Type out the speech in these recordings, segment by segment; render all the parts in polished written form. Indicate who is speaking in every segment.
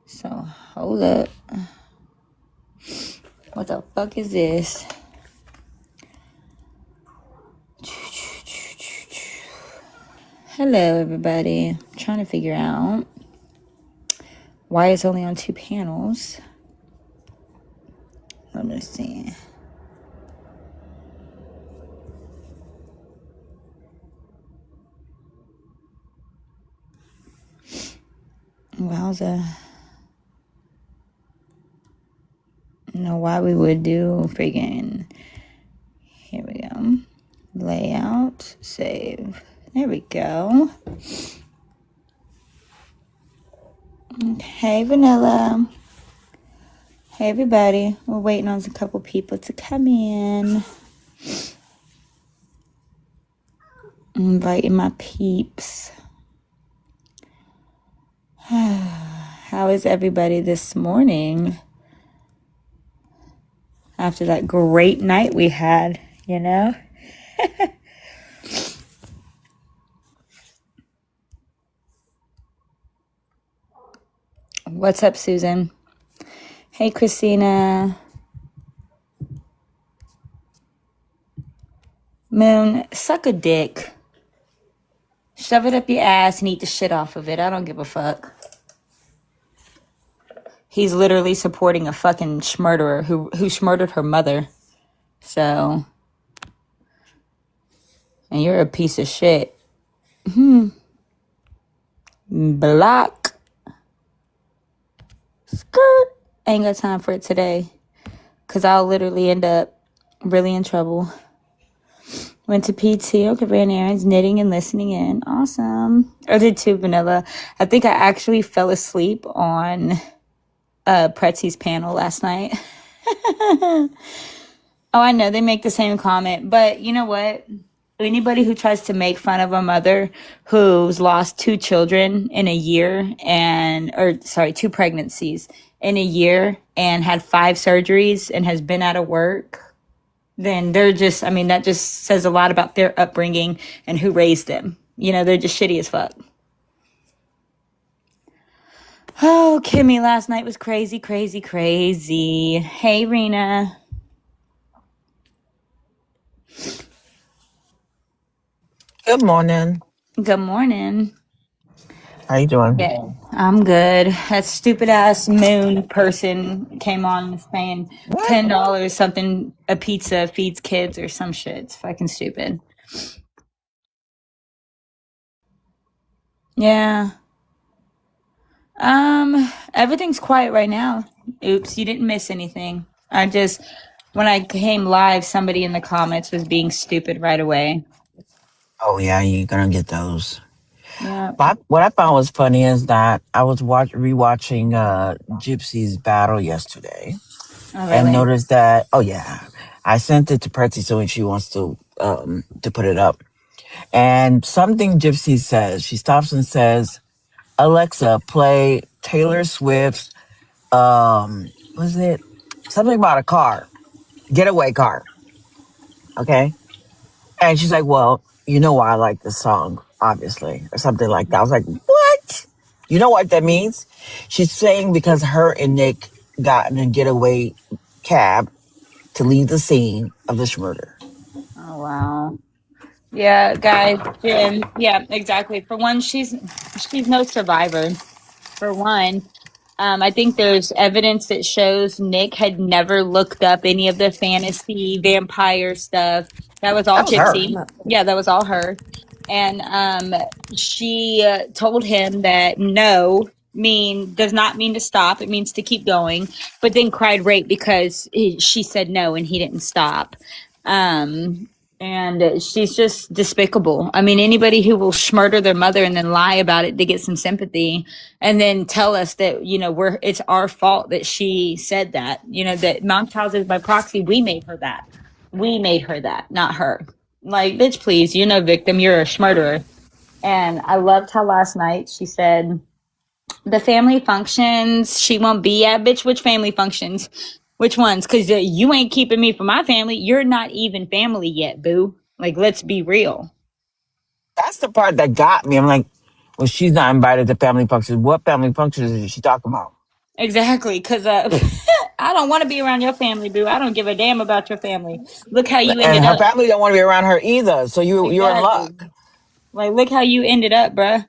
Speaker 1: So, hold up. What the fuck is this? Hello, everybody. I'm trying to figure out why it's only on 2 panels. Let me see. Wowza. Know why we would do friggin'. Here we go. Layout. Save. There we go. Hey, Vanilla. Hey, everybody. We're waiting on a couple people to come in. I'm inviting my peeps. How is everybody this morning? After that great night we had, you know? What's up, Susan? Hey, Christina. Moon, suck a dick. Shove it up your ass and eat the shit off of it. I don't give a fuck. He's literally supporting a fucking schmurderer who schmurdered her mother. So, and you're a piece of shit. Block. Skirt. Ain't got time for it today. Because I'll literally end up really in trouble. Went to PT. Okay, ran errands, knitting and listening in. Awesome. I did too, Vanilla. I think I actually fell asleep on Pretzi's panel last night. Oh, I know. They make the same comment. But you know what? Anybody who tries to make fun of a mother who's lost 2 children in a year 2 pregnancies in a year and had 5 surgeries and has been out of work, then they're just, that just says a lot about their upbringing and who raised them. You know, they're just shitty as fuck. Oh, Kimmy last night was crazy, crazy, crazy. Hey, Rena.
Speaker 2: Good morning.
Speaker 1: Good morning.
Speaker 2: How you doing?
Speaker 1: Yeah, I'm good. That stupid ass Moon person came on saying
Speaker 2: What?
Speaker 1: $10 something a pizza feeds kids or some shit. It's fucking stupid. Yeah. Everything's quiet right now. Oops, you didn't miss anything. When I came live, somebody in the comments was being stupid right away.
Speaker 2: Oh yeah, you're gonna get those.
Speaker 1: Yeah.
Speaker 2: But what I found was funny is that I was rewatching Gypsy's battle yesterday
Speaker 1: Oh,
Speaker 2: and
Speaker 1: really?
Speaker 2: noticed that I sent it to Pretty so she wants to put it up. And something Gypsy says, she stops and says, "Alexa, play Taylor Swift's was it something about a car, getaway car?" Okay. And she's like, "Well, you know why I like this song, obviously," or something like that. I was like, "What? You know what that means?" She's saying because her and Nick got in a getaway cab to leave the scene of this murder.
Speaker 1: Oh, wow. Yeah, guys, Jim. Yeah, exactly. For one, she's no survivor. For one, I think there's evidence that shows Nick had never looked up any of the fantasy vampire stuff. That was all
Speaker 2: That was her.
Speaker 1: Gypsy. Yeah, that was all her. And she told him that no does not mean to stop. It means to keep going. But then cried rape because she said no and he didn't stop. And she's just despicable. Anybody who will murder their mother and then lie about it to get some sympathy and then tell us that, it's our fault that she said that, that Munchausen by proxy, we made her that. We made her that, not her. Like, bitch, please, victim, you're a murderer. And I loved how last night she said, the family functions she won't be at. Bitch, which family functions? Which ones? Because you ain't keeping me from my family. You're not even family yet, boo. Like, let's be real.
Speaker 2: That's the part that got me. I'm like, well, she's not invited to family functions. What family functions is she talking about?
Speaker 1: Exactly, because I don't want to be around your family, boo. I don't give a damn about your family. Look how you
Speaker 2: And
Speaker 1: ended
Speaker 2: her
Speaker 1: up.
Speaker 2: family don't want to be around her either. So you're in
Speaker 1: Exactly.
Speaker 2: luck.
Speaker 1: Like, look how you ended up, bruh.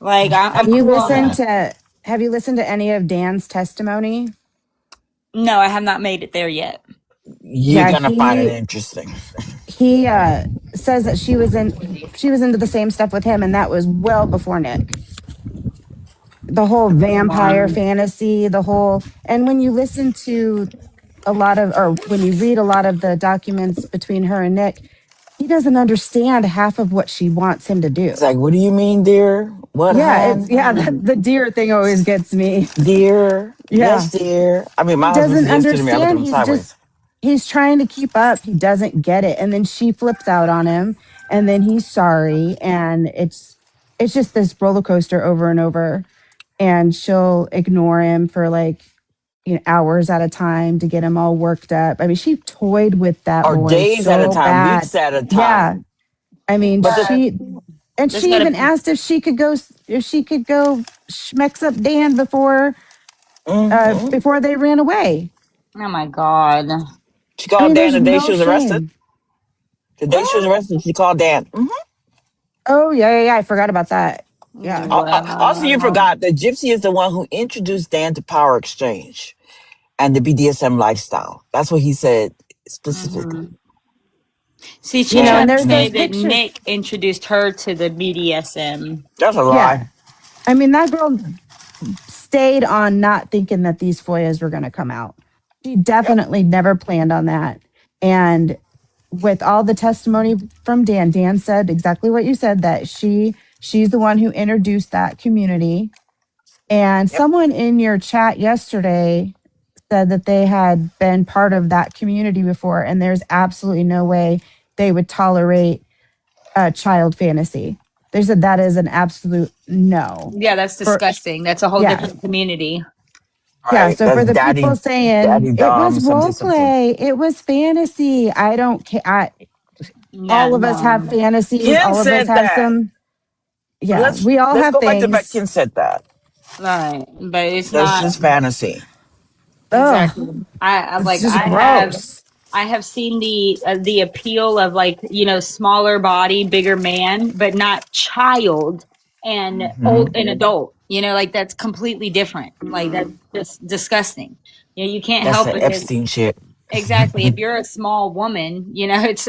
Speaker 1: Like,
Speaker 3: Have
Speaker 1: I'm
Speaker 3: you
Speaker 1: cool on
Speaker 3: listened
Speaker 1: that.
Speaker 3: to have you listened to any of Dan's testimony?
Speaker 1: No, I have not made it there yet.
Speaker 2: You're
Speaker 3: Yeah,
Speaker 2: gonna find it interesting.
Speaker 3: he says that she was into the same stuff with him, and that was well before Nick. The whole vampire
Speaker 1: Um,
Speaker 3: fantasy, the whole, and when you listen to a lot of, or when you read a lot of the documents between her and Nick, he doesn't understand half of what she wants him to do.
Speaker 2: It's like, what do you mean, dear? What,
Speaker 3: Yeah, it's
Speaker 2: hon?
Speaker 3: yeah, the deer thing always gets me.
Speaker 2: Dear?
Speaker 3: Yeah,
Speaker 2: Yes, dear. I mean,
Speaker 3: he
Speaker 2: my husband
Speaker 3: doesn't
Speaker 2: said yes to me. I look at
Speaker 3: understand.
Speaker 2: him sideways.
Speaker 3: He's trying to keep up. He doesn't get it. And then she flips out on him, and then he's sorry. And it's just this roller coaster over and over. And she'll ignore him for like, hours at a time to get him all worked up. I mean, she toyed with that
Speaker 2: Or
Speaker 3: boy
Speaker 2: days at a
Speaker 3: so
Speaker 2: time,
Speaker 3: bad.
Speaker 2: weeks at a
Speaker 3: Yeah.
Speaker 2: time.
Speaker 3: I mean,
Speaker 2: But the
Speaker 1: there's
Speaker 3: she
Speaker 1: gotta
Speaker 3: even
Speaker 1: be.
Speaker 3: asked if she could go schmecks up Dan
Speaker 2: mhm.
Speaker 3: before they ran away.
Speaker 1: Oh my god.
Speaker 2: She
Speaker 3: I
Speaker 2: called
Speaker 3: mean,
Speaker 2: Dan
Speaker 3: there's
Speaker 2: the day she
Speaker 3: no
Speaker 2: was arrested.
Speaker 3: shame.
Speaker 2: The day she was
Speaker 3: What?
Speaker 2: arrested, she called Dan.
Speaker 3: Oh yeah. I forgot about that. Yeah.
Speaker 2: Also, you
Speaker 1: Wow.
Speaker 2: forgot that Gypsy is the one who introduced Dan to Power Exchange and the BDSM lifestyle. That's what he said specifically.
Speaker 1: Hmm. See,
Speaker 3: You
Speaker 1: she's
Speaker 3: know,
Speaker 1: trying
Speaker 3: and
Speaker 1: to
Speaker 3: there's
Speaker 1: say
Speaker 3: those
Speaker 2: Mhm.
Speaker 1: that
Speaker 3: pictures.
Speaker 1: Nick introduced her to the BDSM.
Speaker 2: That's a lie.
Speaker 3: Yeah. I mean, that girl stayed on not thinking that these FOIAs were going to come out. She
Speaker 2: Yep.
Speaker 3: definitely never planned on that. And with all the testimony from Dan, Dan said exactly what you said, that she's the one who introduced that community. And
Speaker 2: Yep.
Speaker 3: someone in your chat yesterday said that they had been part of that community before, and there's absolutely no way they would tolerate a child fantasy. They said that is an absolute no.
Speaker 1: Yeah, that's
Speaker 3: For
Speaker 1: disgusting. That's a whole
Speaker 3: yeah,
Speaker 1: different community.
Speaker 3: yeah.
Speaker 2: Right.
Speaker 3: So
Speaker 2: That's
Speaker 3: for the people saying
Speaker 2: Daddy
Speaker 3: it was
Speaker 2: Dom, something,
Speaker 3: role
Speaker 2: something.
Speaker 3: play, it was fantasy, I don't care.
Speaker 1: Yeah,
Speaker 3: All of us have
Speaker 1: no.
Speaker 3: fantasies.
Speaker 2: Ken
Speaker 3: All of us
Speaker 2: said
Speaker 3: have
Speaker 2: that.
Speaker 3: some. Yeah,
Speaker 2: Let's
Speaker 3: we all
Speaker 2: let's
Speaker 3: have
Speaker 2: go back to back.
Speaker 3: things.
Speaker 2: Ken said that.
Speaker 1: Right. But it's
Speaker 2: That's
Speaker 1: not
Speaker 2: his fantasy.
Speaker 3: Ugh,
Speaker 1: exactly. I
Speaker 3: it's
Speaker 1: like
Speaker 3: just gross.
Speaker 1: I have seen the appeal of, like, smaller body, bigger man, but not child and
Speaker 2: Hmm.
Speaker 1: old and adult. Like, that's completely different. Like, that's disgusting. You can't
Speaker 2: That's
Speaker 1: help
Speaker 2: that
Speaker 1: it.
Speaker 2: Epstein shit.
Speaker 1: Exactly. If you're a small woman,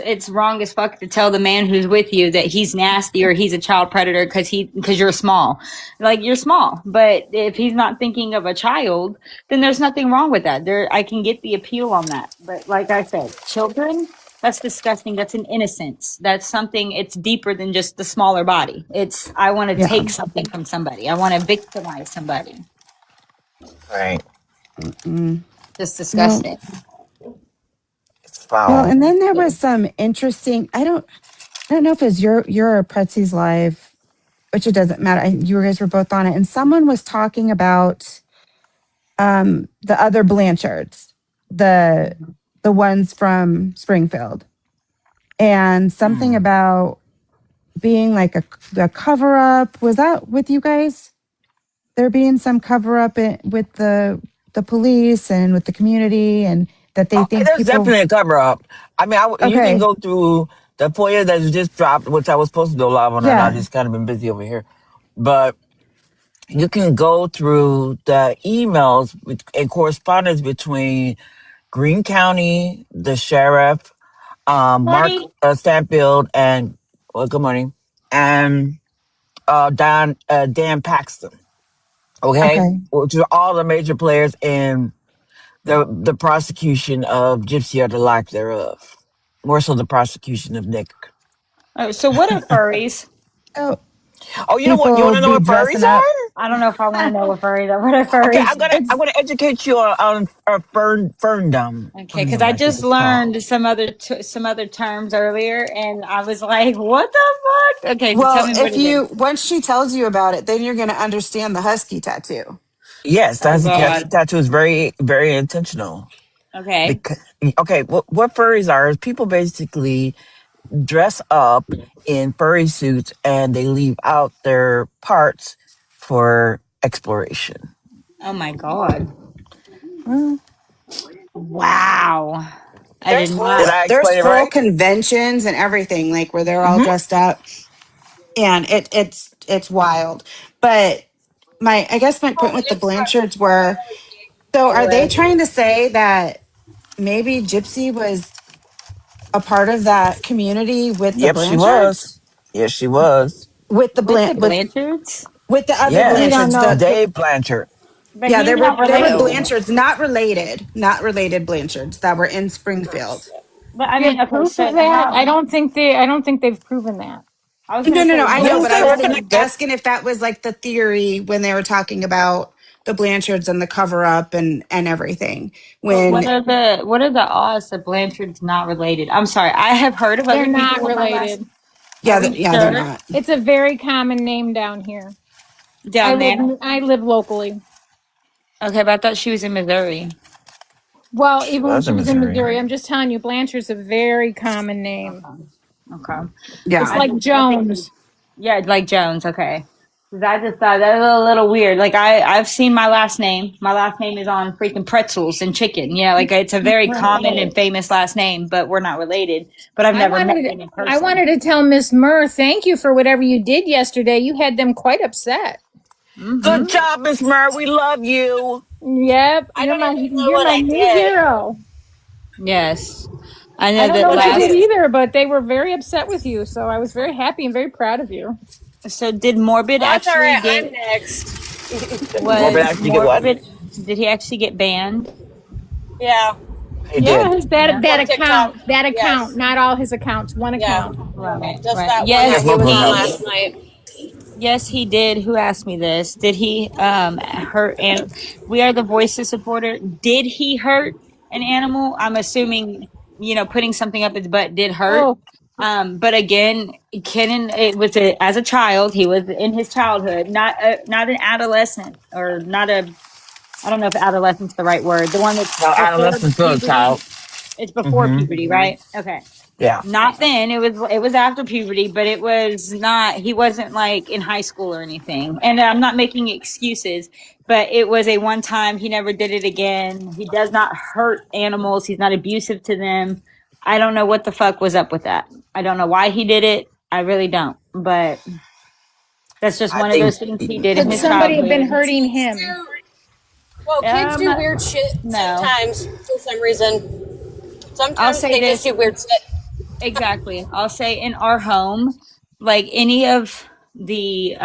Speaker 1: it's wrong as fuck to tell the man who's with you that he's nasty or he's a child predator because you're small. Like, you're small, but if he's not thinking of a child, then there's nothing wrong with that. I can get the appeal on that. But like I said, children, that's disgusting. That's an innocence. That's something. It's deeper than just the smaller body. It's I want to
Speaker 3: Yeah.
Speaker 1: take something from somebody. I want to victimize somebody.
Speaker 2: Right.
Speaker 3: Mm-mm.
Speaker 1: Just
Speaker 3: Well,
Speaker 1: disgusting.
Speaker 2: It's
Speaker 3: well,
Speaker 2: foul.
Speaker 3: and then there was some interesting. I don't know if it's your Pretzi's live, which it doesn't matter. You guys were both on it, and someone was talking about the other Blanchards, the the ones from Springfield, and something
Speaker 2: Mm.
Speaker 3: about being like a cover up. Was that with you guys? There being some cover up with the police and with the community, and that they
Speaker 2: Oh,
Speaker 3: think
Speaker 2: there's
Speaker 3: people.
Speaker 2: definitely a cover up. I mean, you can
Speaker 3: Okay,
Speaker 2: go through the FOIA that just dropped, which I was supposed to go live on, and I
Speaker 3: yeah,
Speaker 2: just kind of been busy over here. But you can go through the emails and correspondence between Greene County, the sheriff, Mark
Speaker 1: Morning.
Speaker 2: Stanfield, and well, good morning, and Dan Paxton. Okay,
Speaker 3: okay,
Speaker 2: which are all the major players in the prosecution of Gypsy or the lack thereof. More so the prosecution of Nick.
Speaker 1: Oh, so what are furries?
Speaker 3: so
Speaker 2: Oh, you know what? You want
Speaker 3: people
Speaker 2: to know
Speaker 3: be
Speaker 2: what furries
Speaker 3: dressing up.
Speaker 2: are?
Speaker 1: I don't know if I want to know what furries are. What are
Speaker 2: Okay,
Speaker 1: furries?
Speaker 2: I'm
Speaker 3: It's
Speaker 2: gonna educate you on ferndom.
Speaker 1: Okay, because
Speaker 2: Ferndom,
Speaker 1: I
Speaker 2: I think
Speaker 1: just
Speaker 2: it's called.
Speaker 1: learned some other terms earlier, and I was like, "What the fuck?" Okay, so tell
Speaker 3: well,
Speaker 1: me what
Speaker 3: if
Speaker 1: it is.
Speaker 3: you once she tells you about it, then you're going to understand the husky tattoo.
Speaker 2: Yes,
Speaker 1: Oh
Speaker 2: that's
Speaker 1: God.
Speaker 2: tattoo is very very intentional.
Speaker 1: Okay.
Speaker 2: Because okay, what furries are is people basically dress up in furry suits and they leave out their parts for exploration.
Speaker 1: Oh my god.
Speaker 2: Well,
Speaker 1: Wow. I did
Speaker 3: There's
Speaker 2: did
Speaker 1: not.
Speaker 3: whole
Speaker 2: I
Speaker 3: there's
Speaker 2: explain it
Speaker 3: whole
Speaker 2: right?
Speaker 3: conventions and everything like where they're all
Speaker 2: Mm-hmm.
Speaker 3: dressed up, and it's wild. But my I guess my point with the Blanchards were, so are they trying to say that maybe Gypsy was a part of that community with the
Speaker 2: Yep, she was.
Speaker 3: Blanchards?
Speaker 2: Yes, she was.
Speaker 3: With the
Speaker 1: With the
Speaker 3: Blan
Speaker 1: Blanchards?
Speaker 3: with the other
Speaker 1: We don't
Speaker 3: Blanchards,
Speaker 2: Yes,
Speaker 1: know.
Speaker 2: Dave Blanchard.
Speaker 1: But
Speaker 3: yeah,
Speaker 1: he's not
Speaker 3: there were
Speaker 1: related.
Speaker 3: Blanchards, not related Blanchards that were in Springfield.
Speaker 1: But I
Speaker 4: Do you
Speaker 1: mean,
Speaker 4: have
Speaker 1: okay,
Speaker 4: proof of
Speaker 1: so
Speaker 4: that?
Speaker 1: how?
Speaker 4: I don't think they've proven that.
Speaker 1: I was
Speaker 3: No,
Speaker 1: gonna
Speaker 3: no, no.
Speaker 1: say,
Speaker 3: I
Speaker 1: what
Speaker 3: know,
Speaker 2: Yes,
Speaker 3: but
Speaker 1: is
Speaker 3: I
Speaker 2: they
Speaker 3: was
Speaker 2: were
Speaker 1: the?
Speaker 2: connected.
Speaker 3: asking if that was like the theory when they were talking about the Blanchards and the cover up and everything.
Speaker 1: But
Speaker 3: When
Speaker 1: what are the odds that Blanchard's not related? I'm sorry, I have heard of
Speaker 4: They're
Speaker 1: other people
Speaker 4: not
Speaker 1: with my last.
Speaker 4: related.
Speaker 1: Are
Speaker 3: yeah,
Speaker 1: we
Speaker 3: yeah, they're
Speaker 1: sure?
Speaker 3: not.
Speaker 4: It's a very common name down here.
Speaker 1: Down there?
Speaker 4: I live locally.
Speaker 1: Okay, but I thought she was in Missouri.
Speaker 4: Well,
Speaker 2: She
Speaker 4: even when
Speaker 2: was
Speaker 4: she
Speaker 2: in
Speaker 4: was in
Speaker 2: Missouri.
Speaker 4: Missouri, I'm just telling you, Blanchard's a very common name.
Speaker 1: Okay. Okay.
Speaker 4: It's
Speaker 3: Yeah.
Speaker 4: like
Speaker 1: I think
Speaker 4: Jones.
Speaker 1: yeah, like Jones. Okay. 'Cause I just thought that was a little weird. Like I've seen my last name. My last name is on freaking pretzels and chicken. Yeah, like it's a very
Speaker 4: Right.
Speaker 1: common and famous last name, but we're not related. But I've never met him in
Speaker 4: I
Speaker 1: person.
Speaker 4: wanted to tell Miss Murr, thank you for whatever you did yesterday. You had them quite upset.
Speaker 2: Good
Speaker 1: Mm-hmm.
Speaker 2: job, Miss Murray. We love you.
Speaker 4: Yep,
Speaker 5: I don't even know
Speaker 4: you're
Speaker 5: what
Speaker 4: my
Speaker 5: I
Speaker 4: new
Speaker 5: did.
Speaker 4: hero.
Speaker 1: Yes. I
Speaker 4: I
Speaker 1: know
Speaker 4: don't
Speaker 1: that
Speaker 4: know what you did
Speaker 1: last.
Speaker 4: either, but they were very upset with you. So I was very happy and very proud of you.
Speaker 1: So did Morbid
Speaker 5: That's all
Speaker 1: actually
Speaker 5: right.
Speaker 1: get
Speaker 5: I'm next.
Speaker 2: Morbid
Speaker 1: was
Speaker 2: actually get what?
Speaker 1: Morbid did he actually get banned?
Speaker 5: Yeah,
Speaker 2: He did.
Speaker 4: Yes,
Speaker 1: Yeah.
Speaker 5: from TikTok.
Speaker 4: that account,
Speaker 5: Yes.
Speaker 4: not all his accounts, one
Speaker 5: Yeah.
Speaker 4: account.
Speaker 1: Right,
Speaker 5: Just
Speaker 1: right.
Speaker 5: that one
Speaker 2: He
Speaker 5: that
Speaker 2: has
Speaker 1: Yes,
Speaker 5: he was
Speaker 2: multiple
Speaker 5: on
Speaker 1: he
Speaker 2: accounts.
Speaker 5: last night.
Speaker 1: yes he did. Who asked me this? Did he hurt and we are the voices supporter. Did he hurt an animal? I'm assuming, putting something up his butt did hurt.
Speaker 4: Oh,
Speaker 1: But again, Kenan, it was as a child, he was in his childhood, not an adolescent or not a, I don't know if adolescent's the right word. The one that's
Speaker 2: No,
Speaker 1: before
Speaker 2: adolescent's still a
Speaker 1: puberty.
Speaker 2: child.
Speaker 1: It's before
Speaker 2: Mm-hmm.
Speaker 1: puberty, right? Okay.
Speaker 2: Yeah.
Speaker 1: Not then. It was after puberty, but it was not. He wasn't like in high school or anything. And I'm not making excuses, but it was a one time. He never did it again. He does not hurt animals. He's not abusive to them. I don't know what the fuck was up with that. I don't know why he did it. I really don't. But that's just
Speaker 2: I
Speaker 1: one of
Speaker 2: think
Speaker 1: those things he did in
Speaker 4: could
Speaker 1: his
Speaker 4: somebody have been
Speaker 1: childhood.
Speaker 4: hurting
Speaker 5: Kids
Speaker 4: him?
Speaker 5: do. Well, kids do weird shit
Speaker 1: No.
Speaker 5: sometimes for some reason.
Speaker 1: I'll
Speaker 5: Sometimes
Speaker 1: say
Speaker 5: they just
Speaker 1: this.
Speaker 5: do weird shit.
Speaker 1: Exactly. I'll say in our home, like any of the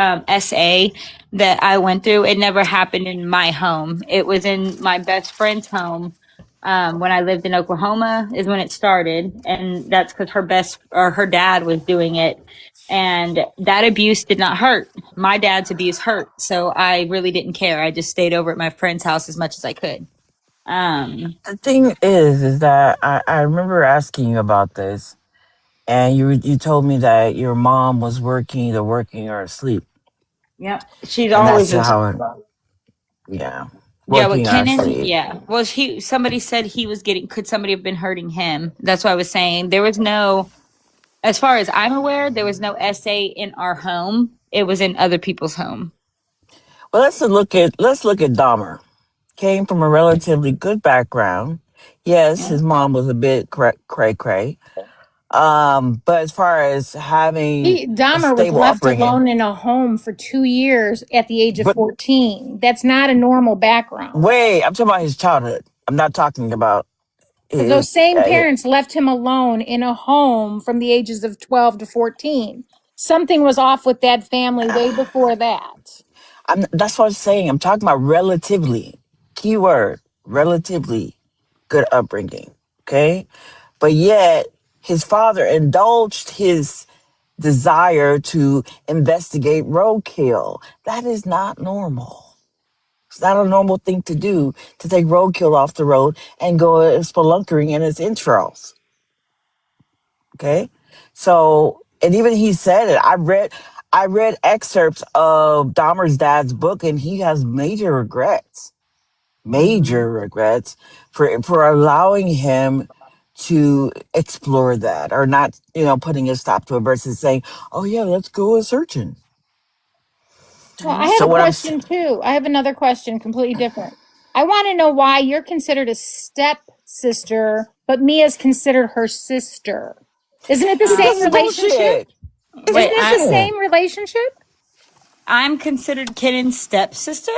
Speaker 1: SA that I went through, it never happened in my home. It was in my best friend's home. When I lived in Oklahoma is when it started, and that's because her dad was doing it, and that abuse did not hurt. My dad's abuse hurt, so I really didn't care. I just stayed over at my friend's house as much as I could.
Speaker 2: the thing is that I remember asking you about this, and you told me that your mom was working or asleep,
Speaker 1: Yep, she's
Speaker 2: and
Speaker 1: always
Speaker 2: that's
Speaker 1: just.
Speaker 2: how it. Yeah,
Speaker 1: Yeah, with
Speaker 2: working or
Speaker 1: Kenan,
Speaker 2: asleep.
Speaker 1: yeah. Well, somebody said he was could somebody have been hurting him? That's what I was saying. There was no, as far as I'm aware, there was no SA in our home. It was in other people's home.
Speaker 2: Well, let's look at Dahmer. Came from a relatively good background. Yes,
Speaker 1: Yeah.
Speaker 2: his mom was a bit cray cray. But as far as having a
Speaker 4: Dahmer was
Speaker 2: stable
Speaker 4: left
Speaker 2: upbringing,
Speaker 4: alone in a home for 2 years at the age of
Speaker 2: but
Speaker 4: 14. That's not a normal background.
Speaker 2: wait, I'm talking about his childhood. I'm not talking about
Speaker 4: Because those
Speaker 2: his.
Speaker 4: same parents left him alone in a home from the ages of 12 to 14. Something was off with that family way before that.
Speaker 2: That's what I'm saying. I'm talking about relatively. Keyword relatively good upbringing. Okay, but yet his father indulged his desire to investigate roadkill. That is not normal. It's not a normal thing to do to take roadkill off the road and go spelunkering in its entrails. Okay, so and even he said it. I read excerpts of Dahmer's dad's book, and he has
Speaker 1: Hmm.
Speaker 2: major regrets for allowing him to explore that, or not, putting a stop to it versus saying, "Oh yeah, let's go a searching."
Speaker 4: Well, I have
Speaker 2: So
Speaker 4: a
Speaker 2: what
Speaker 4: question too. I have another question, completely different. I want to know why you're considered a stepsister, but Mia's considered her sister. Isn't it the
Speaker 2: because
Speaker 4: same
Speaker 2: it's
Speaker 4: relationship?
Speaker 2: bullshit. It's
Speaker 4: Isn't
Speaker 1: Wait,
Speaker 4: it the
Speaker 2: bullshit.
Speaker 4: same relationship?
Speaker 1: I'm considered Kennan's stepsister.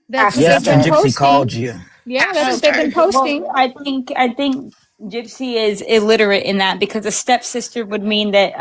Speaker 4: That's
Speaker 3: Half
Speaker 4: what they've
Speaker 2: Yes, and
Speaker 4: been
Speaker 3: sister.
Speaker 2: Gypsy called
Speaker 4: posting.
Speaker 2: you.
Speaker 4: Yeah,
Speaker 3: Half
Speaker 4: that's what
Speaker 1: Oh,
Speaker 4: they've been
Speaker 3: sister.
Speaker 4: posting.
Speaker 1: well, I think Gypsy is illiterate in that because a stepsister would mean that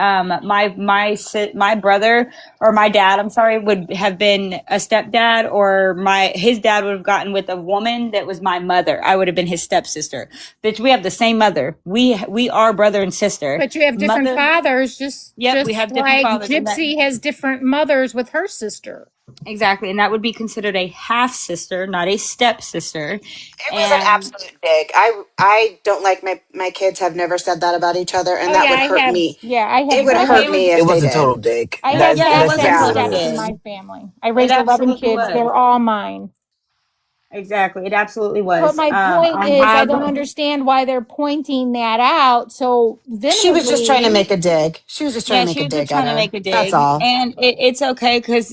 Speaker 1: my brother or my dad, I'm sorry, would have been a stepdad, or his dad would have gotten with a woman that was my mother. I would have been his stepsister. Bitch, we have the same mother. We are brother and sister.
Speaker 4: But you have different
Speaker 1: Mother.
Speaker 4: fathers, just
Speaker 1: Yep, we
Speaker 4: just
Speaker 1: have different
Speaker 4: like
Speaker 1: fathers, and that
Speaker 4: Gypsy has different mothers with her sister.
Speaker 1: exactly, and that would be considered a half sister, not a stepsister.
Speaker 3: It was an
Speaker 1: And
Speaker 3: absolute dig. I don't like my kids have never said that about each other, and
Speaker 4: Oh
Speaker 3: that
Speaker 4: yeah,
Speaker 3: would
Speaker 4: I
Speaker 3: hurt
Speaker 4: have.
Speaker 3: me.
Speaker 4: Yeah, I
Speaker 3: It
Speaker 4: have.
Speaker 3: would
Speaker 4: I
Speaker 1: okay,
Speaker 4: have.
Speaker 3: hurt
Speaker 1: it was
Speaker 3: me
Speaker 2: It
Speaker 3: if they
Speaker 2: was a
Speaker 3: did.
Speaker 2: total dick.
Speaker 4: I have
Speaker 2: That's
Speaker 1: yeah, it
Speaker 4: half
Speaker 2: that's
Speaker 1: was a
Speaker 4: and
Speaker 3: Yeah.
Speaker 2: exactly
Speaker 1: total
Speaker 2: what it
Speaker 4: steps in
Speaker 2: is.
Speaker 1: dig.
Speaker 4: my family. I
Speaker 1: It
Speaker 4: raised 11
Speaker 1: absolutely
Speaker 4: kids.
Speaker 1: was.
Speaker 4: They're all mine.
Speaker 1: Exactly. It absolutely
Speaker 4: But
Speaker 1: was.
Speaker 4: my point
Speaker 1: I
Speaker 4: is, I
Speaker 1: have,
Speaker 4: don't understand why they're pointing that out so
Speaker 3: She was just trying to
Speaker 4: vehemently.
Speaker 3: make a dig. She was just trying
Speaker 1: yeah,
Speaker 3: to make
Speaker 1: she
Speaker 3: a
Speaker 1: was just
Speaker 3: dig at
Speaker 1: trying to
Speaker 3: her.
Speaker 1: make a
Speaker 3: That's
Speaker 1: dig,
Speaker 3: all.
Speaker 1: and it's okay because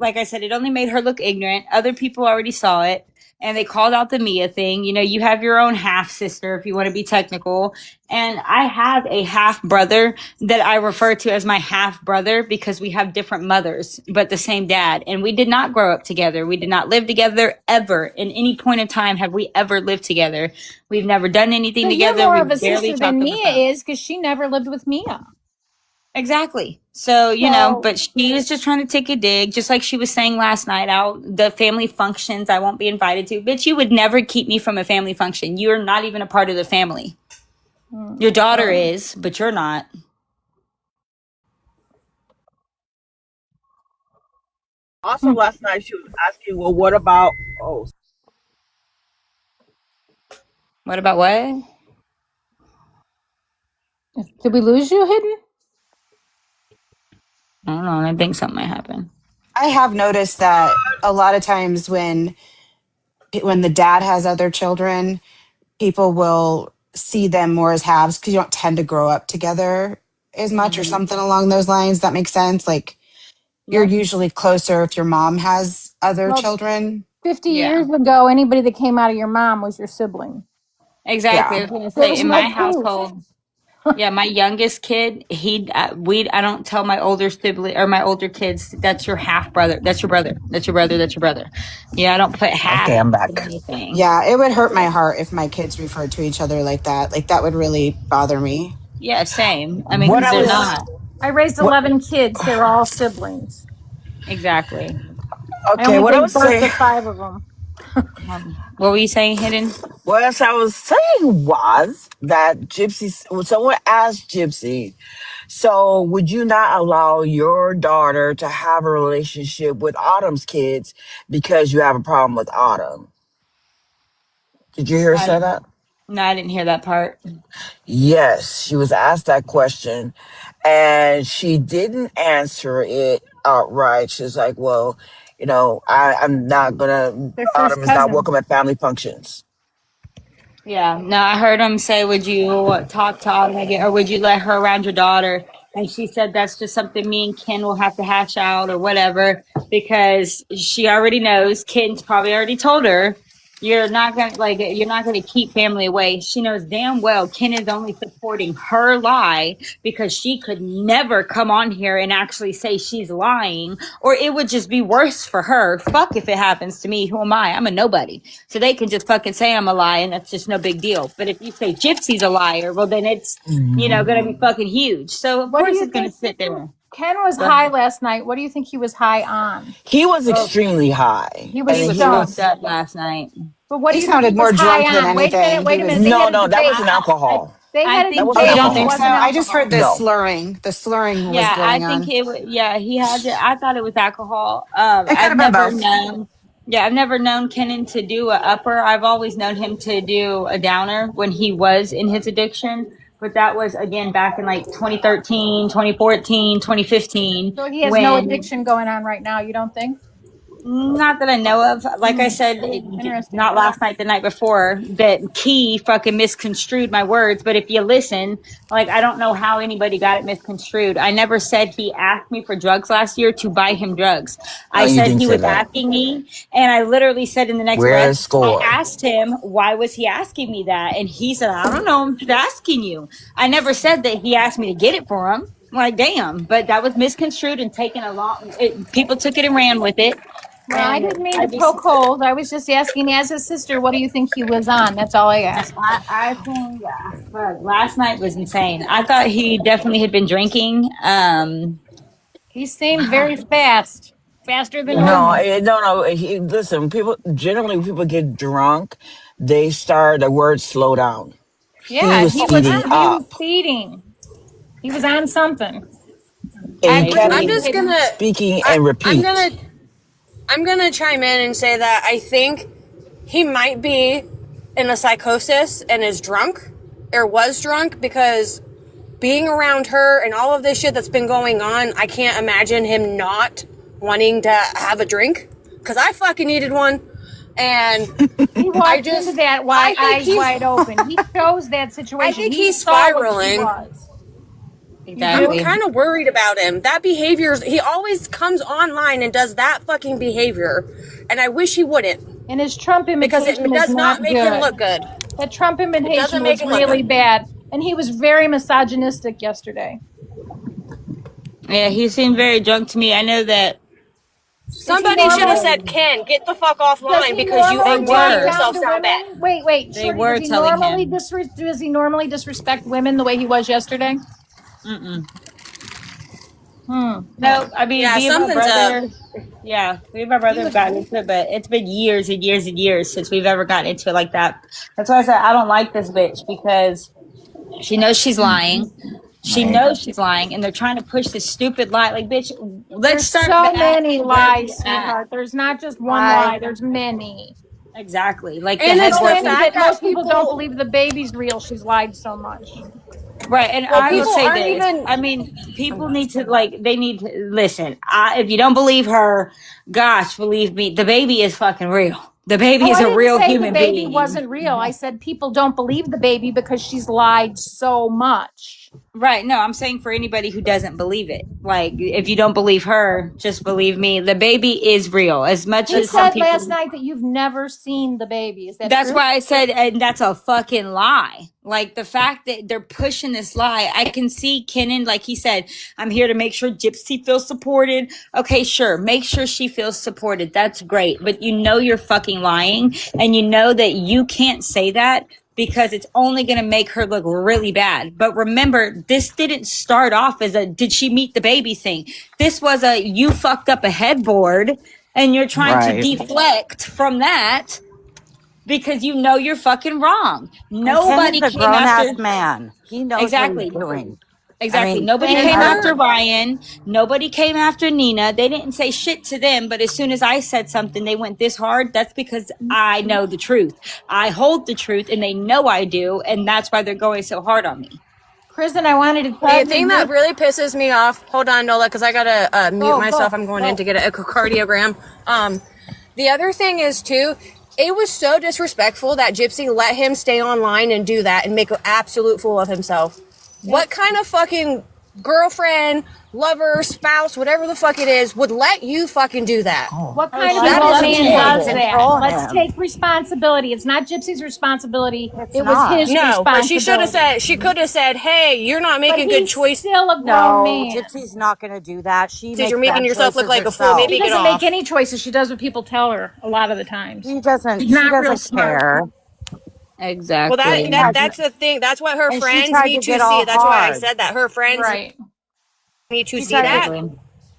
Speaker 1: like I said, it only made her look ignorant. Other people already saw it, and they called out the Mia thing. You have your own half sister if you want to be technical, and I have a half brother that I refer to as my half brother because we have different mothers but the same dad, and we did not grow up together. We did not live together ever. In any point in time, have we ever lived together? We've never done anything
Speaker 4: So you're
Speaker 1: together.
Speaker 4: more
Speaker 1: We
Speaker 4: of a
Speaker 1: barely
Speaker 4: sister than
Speaker 1: talked on the
Speaker 4: Mia
Speaker 1: phone.
Speaker 4: is because she never lived with Mia.
Speaker 1: Exactly. So,
Speaker 4: So
Speaker 1: but she was just trying to take a dig, just like she was saying last night out the family functions I won't be invited to. Bitch, you would never keep me from a family function. You're not even a part of the family. Your daughter is, but you're not.
Speaker 6: Also, last night she was asking, well, what about? Oh,
Speaker 1: What about what?
Speaker 4: did we lose you, Hidden?
Speaker 1: I don't know. I think something might happen.
Speaker 3: I have noticed that a lot of times when the dad has other children, people will see them more as halves because you don't tend to grow up together as much or
Speaker 1: Mm-hmm.
Speaker 3: something along those lines. That makes sense. Like you're
Speaker 1: Yep.
Speaker 3: usually closer if your mom has other
Speaker 4: Well,
Speaker 3: children.
Speaker 4: 50
Speaker 1: Yeah.
Speaker 4: years ago, anybody that came out of your mom was your sibling.
Speaker 1: Exactly. I
Speaker 3: Yeah.
Speaker 1: was gonna
Speaker 4: There
Speaker 1: say
Speaker 4: was
Speaker 1: in
Speaker 4: no
Speaker 1: my
Speaker 4: proof.
Speaker 1: household. Yeah, my youngest kid, I don't tell my older sibling or my older kids that's your half brother. That's your brother. That's your brother. That's your brother. Yeah, I don't put
Speaker 2: Okay,
Speaker 1: half
Speaker 2: I'm
Speaker 1: in
Speaker 2: back.
Speaker 1: anything.
Speaker 3: Yeah. It would hurt my heart if my kids referred to each other like that. Like that would really bother me.
Speaker 1: Yeah, same. I mean,
Speaker 2: What
Speaker 4: Me
Speaker 1: because
Speaker 2: I
Speaker 1: they're
Speaker 4: too.
Speaker 2: was
Speaker 1: not.
Speaker 4: I raised
Speaker 2: what
Speaker 4: 11 kids. They're all siblings.
Speaker 1: Exactly.
Speaker 4: I
Speaker 2: okay,
Speaker 4: only
Speaker 2: what I
Speaker 4: gave
Speaker 2: was
Speaker 4: birth
Speaker 2: saying
Speaker 4: to 5 of them.
Speaker 1: What were you saying, Hidden?
Speaker 2: what else I was saying was that someone asked Gypsy, so would you not allow your daughter to have a relationship with Autumn's kids because you have a problem with Autumn? Did you hear her
Speaker 1: I,
Speaker 2: say that?
Speaker 1: no, I didn't hear that part.
Speaker 2: Yes, she was asked that question and she didn't answer it outright. She's like, well, I'm not gonna,
Speaker 4: Their first
Speaker 2: Autumn is not
Speaker 4: cousin.
Speaker 2: welcome at family functions.
Speaker 1: Yeah, no, I heard him say, "Would you talk to Autumn again, or would you let her around your daughter?" And she said, "That's just something me and Ken will have to hash out, or whatever, because she already knows. Ken's probably already told her you're not gonna keep family away. She knows damn well Ken is only supporting her lie because she could never come on here and actually say she's lying, or it would just be worse for her. Fuck if it happens to me. Who am I? I'm a nobody." So they can just fucking say I'm a lie and that's just no big deal. But if you say Gypsy's a liar, well, then it's, going to be fucking huge. So of
Speaker 4: What do
Speaker 1: course
Speaker 4: you
Speaker 1: it's going to
Speaker 4: think?
Speaker 1: sit there.
Speaker 4: Ken was
Speaker 1: Go
Speaker 4: high
Speaker 1: ahead.
Speaker 4: last night. What do you think he was high on?
Speaker 2: He was
Speaker 1: Oh,
Speaker 2: extremely high.
Speaker 4: He
Speaker 2: I
Speaker 4: was
Speaker 1: he
Speaker 2: mean,
Speaker 1: was
Speaker 2: he
Speaker 4: stoned.
Speaker 1: fucked
Speaker 2: was,
Speaker 1: up last night.
Speaker 4: But what do
Speaker 3: He
Speaker 4: you think he
Speaker 3: sounded
Speaker 4: was
Speaker 3: more
Speaker 4: high
Speaker 3: drunk than
Speaker 4: on? Wait a minute.
Speaker 3: anything.
Speaker 4: Wait
Speaker 3: He
Speaker 4: a minute.
Speaker 3: was
Speaker 4: They
Speaker 2: no,
Speaker 4: had a
Speaker 2: no, that
Speaker 4: debate.
Speaker 2: wasn't alcohol.
Speaker 4: They
Speaker 1: I
Speaker 4: had a
Speaker 2: That
Speaker 1: think,
Speaker 2: wasn't
Speaker 1: oh,
Speaker 3: Oh,
Speaker 1: you
Speaker 4: debate
Speaker 1: don't
Speaker 4: and it
Speaker 1: think
Speaker 2: alcohol.
Speaker 3: no,
Speaker 4: wasn't
Speaker 1: so?
Speaker 3: I just heard the
Speaker 4: alcohol.
Speaker 2: No.
Speaker 3: slurring. The slurring was
Speaker 1: Yeah, I
Speaker 3: going
Speaker 1: think
Speaker 3: on.
Speaker 1: he had I thought it was alcohol.
Speaker 3: It could
Speaker 1: I've
Speaker 3: have been
Speaker 1: never
Speaker 3: both.
Speaker 1: known. Yeah, I've never known Kenan to do a upper. I've always known him to do a downer when he was in his addiction. But that was again back in like 2013, 2014, 2015
Speaker 4: So he has no
Speaker 1: when
Speaker 4: addiction going on right now, you don't think?
Speaker 1: Not that I know of. Like I said,
Speaker 4: Interesting.
Speaker 1: not last night, the night before, that Key fucking misconstrued my words. But if you listen, like, I don't know how anybody got it misconstrued. I never said he asked me for drugs last year to buy him drugs.
Speaker 2: No,
Speaker 1: I
Speaker 2: you
Speaker 1: said
Speaker 2: didn't
Speaker 1: he
Speaker 2: say
Speaker 1: was
Speaker 2: that.
Speaker 1: asking me, and I literally said in the next
Speaker 2: Where's
Speaker 1: breath, I
Speaker 2: score?
Speaker 1: asked him, why was he asking me that? And he said, I don't know, I'm just asking you. I never said that he asked me to get it for him. Like, damn. But that was misconstrued and taken a long, people took it and ran with it.
Speaker 4: Well, I
Speaker 1: And
Speaker 4: didn't mean to poke holes. I was just asking as his sister, what do you think he was on? That's all I asked.
Speaker 1: I think, yeah, but last night was insane. I thought he definitely had been drinking.
Speaker 4: He seemed very fast, faster than
Speaker 1: Yeah,
Speaker 2: No,
Speaker 4: normal.
Speaker 2: no. Listen, people generally when people get drunk, they start the words slow down. He
Speaker 4: Yeah,
Speaker 2: was speeding
Speaker 4: he was
Speaker 2: up,
Speaker 4: speeding. He was on something.
Speaker 2: and he kept
Speaker 5: I'm
Speaker 1: maybe.
Speaker 5: just gonna,
Speaker 2: speaking
Speaker 5: I,
Speaker 2: and
Speaker 5: I'm
Speaker 2: repeat.
Speaker 5: gonna, I'm gonna chime in and say that I think he might be in a psychosis and is drunk or was drunk because being around her and all of this shit that's been going on, I can't imagine him not wanting to have a drink because I fucking needed one. And
Speaker 4: He walked into that
Speaker 5: I think
Speaker 4: eyes
Speaker 5: he's,
Speaker 4: wide open. He chose that situation.
Speaker 5: I think
Speaker 4: He
Speaker 5: he's
Speaker 4: saw what she
Speaker 5: spiraling.
Speaker 4: was. You
Speaker 5: I'm
Speaker 4: do?
Speaker 1: Exactly.
Speaker 5: kind of worried about him. That behavior, he always comes online and does that fucking behavior. And I wish he wouldn't.
Speaker 4: And his Trump
Speaker 5: Because
Speaker 4: imitation
Speaker 5: it
Speaker 4: is
Speaker 5: does not
Speaker 4: not
Speaker 5: make
Speaker 4: good.
Speaker 5: him look good.
Speaker 4: That Trump
Speaker 5: It
Speaker 4: imitation
Speaker 5: doesn't make
Speaker 4: was
Speaker 5: him look
Speaker 4: really
Speaker 5: good.
Speaker 4: bad. And he was very misogynistic yesterday.
Speaker 1: Yeah, he seemed very drunk to me. I know that
Speaker 5: Somebody should have said, Ken, get the fuck offline because you are
Speaker 1: They
Speaker 5: making
Speaker 1: were.
Speaker 5: yourself sound bad.
Speaker 4: Wait,
Speaker 1: They
Speaker 4: Shorty,
Speaker 1: were telling him.
Speaker 4: does he normally disrespect women the way he was yesterday?
Speaker 1: Mm-mm.
Speaker 4: Hmm.
Speaker 1: No, I mean,
Speaker 5: Yeah,
Speaker 1: me and my
Speaker 5: something's up.
Speaker 1: brother, yeah, me and my brother have gotten into it, but it's been years and years and years since we've ever gotten into it like that. That's why I said I don't like this bitch because she knows she's lying. She
Speaker 2: Right.
Speaker 1: knows she's lying, and they're trying to push this stupid lie. Like, bitch, let's
Speaker 4: There's
Speaker 1: start
Speaker 4: so
Speaker 1: back
Speaker 4: many
Speaker 1: where we
Speaker 4: lies,
Speaker 1: at.
Speaker 4: sweetheart. There's not just one lie. There's many.
Speaker 1: Exactly. Like the
Speaker 5: And it's
Speaker 4: So
Speaker 5: the
Speaker 1: headboard.
Speaker 4: many
Speaker 5: fact
Speaker 4: that
Speaker 5: that
Speaker 4: most people don't
Speaker 5: people,
Speaker 4: believe the baby's real. She's lied so much.
Speaker 1: Right, and
Speaker 5: well,
Speaker 1: I will
Speaker 5: people
Speaker 1: say
Speaker 5: aren't
Speaker 1: this.
Speaker 5: even,
Speaker 1: I mean, people need to they need to listen. If you don't believe her, gosh, believe me, the baby is fucking real. The baby
Speaker 4: Oh,
Speaker 1: is
Speaker 4: I
Speaker 1: a
Speaker 4: didn't
Speaker 1: real
Speaker 4: say the
Speaker 1: human
Speaker 4: baby
Speaker 1: being.
Speaker 4: wasn't real. I said people don't believe the baby because she's lied so much.
Speaker 1: Right. No, I'm saying for anybody who doesn't believe it. Like, if you don't believe her, just believe me. The baby is real. As much
Speaker 4: You
Speaker 1: as some
Speaker 4: said last
Speaker 1: people.
Speaker 4: night that you've never seen the baby. Is that
Speaker 1: That's
Speaker 4: true?
Speaker 1: why I said, and that's a fucking lie. Like the fact that they're pushing this lie, I can see Kenan, like he said, I'm here to make sure Gypsy feels supported. Okay, sure. Make sure she feels supported. That's great. But you know you're fucking lying, and you know that you can't say that because it's only going to make her look really bad. But remember, this didn't start off as a did she meet the baby thing. This was a you fucked up a headboard and you're trying to
Speaker 2: Right.
Speaker 1: deflect from that because you know you're fucking wrong.
Speaker 7: And
Speaker 1: Nobody
Speaker 7: Ken's a
Speaker 1: came
Speaker 7: grown
Speaker 1: after
Speaker 7: ass man. He knows what he's
Speaker 1: exactly.
Speaker 7: doing. I
Speaker 1: Exactly.
Speaker 7: mean,
Speaker 1: Nobody
Speaker 4: And
Speaker 1: came after
Speaker 4: her,
Speaker 1: Ryan. Nobody came after Nina. They didn't say shit to them, but as soon as I said something, they went this hard. That's because I know the truth. I hold the truth and they know I do, and that's why they're going so hard on me.
Speaker 4: Kristen, I wanted to
Speaker 5: the
Speaker 4: tell
Speaker 5: thing
Speaker 4: you.
Speaker 5: that really pisses me off, hold on, Nola, because I gotta mute
Speaker 4: Go,
Speaker 5: myself.
Speaker 4: go,
Speaker 5: I'm going
Speaker 4: go.
Speaker 5: in to get an echocardiogram. The other thing is, too, it was so disrespectful that Gypsy let him stay online and do that and make an absolute fool of himself. What kind of fucking girlfriend, lover, spouse, whatever the fuck it is, would let you fucking do that?
Speaker 4: What kind of
Speaker 5: That
Speaker 4: a
Speaker 5: is
Speaker 4: man
Speaker 5: horrible.
Speaker 4: does that?
Speaker 7: Control
Speaker 4: Let's
Speaker 7: him.
Speaker 4: take responsibility. It's not Gypsy's responsibility.
Speaker 7: It's
Speaker 4: It was
Speaker 7: not.
Speaker 4: his
Speaker 5: No, but she should have
Speaker 4: responsibility.
Speaker 5: said, she could have said, hey, you're not
Speaker 4: But
Speaker 5: making good
Speaker 4: he's
Speaker 5: choice.
Speaker 4: still a grown
Speaker 7: No,
Speaker 4: man.
Speaker 7: Gypsy's not going to do that. She
Speaker 5: Says
Speaker 7: makes
Speaker 5: you're making
Speaker 7: bad
Speaker 5: yourself look
Speaker 7: choices
Speaker 5: like a fool.
Speaker 7: herself.
Speaker 5: Maybe
Speaker 4: She
Speaker 5: get
Speaker 4: doesn't
Speaker 5: off.
Speaker 4: make any choices. She does what people tell her a lot of the times.
Speaker 7: She doesn't.
Speaker 4: She's
Speaker 7: She
Speaker 4: not real
Speaker 7: doesn't
Speaker 4: smart.
Speaker 7: care.
Speaker 5: Well,
Speaker 1: Exactly.
Speaker 5: that's the thing. That's what her
Speaker 7: And she
Speaker 5: friends
Speaker 7: tried
Speaker 5: need
Speaker 7: to
Speaker 5: to
Speaker 7: get
Speaker 5: see.
Speaker 7: all
Speaker 5: That's why I
Speaker 7: hard.
Speaker 5: said that. Her friends
Speaker 4: Right.
Speaker 5: need to
Speaker 7: She
Speaker 5: see
Speaker 7: tried to.
Speaker 5: that.
Speaker 1: Exactly.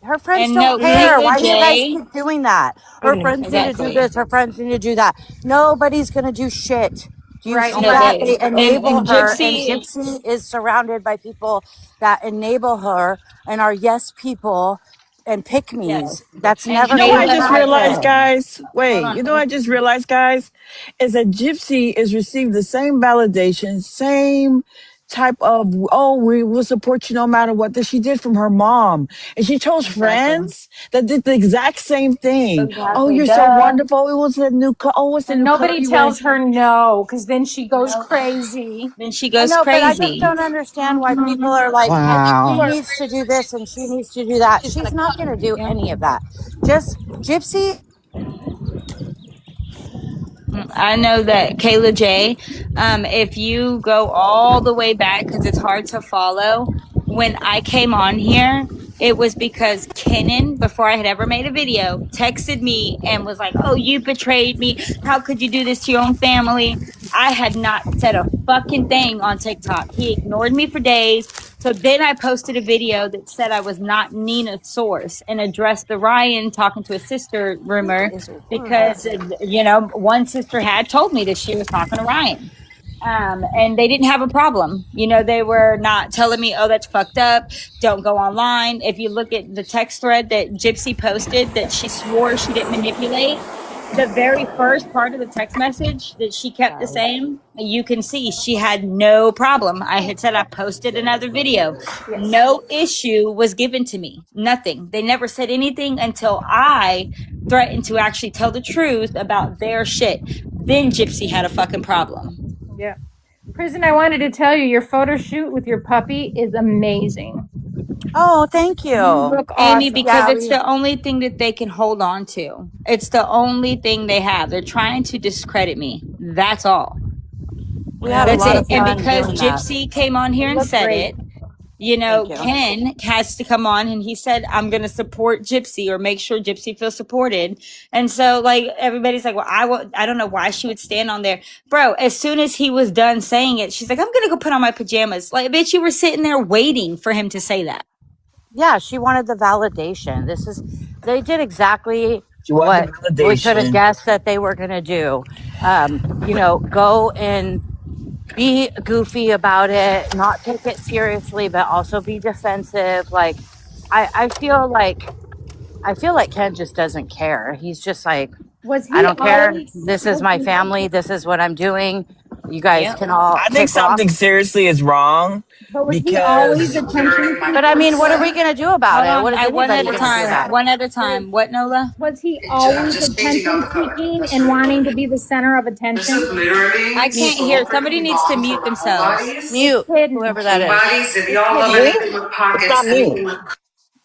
Speaker 7: Her friends
Speaker 1: And
Speaker 7: don't
Speaker 1: no,
Speaker 7: care.
Speaker 1: neither
Speaker 7: Why do you guys
Speaker 1: Jay.
Speaker 7: keep doing that? Her friends need to do
Speaker 1: Exactly.
Speaker 7: this. Her friends need to do that. Nobody's going to do shit. Do you
Speaker 4: Right.
Speaker 7: see
Speaker 1: No,
Speaker 7: that?
Speaker 1: they
Speaker 7: They enable
Speaker 1: and
Speaker 7: her, and
Speaker 1: Gypsy.
Speaker 7: Gypsy is surrounded by people that enable her and are yes people and pick
Speaker 1: Yes.
Speaker 7: me's. That's
Speaker 1: And
Speaker 6: You
Speaker 7: never
Speaker 6: know
Speaker 7: going
Speaker 6: what
Speaker 7: to
Speaker 6: I just
Speaker 1: Haley.
Speaker 6: realized,
Speaker 7: happen.
Speaker 6: guys?
Speaker 1: Hold
Speaker 6: Wait,
Speaker 1: on.
Speaker 6: you know what I just realized, guys? Is that Gypsy is received the same validation, same
Speaker 2: type of, oh, we will support you no matter what, that she did from her mom. And she chose
Speaker 7: Exactly.
Speaker 2: friends that did the exact same thing. Oh,
Speaker 7: Exactly.
Speaker 2: you're so
Speaker 7: Duh.
Speaker 2: wonderful. It was the new, what's the
Speaker 4: And
Speaker 2: new color
Speaker 4: nobody
Speaker 2: you wearing?
Speaker 4: tells her no, because then she goes crazy.
Speaker 1: Then she
Speaker 7: I
Speaker 1: goes
Speaker 7: know, but I just
Speaker 1: crazy.
Speaker 7: don't understand why people
Speaker 4: Mhm.
Speaker 7: are like, he
Speaker 2: Wow.
Speaker 7: needs to do this and she needs to do that. She's not going to do
Speaker 1: Yep.
Speaker 7: any of that. Just Gypsy.
Speaker 1: I know that Kayla J, if you go all the way back, because it's hard to follow, when I came on here, it was because Kenan, before I had ever made a video, texted me and was like, oh, you betrayed me. How could you do this to your own family? I had not said a fucking thing on TikTok. He ignored me for days. So then I posted a video that said I was not Nina's source and addressed the Ryan talking to his sister rumor
Speaker 7: Is
Speaker 1: because, one sister had told me that she was talking to Ryan. And they didn't have a problem. They were not telling me, oh, that's fucked up. Don't go online. If you look at the text thread that Gypsy posted that she swore she didn't manipulate, the very first part of the text message that she kept the same, you can see she had no problem. I had said I posted another video.
Speaker 4: Yes.
Speaker 1: No issue was given to me. Nothing. They never said anything until I threatened to actually tell the truth about their shit. Then Gypsy had a fucking problem.
Speaker 4: Yeah. Prison, I wanted to tell you, your photo shoot with your puppy is amazing.
Speaker 7: Oh, thank you.
Speaker 4: You look
Speaker 1: Amy,
Speaker 4: awesome.
Speaker 1: because it's the only thing that they can hold on to. It's the only thing they have. They're trying to discredit me. That's all.
Speaker 7: We had a
Speaker 1: That's
Speaker 7: lot
Speaker 1: it.
Speaker 7: of
Speaker 1: And
Speaker 7: fun
Speaker 1: because
Speaker 7: doing that.
Speaker 1: Gypsy came on here
Speaker 4: You
Speaker 1: and
Speaker 4: look
Speaker 1: said
Speaker 4: great.
Speaker 1: it,
Speaker 7: Thank you.
Speaker 1: Ken has to come on and he said, I'm going to support Gypsy or make sure Gypsy feels supported. And so, like, everybody's like, well, I don't know why she would stand on there. Bro, as soon as he was done saying it, she's like, I'm going to go put on my pajamas. Like, bitch, you were sitting there waiting for him to say that.
Speaker 7: Yeah, she wanted the validation. They did exactly
Speaker 2: She wanted
Speaker 7: what
Speaker 2: the
Speaker 7: we could have
Speaker 2: validation.
Speaker 7: guessed that they were going to do. Go and be goofy about it, not take it seriously, but also be defensive. Like, I feel like Ken just doesn't care. He's just like,
Speaker 4: Was
Speaker 7: I
Speaker 4: he
Speaker 7: don't care.
Speaker 4: always
Speaker 7: This is my family. This is what I'm doing. You guys
Speaker 1: Yep.
Speaker 7: can all
Speaker 2: I think
Speaker 7: kick rocks.
Speaker 2: something seriously is wrong
Speaker 4: but was he always
Speaker 2: because
Speaker 4: attention
Speaker 7: But I mean, what are
Speaker 4: seeking?
Speaker 7: we going to do about
Speaker 1: Hold
Speaker 7: it?
Speaker 1: on.
Speaker 7: What is
Speaker 1: One
Speaker 7: anybody
Speaker 1: at a
Speaker 7: going to do
Speaker 1: time.
Speaker 7: about it?
Speaker 1: One at a time. What, Nola?
Speaker 4: Was he always attention seeking and wanting to be the center of attention?
Speaker 1: I can't hear. Somebody needs to mute themselves.
Speaker 7: Mute
Speaker 4: Hidden.
Speaker 7: whoever that is.
Speaker 4: It's hidden.
Speaker 2: me, it's not me.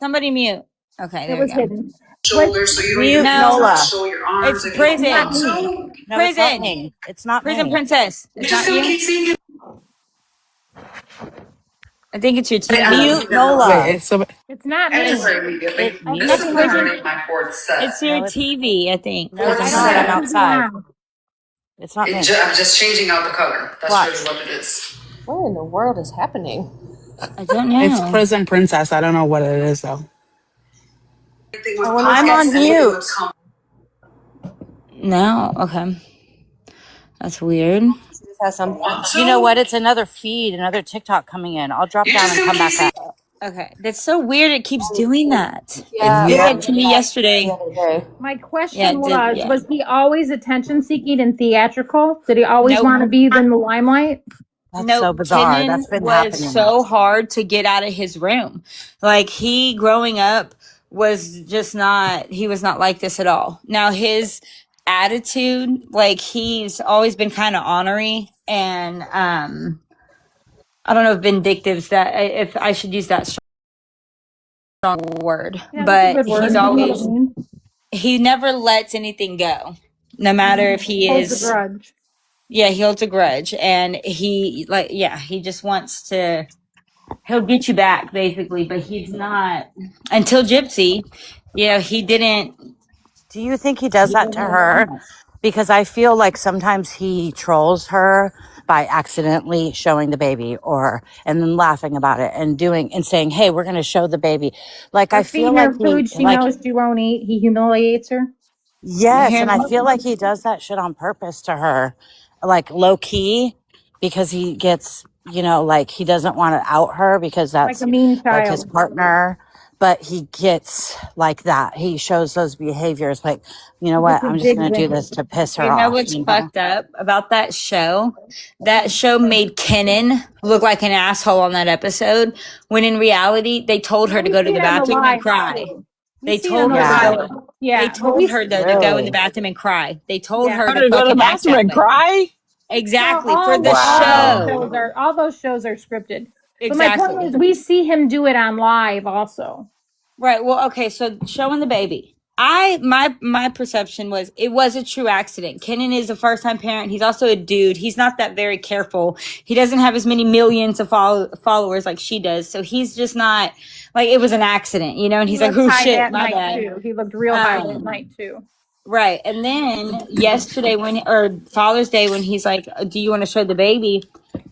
Speaker 1: Somebody mute. Okay,
Speaker 4: It
Speaker 1: there we
Speaker 4: was
Speaker 1: go.
Speaker 4: hidden. Was
Speaker 7: Mute
Speaker 1: No,
Speaker 7: Nola.
Speaker 1: it's
Speaker 4: it's not
Speaker 1: prison.
Speaker 4: me.
Speaker 7: No, it's not
Speaker 1: Prison.
Speaker 7: me. It's not
Speaker 1: Prison
Speaker 7: me.
Speaker 1: princess. It's not you? I think it's your TV.
Speaker 7: Mute
Speaker 8: Wait,
Speaker 7: Nola.
Speaker 4: It's not me. I've
Speaker 1: It's
Speaker 4: never
Speaker 1: prison.
Speaker 4: lied.
Speaker 1: It's your
Speaker 7: No,
Speaker 1: TV, I think.
Speaker 7: no,
Speaker 1: Prison
Speaker 7: it's
Speaker 4: I don't
Speaker 7: not.
Speaker 4: have
Speaker 7: I'm
Speaker 4: a
Speaker 1: princess.
Speaker 4: TV
Speaker 7: outside.
Speaker 4: on.
Speaker 7: It's not me.
Speaker 8: I'm just changing out the color. That's
Speaker 7: Watch.
Speaker 8: really what it is.
Speaker 5: What in the world is happening?
Speaker 1: I don't
Speaker 9: It's
Speaker 1: know.
Speaker 9: Prison Princess. I don't know what it is though.
Speaker 7: I'm on mute.
Speaker 1: No? Okay. That's weird.
Speaker 5: Has something.
Speaker 7: You know what? It's another feed, another TikTok coming in. I'll drop down and come back up.
Speaker 1: Okay. That's so weird. It keeps doing that.
Speaker 5: Yeah,
Speaker 1: It
Speaker 2: Yeah.
Speaker 1: did to me yesterday.
Speaker 5: the other day.
Speaker 4: My
Speaker 1: Yeah,
Speaker 4: question
Speaker 1: it did. Yeah.
Speaker 4: was he always attention seeking and theatrical? Did he always
Speaker 1: Nope.
Speaker 4: want to be in the limelight?
Speaker 7: That's so bizarre.
Speaker 1: Kenan
Speaker 7: That's been
Speaker 1: was
Speaker 7: happening.
Speaker 1: so hard to get out of his room. Like he growing up was just not, he was not like this at all. Now his attitude, like he's always been kind of ornery and I don't know if vindictive's that, if I should use that strong word,
Speaker 4: Yeah, that's a
Speaker 1: but
Speaker 4: good word.
Speaker 1: he's
Speaker 4: I know what
Speaker 1: always,
Speaker 4: it means.
Speaker 1: he never lets anything go. No matter if he
Speaker 4: Holds a
Speaker 1: is,
Speaker 4: grudge.
Speaker 1: yeah, he holds a grudge and he like, yeah, he just wants to, he'll get you back basically, but he's not until Gypsy, he didn't.
Speaker 7: Do you think he does that to her? Because I feel like sometimes he trolls her by accidentally showing the baby and then laughing about it and saying, hey, we're going to show the baby. Like, I feel
Speaker 4: Feeding
Speaker 7: like
Speaker 4: her food she
Speaker 7: like,
Speaker 4: knows she won't eat. He humiliates her.
Speaker 7: yes. And I
Speaker 1: Him,
Speaker 7: feel like he does that shit on purpose to her, like low key, because he gets, like he doesn't want to out her because
Speaker 4: Like
Speaker 7: that's
Speaker 4: a mean
Speaker 7: like his
Speaker 4: child.
Speaker 7: partner. but he gets like that. He shows those behaviors like, you know
Speaker 4: With
Speaker 7: what,
Speaker 4: the
Speaker 7: I'm just
Speaker 4: big
Speaker 7: going to do
Speaker 4: ring.
Speaker 7: this to piss her
Speaker 1: You know
Speaker 7: off,
Speaker 1: what's
Speaker 7: you know?
Speaker 1: fucked up about that show? That show made Kenan look like an asshole on that episode, when in reality, they told her
Speaker 4: Well,
Speaker 1: to
Speaker 4: we
Speaker 1: go to
Speaker 4: see
Speaker 1: the
Speaker 4: it on the
Speaker 1: bathroom and
Speaker 4: live
Speaker 1: cry.
Speaker 4: too. We
Speaker 1: They
Speaker 4: see it on
Speaker 1: told
Speaker 4: the
Speaker 1: her to
Speaker 7: Yeah.
Speaker 4: live.
Speaker 1: go. They
Speaker 4: Yeah, but
Speaker 1: told
Speaker 4: we
Speaker 1: her though to go in the
Speaker 7: Really?
Speaker 1: bathroom and cry. They told
Speaker 4: yeah.
Speaker 1: her
Speaker 6: How
Speaker 1: to
Speaker 6: to go to the
Speaker 1: fucking act
Speaker 6: bathroom
Speaker 1: that
Speaker 6: and
Speaker 1: way.
Speaker 6: cry?
Speaker 4: Well,
Speaker 1: Exactly, for the
Speaker 2: Wow.
Speaker 1: show.
Speaker 4: all those shows are scripted. But my point
Speaker 1: Exactly.
Speaker 4: is, we see him do it on live also.
Speaker 1: Right. Well, okay. So showing the baby, my perception was it was a true accident. Kenan is a first time parent. He's also a dude. He's not that very careful. He doesn't have as many millions of followers like she does. So he's just not like it was an accident, you know. And
Speaker 4: He
Speaker 1: he's like,
Speaker 4: looked
Speaker 1: "Oh
Speaker 4: high
Speaker 1: shit,
Speaker 4: that
Speaker 1: my
Speaker 4: night
Speaker 1: bad."
Speaker 4: too. He looked real high that
Speaker 1: Um,
Speaker 4: night too.
Speaker 1: Right. And then yesterday or Father's Day, when he's like, "Do you want to show the baby?"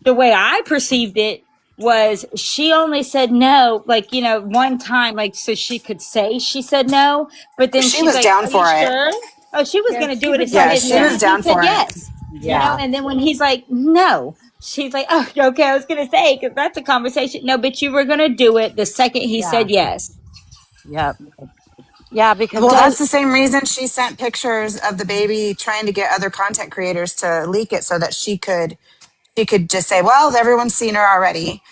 Speaker 1: The way I perceived it was she only said no, like, you know, one time, like, so she could say she said no, but then
Speaker 3: She
Speaker 1: she's
Speaker 3: was
Speaker 1: like,
Speaker 3: down
Speaker 1: "Are you
Speaker 3: for it.
Speaker 1: sure?" Oh, she was
Speaker 4: Yeah,
Speaker 1: going to
Speaker 4: she
Speaker 1: do it
Speaker 4: was
Speaker 3: Yeah,
Speaker 4: gonna
Speaker 1: as
Speaker 4: do
Speaker 3: she
Speaker 1: soon
Speaker 3: was
Speaker 1: as
Speaker 4: that.
Speaker 1: he
Speaker 3: down
Speaker 1: said
Speaker 3: for it.
Speaker 1: yes, you know,
Speaker 7: Yeah.
Speaker 1: and then when he's like, "No," she's like, "Oh, okay, I was going to say, because that's a conversation." No, but you were going to do it the second he
Speaker 7: Yeah.
Speaker 1: said yes.
Speaker 7: Yep. Yeah, because
Speaker 3: Well, that's
Speaker 7: does
Speaker 3: the same reason she sent pictures of the baby trying to get other content creators to leak it so that she could just say, well, everyone's seen her already.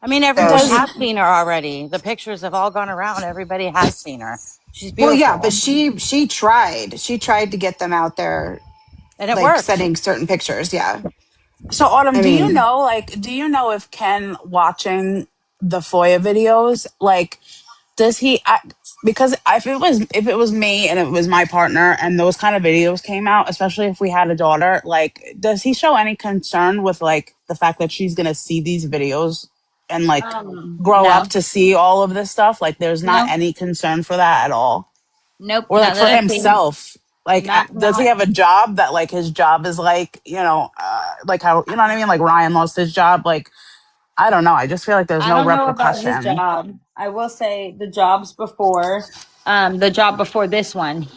Speaker 7: I mean,
Speaker 3: So
Speaker 7: everyone
Speaker 3: she
Speaker 7: has seen her already. The pictures have all gone around. Everybody has seen her. She's
Speaker 3: well, yeah, but
Speaker 7: beautiful.
Speaker 3: she tried to get them out there,
Speaker 7: And it
Speaker 3: like
Speaker 7: worked.
Speaker 3: sending certain pictures. Yeah.
Speaker 9: So, Autumn,
Speaker 3: I mean,
Speaker 9: do you know if Ken watching the FOIA videos, like, does he? Because if it was me and it was my partner and those kind of videos came out, especially if we had a daughter, like, does he show any concern with like the fact that she's gonna see these videos and like grow up
Speaker 1: No,
Speaker 9: to see all of this stuff? Like, there's not
Speaker 1: no,
Speaker 9: any concern for that at all,
Speaker 1: nope,
Speaker 9: or like
Speaker 1: not
Speaker 9: for
Speaker 1: that I've seen.
Speaker 9: himself. Like, does he
Speaker 1: Not.
Speaker 9: have a job that like his job is like, like how, you know what I mean? Like Ryan lost his job. Like, I don't know. I just feel like there's
Speaker 1: I
Speaker 9: no
Speaker 1: don't know about his
Speaker 9: repercussion.
Speaker 1: job. I will say the job before this one,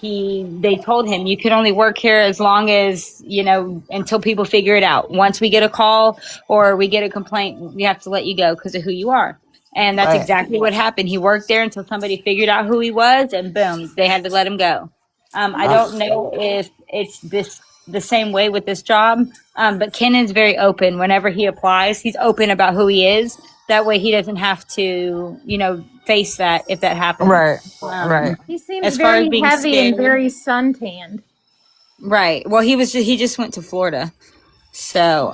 Speaker 1: they told him you could only work here as long as, you know, until people figure it out. Once we get a call or we get a complaint, we have to let you go because of who you are. And that's
Speaker 3: right.
Speaker 1: exactly what happened. He worked there until somebody figured out who he was, and boom, they had to let him go. I
Speaker 3: Ugh.
Speaker 1: don't know if it's the same way with this job, but Kennan's very open. Whenever he applies, he's open about who he is. That way, he doesn't have to, you know, face that if that happens.
Speaker 9: Right. Right.
Speaker 4: He seems
Speaker 1: As far as
Speaker 4: very
Speaker 1: being
Speaker 4: heavy and
Speaker 1: scared,
Speaker 4: very suntanned.
Speaker 1: right? Well, he just went to Florida. So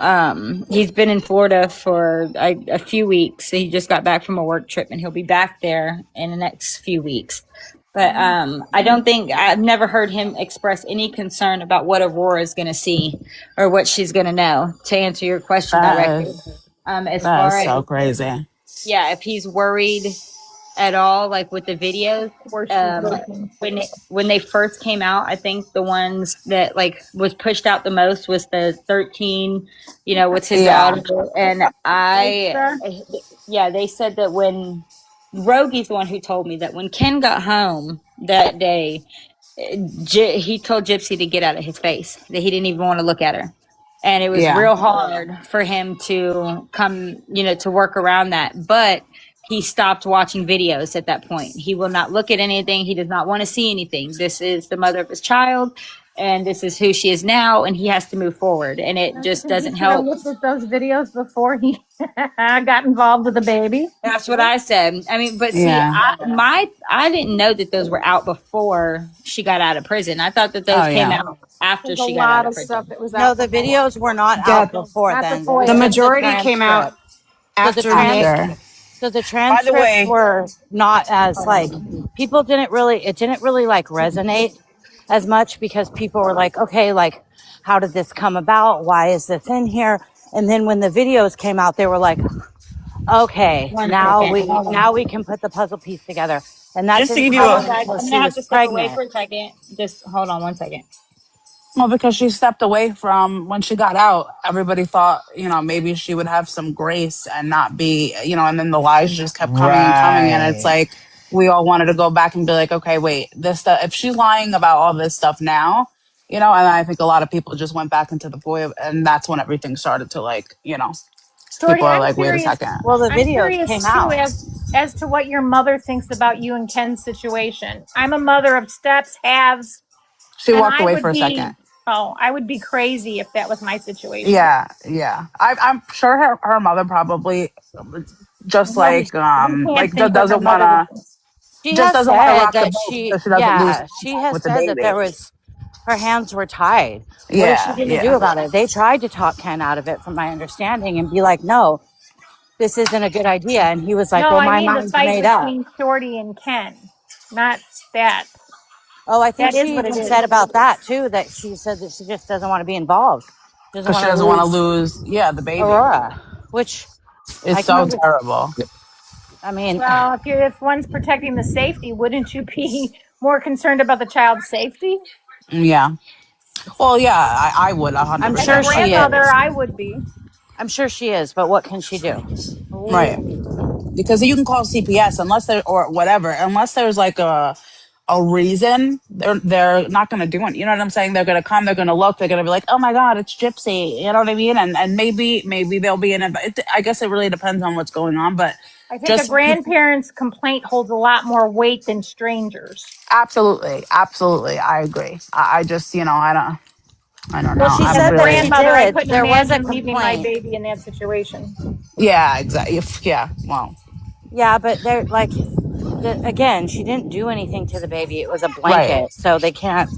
Speaker 1: he's been in Florida for a few weeks. He just got back from a work trip, and he'll be back there in the next few weeks. But I don't think I've never heard him express any concern about what Aurora is going to see or what she's going to know. To answer your question
Speaker 9: That
Speaker 1: directly,
Speaker 9: is
Speaker 1: as
Speaker 9: that is
Speaker 1: far
Speaker 9: so
Speaker 1: as
Speaker 9: crazy.
Speaker 1: yeah, if he's worried at all, like with the videos,
Speaker 4: Where she's looking.
Speaker 1: when they first came out, I think the ones that like was pushed out the most was the 13, you know, with his
Speaker 9: Yeah.
Speaker 1: daughter, and yeah, they said that when Rogie's the one who told me that when Ken got home that day, he told Gypsy to get out of his face, that he didn't even want to look at her. And it was
Speaker 9: Yeah.
Speaker 1: real hard for him to come, you know, to work around that. But he stopped watching videos at that point. He will not look at anything. He does not want to see anything. This is the mother of his child, and this is who she is now, and he has to move forward. And it just
Speaker 4: He
Speaker 1: doesn't
Speaker 4: should have
Speaker 1: help.
Speaker 4: looked at those videos before he got involved with the baby.
Speaker 1: That's what I said. I mean, but see,
Speaker 9: Yeah.
Speaker 1: I didn't know that those were out before she got out of prison. I thought that
Speaker 9: Oh
Speaker 1: those came
Speaker 9: yeah.
Speaker 1: out after
Speaker 4: There's a
Speaker 1: she got out
Speaker 4: lot
Speaker 1: of
Speaker 4: of stuff
Speaker 1: prison.
Speaker 4: that was
Speaker 7: No,
Speaker 4: out
Speaker 7: the
Speaker 4: before.
Speaker 7: videos were not
Speaker 3: Yeah.
Speaker 7: out before
Speaker 4: Not the
Speaker 7: then. It was
Speaker 3: The
Speaker 4: FOIA.
Speaker 7: just the
Speaker 3: majority came out
Speaker 7: transcript. So the
Speaker 3: after
Speaker 7: trans
Speaker 3: Nick.
Speaker 9: After.
Speaker 7: so the
Speaker 6: By the
Speaker 7: transcripts
Speaker 6: way,
Speaker 7: were not as like it didn't really like resonate as much because people were like, okay, like how did this come about? Why is this in here? And then when the videos came out, they were like, okay,
Speaker 1: One second. Hold
Speaker 7: now
Speaker 1: on.
Speaker 7: we can put the puzzle piece together. And that
Speaker 6: just to
Speaker 7: didn't
Speaker 6: give you
Speaker 1: Hold on,
Speaker 6: a
Speaker 7: happen
Speaker 1: guys.
Speaker 7: until
Speaker 1: I'm
Speaker 7: she
Speaker 1: gonna have
Speaker 7: was
Speaker 1: to step away
Speaker 7: pregnant.
Speaker 1: for a second. Just hold on one second.
Speaker 9: Well, because she stepped away from when she got out, everybody thought, maybe she would have some grace and not be, and then the lies just kept coming and coming. And it's
Speaker 2: Right.
Speaker 9: like, we all wanted to go back and be like, okay, wait, this stuff, if she's lying about all this stuff now, and I think a lot of people just went back into the boy, and that's when everything started to like,
Speaker 4: Jordy,
Speaker 9: people are
Speaker 4: I'm
Speaker 9: like, wait a
Speaker 4: curious.
Speaker 9: second.
Speaker 7: Well, the
Speaker 4: I'm
Speaker 7: videos came
Speaker 4: curious too.
Speaker 7: out.
Speaker 4: as to what your mother thinks about you and Ken's situation. I'm a mother of steps, halves,
Speaker 9: She
Speaker 4: and
Speaker 9: walked away for a second.
Speaker 4: I would be crazy if that was my situation.
Speaker 9: Yeah. I'm sure her mother probably just
Speaker 4: Well, we can't think what her
Speaker 9: doesn't want
Speaker 4: mother would
Speaker 9: to
Speaker 4: think.
Speaker 7: She
Speaker 9: just
Speaker 7: has
Speaker 9: doesn't want to
Speaker 7: said
Speaker 9: rock the
Speaker 7: that
Speaker 9: boat so she doesn't lose
Speaker 7: she
Speaker 9: contact
Speaker 7: has
Speaker 9: with the
Speaker 7: said that
Speaker 9: baby.
Speaker 7: there was, her hands were tied. What is she
Speaker 9: Yeah,
Speaker 7: going to do
Speaker 9: yeah.
Speaker 7: about it? They tried to talk Ken out of it, from my understanding, and be like, no, this isn't a good idea. And he was like,
Speaker 4: No,
Speaker 7: well,
Speaker 4: I
Speaker 7: my
Speaker 4: mean the
Speaker 7: mind's
Speaker 4: fight
Speaker 7: made up.
Speaker 4: between Shorty and Ken, not that.
Speaker 7: Oh, I think
Speaker 4: That is
Speaker 7: she
Speaker 4: what it
Speaker 7: even
Speaker 4: is.
Speaker 7: said about that too, that she said that she just doesn't want to be involved. She doesn't
Speaker 9: Because
Speaker 7: want
Speaker 9: she
Speaker 7: to
Speaker 9: doesn't want to
Speaker 7: lose
Speaker 9: lose, yeah, the baby.
Speaker 7: Aurora, which
Speaker 9: It's
Speaker 7: I can
Speaker 9: so
Speaker 7: under,
Speaker 9: terrible.
Speaker 7: I mean,
Speaker 4: Well, if one's protecting the safety, wouldn't you be more concerned about the child's safety?
Speaker 9: Yeah. Well, yeah, I would
Speaker 7: I'm
Speaker 9: 100%.
Speaker 4: As a
Speaker 7: sure she
Speaker 4: grandmother,
Speaker 7: is.
Speaker 4: I would be.
Speaker 7: I'm sure she is, but what can she do?
Speaker 9: Right. Because you can call CPS unless there or whatever, unless there's like a reason, they're not going to do it. You know what I'm saying? They're going to come, they're going to look, they're going to be like, oh my god, it's Gypsy. You know what I mean? And maybe there'll be I guess it really depends on what's going on, but
Speaker 4: I think a
Speaker 9: just
Speaker 4: grandparent's complaint holds a lot more weight than strangers.
Speaker 9: absolutely, I agree. I just I don't
Speaker 7: Well,
Speaker 9: know.
Speaker 7: she
Speaker 4: As
Speaker 9: I'm
Speaker 4: a
Speaker 7: said that she
Speaker 9: really
Speaker 4: grandmother, I
Speaker 7: did.
Speaker 4: couldn't
Speaker 7: There was a
Speaker 4: imagine leaving my
Speaker 7: complaint.
Speaker 4: baby in that situation
Speaker 9: yeah, exactly. Yeah, well,
Speaker 7: Yeah, but they're like, again, she didn't do anything to the baby. It was a
Speaker 9: right.
Speaker 7: blanket, so they can't.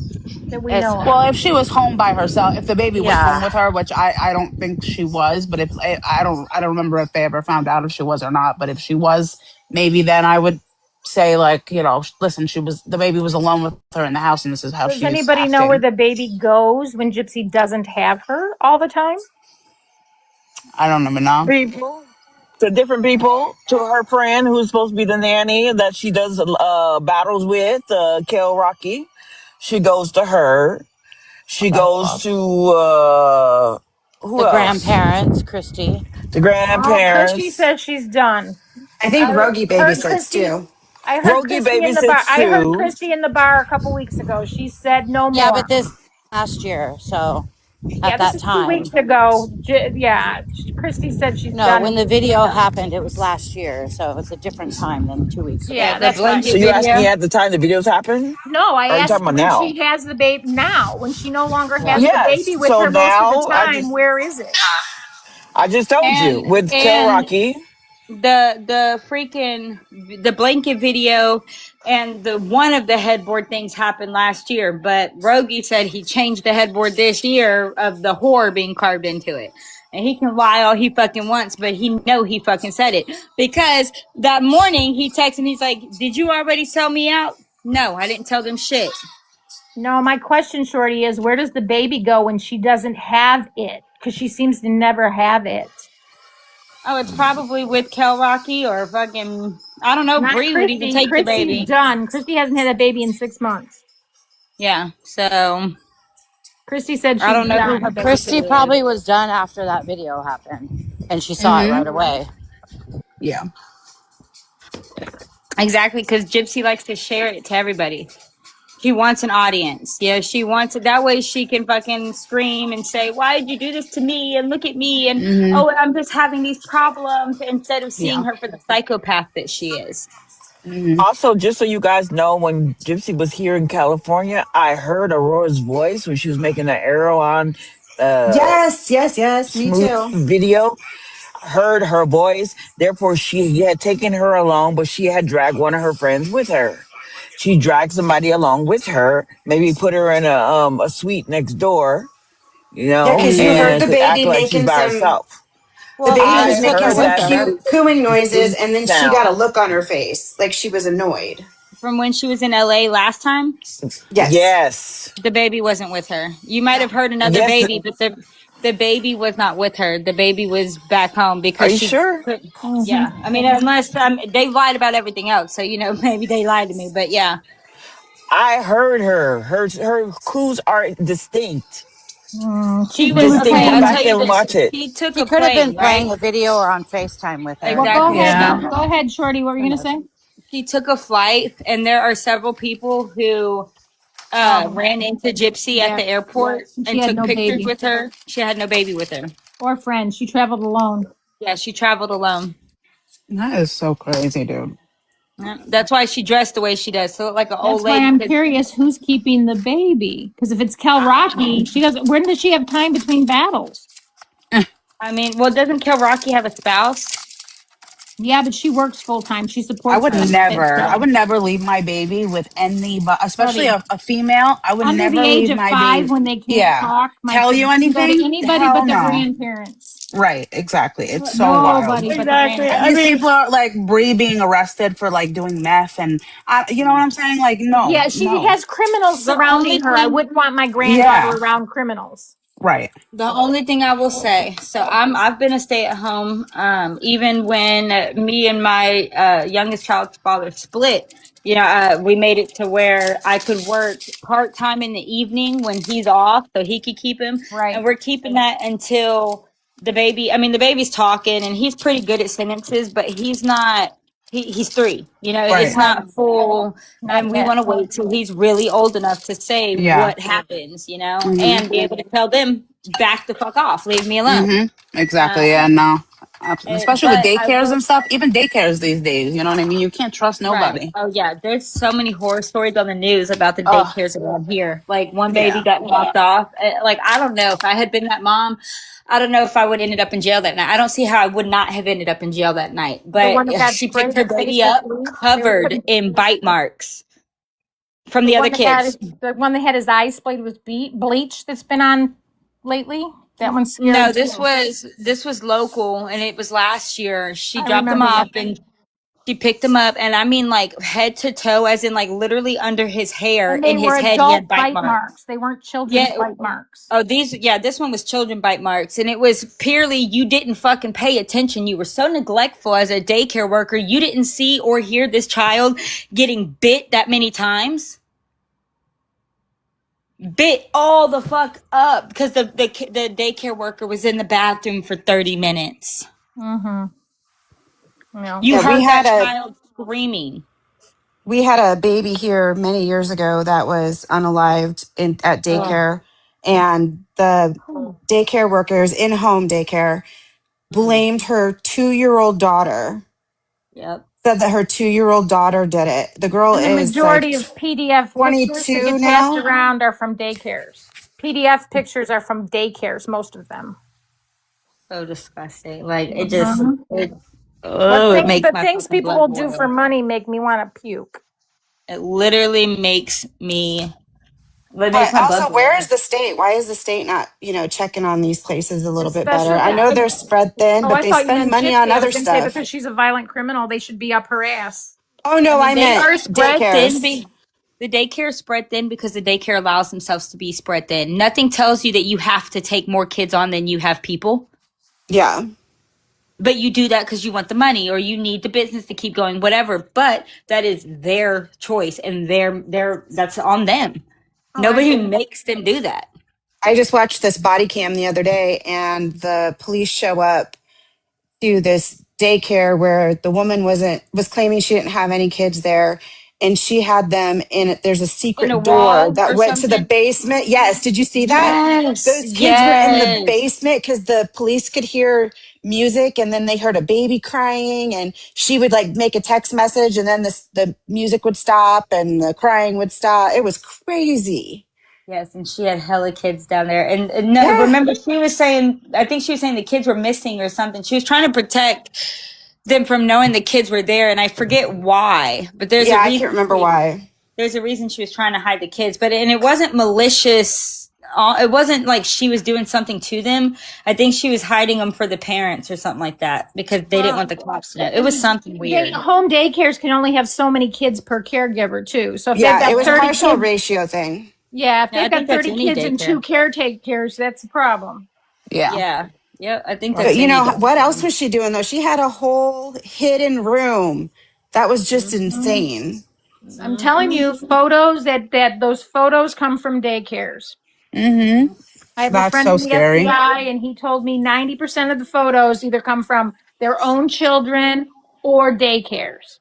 Speaker 4: that we
Speaker 7: It's
Speaker 4: know of.
Speaker 9: Well, if she was home by herself, if the baby was home
Speaker 7: yeah,
Speaker 9: with her, which I don't think she was, but if I don't remember if they ever found out if she was or not. But if she was, maybe then I would say like listen, the baby was alone with her in the house, and this is how
Speaker 4: Does
Speaker 9: she's
Speaker 4: anybody know where
Speaker 9: acting.
Speaker 4: the baby goes when Gypsy doesn't have her all the time?
Speaker 9: I don't even know.
Speaker 2: People, to different people, to her friend who's supposed to be the nanny that she does battles with, Kel Rocky. She goes to her. She
Speaker 9: That's
Speaker 2: goes
Speaker 9: wild.
Speaker 2: to who
Speaker 7: the
Speaker 2: else?
Speaker 7: grandparents, Christy.
Speaker 2: The
Speaker 4: Oh, Christy
Speaker 2: grandparents.
Speaker 4: says she's done.
Speaker 10: I
Speaker 4: I
Speaker 10: think Rogie
Speaker 4: heard
Speaker 10: babysits
Speaker 4: Christy.
Speaker 10: too.
Speaker 4: I heard
Speaker 2: Rogie
Speaker 4: Christy in the bar.
Speaker 2: babysits
Speaker 4: I heard
Speaker 2: too.
Speaker 4: Christy in the bar a couple weeks ago. She said no
Speaker 7: Yeah, but
Speaker 4: more.
Speaker 7: this last year, so
Speaker 4: Yeah,
Speaker 7: at
Speaker 4: this
Speaker 7: that
Speaker 4: is 2 weeks
Speaker 7: time,
Speaker 4: ago. Yeah, Christy said she's
Speaker 7: no,
Speaker 4: done.
Speaker 7: when the video happened, it was last year, so it's a different time than 2 weeks ago.
Speaker 4: Yeah,
Speaker 1: The
Speaker 4: that's right.
Speaker 2: So
Speaker 1: blanket
Speaker 2: you asked me
Speaker 1: video.
Speaker 2: at the time the videos happened?
Speaker 4: No, I
Speaker 2: Or are you
Speaker 4: asked
Speaker 2: talking about
Speaker 4: when
Speaker 2: now?
Speaker 4: she has the baby now, when she no longer has the baby
Speaker 2: Yes.
Speaker 4: with
Speaker 2: So
Speaker 4: her most of the
Speaker 2: now
Speaker 4: time. Where is it?
Speaker 2: I just told you with Kel
Speaker 1: And
Speaker 2: Rocky.
Speaker 1: the freaking the blanket video and the one of the headboard things happened last year, but Rogie said he changed the headboard this year of the whore being carved into it. And he can lie all he fucking wants, but he fucking said it. Because that morning he texted and he's like, did you already sell me out? No, I didn't tell them shit.
Speaker 4: No, my question, Shorty, is where does the baby go when she doesn't have it? Because she seems to never have it.
Speaker 1: Oh, it's probably with Kel Rocky or fucking I don't know,
Speaker 4: Not
Speaker 1: Bree would even
Speaker 4: Christy.
Speaker 1: take the
Speaker 4: Christy's
Speaker 1: baby.
Speaker 4: done. Christy hasn't had a baby in 6 months.
Speaker 1: Yeah. So
Speaker 4: Christy said
Speaker 1: I
Speaker 4: she's
Speaker 1: don't know who
Speaker 4: done.
Speaker 1: her
Speaker 7: Christy
Speaker 1: babysitter is.
Speaker 7: probably was done after that video happened, and she saw it
Speaker 9: Mm-hmm.
Speaker 7: right away.
Speaker 9: Yeah.
Speaker 1: Exactly, because Gypsy likes to share it to everybody. She wants an audience. Yeah, she wants it. That way she can fucking scream and say, why did you do this to me? And look at me. And,
Speaker 9: Mm-hmm.
Speaker 1: oh, I'm just having these problems instead of seeing
Speaker 9: Yeah.
Speaker 1: her for the psychopath that she is.
Speaker 9: Mm-hmm.
Speaker 2: Also, just so you guys know, when Gypsy was here in California, I heard Aurora's voice when she was making the arrow on
Speaker 10: Yes, me
Speaker 2: Smooth
Speaker 10: too.
Speaker 2: video. Heard her voice. Therefore, she had taken her along, but she had dragged one of her friends with her. She dragged somebody along with her, maybe put her in a suite next door,
Speaker 10: Yeah, because you heard
Speaker 2: and
Speaker 10: the
Speaker 2: to act
Speaker 10: baby
Speaker 2: like she's
Speaker 10: making
Speaker 2: by
Speaker 10: some.
Speaker 2: herself.
Speaker 10: The
Speaker 7: Well,
Speaker 10: baby
Speaker 7: Bree
Speaker 10: was
Speaker 2: I
Speaker 7: took
Speaker 10: making
Speaker 7: her
Speaker 2: heard
Speaker 10: some
Speaker 7: with
Speaker 2: that
Speaker 7: her.
Speaker 10: cute cooing noises,
Speaker 2: very
Speaker 10: and then she got a
Speaker 2: sound.
Speaker 10: look on her face, like she was annoyed.
Speaker 1: From when she was in LA last time,
Speaker 10: Yes.
Speaker 2: Yes.
Speaker 1: the baby wasn't with her. You might have heard another
Speaker 2: Yes.
Speaker 1: baby, but the baby was not with her. The baby was back home
Speaker 2: Are
Speaker 1: because
Speaker 2: you
Speaker 1: she
Speaker 2: sure?
Speaker 1: yeah. I mean, unless they lied about everything else. So, maybe they lied to me, but yeah.
Speaker 2: I heard her. Her clues are distinct.
Speaker 1: She
Speaker 4: She
Speaker 1: was
Speaker 4: was
Speaker 2: Distinct.
Speaker 1: okay.
Speaker 2: Go
Speaker 1: I'll
Speaker 4: playing.
Speaker 2: back
Speaker 1: tell you
Speaker 2: and
Speaker 1: this.
Speaker 2: watch it.
Speaker 1: She took
Speaker 7: She
Speaker 1: a
Speaker 7: could have been
Speaker 1: plane,
Speaker 7: playing
Speaker 1: right?
Speaker 7: a video or on FaceTime with her.
Speaker 4: Well, go
Speaker 1: Exactly.
Speaker 4: ahead.
Speaker 9: Yeah.
Speaker 4: Go ahead, Shorty. What were you
Speaker 7: Who
Speaker 4: going to
Speaker 7: knows?
Speaker 4: say?
Speaker 1: She took a flight, and there are several people who
Speaker 4: Oh,
Speaker 1: ran into Gypsy at
Speaker 4: yeah.
Speaker 1: the airport
Speaker 4: She
Speaker 1: and
Speaker 4: had
Speaker 1: took
Speaker 4: no
Speaker 1: pictures
Speaker 4: baby
Speaker 1: with her. She had no baby with her.
Speaker 4: or friend. She traveled alone.
Speaker 1: Yeah, she traveled alone.
Speaker 9: That is so crazy, dude.
Speaker 1: Yeah, that's why she dressed the way she does, to look like an old
Speaker 4: That's why
Speaker 1: lady.
Speaker 4: I'm curious who's keeping the baby. Because if it's Kel Rocky, she doesn't. When does she have time between battles?
Speaker 1: I mean, well, doesn't Kel Rocky have a spouse?
Speaker 4: Yeah, but she works full time. She
Speaker 9: I
Speaker 4: supports
Speaker 9: would
Speaker 4: them.
Speaker 9: never. I would never leave my baby with any, but especially
Speaker 4: Buddy,
Speaker 9: a female. I would
Speaker 4: under the
Speaker 9: never
Speaker 4: age
Speaker 9: leave
Speaker 4: of
Speaker 9: my
Speaker 4: 5
Speaker 9: baby.
Speaker 4: when they can't
Speaker 9: Yeah.
Speaker 4: talk, my
Speaker 9: Tell
Speaker 4: kids
Speaker 9: you
Speaker 4: can go to
Speaker 9: anything?
Speaker 4: anybody
Speaker 9: Hell
Speaker 4: but their
Speaker 9: no.
Speaker 4: grandparents.
Speaker 9: Right. Exactly. It's so wild.
Speaker 4: Nobody but the
Speaker 1: Exactly.
Speaker 9: And
Speaker 1: I
Speaker 9: these
Speaker 4: grandparents.
Speaker 1: mean,
Speaker 9: people are like Bree being arrested for like doing meth, and you know what I'm saying? Like, no,
Speaker 4: Yeah, she
Speaker 9: no.
Speaker 4: has criminals
Speaker 1: the only
Speaker 4: surrounding her. I
Speaker 1: thing
Speaker 4: wouldn't want my granddaughter
Speaker 9: Yeah.
Speaker 4: around criminals.
Speaker 9: Right.
Speaker 1: The only thing I will say, so I've been a stay at home, even when me and my youngest child's father split. You know, we made it to where I could work part time in the evening when he's off, so he could keep him, and
Speaker 4: Right.
Speaker 1: we're keeping that until the baby. I mean, the baby's talking, and he's pretty good at sentences, but he's not. He's 3. You know, it's
Speaker 9: Right.
Speaker 4: Right.
Speaker 1: not full,
Speaker 4: Not
Speaker 1: and we
Speaker 4: yet.
Speaker 1: want to wait till he's really old enough to say
Speaker 9: Yeah.
Speaker 1: what happens. You know,
Speaker 9: Mhm.
Speaker 1: and be able to tell them back the fuck off, leave me alone.
Speaker 9: Exactly. Yeah.
Speaker 1: Um,
Speaker 9: No. Especially with
Speaker 1: but I
Speaker 9: daycares
Speaker 1: will.
Speaker 9: and stuff. Even daycares these days. You know what I mean? You can't trust
Speaker 1: Right.
Speaker 9: nobody.
Speaker 1: Oh yeah. There's so many horror stories on the news about the
Speaker 9: Oh.
Speaker 1: daycares around here. Like one baby
Speaker 9: Yeah.
Speaker 1: got knocked off. Like I don't know if I had been that mom. I don't know if I would ended up in jail that night. I don't see how I would not have ended up in jail that night.
Speaker 4: The
Speaker 1: But
Speaker 4: one that got
Speaker 1: she picked
Speaker 4: sprayed
Speaker 1: her
Speaker 4: her face
Speaker 1: baby
Speaker 4: with
Speaker 1: up
Speaker 4: bleach. They were
Speaker 1: covered
Speaker 4: putting
Speaker 1: in bite marks from
Speaker 4: the
Speaker 1: the other
Speaker 4: one that
Speaker 1: kids.
Speaker 4: had the one that had his eyes sprayed with bleach that's been on lately. That one's scary
Speaker 1: No,
Speaker 4: too.
Speaker 1: this was local, and it was last year. She
Speaker 4: I
Speaker 1: dropped them
Speaker 4: remember
Speaker 1: off,
Speaker 4: that.
Speaker 1: and she picked him up, and I mean like head to toe, as in like literally under his hair,
Speaker 4: And they
Speaker 1: in
Speaker 4: were
Speaker 1: his head, he had
Speaker 4: adult
Speaker 1: bite
Speaker 4: bite
Speaker 1: marks.
Speaker 4: marks. They weren't children's
Speaker 1: Yeah.
Speaker 4: bite marks.
Speaker 1: Oh, this one was children bite marks, and it was purely you didn't fucking pay attention. You were so neglectful as a daycare worker. You didn't see or hear this child getting bit that many times. Bit all the fuck up because the daycare worker was in the bathroom for 30 minutes.
Speaker 4: Mm-hmm. No.
Speaker 1: You
Speaker 3: Yeah,
Speaker 1: heard that child screaming.
Speaker 3: we had a baby here many years ago that was unalived at
Speaker 1: Oh,
Speaker 3: daycare, and the daycare workers in home daycare blamed her 2-year-old daughter.
Speaker 1: yep.
Speaker 3: Said that her 2-year-old daughter did it. The girl
Speaker 4: And the
Speaker 3: is like
Speaker 4: majority of PDF pictures that
Speaker 3: 22
Speaker 4: get passed
Speaker 3: now.
Speaker 4: around are from daycares. PDF pictures are from daycares, most of them.
Speaker 1: So disgusting. Like it just,
Speaker 4: Mhm.
Speaker 1: it makes
Speaker 4: The
Speaker 1: my
Speaker 4: things
Speaker 1: fucking
Speaker 4: people
Speaker 1: blood
Speaker 4: will do for
Speaker 1: boil.
Speaker 4: money make me want to puke.
Speaker 1: It literally makes me, it makes
Speaker 3: But
Speaker 1: my
Speaker 3: also,
Speaker 1: blood
Speaker 3: where is
Speaker 1: boil.
Speaker 3: the state? Why is the state not, checking on these places a little bit better? I
Speaker 4: Especially,
Speaker 3: know they're spread thin,
Speaker 4: oh,
Speaker 3: but
Speaker 4: I
Speaker 3: they
Speaker 4: thought you
Speaker 3: spend
Speaker 4: meant
Speaker 3: money on
Speaker 4: Gypsy. I was
Speaker 3: other
Speaker 4: going to say
Speaker 3: stuff.
Speaker 4: because she's a violent criminal, they should be up her ass.
Speaker 3: Oh
Speaker 1: I
Speaker 3: no,
Speaker 1: mean,
Speaker 3: I
Speaker 1: they
Speaker 3: meant
Speaker 1: are spread thin.
Speaker 3: daycares.
Speaker 1: The daycare is spread thin because the daycare allows themselves to be spread thin. Nothing tells you that you have to take more kids on than you have people.
Speaker 3: Yeah.
Speaker 1: But you do that because you want the money or you need the business to keep going, whatever. But that is their choice and that's on them.
Speaker 4: Oh,
Speaker 1: Nobody makes them do that.
Speaker 3: I just watched this body cam the other day, and the police show up to this daycare where the woman was claiming she didn't have any kids there, and she had them in it. There's a
Speaker 1: In a
Speaker 3: secret door
Speaker 1: wall
Speaker 3: that
Speaker 1: or
Speaker 3: went to the
Speaker 1: something.
Speaker 3: basement. Yes, did you see that?
Speaker 1: Yes.
Speaker 3: Those kids were in the
Speaker 1: Yes.
Speaker 3: basement because the police could hear music, and then they heard a baby crying, and she would like make a text message, and then the music would stop and the crying would stop. It was crazy.
Speaker 1: Yes, and she had hella kids down there. And no,
Speaker 3: Yeah.
Speaker 1: remember, she was saying, I think she was saying the kids were missing or something. She was trying to protect them from knowing the kids were there, and I forget why. But there's
Speaker 3: Yeah,
Speaker 1: a
Speaker 3: I can't
Speaker 1: reason.
Speaker 3: remember why.
Speaker 1: There's a reason she was trying to hide the kids, and it wasn't malicious. It wasn't like she was doing something to them. I think she was hiding them for the parents or something like that because they didn't want the cops to know. It was something weird.
Speaker 4: Home daycares can only have so many kids per caregiver too. So if they've
Speaker 3: Yeah, it
Speaker 4: got
Speaker 3: was
Speaker 4: 30
Speaker 3: partial
Speaker 4: kids,
Speaker 3: ratio thing.
Speaker 4: yeah, if
Speaker 1: Yeah, I
Speaker 4: they've got
Speaker 1: think that's
Speaker 4: 30
Speaker 1: any
Speaker 4: kids and 2
Speaker 1: daycare.
Speaker 4: caretakers, that's a problem.
Speaker 9: Yeah.
Speaker 1: Yeah, yeah, I think
Speaker 3: But
Speaker 1: that's any
Speaker 3: what else
Speaker 1: daycare.
Speaker 3: was she doing though? She had a whole hidden room. That was just insane.
Speaker 4: I'm telling you, photos that those photos come from daycares.
Speaker 9: Mm-hmm.
Speaker 4: I have a
Speaker 9: That's
Speaker 4: friend
Speaker 9: so
Speaker 4: in the
Speaker 9: scary.
Speaker 4: FBI, and he told me 90% of the photos either come from their own children or daycares.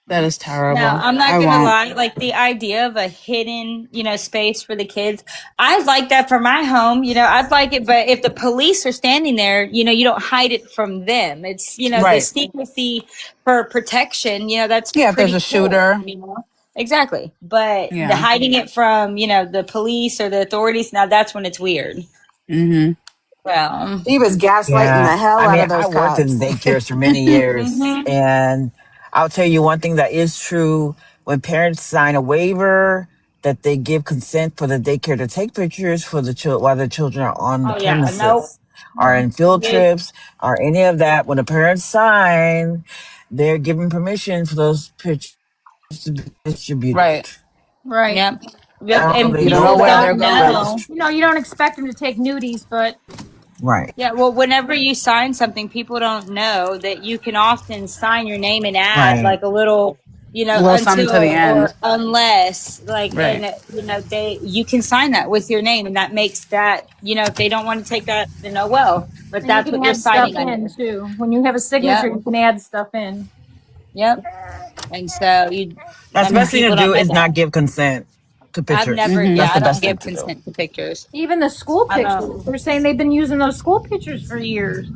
Speaker 9: That is
Speaker 1: Now,
Speaker 9: terrible.
Speaker 1: I'm not
Speaker 9: I
Speaker 1: gonna
Speaker 9: won't.
Speaker 1: lie, like the idea of a hidden, space for the kids, I like that for my home. I'd like it, but if the police are standing there, you don't hide it from them. It's, the
Speaker 9: Right.
Speaker 1: secrecy for protection, that's
Speaker 9: Yeah, if there's
Speaker 1: pretty
Speaker 9: a
Speaker 1: cool,
Speaker 9: shooter.
Speaker 1: Exactly. But the
Speaker 9: Yeah.
Speaker 1: hiding it from, the police or the authorities, now that's when it's weird.
Speaker 9: Mm-hmm.
Speaker 1: Well,
Speaker 10: He was gaslighting
Speaker 2: Yeah.
Speaker 10: the hell
Speaker 2: I
Speaker 10: out
Speaker 2: mean,
Speaker 10: of
Speaker 2: I
Speaker 10: those
Speaker 2: worked in
Speaker 10: cops.
Speaker 2: daycares for many years,
Speaker 1: mhm.
Speaker 2: and I'll tell you one thing that is true. When parents sign a waiver that they give consent for the daycare to take pictures for the while the children are on the
Speaker 1: Oh yeah, nope.
Speaker 2: premises, or in field
Speaker 1: Good.
Speaker 2: trips, or any of that, when the parents sign, they're giving permission for those pictures to be distributed.
Speaker 9: Right.
Speaker 4: Right.
Speaker 1: Yep.
Speaker 2: I
Speaker 1: Yep.
Speaker 2: don't know if
Speaker 1: And
Speaker 2: they
Speaker 9: You don't
Speaker 2: know
Speaker 9: know
Speaker 1: people
Speaker 9: where
Speaker 2: that,
Speaker 9: they're
Speaker 1: don't
Speaker 2: but
Speaker 9: going.
Speaker 2: it's
Speaker 1: know.
Speaker 2: true.
Speaker 4: You don't expect them to take nudies, but
Speaker 2: Right.
Speaker 1: Yeah, well, whenever you sign something, people don't know that you can often sign your name and add
Speaker 2: Right.
Speaker 1: like a little,
Speaker 9: A little something to the
Speaker 1: until or
Speaker 9: end.
Speaker 1: unless, like,
Speaker 9: Right.
Speaker 1: and you can sign that with your name, and that makes that, if they don't want to take that, then oh well, but
Speaker 4: and you
Speaker 1: that's
Speaker 4: can
Speaker 1: what you're
Speaker 4: add stuff
Speaker 1: signing
Speaker 4: in
Speaker 1: under.
Speaker 4: too. When you have a signature,
Speaker 1: Yep,
Speaker 4: you can add stuff in.
Speaker 1: yep. And so
Speaker 2: That's the best thing to
Speaker 1: people don't
Speaker 2: do
Speaker 1: know
Speaker 2: is
Speaker 1: that.
Speaker 2: not give consent to
Speaker 1: I've
Speaker 2: pictures.
Speaker 1: never,
Speaker 9: Mm-hmm.
Speaker 1: yeah,
Speaker 2: That's
Speaker 1: I
Speaker 2: the
Speaker 1: don't
Speaker 2: best thing
Speaker 1: give
Speaker 2: to do.
Speaker 1: consent to pictures.
Speaker 4: Even the school
Speaker 1: I
Speaker 4: pictures.
Speaker 1: don't.
Speaker 4: They're saying they've been using those school pictures for years.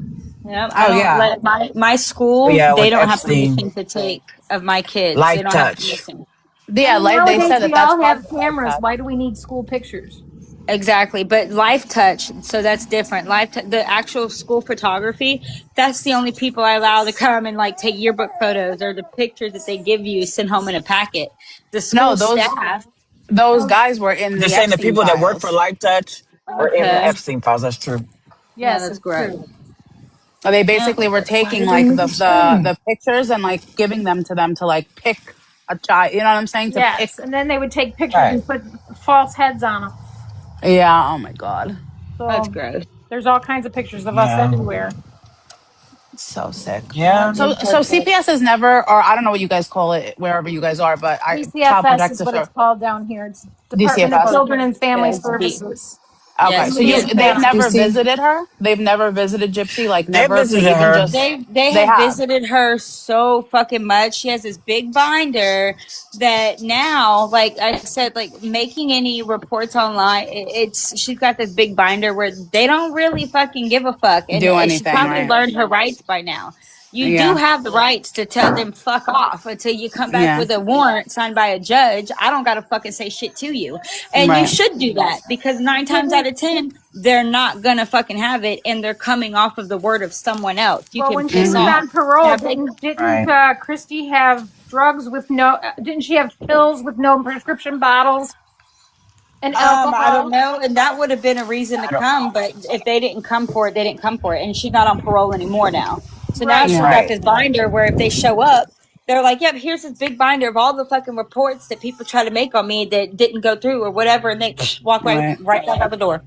Speaker 1: Yep, I
Speaker 9: Oh
Speaker 1: don't
Speaker 9: yeah.
Speaker 1: let my
Speaker 2: But
Speaker 1: school.
Speaker 2: yeah,
Speaker 1: They
Speaker 2: with
Speaker 1: don't have
Speaker 2: Epstein,
Speaker 1: permission to take of my kids. They
Speaker 2: light
Speaker 1: don't have
Speaker 2: touch.
Speaker 1: permission.
Speaker 9: Yeah,
Speaker 4: And
Speaker 9: like they said
Speaker 4: nowadays
Speaker 9: that
Speaker 4: we
Speaker 9: that's
Speaker 4: all
Speaker 9: part
Speaker 4: have
Speaker 9: of the life
Speaker 4: cameras.
Speaker 9: path.
Speaker 4: Why do we need school pictures?
Speaker 1: Exactly, but life touch, so that's different. The actual school photography, that's the only people I allow to come and like take yearbook photos or the pictures that they give you send home in a packet. The
Speaker 9: No,
Speaker 1: school
Speaker 9: those
Speaker 1: staff,
Speaker 9: those guys were in
Speaker 2: They're
Speaker 9: the
Speaker 2: saying the
Speaker 9: Epstein
Speaker 2: people that work for
Speaker 9: files.
Speaker 2: Light Touch were in the
Speaker 1: okay,
Speaker 2: Epstein files. That's true.
Speaker 1: yeah,
Speaker 4: Yes,
Speaker 1: that's
Speaker 4: it's
Speaker 1: correct.
Speaker 4: true.
Speaker 9: They
Speaker 1: Yeah,
Speaker 9: basically were
Speaker 10: Why
Speaker 9: taking
Speaker 10: did they
Speaker 9: like
Speaker 10: need to stay?
Speaker 9: the pictures and like giving them to them to like pick a child. You know what I'm saying? To pick.
Speaker 4: Yes, and then they would take pictures
Speaker 2: Right.
Speaker 4: and put false heads on them.
Speaker 9: Yeah. Oh my god.
Speaker 1: that's
Speaker 4: So
Speaker 1: gross.
Speaker 4: there's all kinds of pictures of us
Speaker 2: Yeah.
Speaker 4: everywhere.
Speaker 9: So sick.
Speaker 2: Yeah.
Speaker 9: So CPS has never, or I don't know what you guys call it wherever you guys are, but Child
Speaker 4: DCFS is
Speaker 9: Protective
Speaker 4: what it's
Speaker 9: Service,
Speaker 4: called down here. It's Department of
Speaker 9: DCFS.
Speaker 4: Children and Family
Speaker 1: Yeah, it's deep.
Speaker 4: Services.
Speaker 1: Yeah,
Speaker 9: Okay,
Speaker 1: it's
Speaker 9: so
Speaker 1: deep.
Speaker 9: they've
Speaker 10: Thanks,
Speaker 4: Louisiana.
Speaker 9: never
Speaker 10: DC.
Speaker 9: visited her. They've never visited Gypsy, like
Speaker 2: They
Speaker 9: never to
Speaker 2: visited
Speaker 9: even
Speaker 2: her.
Speaker 9: just.
Speaker 1: They
Speaker 9: They
Speaker 1: have
Speaker 9: have.
Speaker 1: visited her so fucking much. She has this big binder that now, like I said, like making any reports online, it's she's got this big binder where they don't really fucking give a fuck, and
Speaker 9: Do
Speaker 1: she
Speaker 9: anything,
Speaker 1: probably
Speaker 9: right?
Speaker 1: learned her rights by now. You do
Speaker 9: Yeah,
Speaker 1: have the rights to tell them fuck off until you come back
Speaker 9: yeah,
Speaker 1: with a warrant signed by a judge. I don't gotta fucking say shit to you. And you
Speaker 9: right.
Speaker 1: should do that because nine times out of ten, they're not gonna fucking have it and they're coming off of the word of someone else. You
Speaker 4: Well,
Speaker 1: can
Speaker 4: when she
Speaker 1: piss
Speaker 4: was
Speaker 9: Mm-hmm.
Speaker 1: off.
Speaker 4: on parole,
Speaker 1: Now, if they
Speaker 4: didn't
Speaker 2: Right.
Speaker 4: Christy have drugs with no? Didn't she have pills with no prescription bottles and
Speaker 1: I don't
Speaker 4: alcohol?
Speaker 1: know, and that would have been a reason to
Speaker 2: I don't
Speaker 1: come. But if they didn't come for it, they didn't come for it, and she's not on parole anymore now. So now
Speaker 4: Right.
Speaker 1: she's
Speaker 9: Yeah,
Speaker 1: got
Speaker 2: Right.
Speaker 1: this binder where if they show up, they're like, "Yep, here's this big binder of all the fucking reports that people try to make on me that didn't go through or whatever," and they walk
Speaker 9: right.
Speaker 1: right back out the door.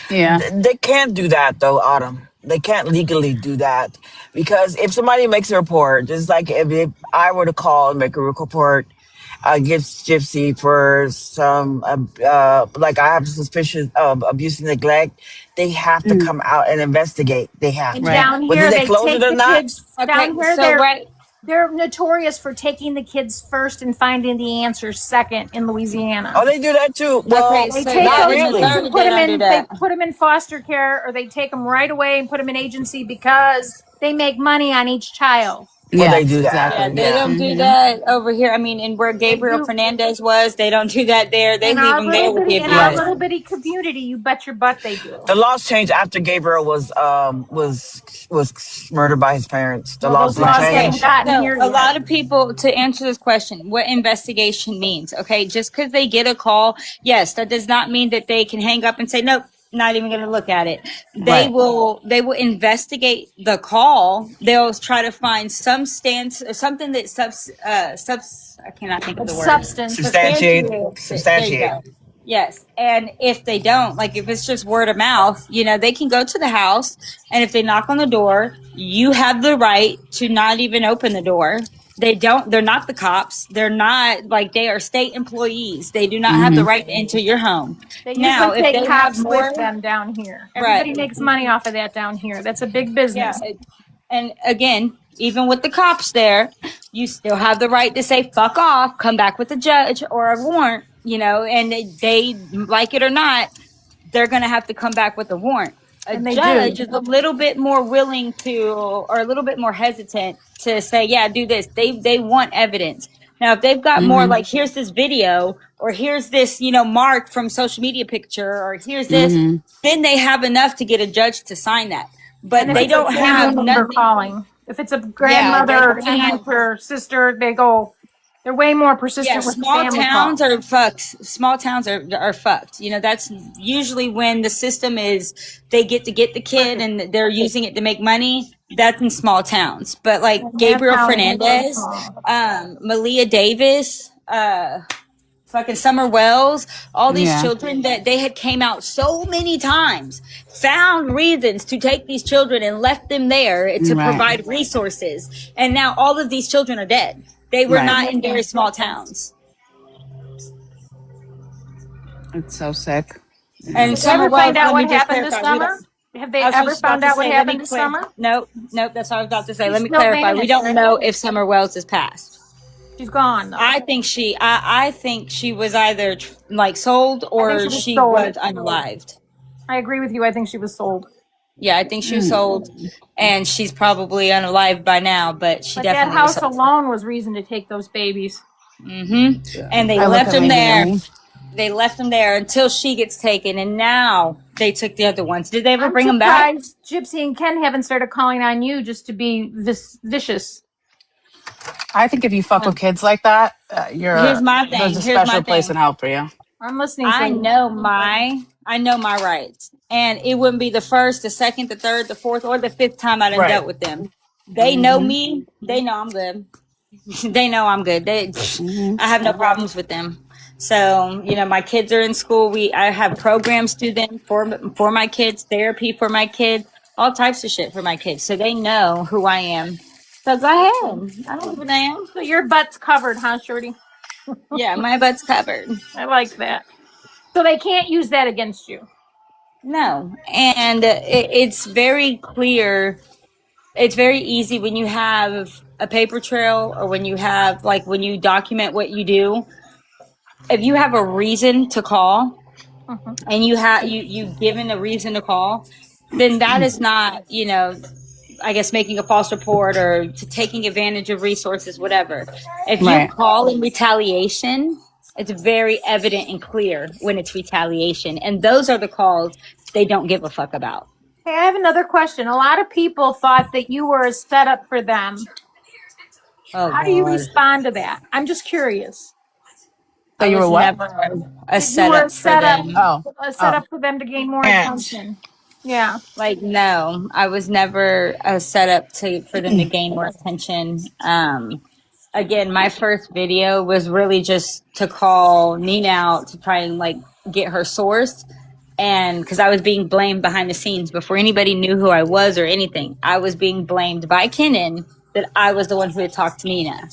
Speaker 9: Yeah,
Speaker 2: They can't do that though, Autumn. They can't legally do that because if somebody makes a report, just like if I were to call and make a report against Gypsy for some, like I have suspicion of abuse and neglect, they have to
Speaker 9: mm,
Speaker 2: come out and investigate. They have
Speaker 4: And
Speaker 2: to,
Speaker 9: right.
Speaker 4: down
Speaker 2: whether
Speaker 4: here,
Speaker 2: they
Speaker 4: they
Speaker 2: close it
Speaker 4: take
Speaker 2: or
Speaker 4: the
Speaker 2: not.
Speaker 4: kids. Down
Speaker 1: Okay,
Speaker 4: here,
Speaker 1: so
Speaker 4: they're notorious for taking the kids first and finding the answers second in
Speaker 2: Oh,
Speaker 4: Louisiana.
Speaker 2: they do that too.
Speaker 1: okay,
Speaker 2: Well,
Speaker 4: They
Speaker 1: so
Speaker 4: take
Speaker 2: not
Speaker 1: yeah,
Speaker 4: those
Speaker 1: in
Speaker 4: kids
Speaker 2: really.
Speaker 4: and
Speaker 1: Missouri
Speaker 4: put
Speaker 1: they
Speaker 4: them
Speaker 1: don't do
Speaker 4: in. They
Speaker 1: that.
Speaker 4: put them in foster care, or they take them right away and put them in agency because they make money on each child.
Speaker 2: Well, they
Speaker 9: Yes,
Speaker 2: do that.
Speaker 1: Yeah,
Speaker 9: exactly.
Speaker 1: they
Speaker 2: Yeah.
Speaker 1: don't do
Speaker 9: Mm-hmm.
Speaker 1: that over here. I mean, and where
Speaker 4: They
Speaker 1: Gabriel
Speaker 4: do
Speaker 1: Fernandez was, they don't do that there. They leave them there with the
Speaker 4: in our
Speaker 9: Right.
Speaker 1: abusers.
Speaker 4: little bitty community. You bet your butt they do.
Speaker 2: The laws changed after Gabriel was murdered by his parents. The
Speaker 4: Well,
Speaker 2: laws
Speaker 4: those
Speaker 2: did
Speaker 4: laws
Speaker 1: Okay,
Speaker 4: haven't
Speaker 2: change.
Speaker 4: gotten
Speaker 1: so
Speaker 4: here
Speaker 1: a
Speaker 4: yet.
Speaker 1: lot of people, to answer this question, what investigation means, okay, just because they get a call, yes, that does not mean that they can hang up and say, nope, not even going to look at it. They
Speaker 2: Right.
Speaker 1: will investigate the call. They'll try to find some stance or something that I cannot think of
Speaker 4: Of
Speaker 1: the word.
Speaker 4: substance.
Speaker 2: Substantiate.
Speaker 1: Substantiates it. There you
Speaker 2: Substantiate.
Speaker 1: go. Yes. And if they don't, like if it's just word of mouth, they can go to the house and if they knock on the door, you have the right to not even open the door. They're not the cops. They're not like they are state employees. They do not have the
Speaker 9: Mm-hmm.
Speaker 1: right to enter your home.
Speaker 4: They
Speaker 1: Now,
Speaker 4: usually
Speaker 1: if
Speaker 4: take
Speaker 1: they have
Speaker 4: cops
Speaker 1: more,
Speaker 4: with them down here.
Speaker 1: right.
Speaker 4: Everybody makes money off of that down here. That's a big
Speaker 1: Yeah,
Speaker 4: business.
Speaker 1: And again, even with the cops there, you still have the right to say fuck off, come back with a judge or a warrant, you know, and they like it or not, they're going to have to come back with a warrant. A
Speaker 4: And they
Speaker 1: judge
Speaker 4: do.
Speaker 1: is a little bit more willing to, or a little bit more hesitant to say, yeah, do this. They want evidence. Now, if they've got more
Speaker 9: Mm-hmm.
Speaker 1: like, here's this video, or here's this, you know, mark from social media picture, or here's this,
Speaker 9: Mm-hmm.
Speaker 1: then they have enough to get a judge to sign that.
Speaker 4: And
Speaker 1: But
Speaker 4: if
Speaker 1: they
Speaker 4: it's a
Speaker 1: don't
Speaker 4: family
Speaker 1: have
Speaker 4: member
Speaker 1: nothing.
Speaker 4: calling, if it's a
Speaker 1: Yeah, they
Speaker 4: grandmother,
Speaker 1: don't
Speaker 4: aunt,
Speaker 1: have.
Speaker 4: or sister, they're way more
Speaker 1: Yeah,
Speaker 4: persistent with the
Speaker 1: small
Speaker 4: family
Speaker 1: towns
Speaker 4: call.
Speaker 1: are fucked. Small towns are fucked. You know, that's usually when the system is they get the kid and they're using it to make money. That's in small towns. But like
Speaker 4: And that's
Speaker 1: Gabriel
Speaker 4: how it's
Speaker 1: Fernandez,
Speaker 4: called.
Speaker 1: Malia Davis, fucking Summer Wells, all these
Speaker 9: Yeah.
Speaker 1: children that they had came out so many times, found reasons to take these children and left them there to
Speaker 9: Right.
Speaker 1: provide resources. And now all of these children are dead. They were
Speaker 9: Right.
Speaker 1: not in very small towns.
Speaker 9: It's so sick.
Speaker 1: And
Speaker 4: Did they
Speaker 1: Summer
Speaker 4: ever
Speaker 1: Wells,
Speaker 4: find out
Speaker 1: let me
Speaker 4: what
Speaker 1: just
Speaker 4: happened this
Speaker 1: clarify. We
Speaker 4: summer?
Speaker 1: don't,
Speaker 4: Have they
Speaker 1: I was
Speaker 4: ever
Speaker 1: just about
Speaker 4: found
Speaker 1: to
Speaker 4: out what
Speaker 1: say, let me
Speaker 4: happened this
Speaker 1: clear.
Speaker 4: summer?
Speaker 1: Nope, that's what I was about to say.
Speaker 4: She's
Speaker 1: Let me
Speaker 4: still
Speaker 1: clarify. We
Speaker 4: vanished,
Speaker 1: don't
Speaker 4: right?
Speaker 1: know if Summer Wells is passed.
Speaker 4: She's gone though.
Speaker 1: I think I think she was either like sold
Speaker 4: I think
Speaker 1: or
Speaker 4: she was
Speaker 1: she
Speaker 4: sold.
Speaker 1: was unalived.
Speaker 4: I agree with you. I think she was sold.
Speaker 1: Yeah, I think she was sold, and she's probably unalived by now. But she
Speaker 4: But that
Speaker 1: definitely was
Speaker 4: house
Speaker 1: sold.
Speaker 4: alone was reason to take those babies.
Speaker 1: And they
Speaker 9: I look
Speaker 1: left them there.
Speaker 9: immediately.
Speaker 1: They left them there until she gets taken, and now they took the other ones. Did they ever
Speaker 4: I'm
Speaker 1: bring them back?
Speaker 4: surprised Gypsy and Ken haven't started calling on you just to be vicious.
Speaker 9: I think if you fuck with kids like that,
Speaker 1: Here's my thing.
Speaker 9: there's a
Speaker 1: Here's my
Speaker 9: special place
Speaker 1: thing.
Speaker 9: in hell for you.
Speaker 4: I'm listening.
Speaker 1: I
Speaker 4: Katie.
Speaker 1: know my rights, and it wouldn't be the first, the second, the third, the fourth, or the fifth time I done
Speaker 9: Right.
Speaker 1: dealt with them. They know me. They know I'm good. They know I'm good. I have no problems with them. So, you know, my kids are in school. I have programs through them for my kids, therapy for my kids, all types of shit for my kids. So they know who I am. So go ahead. I don't give a damn.
Speaker 4: So your butt's covered, huh, Shorty?
Speaker 1: Yeah, my butt's covered.
Speaker 4: I like that. So they can't use that against you.
Speaker 1: No. And it's very clear. It's very easy when you have a paper trail or when you have, like, when you document what you do. If you have a reason to call, and you've given a reason to call, then that is not, you know, I guess making a false report or taking advantage of resources, whatever. If you
Speaker 9: Right.
Speaker 1: call in retaliation, it's very evident and clear when it's retaliation. And those are the calls they don't give a fuck about.
Speaker 4: Hey, I have another question. A lot of people thought that you were a setup for them.
Speaker 1: Oh,
Speaker 4: How do you
Speaker 1: God.
Speaker 4: respond to that? I'm just curious.
Speaker 9: So
Speaker 1: I
Speaker 9: you were
Speaker 1: was
Speaker 9: what?
Speaker 1: never a
Speaker 4: You were
Speaker 1: setup for them.
Speaker 4: a setup for them to gain more attention. Yeah.
Speaker 1: Like, no, I was never a setup for them to gain more attention. Again, my first video was really just to call Nina out to try and like get her source. And because I was being blamed behind the scenes before anybody knew who I was or anything, I was being blamed by Kenan that I was the one who had talked to Nina.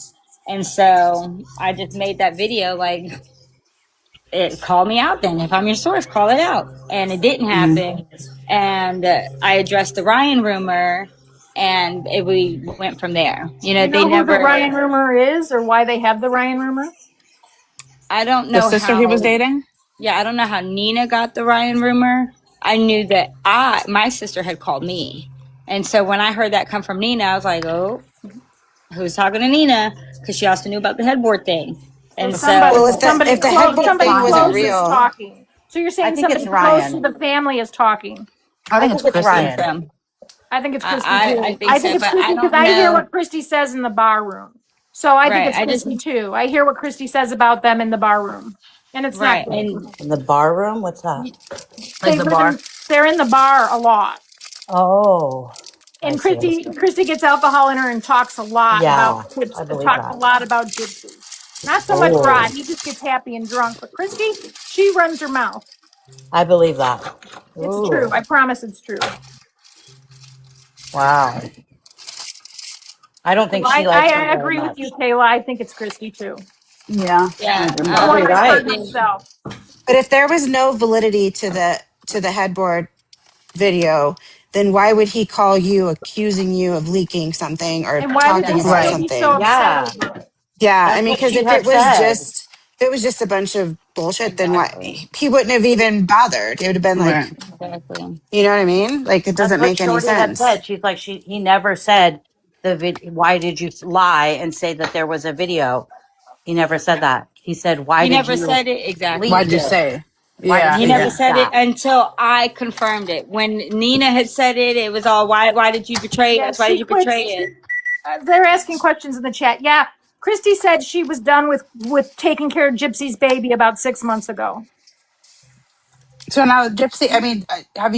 Speaker 1: And so I just made that video like, call me out then. If I'm your source, call it out. And it didn't happen. And I addressed the Ryan rumor, and we went from there. You know,
Speaker 4: You know
Speaker 1: they
Speaker 4: who
Speaker 1: never.
Speaker 4: the Ryan rumor is, or why they have the Ryan rumor?
Speaker 1: I don't
Speaker 9: The
Speaker 1: know
Speaker 9: sister
Speaker 1: how.
Speaker 9: he was dating?
Speaker 1: Yeah, I don't know how Nina got the Ryan rumor. I knew that my sister had called me, and so when I heard that come from Nina, I was like, oh, who's talking to Nina? Because she also knew about the headboard thing. And
Speaker 4: Somebody,
Speaker 10: Well,
Speaker 1: so
Speaker 10: if the headboard
Speaker 4: somebody
Speaker 10: thing wasn't
Speaker 4: close is
Speaker 10: real,
Speaker 4: talking. So you're saying
Speaker 7: I think
Speaker 4: somebody
Speaker 7: it's
Speaker 4: close to
Speaker 7: Ryan.
Speaker 4: the family is talking.
Speaker 9: I think it's Christy.
Speaker 1: Ryan.
Speaker 4: I think it's Christy
Speaker 1: I
Speaker 4: too.
Speaker 1: think
Speaker 4: I
Speaker 1: so,
Speaker 4: think it's
Speaker 1: but
Speaker 4: Christy
Speaker 1: I
Speaker 4: because
Speaker 1: don't
Speaker 4: I hear
Speaker 1: know.
Speaker 4: what Christy says in the bar room. So I think
Speaker 1: Right,
Speaker 4: it's
Speaker 1: I just-
Speaker 4: Christy too. I hear what Christy says about them in the bar room, and it's
Speaker 1: Right,
Speaker 4: not good.
Speaker 1: and
Speaker 7: In the bar room? What's that?
Speaker 9: Like the bar.
Speaker 4: They're in the bar a lot.
Speaker 7: Oh,
Speaker 4: And
Speaker 7: I see.
Speaker 4: Christy gets alcohol in her and talks a lot
Speaker 7: Yeah,
Speaker 4: about
Speaker 7: I believe
Speaker 4: talks a
Speaker 7: that.
Speaker 4: lot about Gypsy. Not so much
Speaker 7: Oh,
Speaker 4: Rod. He just gets happy and drunk. But Christy, she runs her mouth.
Speaker 7: I believe that.
Speaker 4: It's
Speaker 7: Ooh,
Speaker 4: true. I promise it's true.
Speaker 7: wow. I don't think she
Speaker 4: I,
Speaker 7: likes her
Speaker 4: I
Speaker 7: very
Speaker 4: agree with
Speaker 7: much.
Speaker 4: you, Kayla. I think it's Christy too.
Speaker 9: Yeah.
Speaker 1: yeah,
Speaker 4: The one that
Speaker 7: right.
Speaker 4: hurt himself.
Speaker 10: but if there was no validity to the headboard video,
Speaker 3: then why would he call you accusing you of leaking something or
Speaker 4: And why would
Speaker 3: talking
Speaker 4: you
Speaker 3: about
Speaker 4: still
Speaker 7: Exactly.
Speaker 4: be so
Speaker 3: something?
Speaker 4: upset
Speaker 7: Yeah.
Speaker 4: over it?
Speaker 3: Yeah, I
Speaker 7: That's
Speaker 3: mean,
Speaker 7: what
Speaker 3: because
Speaker 7: she had said.
Speaker 3: if it was just a bunch of bullshit, then why
Speaker 7: Exactly.
Speaker 3: he wouldn't have even bothered. It would have been like,
Speaker 9: Right.
Speaker 1: Exactly.
Speaker 3: you know what I mean? Like it
Speaker 7: That's
Speaker 3: doesn't
Speaker 7: what
Speaker 3: make any
Speaker 7: Shorty had
Speaker 3: sense.
Speaker 7: said. She's like, he never said why did you lie and say that there was a video? He never said that. He said, why
Speaker 1: He
Speaker 7: did
Speaker 1: never
Speaker 7: you
Speaker 1: said it
Speaker 7: leak
Speaker 9: Why'd
Speaker 1: exactly.
Speaker 9: you
Speaker 7: it?
Speaker 9: say?
Speaker 7: Why did
Speaker 9: Yeah,
Speaker 1: He
Speaker 7: you
Speaker 1: never
Speaker 9: yeah.
Speaker 7: leak
Speaker 1: said it
Speaker 7: that?
Speaker 1: until I confirmed it. When Nina had said it, it was all why did you betray
Speaker 4: Yeah,
Speaker 1: us? Why
Speaker 4: she
Speaker 1: did you
Speaker 4: quit.
Speaker 1: betray it?
Speaker 4: They're asking questions in the chat. Yeah, Christy said she was done with taking care of Gypsy's baby about 6 months ago.
Speaker 9: So now Gypsy, I mean,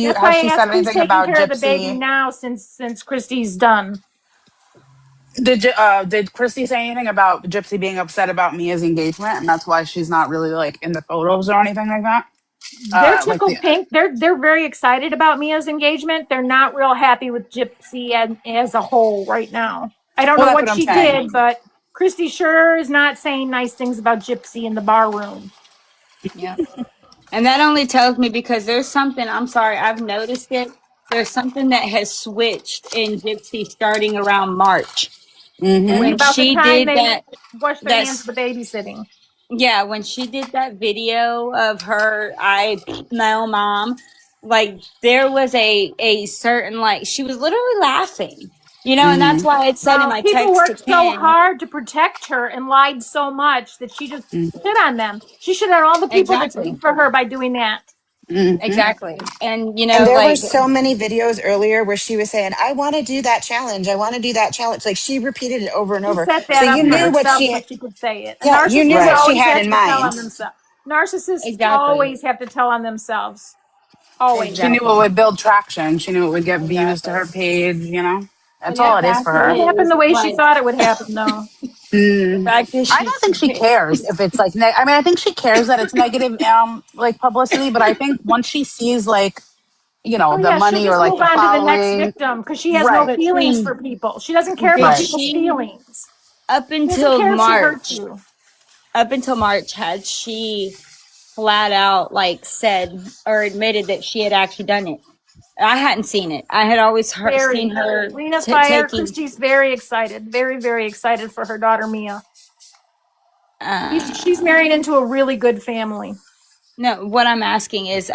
Speaker 4: That's
Speaker 9: has
Speaker 4: why I
Speaker 9: she said
Speaker 4: asked who's
Speaker 9: anything
Speaker 4: taking
Speaker 9: about
Speaker 4: care of the baby
Speaker 9: Gypsy?
Speaker 4: now since Christy's done.
Speaker 9: Did Christy say anything about Gypsy being upset about Mia's engagement, and that's why she's not really like in the photos or anything like that?
Speaker 4: They're
Speaker 9: Like the
Speaker 4: tickled pink. They're very excited about Mia's engagement. They're not real happy with Gypsy as a whole right now. I don't
Speaker 9: well,
Speaker 4: know
Speaker 9: that's
Speaker 4: what
Speaker 9: what I'm
Speaker 4: she
Speaker 9: saying.
Speaker 4: did, but Christy sure is not saying nice things about Gypsy in the bar room.
Speaker 1: Yeah. And that only tells me because there's something, I'm sorry, I've noticed it. There's something that has switched in Gypsy starting around March.
Speaker 9: Mm-hmm.
Speaker 1: When
Speaker 4: About the
Speaker 1: she
Speaker 4: time
Speaker 1: did
Speaker 4: they
Speaker 1: that,
Speaker 4: wash their hands of
Speaker 1: that's
Speaker 4: the babysitting.
Speaker 1: yeah, when she did that video of her, I no mom, like there was a certain like she was literally laughing, and that's
Speaker 9: Mm-hmm.
Speaker 1: why I said in my
Speaker 4: People
Speaker 1: text to
Speaker 4: worked so
Speaker 1: Ken,
Speaker 4: hard to protect her and lied so much that she just shit on them. She shit on all the people that
Speaker 1: exactly,
Speaker 4: speak for her by doing that.
Speaker 9: Mm-hmm.
Speaker 1: exactly, and
Speaker 3: And there were
Speaker 1: like
Speaker 3: so many videos earlier where she was saying, I want to do that challenge. I want to do that challenge. Like she repeated it over and
Speaker 4: She
Speaker 3: over.
Speaker 4: set
Speaker 3: So
Speaker 4: that
Speaker 3: you
Speaker 4: up for
Speaker 3: knew what
Speaker 4: herself
Speaker 3: she,
Speaker 4: so she could say it. A
Speaker 3: yeah, you knew
Speaker 4: narcissist
Speaker 3: what
Speaker 9: Right.
Speaker 3: she
Speaker 4: always
Speaker 3: had
Speaker 4: has
Speaker 3: in
Speaker 4: to tell on
Speaker 3: mind.
Speaker 4: themselves. Narcissists
Speaker 1: exactly,
Speaker 4: always have to tell on themselves. Always.
Speaker 9: She knew
Speaker 1: exactly,
Speaker 9: what would build traction. She knew it would get views to
Speaker 1: exactly.
Speaker 9: her page. That's
Speaker 1: And the
Speaker 9: all it is
Speaker 1: fact
Speaker 9: for her.
Speaker 4: It happened
Speaker 1: is,
Speaker 4: the way she
Speaker 1: like,
Speaker 4: thought it would happen, though.
Speaker 1: the
Speaker 9: Mm.
Speaker 1: fact is,
Speaker 9: I don't
Speaker 1: she's
Speaker 9: think she cares if it's like. I mean, I think she cares that it's negative, like publicity. But I think once she sees like
Speaker 4: Oh,
Speaker 9: the
Speaker 4: yeah, she'll
Speaker 9: money or
Speaker 4: just
Speaker 9: like
Speaker 4: move
Speaker 9: the
Speaker 4: on to the next
Speaker 9: following,
Speaker 4: victim because she has no
Speaker 9: right?
Speaker 1: but
Speaker 4: feelings
Speaker 1: see,
Speaker 4: for people. She doesn't care
Speaker 1: but
Speaker 4: about
Speaker 9: Right.
Speaker 4: people's
Speaker 1: she
Speaker 4: feelings.
Speaker 1: up
Speaker 4: She doesn't
Speaker 1: until
Speaker 4: care if she hurts
Speaker 1: March,
Speaker 4: you.
Speaker 1: had she flat out like said or admitted that she had actually done it. I hadn't seen it. I had always seen
Speaker 4: Very.
Speaker 1: her
Speaker 4: Lena Fire,
Speaker 1: taking.
Speaker 4: Christy's very excited. Very, very excited for her daughter, Mia. She's
Speaker 1: Uh,
Speaker 4: married into a really good family.
Speaker 1: no, what I'm asking is,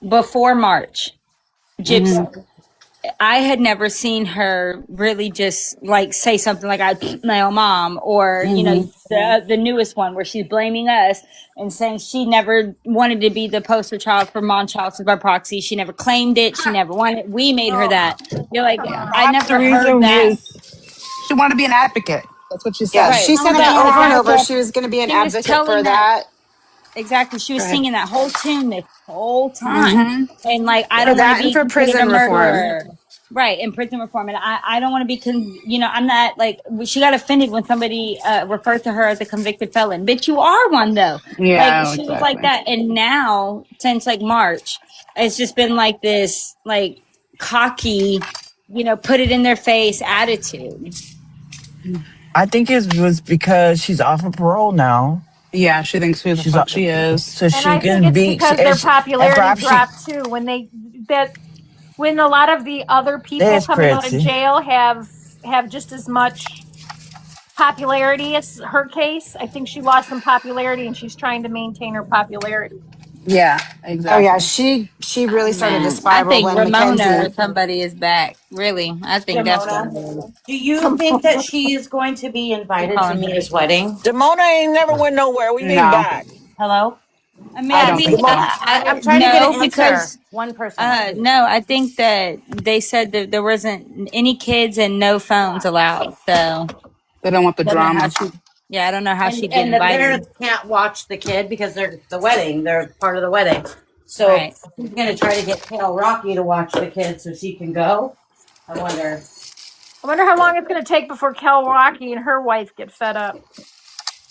Speaker 1: before March,
Speaker 9: Hmm.
Speaker 1: Gypsy. I had never seen her really just like say something like "I my own mom," or
Speaker 9: Hmm.
Speaker 1: the newest one where she's blaming us and saying she never wanted to be the poster child for mom child by proxy. She never claimed it. She never wanted. We made her
Speaker 4: Oh,
Speaker 1: that. You're like,
Speaker 4: come on.
Speaker 1: I
Speaker 9: Perhaps the
Speaker 1: never heard
Speaker 9: reason
Speaker 1: that.
Speaker 9: is she wanted to be an advocate. That's what she
Speaker 3: Yeah,
Speaker 9: said.
Speaker 1: Right.
Speaker 3: she
Speaker 4: Oh,
Speaker 3: said
Speaker 1: But
Speaker 3: that
Speaker 4: that's
Speaker 1: in the
Speaker 3: over and
Speaker 1: fact
Speaker 3: over.
Speaker 1: that
Speaker 3: She was going to be an
Speaker 1: she was
Speaker 3: advocate for
Speaker 1: telling that
Speaker 3: that.
Speaker 1: exactly, she
Speaker 3: Go
Speaker 1: was
Speaker 3: ahead.
Speaker 1: singing that whole tune this whole time,
Speaker 9: Hmm.
Speaker 1: and like I
Speaker 3: For
Speaker 1: don't
Speaker 9: Yeah.
Speaker 1: want to
Speaker 3: that and
Speaker 1: be
Speaker 3: for
Speaker 1: considered a
Speaker 3: prison reform.
Speaker 1: murderer. Right, in prison reform, and I don't want to be, I'm not like she got offended when somebody referred to her as a convicted felon. Bitch, you are one though. Like
Speaker 9: Yeah.
Speaker 1: she was like
Speaker 9: Exactly.
Speaker 1: that, and now since like March, it's just been like this, like cocky, put it in their face attitude.
Speaker 2: I think it was because she's off of parole now.
Speaker 9: Yeah. She thinks who the
Speaker 2: She's
Speaker 9: fuck she is.
Speaker 2: so
Speaker 4: and
Speaker 2: she
Speaker 4: I think
Speaker 2: can
Speaker 4: it's
Speaker 2: be,
Speaker 4: because their
Speaker 2: and
Speaker 4: popularity
Speaker 2: perhaps she,
Speaker 4: dropped too that when a lot of the other people
Speaker 2: there's
Speaker 4: coming out of
Speaker 2: Pretty.
Speaker 4: jail have just as much popularity as her case. I think she lost some popularity and she's trying to maintain her popularity.
Speaker 9: Yeah.
Speaker 3: Oh yeah,
Speaker 9: Exactly.
Speaker 3: she
Speaker 1: Oh
Speaker 3: really started to
Speaker 1: man, I
Speaker 3: spiral
Speaker 1: think
Speaker 3: when
Speaker 1: Ramona
Speaker 3: Mackenzie.
Speaker 1: or somebody is back. Really, I think that's what
Speaker 7: Demona,
Speaker 1: it is.
Speaker 7: do you think that she is going to be
Speaker 1: Keep
Speaker 7: invited to
Speaker 1: calling her.
Speaker 7: Mia's wedding?
Speaker 2: Demona ain't never went nowhere. We mean
Speaker 9: No,
Speaker 2: back.
Speaker 7: Hello?
Speaker 1: I mean,
Speaker 9: I
Speaker 1: I
Speaker 9: don't
Speaker 1: think
Speaker 9: think so.
Speaker 7: I'm trying to get
Speaker 1: no,
Speaker 7: an answer.
Speaker 1: because
Speaker 7: One person, please.
Speaker 1: no, I think that they said that there wasn't any kids and no phones allowed. So
Speaker 9: They don't want the
Speaker 1: don't know how
Speaker 9: drama.
Speaker 1: she. Yeah, I don't know how
Speaker 7: And
Speaker 1: she'd get
Speaker 7: the
Speaker 1: invited.
Speaker 7: parents can't watch the kid because they're the wedding. They're part of the wedding. So
Speaker 1: Right.
Speaker 7: who's gonna try to get Kale Rocky to watch the kid so she can go? I wonder.
Speaker 4: I wonder how long it's going to take before Kel Rocky and her wife get fed up.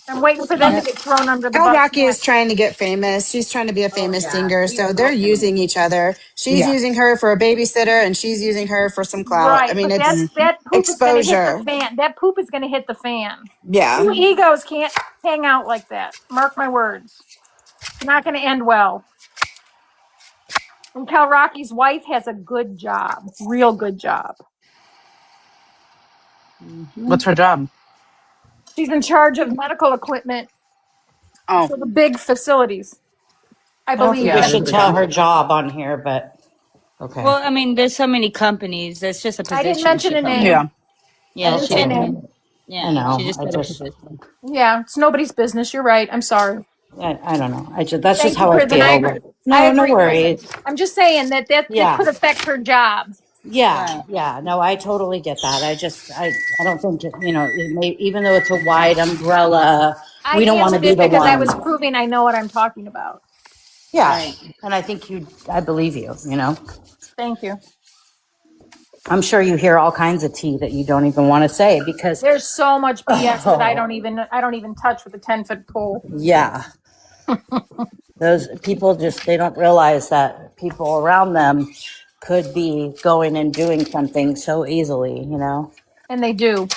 Speaker 4: I'm waiting for them to
Speaker 1: Yep.
Speaker 4: get thrown under the
Speaker 3: El
Speaker 4: bus
Speaker 3: Rocky is
Speaker 4: next.
Speaker 3: trying to get famous. She's trying to be a
Speaker 7: Oh
Speaker 3: famous
Speaker 7: yeah,
Speaker 3: singer.
Speaker 7: she's
Speaker 3: So they're
Speaker 7: real
Speaker 3: using
Speaker 7: famous.
Speaker 3: each other. She's
Speaker 9: Yeah.
Speaker 3: using her for a babysitter and she's using her for some clout. I
Speaker 4: Right,
Speaker 3: mean,
Speaker 4: but
Speaker 3: it's
Speaker 9: Hmm.
Speaker 4: that poop is going to hit the
Speaker 3: exposure.
Speaker 4: fan. That poop is going to hit the fan.
Speaker 3: Yeah.
Speaker 4: Two egos can't hang out like that. Mark my words. It's not going to end well. And Cal Rocky's wife has a good job, real good job.
Speaker 9: What's her job?
Speaker 4: She's in charge of medical equipment
Speaker 9: Oh,
Speaker 4: for the big facilities. I
Speaker 7: I don't think
Speaker 4: believe
Speaker 7: we
Speaker 9: yeah.
Speaker 4: that's
Speaker 7: should
Speaker 4: the
Speaker 7: tell
Speaker 4: job.
Speaker 7: her job on here, but okay.
Speaker 1: Well, I mean, there's so many companies. That's just a
Speaker 4: I didn't
Speaker 1: position
Speaker 4: mention
Speaker 1: she
Speaker 4: a
Speaker 1: held.
Speaker 4: name.
Speaker 9: Yeah.
Speaker 4: I
Speaker 1: Yeah,
Speaker 4: didn't
Speaker 1: she
Speaker 4: say a
Speaker 7: Okay.
Speaker 4: name.
Speaker 1: didn't.
Speaker 7: I
Speaker 1: Yeah, she
Speaker 7: know.
Speaker 1: just said a position.
Speaker 4: Yeah, it's nobody's business. You're right. I'm sorry.
Speaker 7: I don't know. That's just
Speaker 4: Thank you,
Speaker 7: how I
Speaker 4: Prison. I
Speaker 7: feel.
Speaker 4: agree. I
Speaker 7: No, no
Speaker 4: agree, Prison.
Speaker 7: worries.
Speaker 4: I'm just saying that
Speaker 7: Yeah.
Speaker 4: could affect her job.
Speaker 7: Yeah.
Speaker 1: Right.
Speaker 7: Yeah. No, I totally get that. I don't think, even though it's a wide umbrella,
Speaker 4: I
Speaker 7: we don't want to
Speaker 4: answered
Speaker 7: be
Speaker 4: it
Speaker 7: the
Speaker 4: because I
Speaker 7: one.
Speaker 4: was proving I know what I'm talking about.
Speaker 7: Yeah.
Speaker 1: Right.
Speaker 7: And I think I believe you,
Speaker 4: Thank you.
Speaker 7: I'm sure you hear all kinds of tea that you don't even want to say because,
Speaker 4: There's so much BS that I
Speaker 7: oh,
Speaker 4: don't even touch with a 10-foot pole.
Speaker 7: yeah. Those people they don't realize that people around them could be going and doing something so easily.
Speaker 4: And they do.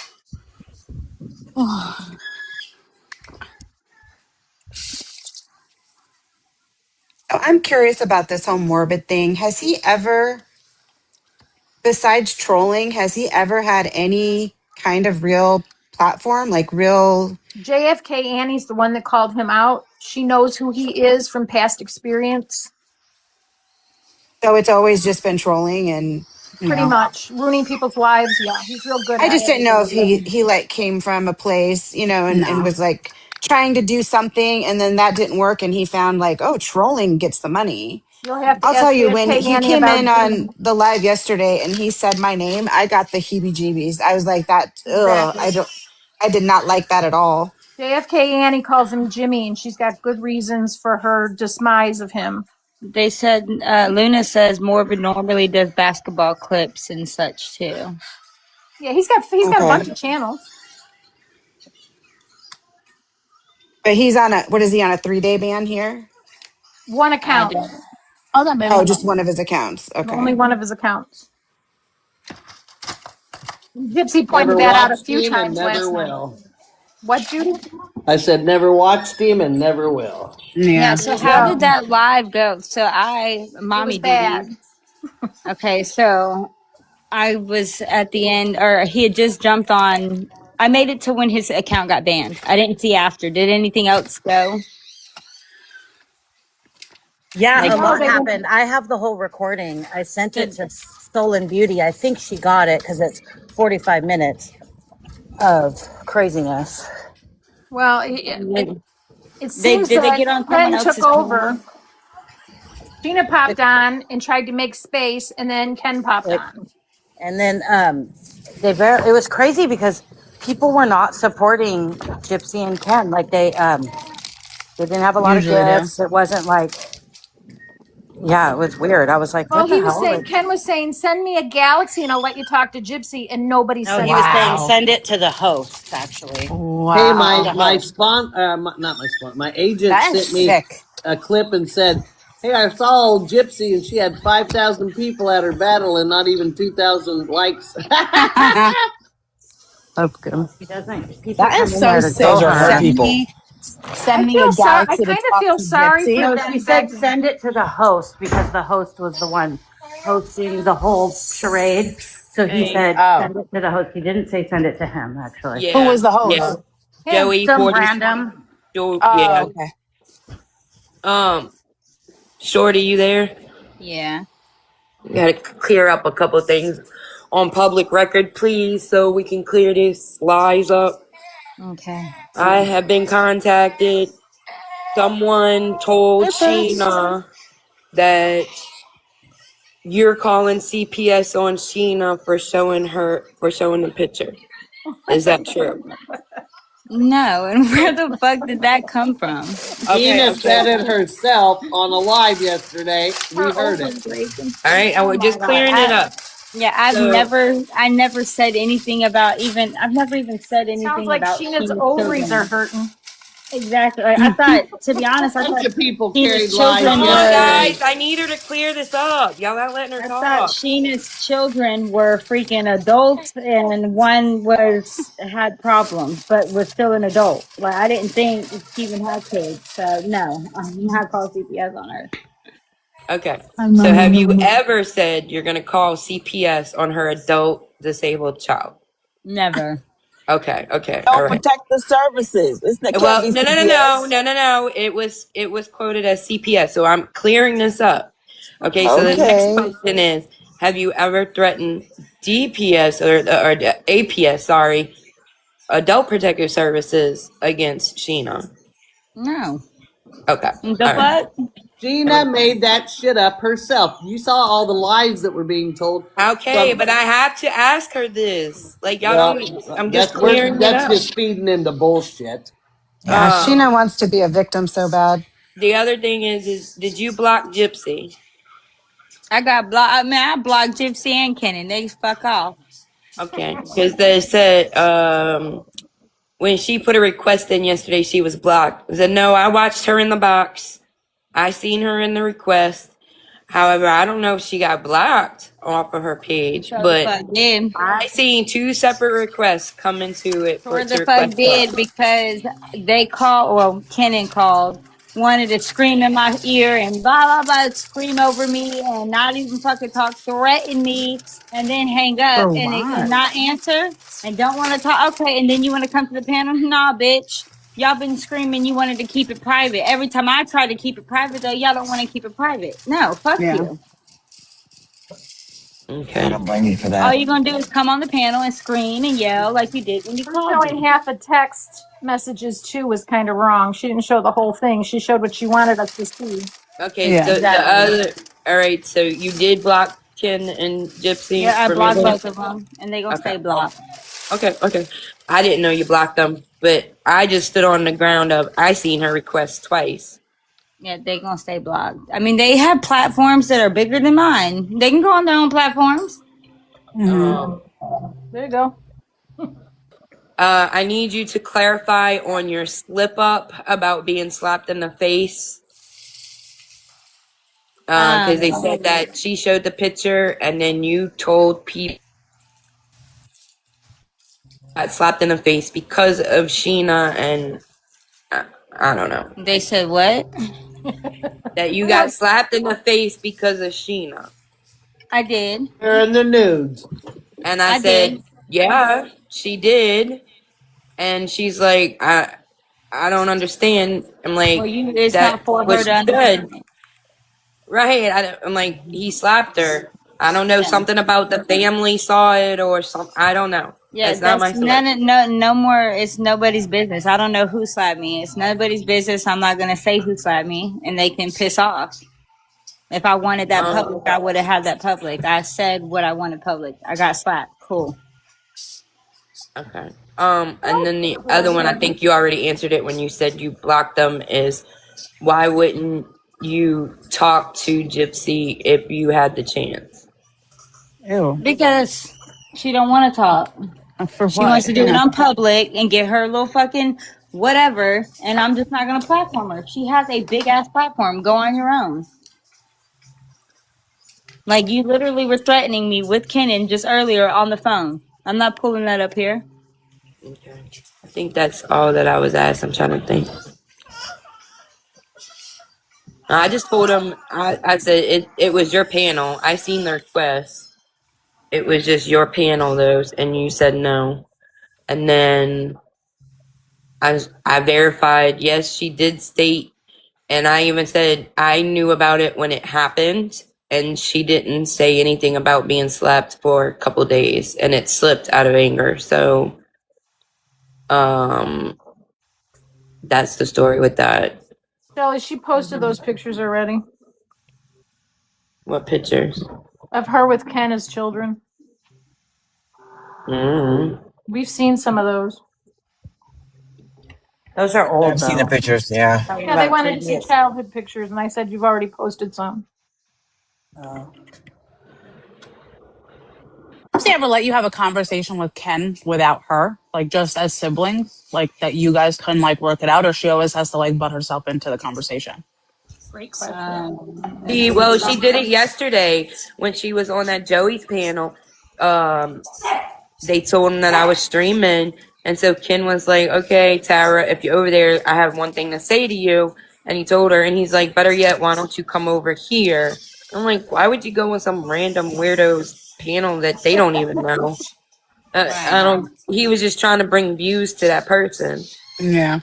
Speaker 3: I'm curious about this whole morbid thing. Has he ever, besides trolling, has he ever had any kind of real platform, like real?
Speaker 4: JFK Annie's the one that called him out. She knows who he is from past experience.
Speaker 3: So it's always just been trolling, and
Speaker 4: Pretty
Speaker 9: Yeah.
Speaker 4: much ruining people's lives. Yeah, he's real good
Speaker 3: I
Speaker 4: at
Speaker 3: just
Speaker 4: it.
Speaker 3: didn't know if he like came from a place, and
Speaker 9: No.
Speaker 3: was like trying to do something, and then that didn't work, and he found like, oh, trolling gets the money.
Speaker 4: You'll have to
Speaker 3: I'll tell
Speaker 4: ask
Speaker 3: you, when
Speaker 4: JFK
Speaker 3: he
Speaker 4: Annie
Speaker 3: came
Speaker 4: about
Speaker 3: in
Speaker 4: Jimmy.
Speaker 3: on the live yesterday and he said my name, I got the heebie-jeebies. I was like, that. Ugh,
Speaker 4: Exactly.
Speaker 3: I did not like that at all.
Speaker 4: JFK Annie calls him Jimmy, and she's got good reasons for her demise of him.
Speaker 1: They said Luna says Morbid normally does basketball clips and such too.
Speaker 4: Yeah, he's got a
Speaker 3: Okay,
Speaker 4: bunch of channels.
Speaker 3: but he's on a, what is he on, a 3-day ban here?
Speaker 4: One
Speaker 1: I
Speaker 4: account,
Speaker 1: don't.
Speaker 9: Oh, that
Speaker 3: Oh,
Speaker 9: baby.
Speaker 3: just one of his accounts.
Speaker 4: only
Speaker 3: Okay.
Speaker 4: one of his accounts. Gypsy
Speaker 11: Never
Speaker 4: pointed that out a
Speaker 11: watched
Speaker 4: few
Speaker 11: him and
Speaker 4: times
Speaker 11: never
Speaker 4: last night.
Speaker 11: will.
Speaker 4: What, Judy?
Speaker 11: I said never watched him and never will.
Speaker 1: Yeah.
Speaker 9: Yeah.
Speaker 1: So
Speaker 4: There you
Speaker 1: how
Speaker 4: go.
Speaker 1: did that live go? So
Speaker 4: It was
Speaker 1: mommy duties.
Speaker 4: bad.
Speaker 1: Okay. So I was at the end, or he had just jumped on. I made it to when his account got banned. I didn't see after. Did anything else go?
Speaker 7: Yeah,
Speaker 1: Like,
Speaker 7: a
Speaker 4: No,
Speaker 7: lot
Speaker 4: they were.
Speaker 7: happened. I have the whole recording. I sent it
Speaker 1: did,
Speaker 7: to Stolen Beauty. I think she got it because it's 45 minutes of craziness.
Speaker 4: Well, it seems
Speaker 1: did they
Speaker 4: that
Speaker 1: get on someone
Speaker 4: Ken took
Speaker 1: else's phone?
Speaker 4: over. Gina popped on and tried to make space, and then Ken popped
Speaker 7: It,
Speaker 4: on.
Speaker 7: and then it was crazy because people were not supporting Gypsy and Ken. Like they didn't have a lot of
Speaker 9: Usually do.
Speaker 7: gifts. It wasn't like, yeah, it was weird. I was like,
Speaker 4: Well,
Speaker 7: what the hell? Like,
Speaker 4: Ken was saying, send me a galaxy and I'll let you talk to Gypsy, and nobody
Speaker 7: no,
Speaker 4: said
Speaker 7: he was
Speaker 4: that.
Speaker 7: saying
Speaker 9: Wow.
Speaker 7: send it to the host. Actually,
Speaker 11: Hey,
Speaker 7: to
Speaker 9: Wow.
Speaker 7: the
Speaker 11: my
Speaker 7: host.
Speaker 11: spawn, not my spawn, my agent
Speaker 3: That is
Speaker 11: sent me
Speaker 3: sick.
Speaker 11: a clip and said, "Hey, I saw old Gypsy and she had 5,000 people at her battle and not even 2,000 likes."
Speaker 9: That's good.
Speaker 7: He doesn't. People
Speaker 9: That
Speaker 7: come
Speaker 9: is
Speaker 7: in
Speaker 9: so
Speaker 7: there to
Speaker 9: sick.
Speaker 2: Those
Speaker 7: troll
Speaker 2: are her
Speaker 7: her.
Speaker 2: people.
Speaker 4: I
Speaker 9: Send me a
Speaker 4: feel sorry. I
Speaker 9: galaxy to
Speaker 4: kind of
Speaker 9: talk
Speaker 4: feel
Speaker 9: to
Speaker 4: sorry for
Speaker 9: Gypsy.
Speaker 7: No, she
Speaker 4: them
Speaker 7: said
Speaker 4: begging.
Speaker 7: send it to the host because the host was the one hosting the whole charade. So he
Speaker 12: Hey,
Speaker 7: said
Speaker 9: Oh.
Speaker 7: send it to the host. He didn't say send it to him, actually.
Speaker 9: Who
Speaker 12: yeah,
Speaker 9: was the
Speaker 12: yeah.
Speaker 9: host?
Speaker 4: Him.
Speaker 12: Joey
Speaker 7: Some
Speaker 12: 40.
Speaker 7: random.
Speaker 9: Oh,
Speaker 12: Yeah.
Speaker 9: okay.
Speaker 12: Um, Shorty, you there?
Speaker 1: Yeah.
Speaker 12: Got to clear up a couple things on public record, please, so we can clear this lies up.
Speaker 1: Okay.
Speaker 12: I have been contacted. Someone told
Speaker 9: Hey, Prince.
Speaker 12: Sheena that you're calling CPS on Sheena for showing the picture. Is that true?
Speaker 1: No. And where the fuck did that come from?
Speaker 12: Okay,
Speaker 11: Gina
Speaker 12: okay.
Speaker 11: said it herself on a live yesterday. We
Speaker 4: Her
Speaker 11: heard it.
Speaker 4: overbreaking.
Speaker 12: All right, I
Speaker 4: Oh
Speaker 12: was
Speaker 4: my
Speaker 12: just
Speaker 4: God.
Speaker 12: clearing it up.
Speaker 1: Yeah,
Speaker 12: So,
Speaker 1: I never said anything about even, I've never even said
Speaker 4: Sounds
Speaker 1: anything
Speaker 4: like
Speaker 1: about
Speaker 4: Sheena's
Speaker 1: Sheena's
Speaker 4: ovaries are
Speaker 1: children.
Speaker 4: hurting.
Speaker 1: Exactly. Like, I thought, to be
Speaker 11: A
Speaker 1: honest, I
Speaker 11: bunch
Speaker 1: thought
Speaker 11: of people carried
Speaker 1: Sheena's
Speaker 11: lies
Speaker 1: children
Speaker 12: come on,
Speaker 1: were,
Speaker 11: yesterday.
Speaker 12: guys. I need her to clear this up. Y'all not letting her
Speaker 1: I thought
Speaker 12: talk.
Speaker 1: Sheena's children were freaking adults and one had problems, but was still an adult. Like, I didn't think she even had kids. So, no, I'm not calling CPS on her.
Speaker 12: Okay. So have you ever said you're going to call CPS on her adult disabled child?
Speaker 1: Never.
Speaker 12: Okay. Okay. All
Speaker 2: Don't
Speaker 12: right.
Speaker 2: protect the services. It can't
Speaker 12: Well,
Speaker 2: be
Speaker 12: no.
Speaker 2: CPS.
Speaker 12: It was quoted as CPS, so I'm clearing this up. Okay, so the next
Speaker 2: Okay.
Speaker 12: question is: have you ever threatened DPS or the APS? Sorry, Adult Protective Services against Sheena?
Speaker 1: No.
Speaker 12: Okay,
Speaker 1: The
Speaker 12: all right.
Speaker 1: fuck?
Speaker 11: Gina made that shit up herself. You saw all the lies that were being told
Speaker 12: Okay,
Speaker 11: from.
Speaker 12: but I have to ask her this. Like y'all
Speaker 11: Well,
Speaker 12: don't. I'm just clearing it
Speaker 11: that's
Speaker 12: up.
Speaker 11: just feeding into bullshit.
Speaker 3: Yeah, Sheena wants to be a victim so bad.
Speaker 12: The other thing is did you block Gypsy?
Speaker 1: I got blocked. I mean, I blocked Gypsy and Kenny. They fuck off.
Speaker 12: Okay, because they said when she put a request in yesterday, she was blocked. I said, no, I watched her in the box. I seen her in the request. However, I don't know if she got blocked off of her page,
Speaker 1: Sure the
Speaker 12: but
Speaker 1: fuck did.
Speaker 12: I seen 2 separate requests come into it for
Speaker 1: Sure
Speaker 12: it to
Speaker 1: the fuck
Speaker 12: request her.
Speaker 1: did because they called, well, Kenan called, wanted to scream in my ear and blah, blah, blah, scream over me and not even fucking talk, threaten me and then hang up
Speaker 3: For
Speaker 1: and
Speaker 3: what?
Speaker 1: not answer and don't want to talk. Okay. And then you want to come to the panel? Nah, bitch. Y'all been screaming you wanted to keep it private. Every time I try to keep it private, though, y'all don't want to keep it private. No, fuck
Speaker 3: Yeah.
Speaker 1: you.
Speaker 2: I
Speaker 12: Okay.
Speaker 2: don't blame you for
Speaker 1: All
Speaker 2: that.
Speaker 1: you're going to do is come on the panel and scream and yell like you did when you
Speaker 4: Her
Speaker 1: called
Speaker 4: showing
Speaker 1: me.
Speaker 4: half the text messages too was kind of wrong. She didn't show the whole thing. She showed what she wanted us to see.
Speaker 12: Okay,
Speaker 3: Yeah.
Speaker 12: so the
Speaker 1: Exactly.
Speaker 12: other, all right, so you did block Ken and
Speaker 1: Yeah,
Speaker 12: Gypsy
Speaker 1: I
Speaker 12: from your
Speaker 1: blocked
Speaker 12: thing?
Speaker 1: both of them, and they gonna
Speaker 12: Okay.
Speaker 1: stay blocked.
Speaker 12: Okay. I didn't know you blocked them, but I just stood on the ground of I seen her request twice.
Speaker 1: Yeah, they gonna stay blocked. I mean, they have platforms that are bigger than mine. They can go on their own platforms.
Speaker 3: Hmm.
Speaker 4: There you go.
Speaker 12: I need you to clarify on your slip up about being slapped in the face. Because they said that she showed the picture and then you told people got slapped in the face because of Sheena and I don't know.
Speaker 1: They said what?
Speaker 12: That you got slapped in the face because of Sheena.
Speaker 1: I did.
Speaker 11: They're in the nudes.
Speaker 12: And I
Speaker 1: I did.
Speaker 12: said, yeah, she did. And she's like, I don't understand. I'm
Speaker 1: Well,
Speaker 12: like,
Speaker 1: it's
Speaker 12: that
Speaker 1: not for her
Speaker 12: was
Speaker 1: to
Speaker 12: good.
Speaker 1: understand it.
Speaker 12: Right. I'm like, he slapped her. I don't know,
Speaker 1: Yeah.
Speaker 12: something about the family saw it or something. I don't know.
Speaker 1: Yeah,
Speaker 12: That's not my
Speaker 1: that's
Speaker 12: story.
Speaker 1: no more. It's nobody's business. I don't know who slapped me. It's nobody's business. I'm not gonna say who slapped me, and they can piss off. If I wanted that public, I would have had that public. I said what I wanted public. I got slapped. Cool.
Speaker 12: Okay. And then the other one, I think you already answered it when you said you blocked them, is why wouldn't you talk to Gypsy if you had the chance?
Speaker 3: Ew.
Speaker 1: Because she don't want to talk.
Speaker 3: For
Speaker 1: She wants
Speaker 3: what?
Speaker 1: to do it
Speaker 3: Yeah.
Speaker 1: on public and get her little fucking whatever. And I'm just not gonna platform her. She has a big ass platform. Go on your own. Like you literally were threatening me with Kenan just earlier on the phone. I'm not pulling that up here.
Speaker 12: Okay. I think that's all that I was asked. I'm trying to think. I just told him, I said, it was your panel. I seen the request. It was just your panel, those, and you said no. And then I verified, yes, she did state, and I even said I knew about it when it happened, and she didn't say anything about being slapped for a couple days, and it slipped out of anger. So, that's the story with that.
Speaker 4: Shelly, she posted those pictures already
Speaker 12: What pictures?
Speaker 4: of her with Ken as children.
Speaker 12: Mm-hmm.
Speaker 4: We've seen some of those.
Speaker 7: Those are old
Speaker 2: I've seen the
Speaker 7: though.
Speaker 2: pictures. Yeah.
Speaker 7: Talking
Speaker 4: Yeah, they
Speaker 7: about
Speaker 4: wanted to see
Speaker 7: previous.
Speaker 4: childhood pictures, and I said you've already posted some.
Speaker 9: Does he ever let you have a conversation with Ken without her, like just as siblings, like that you guys can like work it out, or she always has to like butt herself into the conversation?
Speaker 4: Great question.
Speaker 12: Well, she did it yesterday when she was on that Joey's panel. They told him that I was streaming, and so Ken was like, "Okay, Tara, if you're over there, I have one thing to say to you." And he told her, and he's like, better yet, why don't you come over here? I'm like, why would you go on some random weirdo's panel that they don't even know? I don't. He was just trying to bring views to that person,
Speaker 9: Yeah.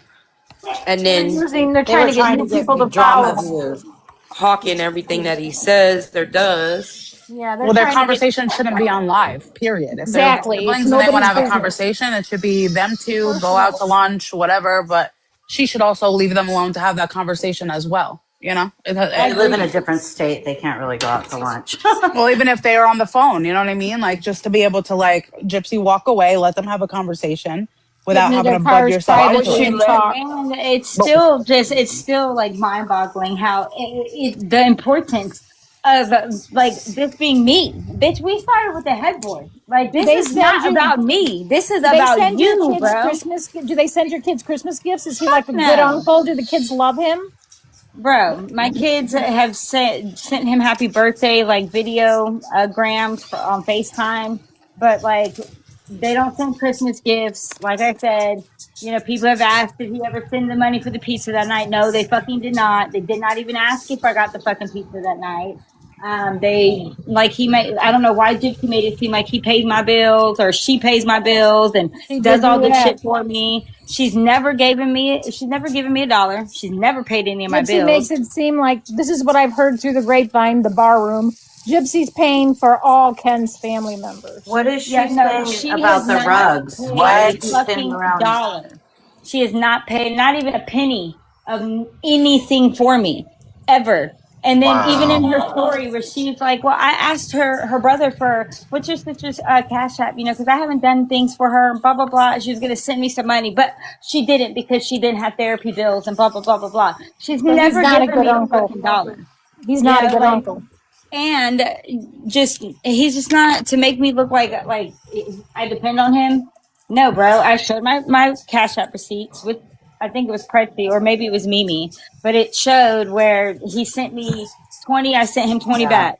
Speaker 12: and then
Speaker 4: They're trying to get new people to
Speaker 7: drama
Speaker 4: follow.
Speaker 7: views.
Speaker 12: hawking everything that he says or does.
Speaker 4: Yeah, they're
Speaker 9: Well, their
Speaker 4: trying to get
Speaker 9: conversation shouldn't be on live, period. If they're
Speaker 4: exactly. It's
Speaker 9: siblings and they want to
Speaker 4: nobody's
Speaker 9: have a
Speaker 4: business.
Speaker 9: conversation, it should be them two, go out to lunch, whatever, but she should also leave them alone to have that conversation as well. You know?
Speaker 7: They live in a different state. They can't really go out to lunch.
Speaker 9: Well, even if they are on the phone, you know what I mean? Like, just to be able to, like, Gypsy walk away, let them have a conversation without
Speaker 4: Get
Speaker 9: having
Speaker 4: their
Speaker 9: to bud
Speaker 4: cars
Speaker 9: yourself
Speaker 1: Why would
Speaker 9: into
Speaker 4: privately
Speaker 1: she
Speaker 9: it.
Speaker 4: and
Speaker 1: let?
Speaker 4: talk.
Speaker 1: And it's still like mind-boggling how the importance of like this being me, bitch. We started with the headboard. Like this
Speaker 4: They
Speaker 1: is
Speaker 4: send
Speaker 1: not
Speaker 4: you.
Speaker 1: about me. This is
Speaker 4: They
Speaker 1: about
Speaker 4: send your
Speaker 1: you,
Speaker 4: kids
Speaker 1: bro.
Speaker 4: Christmas. Do they send your kids Christmas gifts? Is he like a good
Speaker 1: No.
Speaker 4: uncle? Do the kids love him?
Speaker 1: Bro, my kids have sent him happy birthday like video grams on FaceTime, but like they don't send Christmas gifts. Like I said, you know, people have asked did he ever send the money for the pizza that night? No, they fucking did not. They did not even ask if I got the fucking pizza that night. They like he made. I don't know why Gypsy made it seem like he pays my bills or she pays my bills and
Speaker 4: She
Speaker 1: does
Speaker 4: did
Speaker 1: all
Speaker 4: do
Speaker 1: the
Speaker 4: that.
Speaker 1: shit for me. She's never given me. She's never given me $1. She's never paid any of my
Speaker 4: Gypsy makes
Speaker 1: bills.
Speaker 4: it seem like this is what I've heard through the grapevine, the bar room. Gypsy's paying for all Ken's family members.
Speaker 7: What is she
Speaker 1: Yeah, no,
Speaker 7: saying
Speaker 1: she
Speaker 7: about
Speaker 1: has
Speaker 7: the
Speaker 1: not
Speaker 7: rugs? Why
Speaker 1: paid
Speaker 7: is
Speaker 1: a
Speaker 7: she spinning
Speaker 1: fucking
Speaker 7: around?
Speaker 1: dollar. She has not paid, not even a penny of anything for me, ever. And then even in her story where she's like, well, I asked her brother for, what's your sister's cash app, you know, because I haven't done things for her, blah, blah, blah. She was going to send me some money, but she didn't because she didn't have therapy bills and blah, blah, blah, blah, blah. She's
Speaker 4: So he's
Speaker 1: never
Speaker 4: not a
Speaker 1: given
Speaker 4: good
Speaker 1: me a
Speaker 4: uncle.
Speaker 1: fucking dollar.
Speaker 4: He's
Speaker 1: You
Speaker 4: not a
Speaker 1: know,
Speaker 4: good
Speaker 1: like,
Speaker 4: uncle.
Speaker 1: and just he's just not to make me look like I depend on him. No, bro. I showed my cash app receipts with I think it was Pretsy or maybe it was Mimi, but it showed where he sent me 20. I sent him 20
Speaker 7: Yeah.
Speaker 1: back.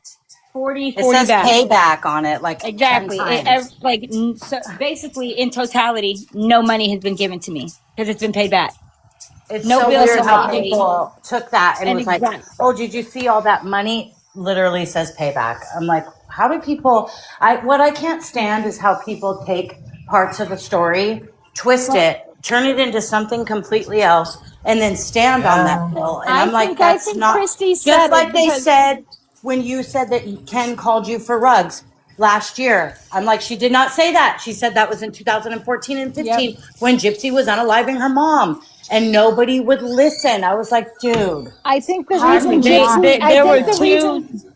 Speaker 1: 40
Speaker 7: It says
Speaker 1: back.
Speaker 7: payback on it like 10
Speaker 1: Exactly.
Speaker 7: times.
Speaker 1: So basically, in totality, no money has been given to me because it's been paid back.
Speaker 7: It's
Speaker 1: No
Speaker 7: so
Speaker 1: bills
Speaker 7: weird
Speaker 1: have
Speaker 7: how
Speaker 1: been paid.
Speaker 7: people took that and
Speaker 1: And
Speaker 7: was like,
Speaker 1: exactly.
Speaker 7: oh, did you see all that money? Literally says payback. I'm like, how do people, what I can't stand is how people take parts of the story, twist it, turn it into something completely else, and then stand on that hill. And I'm like,
Speaker 4: I
Speaker 7: that's
Speaker 4: think
Speaker 7: not,
Speaker 4: Christy said
Speaker 7: just
Speaker 4: it
Speaker 7: like they
Speaker 4: because
Speaker 7: said when you said that Ken called you for rugs last year. I'm like, she did not say that. She said that was in 2014 and 15 when Gypsy was unaliving her mom. And nobody would listen. I was like, dude.
Speaker 4: I think the
Speaker 7: How
Speaker 4: reason
Speaker 7: do you not
Speaker 4: Gypsy, I
Speaker 1: There were
Speaker 4: think the
Speaker 1: two.
Speaker 4: reason.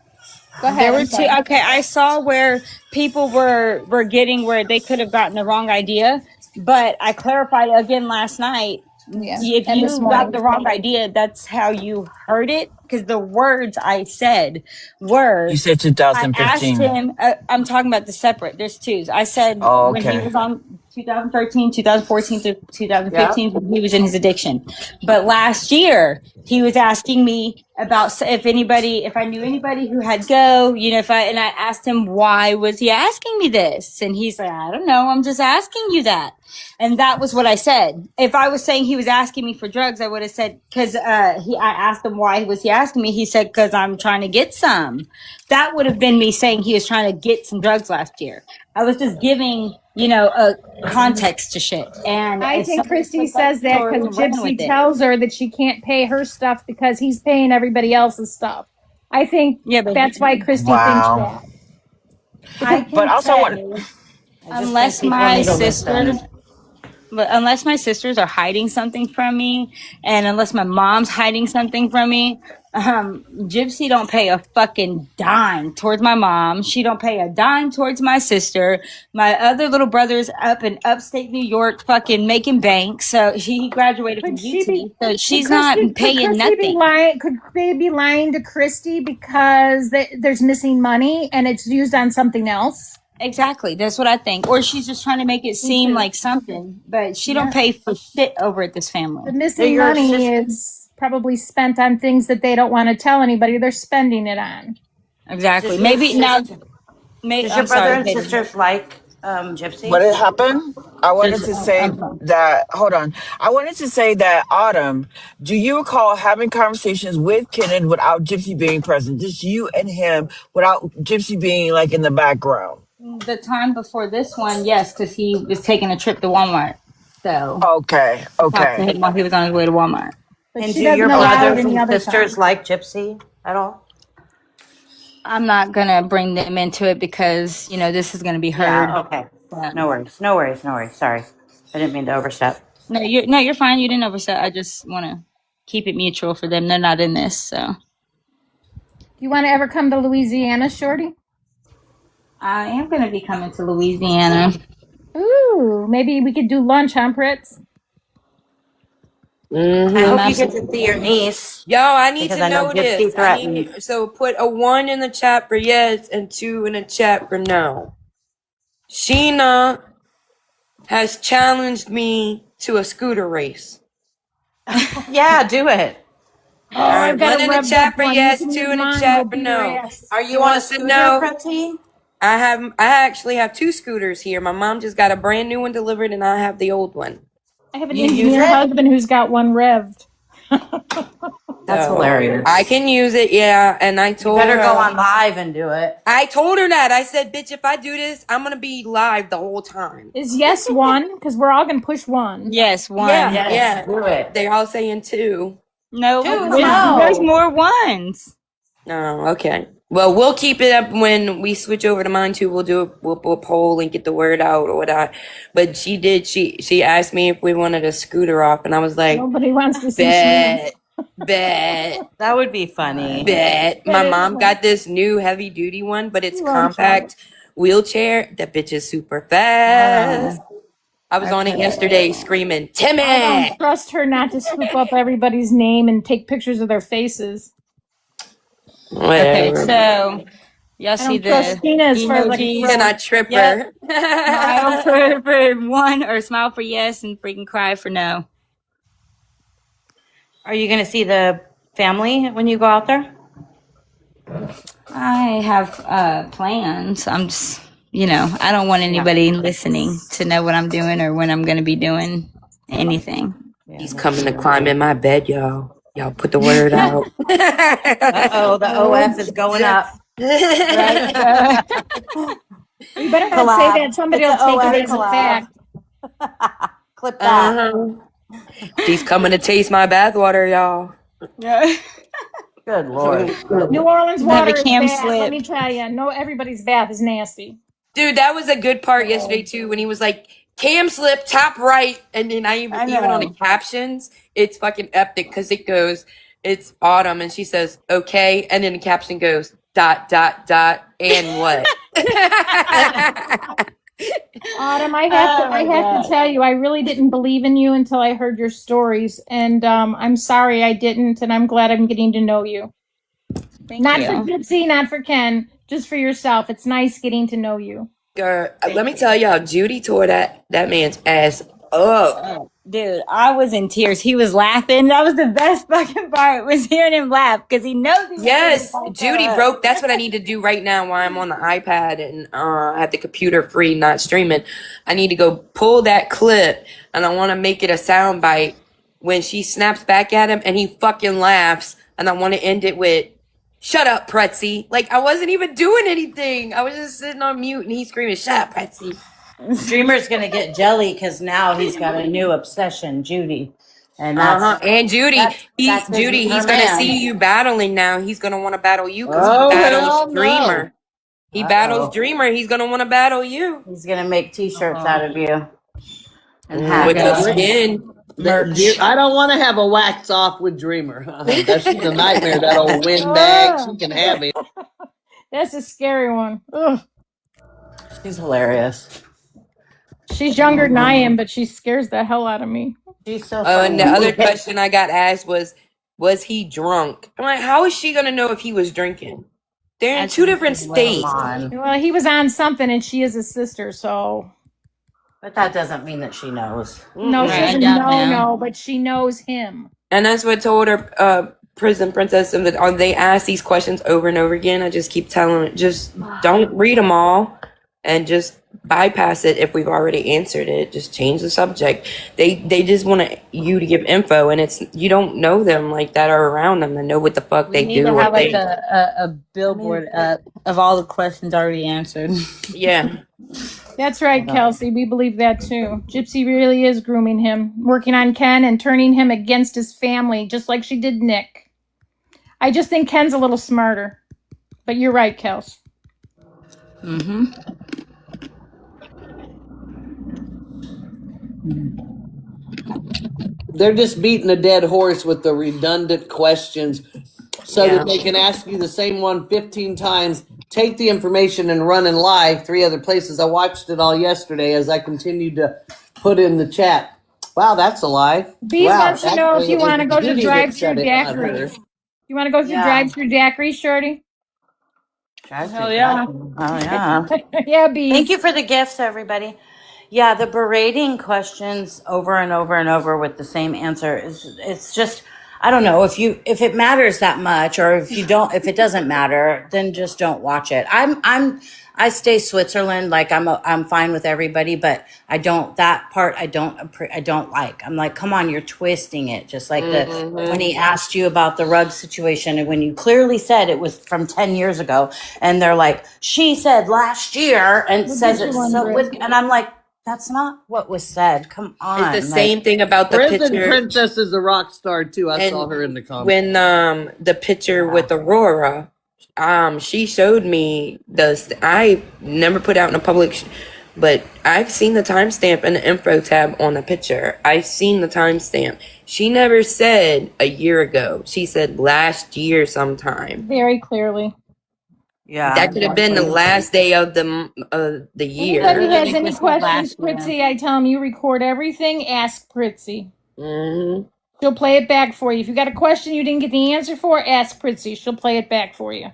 Speaker 4: Go ahead.
Speaker 1: There were
Speaker 4: I'm
Speaker 1: two.
Speaker 4: sorry.
Speaker 1: Okay, I saw where people were getting where they could have gotten the wrong idea, but I clarified again last night.
Speaker 4: Yeah,
Speaker 1: If
Speaker 4: and this
Speaker 1: you got
Speaker 4: morning.
Speaker 1: the wrong idea, that's how you heard it. Because the words I said were,
Speaker 2: You said
Speaker 1: I asked
Speaker 2: 2015.
Speaker 1: him. I'm talking about the separate. There's two. I said
Speaker 2: Oh,
Speaker 1: when he
Speaker 2: okay.
Speaker 1: was on 2013, 2014 to 2015, when he was in his addiction. But last year, he was asking me about if I knew anybody who had go, you know, and I asked him why was he asking me this, and he's like, I don't know, I'm just asking you that. And that was what I said. If I was saying he was asking me for drugs, I would have said, because I asked him why was he asking me. He said, because I'm trying to get some. That would have been me saying he was trying to get some drugs last year. I was just giving, you know, a context to shit. And
Speaker 4: I think
Speaker 1: somebody
Speaker 4: Christy
Speaker 1: took
Speaker 4: says that
Speaker 1: story
Speaker 4: because
Speaker 1: and ran
Speaker 4: Gypsy
Speaker 1: with it.
Speaker 4: tells her that she can't pay her stuff because he's paying everybody else's stuff. I think that's why Christy thinks that.
Speaker 1: I can
Speaker 2: But also, what?
Speaker 1: unless my sisters, but unless my sisters are hiding something from me, and unless my mom's hiding something from me, Gypsy don't pay a fucking dime towards my mom. She don't pay a dime towards my sister. My other little brother's up in upstate New York, fucking making bank. So he graduated from UT. So she's not paying nothing.
Speaker 4: Could they be lying to Christy because there's missing money and it's used on something else?
Speaker 1: Exactly. That's what I think. Or she's just trying to make it seem like something, but she don't pay for shit over at this family.
Speaker 4: The missing money is probably spent on things that they don't want to tell anybody they're spending it on.
Speaker 1: Exactly. Maybe now.
Speaker 7: Does your brother and sisters like Gypsy.
Speaker 2: What had happened? I wanted
Speaker 1: Just,
Speaker 2: to say
Speaker 1: okay.
Speaker 2: that, hold on. I wanted to say that, Autumn, do you recall having conversations with Kenan without Gypsy being present? Just you and him without Gypsy being like in the background?
Speaker 1: The time before this one, yes, because he was taking a trip to Walmart. So
Speaker 2: Okay,
Speaker 1: I talked to
Speaker 2: okay.
Speaker 1: him while he was on his way to Walmart.
Speaker 4: But
Speaker 7: And
Speaker 4: she
Speaker 7: do
Speaker 4: doesn't
Speaker 7: your
Speaker 4: allow it
Speaker 7: brothers
Speaker 4: any
Speaker 7: and
Speaker 4: other
Speaker 7: sisters
Speaker 4: time.
Speaker 7: like Gypsy at all?
Speaker 1: I'm not going to bring them into it because, this is going to be heard.
Speaker 7: Yeah, okay.
Speaker 1: But,
Speaker 7: No worries. Sorry. I didn't mean to overstep.
Speaker 1: you're fine. You didn't overstep. I just want to keep it mutual for them. They're not in this, so.
Speaker 4: Do you want to ever come to Louisiana, Shorty?
Speaker 1: I am going to be coming to Louisiana.
Speaker 4: Ooh, maybe we could do lunch, huh, Pritz?
Speaker 12: Mm-hmm.
Speaker 7: I hope you
Speaker 1: absolutely.
Speaker 7: get to see your niece.
Speaker 12: Yo, I need
Speaker 7: Because
Speaker 12: to
Speaker 7: I know
Speaker 12: know this.
Speaker 7: Gypsy threatened.
Speaker 12: So put a 1 in the chat for yes and 2 in the chat for no. Sheena has challenged me to a scooter race.
Speaker 7: Yeah, do it.
Speaker 4: Oh,
Speaker 12: All right,
Speaker 4: I've got
Speaker 12: 1
Speaker 4: a
Speaker 12: in the
Speaker 4: revved
Speaker 12: chat
Speaker 4: up
Speaker 12: for
Speaker 4: one.
Speaker 12: yes,
Speaker 4: You can
Speaker 12: 2
Speaker 4: use
Speaker 12: in the
Speaker 4: mine.
Speaker 12: chat
Speaker 4: We'll
Speaker 12: for
Speaker 4: beat her
Speaker 12: no.
Speaker 4: ass.
Speaker 7: Are you
Speaker 12: Who
Speaker 7: on a
Speaker 12: wants to
Speaker 7: scooter,
Speaker 12: know?
Speaker 7: Pretty?
Speaker 12: I actually have 2 scooters here. My mom just got a brand new one delivered, and I have the old one.
Speaker 4: I have an
Speaker 7: You use
Speaker 4: engineer
Speaker 7: it?
Speaker 4: husband who's got one revved.
Speaker 7: That's
Speaker 12: So
Speaker 7: hilarious.
Speaker 12: I can use it, yeah. And I
Speaker 7: You
Speaker 12: told
Speaker 7: better
Speaker 12: her,
Speaker 7: go on live and do it.
Speaker 12: I told her that. I said, bitch, if I do this, I'm gonna be live the whole time.
Speaker 4: Is yes one? Because we're all going to push one.
Speaker 1: Yes, one.
Speaker 12: Yeah,
Speaker 7: Yes,
Speaker 12: yeah.
Speaker 7: do it.
Speaker 12: They're all saying 2.
Speaker 1: No,
Speaker 7: Dude,
Speaker 1: there's
Speaker 7: no.
Speaker 1: more ones.
Speaker 12: Oh, okay. Well, we'll keep it up when we switch over to mine too. We'll do a poll and get the word out or whatnot. But she asked me if we wanted a scooter off, and I was like,
Speaker 4: Nobody wants to see
Speaker 12: bet, bet,
Speaker 7: That would be funny.
Speaker 12: bet.
Speaker 4: That
Speaker 12: My
Speaker 4: is
Speaker 12: mom
Speaker 4: funny.
Speaker 12: got this new heavy duty one, but it's
Speaker 4: You love
Speaker 12: compact wheelchair. That bitch is super fast. I was on it yesterday screaming,
Speaker 4: I don't
Speaker 12: Timmy!
Speaker 4: trust her not to scoop up everybody's name and take pictures of their faces.
Speaker 1: Okay,
Speaker 12: Whatever.
Speaker 1: so y'all
Speaker 4: I
Speaker 1: see
Speaker 4: don't trust
Speaker 1: the
Speaker 4: Tina as far as like a
Speaker 1: emojis?
Speaker 12: Can I
Speaker 4: friend.
Speaker 12: trip
Speaker 1: Yep.
Speaker 12: her?
Speaker 1: Smile for one, or smile for yes, and freaking cry for no.
Speaker 7: Are you going to see the family when you go out there?
Speaker 1: I have plans. I'm just, I don't want anybody listening to know what I'm doing or when I'm going to be doing anything.
Speaker 7: Yeah,
Speaker 12: He's coming to climb in my bed, y'all. Y'all put the word out.
Speaker 7: Uh-oh, the OF is going up.
Speaker 1: Right?
Speaker 4: You better not
Speaker 7: Collab.
Speaker 4: say that. Somebody
Speaker 7: It's
Speaker 4: will
Speaker 7: a
Speaker 4: take it
Speaker 7: OF
Speaker 4: as a
Speaker 7: collab.
Speaker 4: fact.
Speaker 7: Clip that.
Speaker 12: Uh-huh. He's coming to taste my bathwater, y'all.
Speaker 1: Yeah.
Speaker 7: Good Lord.
Speaker 4: New Orleans
Speaker 1: You have
Speaker 4: water
Speaker 1: a
Speaker 4: is
Speaker 1: cam
Speaker 4: bad. Let
Speaker 1: slip.
Speaker 4: me tell you. No, everybody's bath is nasty.
Speaker 12: Dude, that was a good part yesterday too when he was like, cam slip top right, and then even on the captions, it's fucking epic because it goes, it's Autumn, and she says, okay, and then the caption goes, ... and what?
Speaker 4: Autumn, I have to tell you, I really didn't believe in you until I heard your stories, and I'm sorry I didn't, and I'm glad I'm getting to know you. Not for Gypsy, not for Ken, just for yourself. It's nice getting to know you.
Speaker 12: Girl, let me tell y'all, Judy tore that man's ass up.
Speaker 1: Dude, I was in tears. He was laughing. That was the best fucking part, was hearing him laugh because he knows he
Speaker 12: Yes, Judy broke. That's what I need to do right now while I'm on the iPad and I have the computer free, not streaming. I need to go pull that clip and I want to make it a sound bite when she snaps back at him and he fucking laughs. And I want to end it with, shut up, Pretzi. Like, I wasn't even doing anything. I was just sitting on mute and he's screaming, shut up, Pretzi.
Speaker 7: Dreamer's going to get jelly because now he's got a new obsession, Judy. And that's
Speaker 12: And Judy,
Speaker 7: that's
Speaker 12: Judy,
Speaker 7: her
Speaker 12: he's gonna
Speaker 7: man.
Speaker 12: see you battling now. He's gonna want to battle you because
Speaker 11: Oh,
Speaker 12: he
Speaker 11: hell
Speaker 12: battles
Speaker 11: no.
Speaker 12: Dreamer. He battles Dreamer. He's gonna want to battle you
Speaker 7: He's going to make T-shirts out of you. And
Speaker 12: with
Speaker 7: hats.
Speaker 12: the skin.
Speaker 7: Merch.
Speaker 11: I don't want to have a wax off with Dreamer. That's a nightmare. That old windbag. She can have it.
Speaker 4: That's a scary one. Ugh.
Speaker 7: She's hilarious.
Speaker 4: She's younger than I am, but she scares the hell out of me.
Speaker 7: She's so
Speaker 12: And
Speaker 7: funny.
Speaker 12: the other question I got asked was he drunk? I'm like, how is she gonna know if he was drinking? They're in two different states.
Speaker 4: Well, he was on something, and she is his sister, so.
Speaker 7: But that doesn't mean that she knows.
Speaker 4: No, she doesn't know, but she knows him.
Speaker 12: And that's what I told her, Prison Princess, and that they ask these questions over and over again. I just keep telling her, just don't read them all. and just bypass it if we've already answered it. Just change the subject. They just want you to give info, and it's you don't know them like that or around them to know what the fuck
Speaker 1: We
Speaker 12: they
Speaker 1: need
Speaker 12: do
Speaker 1: to
Speaker 12: or
Speaker 1: have like
Speaker 12: think.
Speaker 1: a billboard up of all the questions already answered.
Speaker 12: Yeah.
Speaker 4: That's right, Kelsey. We believe that too. Gypsy really is grooming him, working on Ken and turning him against his family, just like she did Nick. I just think Ken's a little smarter. But you're right, Kels.
Speaker 1: Mm-hmm.
Speaker 11: They're just beating a dead horse with the redundant questions so that they can ask you the same one 15 times, take the information and run and lie 3 other places. I watched it all yesterday as I continued to put in the chat. Wow, that's a lie.
Speaker 4: Bees
Speaker 11: Wow,
Speaker 4: wants to know if
Speaker 11: actually,
Speaker 4: you
Speaker 11: it was
Speaker 4: want to go to
Speaker 11: Judy that
Speaker 4: drive-through
Speaker 11: said it, not her.
Speaker 4: daiquiri. You want to go to drive-through daiquiri, Shorty?
Speaker 1: Hell yeah.
Speaker 2: Oh yeah.
Speaker 4: Yeah, Bees.
Speaker 7: Thank you for the gifts, everybody. Yeah, the berating questions over and over and over with the same answer is it's just I don't know if it matters that much or if it doesn't matter, then just don't watch it. I stay Switzerland, like I'm fine with everybody, but I don't like. I'm like, come on, you're twisting it. Just like when he asked you about the rug situation and when you clearly said it was from 10 years ago and they're like, she said last year and says it so and I'm like, that's not what was said. Come on.
Speaker 12: It's the same thing about the
Speaker 11: Prison
Speaker 12: picture.
Speaker 11: Princess is a rock star too. I saw her in the comments.
Speaker 12: When the picture with Aurora, she showed me I never put out in a public, but I've seen the timestamp in the info tab on the picture. I've seen the timestamp. She never said a year ago. She said last year sometime.
Speaker 4: Very clearly.
Speaker 7: Yeah,
Speaker 12: that could have been the last day of the year.
Speaker 4: Anybody has any questions, Pritzy, I tell them you record everything, ask Pritzy.
Speaker 12: Mm-hmm.
Speaker 4: She'll play it back for you. If you got a question you didn't get the answer for, ask Pritzy. She'll play it back for you.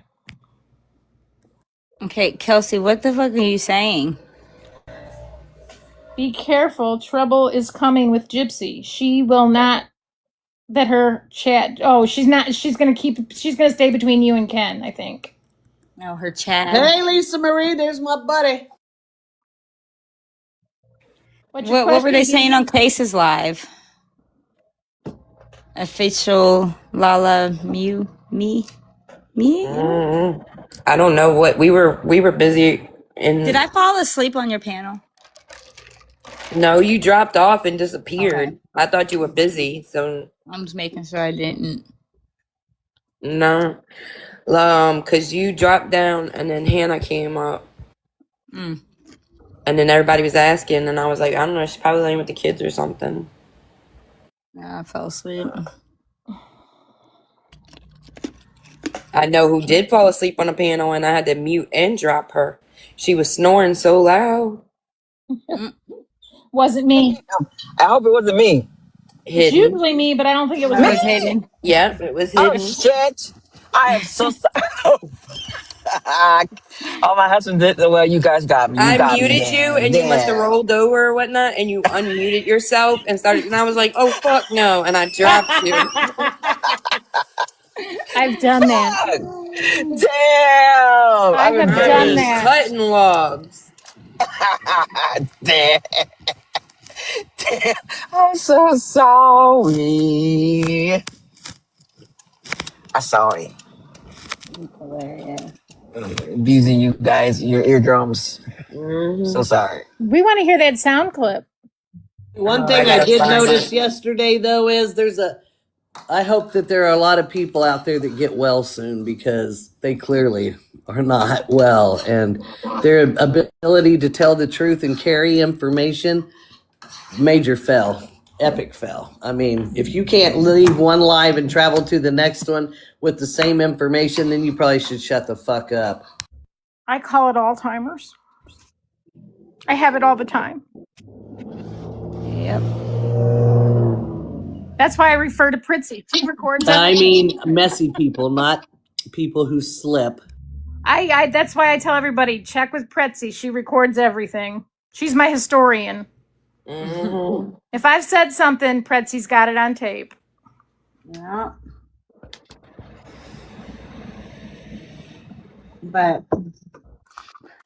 Speaker 1: Okay, Kelsey, what the fuck are you saying?
Speaker 4: Be careful. Trouble is coming with Gypsy. She will not let her chat. Oh, she's not. She's going to stay between you and Ken, I think.
Speaker 1: No, her chat.
Speaker 11: Hey, Lisa Marie, there's my buddy.
Speaker 1: What were they saying on Cases Live? Official Lala me.
Speaker 12: Mm-hmm. I don't know what we were busy.
Speaker 1: Did I fall asleep on your panel?
Speaker 12: No, you dropped off and disappeared. Okay. I thought you were busy, so
Speaker 1: I'm just making sure I didn't.
Speaker 12: No, because you dropped down and then Hannah came up, and then everybody was asking, and I was like, I don't know, she's probably laying with the kids or something.
Speaker 1: Yeah, I fell asleep.
Speaker 12: I know who did fall asleep on the panel, and I had to mute and drop her. She was snoring so loud.
Speaker 4: Wasn't me.
Speaker 2: I hope it wasn't me.
Speaker 4: It's usually me, but I don't think it was me.
Speaker 12: Hidden. Yeah, it was hidden.
Speaker 2: Oh shit! I am so sorry. Oh, my husband did. Well, you guys got me.
Speaker 12: I muted you, and you must have rolled over or whatnot, and you unmuted yourself and started. And I was like, "Oh fuck no!" And I dropped you.
Speaker 4: I've done that.
Speaker 2: Damn!
Speaker 4: I have done that.
Speaker 12: Cutting logs.
Speaker 2: Damn. Damn. I'm so sorry. I'm sorry. Abusing you guys, your eardrums. So sorry.
Speaker 4: We want to hear that sound clip.
Speaker 11: One thing I did notice yesterday, though, is I hope that there are a lot of people out there that get well soon because they clearly are not well. And their ability to tell the truth and carry information, major fail, epic fail. I mean, if you can't leave one live and travel to the next one with the same information, then you probably should shut the fuck up.
Speaker 4: I call it Alzheimer's. I have it all the time.
Speaker 1: Yep.
Speaker 4: That's why I refer to Pritzy. She records everything.
Speaker 11: I mean, messy people, not people who slip.
Speaker 4: That's why I tell everybody, check with Pritzy. She records everything. She's my historian.
Speaker 12: Mm-hmm.
Speaker 4: If I've said something, Pretzy's got it on tape.
Speaker 3: Yeah. But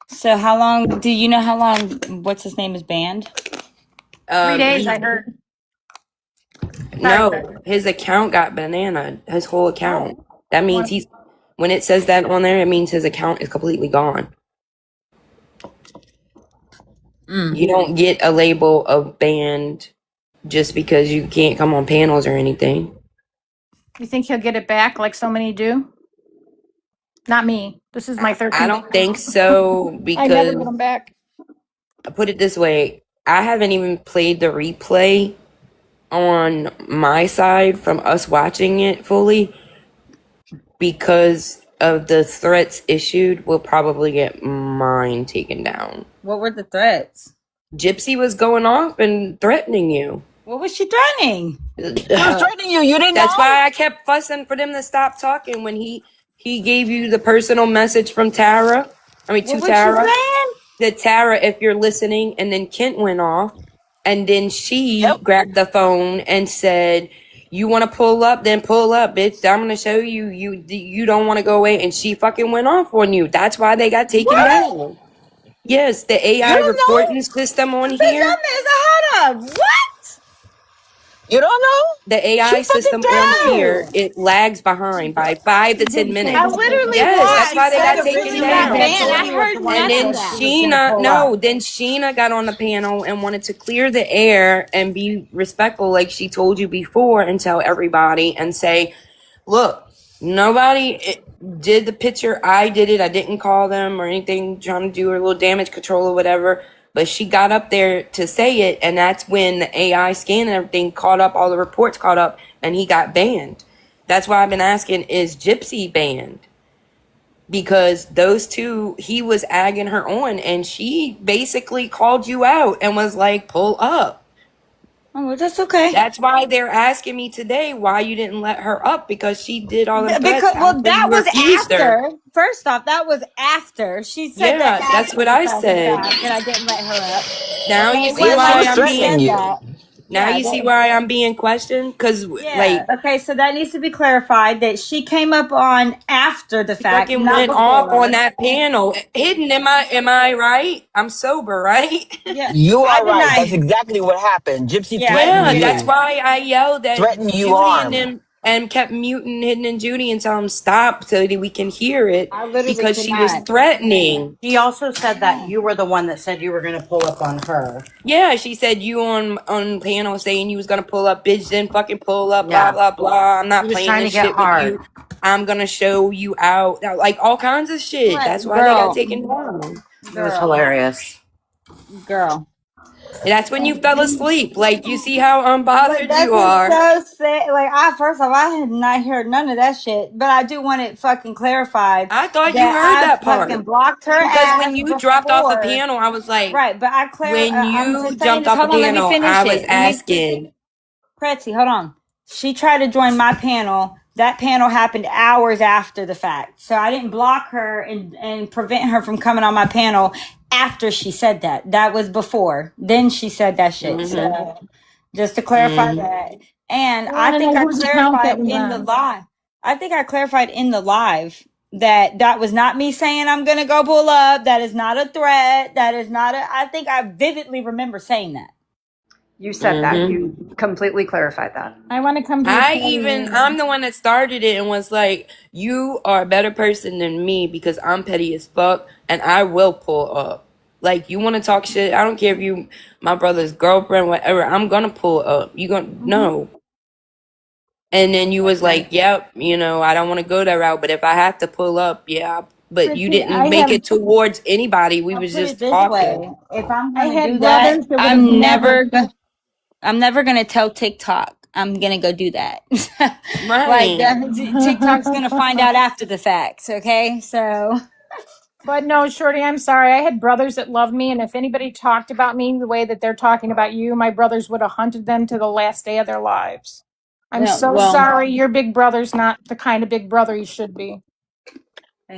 Speaker 1: So how long, do you know how long, what's his name is banned?
Speaker 4: 3 days, I heard.
Speaker 12: No, his account got banana. His whole account. That means
Speaker 4: One-
Speaker 12: when it says that on there, it means his account is completely gone. You don't get a label of banned just because you can't come on panels or anything.
Speaker 4: You think he'll get it back like so many do? Not me. This is my 13th.
Speaker 12: I don't think so
Speaker 4: I never
Speaker 12: because
Speaker 4: get them back.
Speaker 12: put it this way, I haven't even played the replay on my side from us watching it fully because of the threats issued. We'll probably get mine taken down.
Speaker 1: What were the threats?
Speaker 12: Gypsy was going off and threatening you.
Speaker 1: What was she threatening?
Speaker 2: Who was threatening you? You didn't
Speaker 12: That's
Speaker 2: know?
Speaker 12: why I kept fussing for them to stop talking when he gave you the personal message from Tara. I mean,
Speaker 1: What
Speaker 12: to
Speaker 1: was
Speaker 12: Tara.
Speaker 1: she saying?
Speaker 12: That Tara, if you're listening, and then Kent went off, and then she grabbed the phone and said, "You want to pull up? Then pull up, bitch. I'm gonna show you. You don't want to go away." And she fucking went off on you. That's why they got taken down. Yes, the AI
Speaker 2: You don't know?
Speaker 12: reporting system on here.
Speaker 1: Hold up. What?
Speaker 2: You don't know?
Speaker 12: The AI
Speaker 2: She fucking
Speaker 12: system
Speaker 2: telling
Speaker 12: on
Speaker 2: you.
Speaker 12: here, it lags behind by 5 to 10 minutes.
Speaker 4: I literally
Speaker 12: Yes, that's why they got
Speaker 4: watched
Speaker 12: taken
Speaker 4: the
Speaker 12: down.
Speaker 4: ban. I heard
Speaker 12: And then Sheena got on the panel and wanted to clear the air and be respectful like she told you before and tell everybody and say, look, nobody did the picture. I did it. I didn't call them or anything, trying to do a little damage control or whatever. But she got up there to say it, and that's when the AI scan and everything caught up, all the reports caught up, and he got banned. That's why I've been asking, is Gypsy banned? Because those two, he was agging her on, and she basically called you out and was like, pull up.
Speaker 1: Oh, well, that's okay.
Speaker 12: That's why they're asking me today why you didn't let her up, because she did all the threats.
Speaker 1: Because, well, that
Speaker 12: you
Speaker 1: was
Speaker 12: refused her.
Speaker 1: after. First off, that was after. She said
Speaker 12: Yeah,
Speaker 1: that
Speaker 12: that's
Speaker 1: after
Speaker 12: what
Speaker 1: the
Speaker 12: I
Speaker 1: fact
Speaker 12: said.
Speaker 1: that I didn't let her up.
Speaker 12: Now
Speaker 1: Okay,
Speaker 12: you
Speaker 1: it
Speaker 12: see
Speaker 1: wasn't
Speaker 12: why
Speaker 2: She was
Speaker 1: like
Speaker 12: I'm
Speaker 1: she
Speaker 2: threatening
Speaker 1: said
Speaker 12: being.
Speaker 2: you.
Speaker 1: that.
Speaker 12: Now
Speaker 1: Yeah,
Speaker 12: you see why I'm being questioned, because
Speaker 1: yeah. Okay, so that needs to be clarified that she came up on after the
Speaker 12: she
Speaker 1: fact,
Speaker 12: fucking
Speaker 1: not
Speaker 12: went off
Speaker 1: before.
Speaker 12: on that panel. Hidden, am I right? I'm sober, right?
Speaker 1: Yeah,
Speaker 2: You
Speaker 1: I
Speaker 2: are right. That's
Speaker 1: deny.
Speaker 2: exactly what happened. Gypsy
Speaker 1: Yeah, I
Speaker 2: threatened
Speaker 12: Yeah,
Speaker 1: agree.
Speaker 12: that's
Speaker 2: you.
Speaker 12: why I yelled
Speaker 2: Threatened
Speaker 12: at
Speaker 2: you
Speaker 12: Judy and
Speaker 2: harm.
Speaker 12: them and kept muting Hidden and Judy and tell them stop so that we can hear it,
Speaker 1: I literally
Speaker 12: because she was
Speaker 1: cannot.
Speaker 12: threatening.
Speaker 7: He also said that you were the one that said you were going to pull up on her.
Speaker 12: Yeah, she said you on panel saying you was gonna pull up, bitch, then fucking pull up, blah
Speaker 7: Yeah.
Speaker 12: blah blah. I'm not
Speaker 7: He was
Speaker 12: playing
Speaker 7: trying
Speaker 12: this
Speaker 7: to get
Speaker 12: shit with
Speaker 7: hard.
Speaker 12: you. I'm gonna show you out. Like all kinds of shit. That's why they got
Speaker 1: Girl,
Speaker 12: taken down.
Speaker 7: It was
Speaker 1: girl,
Speaker 7: hilarious.
Speaker 1: girl.
Speaker 12: And that's when you fell asleep. Like you see how
Speaker 1: Like,
Speaker 12: unbothered
Speaker 1: that's
Speaker 12: you
Speaker 1: just
Speaker 12: are.
Speaker 1: so sad. Like, first of all, I had not heard none of that shit. But I do want it fucking clarified
Speaker 12: I thought you
Speaker 1: that
Speaker 12: heard
Speaker 1: I
Speaker 12: that
Speaker 1: fucking
Speaker 12: part.
Speaker 1: blocked her
Speaker 12: Because when
Speaker 1: ass
Speaker 12: you dropped off the
Speaker 1: before.
Speaker 12: panel, I was like,
Speaker 1: Right, but
Speaker 12: when
Speaker 1: I'm
Speaker 12: you
Speaker 1: just saying
Speaker 12: jumped
Speaker 1: this.
Speaker 12: off the
Speaker 1: Hold on, let me
Speaker 12: panel,
Speaker 1: finish
Speaker 12: I was
Speaker 1: it.
Speaker 12: asking.
Speaker 1: Pretzi, hold on. She tried to join my panel. That panel happened hours after the fact. So I didn't block her and prevent her from coming on my panel after she said that. That was before. Then she said that shit. So just to clarify that. And
Speaker 4: I
Speaker 1: I
Speaker 4: want to
Speaker 1: think
Speaker 4: know
Speaker 1: I
Speaker 4: whose account that
Speaker 1: clarified
Speaker 4: was
Speaker 1: in the
Speaker 4: on.
Speaker 1: live. I think I clarified in the live that that was not me saying I'm going to go pull up. That is not a threat. That is not I think I vividly remember saying that.
Speaker 13: You said that. You completely clarified that.
Speaker 4: I want to come to your
Speaker 12: I'm the one that started it and was like, you are a better person than me because I'm petty as fuck and I will pull up. Like, you want to talk shit? I don't care if you my brother's girlfriend, whatever. I'm gonna pull up. You gonna no. And then you was like, yep, I don't want to go that route, but if I have to pull up, yeah. But you
Speaker 1: Pretty,
Speaker 12: didn't make it towards anybody. We
Speaker 1: I'll
Speaker 12: was
Speaker 1: put it
Speaker 12: just
Speaker 1: this
Speaker 12: talking.
Speaker 1: way: if I'm
Speaker 4: I
Speaker 1: going to do
Speaker 4: had
Speaker 1: that,
Speaker 4: brothers that would have never.
Speaker 1: I'm never gonna tell TikTok. I'm gonna go do that. Like
Speaker 12: Right.
Speaker 1: TikTok's gonna find out after the fact. Okay, so
Speaker 4: But no, Shorty, I'm sorry. I had brothers that loved me, and if anybody talked about me the way that they're talking about you, my brothers would have hunted them to the last day of their lives. I'm
Speaker 1: yeah,
Speaker 4: so
Speaker 1: well,
Speaker 4: sorry. Your big brother's not the kind of big brother he should be.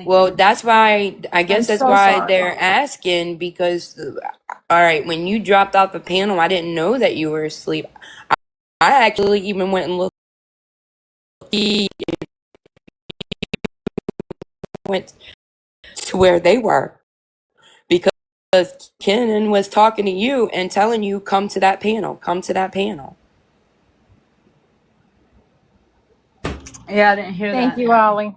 Speaker 12: Well, that's why I
Speaker 4: I'm
Speaker 12: guess that's
Speaker 4: so
Speaker 12: why
Speaker 4: sorry.
Speaker 12: they're asking because, all right, when you dropped off the panel, I didn't know that you were asleep. I actually even went and looked. Went to where they were because Kenan was talking to you and telling you, come to that panel, come to that panel.
Speaker 1: Yeah, I didn't hear that.
Speaker 4: Thank you, Ollie.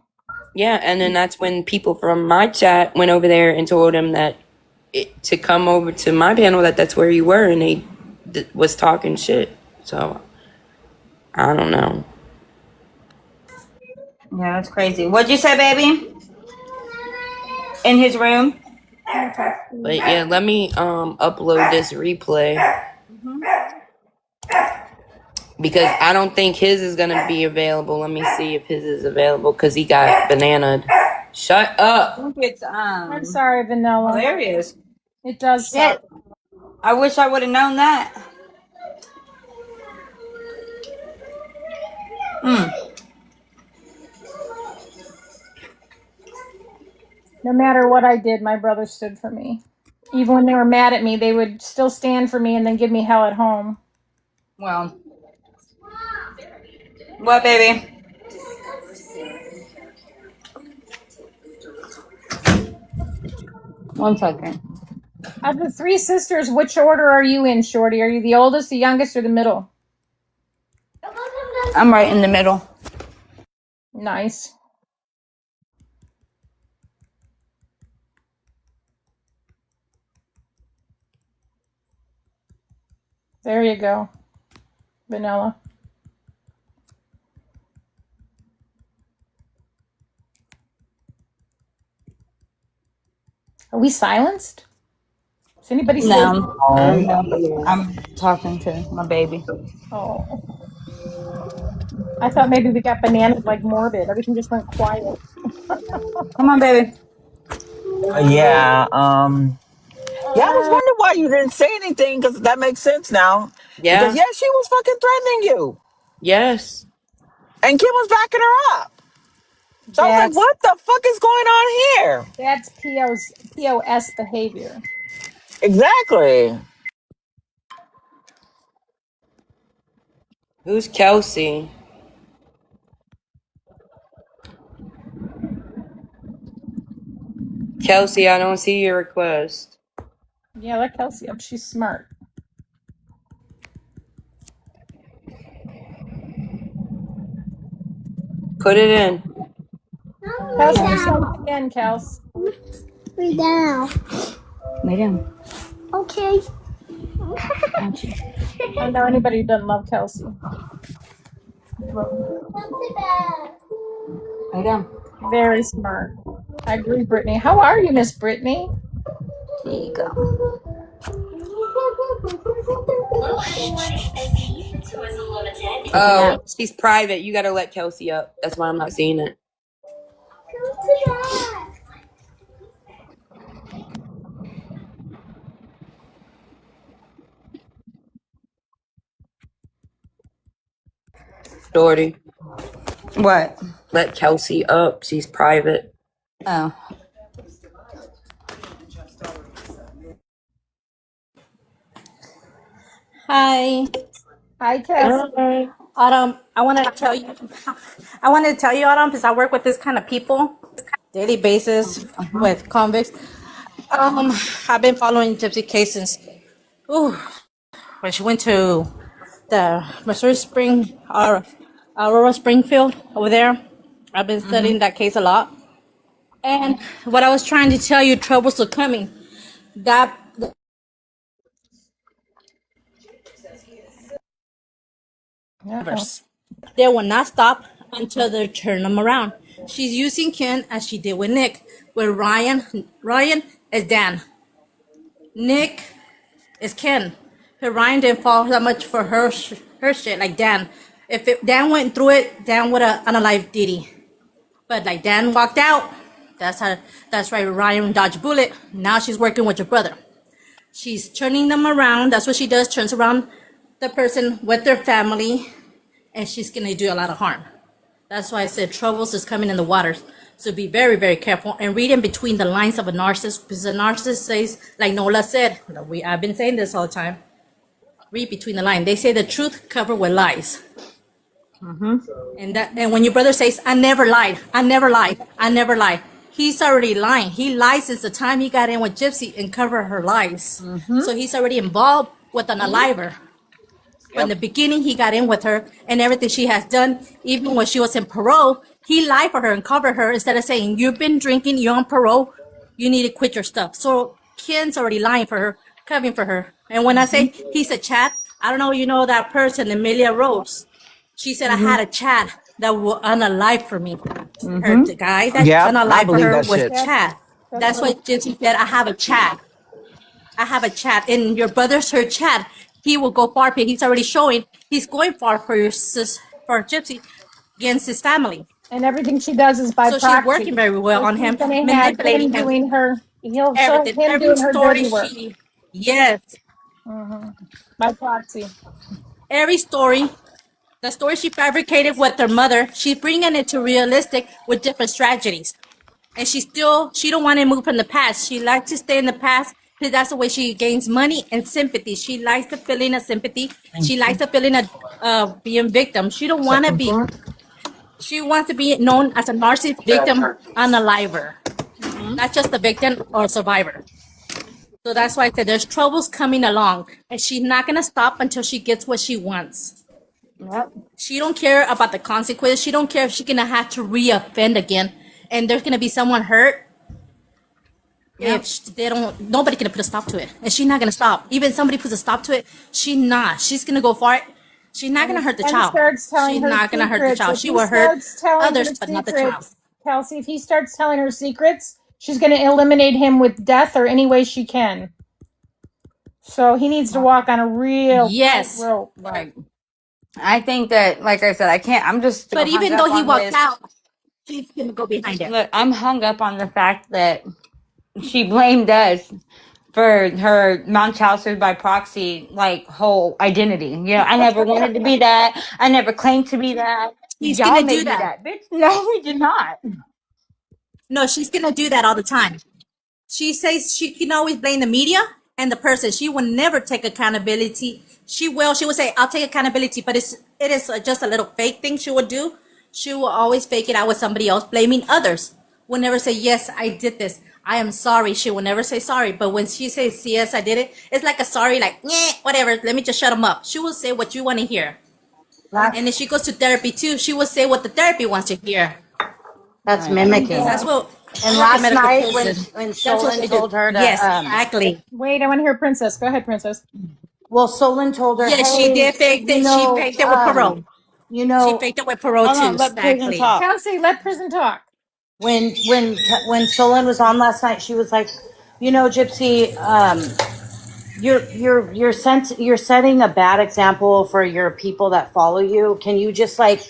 Speaker 12: Yeah, and then that's when people from my chat went over there and told him that to come over to my panel, that's where you were, and they was talking shit. So I don't know.
Speaker 1: Yeah, that's crazy. What'd you say, baby? In his room?
Speaker 12: But yeah, let me upload this replay. Because I don't think his is gonna be available. Let me see if his is available because he got bananaed. Shut up.
Speaker 1: I think it's
Speaker 4: I'm sorry, Vanilla.
Speaker 1: Oh, there he is.
Speaker 4: It does
Speaker 1: Shit.
Speaker 4: suck.
Speaker 1: I wish I would have known that.
Speaker 4: No matter what I did, my brother stood for me. Even when they were mad at me, they would still stand for me and then give me hell at home.
Speaker 1: Well. What, baby? One second.
Speaker 4: Of the three sisters, which order are you in, Shorty? Are you the oldest, the youngest, or the middle?
Speaker 1: I'm right in the middle.
Speaker 4: Nice. There you go, Vanilla. Are we silenced? Is anybody still?
Speaker 1: No, I'm talking to my baby.
Speaker 4: Oh. I thought maybe we got bananas like Morbid. Everything just went quiet.
Speaker 1: Come on, baby.
Speaker 2: Yeah. Yeah, I was wondering why you didn't say anything because that makes sense now. Because
Speaker 12: Yeah.
Speaker 2: yeah, she was fucking threatening you,
Speaker 12: Yes.
Speaker 2: and Kim was backing her up. So I was like,
Speaker 4: That's
Speaker 2: "What the fuck is going on here?"
Speaker 4: POS behavior.
Speaker 2: Exactly.
Speaker 12: Who's Kelsey? Kelsey, I don't see your request.
Speaker 4: Yeah, let Kelsey up. She's smart.
Speaker 12: Put it in.
Speaker 4: Kelsey, just say it again, Kels.
Speaker 14: Lay down.
Speaker 1: Lay down.
Speaker 14: Okay.
Speaker 4: I don't know anybody who doesn't love Kelsey.
Speaker 1: Lay down.
Speaker 4: Very smart. I agree, Brittany. How are you, Miss Brittany?
Speaker 1: There you go.
Speaker 12: Oh, she's private. You gotta let Kelsey up. That's why I'm not seeing it. Shorty,
Speaker 1: What?
Speaker 12: let Kelsey up. She's private.
Speaker 1: Oh.
Speaker 15: Hi.
Speaker 4: Hi, Kelsey.
Speaker 15: Autumn, I wanted to tell you, Autumn, because I work with this kind of people daily basis with convicts. I've been following Gypsy case since, when she went to the Missouri Spring, Aurora Springfield over there. I've been studying that case a lot. And what I was trying to tell you, troubles are coming. That they will not stop until they turn them around. She's using Ken as she did with Nick. With Ryan is Dan. Nick is Ken. But Ryan didn't fall that much for her shit like Dan. If Dan went through it, Dan would have unalived Didi. But like Dan walked out, that's why Ryan dodged bullet. Now she's working with your brother. She's turning them around. That's what she does, turns around the person with their family, and she's gonna do a lot of harm. That's why I said troubles is coming in the waters. So be very, very careful and read in between the lines of a narcissist, because a narcissist says, like Nola said, I've been saying this all the time. Read between the lines. They say the truth covered with lies. And when your brother says, I never lied, I never lied, I never lied. he's already lying. He lies since the time he got in with Gypsy and covered her lies. So he's already involved with an aliver. From the beginning, he got in with her and everything she has done, even when she was in parole, he lied for her and covered her instead of saying, you've been drinking, you're on parole, you need to quit your stuff. So Ken's already lying for her, covering for her. And when I say he's a chat, I don't know, you know that person, Amelia Rose. She said I had a chat that was unalive for me. Her the guy that
Speaker 2: Yep, I
Speaker 15: unalive for
Speaker 2: believe
Speaker 15: her
Speaker 2: that
Speaker 15: was
Speaker 2: shit.
Speaker 15: chat. That's what Gypsy said. I have a chat. I have a chat. And your brother's her chat. He will go far. He's already showing he's going far for your for Gypsy against his family.
Speaker 4: And everything she does is by
Speaker 15: So
Speaker 4: proxy.
Speaker 15: she's working very well
Speaker 4: So
Speaker 15: on
Speaker 4: she's
Speaker 15: him,
Speaker 4: gonna have
Speaker 15: manipulating
Speaker 4: him
Speaker 15: him.
Speaker 4: doing her. He'll show
Speaker 15: Everything,
Speaker 4: him
Speaker 15: every
Speaker 4: doing her
Speaker 15: story
Speaker 4: dirty work
Speaker 15: she, yes,
Speaker 4: by proxy.
Speaker 15: every story, the story she fabricated with her mother, she's bringing it to realistic with different strategies. And she don't want to move from the past. She likes to stay in the past because that's the way she gains money and sympathy. She likes the feeling of sympathy. She likes the feeling of being victim. She don't want to be, she wants to be known as a narcissist victim unaliver, not just a victim or survivor. So that's why I said there's troubles coming along, and she's not gonna stop until she gets what she wants.
Speaker 1: Yep.
Speaker 15: She don't care about the consequences. She don't care if she's gonna have to reoffend again, and there's gonna be someone hurt. If they don't, nobody gonna put a stop to it, and she's not gonna stop. Even if somebody puts a stop to it, she's not. She's gonna go for it. She's not gonna hurt the child.
Speaker 4: Starts telling
Speaker 15: She's
Speaker 4: her
Speaker 15: not gonna hurt the
Speaker 4: secrets.
Speaker 15: child.
Speaker 4: If
Speaker 15: She
Speaker 4: he
Speaker 15: will hurt
Speaker 4: starts telling
Speaker 15: others,
Speaker 4: her
Speaker 15: but not the child.
Speaker 4: secrets, Kelsey, if he starts telling her secrets, she's going to eliminate him with death or any way she can. So he needs to walk on a real
Speaker 15: Yes.
Speaker 4: rope.
Speaker 1: Right. I think that, like I said, I'm just.
Speaker 15: But
Speaker 1: hung
Speaker 15: even
Speaker 1: up
Speaker 15: though he
Speaker 1: on
Speaker 15: walked
Speaker 1: his-
Speaker 15: out, she's gonna go behind it.
Speaker 1: Look, I'm hung up on the fact that she blamed us for her Munchausen by proxy, like, whole identity. You know, I never wanted to be that. I never claimed to be that.
Speaker 15: He's
Speaker 1: Y'all
Speaker 15: gonna
Speaker 1: made
Speaker 15: do
Speaker 1: me
Speaker 15: that.
Speaker 1: Bitch, no, we did not.
Speaker 15: No, she's gonna do that all the time. She says she can always blame the media and the person. She will never take accountability. She will say, I'll take accountability, but it is just a little fake thing she would do. She will always fake it out with somebody else, blaming others. Will never say, yes, I did this. I am sorry. She will never say sorry. But when she says, yes, I did it, it's like a sorry, like, whatever, let me just shut them up. She will say what you want to hear. And if she goes to therapy too, she will say what the therapy wants to hear.
Speaker 7: That's mimicking.
Speaker 15: That's what.
Speaker 7: And last
Speaker 15: medical
Speaker 7: night
Speaker 15: prison.
Speaker 7: when
Speaker 15: That's what
Speaker 7: Solon
Speaker 15: they
Speaker 7: told
Speaker 15: do.
Speaker 7: her to
Speaker 15: Yes, exactly.
Speaker 4: Wait, I want to hear Princess. Go ahead, Princess.
Speaker 7: well, Solon told her,
Speaker 15: Yes,
Speaker 7: hey,
Speaker 15: she did fake it. She faked it with parole.
Speaker 7: you
Speaker 15: She
Speaker 7: know,
Speaker 15: faked it with parole
Speaker 7: hold
Speaker 15: too.
Speaker 7: on, let prison
Speaker 15: Exactly.
Speaker 7: talk.
Speaker 4: Kelsey, let prison talk.
Speaker 7: When Solon was on last night, she was like, you know, Gypsy, you're setting a bad example for your people that follow you. Can you just like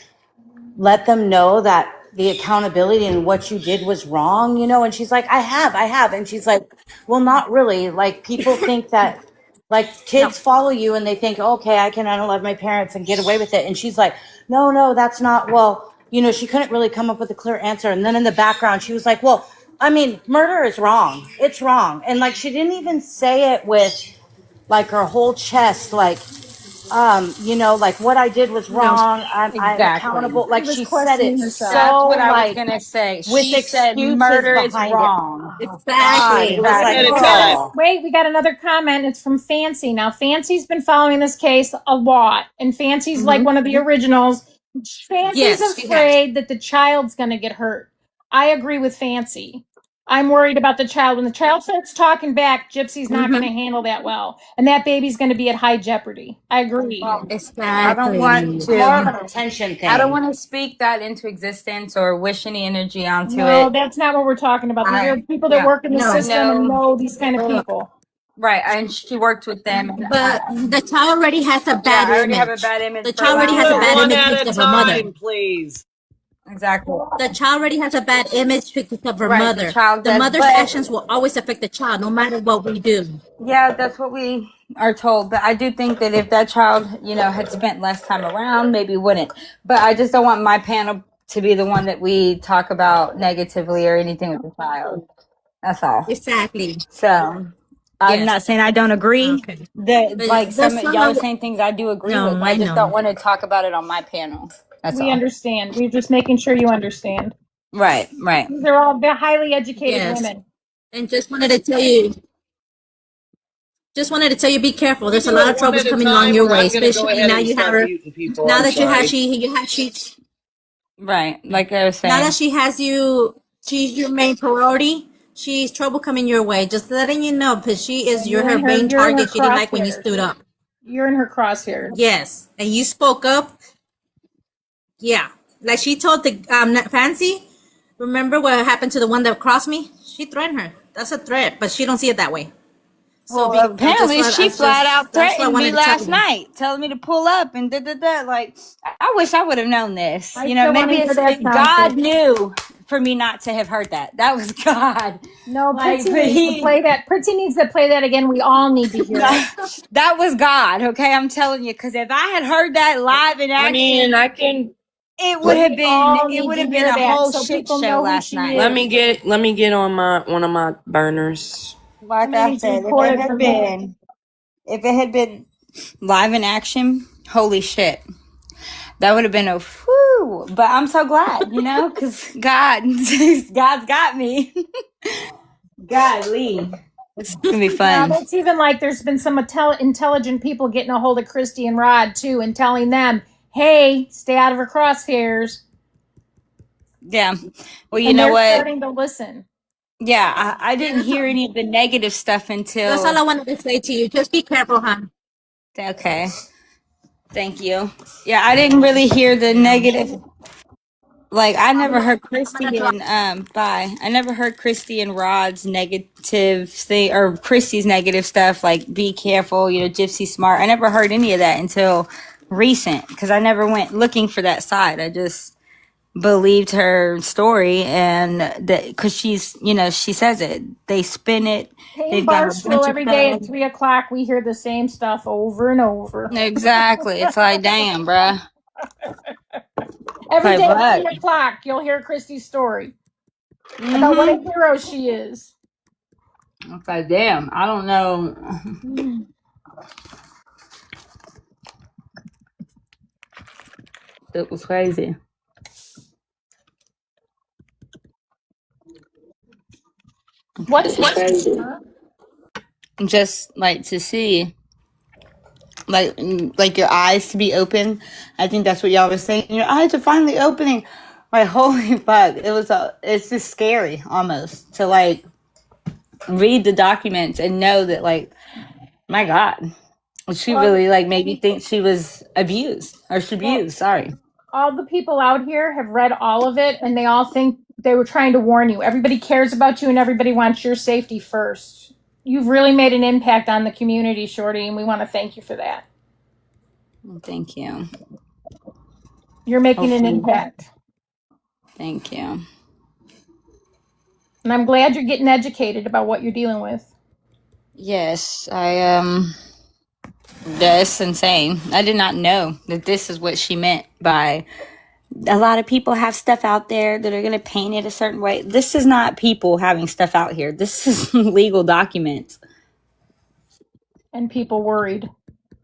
Speaker 7: let them know that the accountability and what you did was wrong, you know? And she's like, I have. And she's like, well, not really. Like, people think that, like, kids follow you and they think, okay, I can unalive my parents and get away with it. And she's like, no, that's not, well, you know, she couldn't really come up with a clear answer. And then in the background, she was like, well, I mean, murder is wrong. It's wrong. And like, she didn't even say it with like her whole chest, like, you know, like what I did was wrong. I'm accountable. Like she said it so
Speaker 1: That's what I was
Speaker 7: like
Speaker 1: gonna say.
Speaker 7: with
Speaker 1: She said
Speaker 7: excuses
Speaker 1: murder is
Speaker 7: behind
Speaker 1: wrong.
Speaker 7: it.
Speaker 15: Exactly.
Speaker 7: It was like,
Speaker 6: At a time.
Speaker 4: Wait, we got another comment. It's from Fancy. Now, Fancy's been following this case a lot, and Fancy's like one of the originals. Fancy's
Speaker 15: Yes, she
Speaker 4: afraid that the child's going to get hurt. I agree with Fancy. I'm worried about the child. When the child starts talking back, Gypsy's not going to handle that well, and that baby's going to be at high jeopardy. I agree.
Speaker 1: I don't want
Speaker 7: more of
Speaker 1: to.
Speaker 7: an attention thing.
Speaker 1: I don't want to speak that into existence or wish any energy onto
Speaker 4: No,
Speaker 1: it.
Speaker 4: that's not what we're talking about. These are people that
Speaker 1: yeah.
Speaker 4: work in the system and
Speaker 1: No.
Speaker 4: know these kind of people.
Speaker 1: Right, and she worked with them.
Speaker 15: But the child already has a bad
Speaker 1: I already
Speaker 15: image.
Speaker 1: have a bad image.
Speaker 15: The
Speaker 1: for
Speaker 15: child already
Speaker 1: her.
Speaker 15: has a bad
Speaker 6: One
Speaker 15: image
Speaker 6: at
Speaker 15: because
Speaker 6: a
Speaker 15: of her mother.
Speaker 6: time, please.
Speaker 1: Exactly.
Speaker 15: The child already has a bad image because of her
Speaker 1: Right, the
Speaker 15: mother.
Speaker 1: child
Speaker 15: The
Speaker 1: does,
Speaker 15: mother's
Speaker 1: but-
Speaker 15: actions will always affect the child, no matter what we do.
Speaker 1: Yeah, that's what we are told. But I do think that if that child, you know, had spent less time around, maybe wouldn't. But I just don't want my panel to be the one that we talk about negatively or anything with the child. That's all.
Speaker 15: Exactly.
Speaker 1: So I'm
Speaker 15: Yes.
Speaker 1: not saying I don't agree.
Speaker 15: Okay.
Speaker 1: That
Speaker 15: But
Speaker 1: like some
Speaker 15: that's
Speaker 1: y'all
Speaker 15: not-
Speaker 1: are saying things I do agree
Speaker 15: No,
Speaker 1: with.
Speaker 15: I
Speaker 1: I just
Speaker 15: know.
Speaker 1: don't want to talk about it on my panel. That's
Speaker 4: We
Speaker 1: all.
Speaker 4: understand. We're just making sure you understand.
Speaker 1: Right.
Speaker 4: They're all the highly educated
Speaker 15: Yes.
Speaker 4: women.
Speaker 15: And just wanted to tell you, be careful. There's a lot of troubles coming along your way, especially now you have her. Now that you have she.
Speaker 1: Right. Like I was
Speaker 15: Now
Speaker 1: saying.
Speaker 15: that she has you, she's your main priority. She's trouble coming your way. Just letting you know, because she is her main target. She didn't like when you stood up.
Speaker 4: You're in her crosshairs.
Speaker 15: Yes, and you spoke up. Yeah, like she told the Fancy. Remember what happened to the one that crossed me? She threatened her. That's a threat, but she don't see it that way. So
Speaker 1: Well, apparently she flat out threatened me last night, telling me to pull up and Like, I wish I would have known this.
Speaker 4: I
Speaker 1: You know,
Speaker 4: still wanna
Speaker 1: maybe
Speaker 4: hear
Speaker 1: it's
Speaker 4: that
Speaker 1: God
Speaker 4: nonsense.
Speaker 1: knew for me not to have heard that. That was God.
Speaker 4: No,
Speaker 1: Like,
Speaker 4: Pritzy
Speaker 1: but
Speaker 4: needs to play that. Pritzy needs to play that again. We all need to hear it.
Speaker 1: that was God. Okay, I'm telling you, because if I had heard that live in
Speaker 12: I
Speaker 1: action,
Speaker 12: mean, I can.
Speaker 1: it would have
Speaker 4: need to
Speaker 1: been
Speaker 4: hear
Speaker 1: a
Speaker 4: that
Speaker 1: whole
Speaker 4: so
Speaker 1: shit
Speaker 4: people
Speaker 1: show
Speaker 4: know who
Speaker 1: last
Speaker 4: she
Speaker 1: night.
Speaker 4: is.
Speaker 12: Let me get on one of my burners.
Speaker 1: Like I said, if it had been live in action, holy shit. That would have been a whew. But I'm so glad, you know, because God's got me. Golly. It's going to be fun.
Speaker 4: Now, that's even like there's been some intelligent people getting a hold of Christy and Rod, too, and telling them, hey, stay out of her crosshairs.
Speaker 1: Yeah. Well, you
Speaker 4: and
Speaker 1: know
Speaker 4: they're
Speaker 1: what?
Speaker 4: starting to listen.
Speaker 1: Yeah, I didn't hear any of the negative stuff until...
Speaker 15: That's all I wanted to say to you. Just be careful, hon.
Speaker 1: Okay. Thank you. Yeah, I didn't really hear the negative... Like, I never heard Christy and I never heard Christy and Rod's negative thing, or Christy's negative stuff, like be careful, you know, Gypsy smart. I never heard any of that until recent, because I never went looking for that side. I just believed her story, and that because she's, you know, she says it. They spin it.
Speaker 4: They've got a bunch of every day at 3 o'clock. We hear the same stuff over and over.
Speaker 1: Exactly. It's like, damn, bruh.
Speaker 4: Every day at 3 o'clock, you'll hear Christy's story about what a hero she is.
Speaker 1: It's like, damn, I don't know. It was crazy.
Speaker 4: What's
Speaker 1: crazy? Just like to see, like your eyes to be open. I think that's what y'all was saying. Your eyes are finally opening. Like, holy fuck! It's just scary almost to like read the documents and know that, like, my God, she really like made me think she was abused or she abused. Sorry.
Speaker 4: All the people out here have read all of it, and they all think they were trying to warn you. Everybody cares about you, and everybody wants your safety first. You've really made an impact on the community, Shorty, and we want to thank you for that.
Speaker 1: Thank you.
Speaker 4: You're making an impact.
Speaker 1: Thank you.
Speaker 4: And I'm glad you're getting educated about what you're dealing with.
Speaker 1: Yes, that's insane. I did not know that this is what she meant by a lot of people have stuff out there that are going to paint it a certain way. This is not people having stuff out here. This is legal documents.
Speaker 4: And people worried.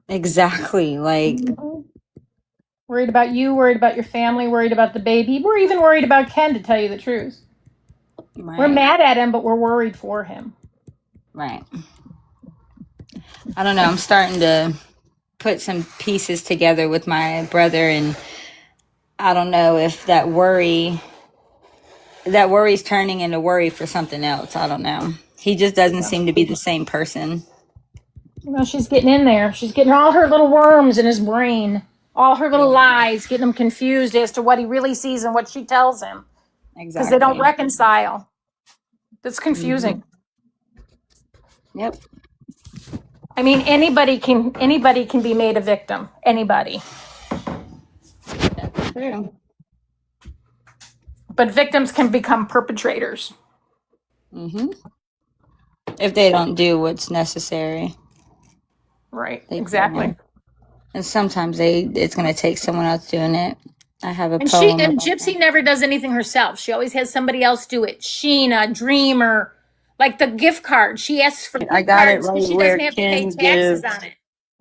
Speaker 1: Exactly. Like,
Speaker 4: worried about you, worried about your family, worried about the baby. We're even worried about Ken, to tell you the truth. Right. We're mad at him, but we're worried for him.
Speaker 1: Right. I don't know. I'm starting to put some pieces together with my brother, and I don't know if that worry's turning into worry for something else. I don't know. He just doesn't seem to be the same person.
Speaker 4: Well, she's getting in there. She's getting all her little worms in his brain, all her little lies, getting him confused as to what he really sees and what she tells him. Exactly. Because they don't reconcile. That's confusing.
Speaker 1: Mm-hmm. Yep.
Speaker 4: I mean, anybody can be made a victim. Anybody.
Speaker 1: That's true.
Speaker 4: But victims can become perpetrators.
Speaker 1: Mm-hmm. If they don't do what's necessary.
Speaker 4: Right. Exactly.
Speaker 1: And sometimes it's going to take someone else doing it. I have a poem.
Speaker 4: And Gypsy never does anything herself. She always has somebody else do it. Sheena, Dreamer, like the gift card. She asks for gift cards so she doesn't have to pay taxes on it.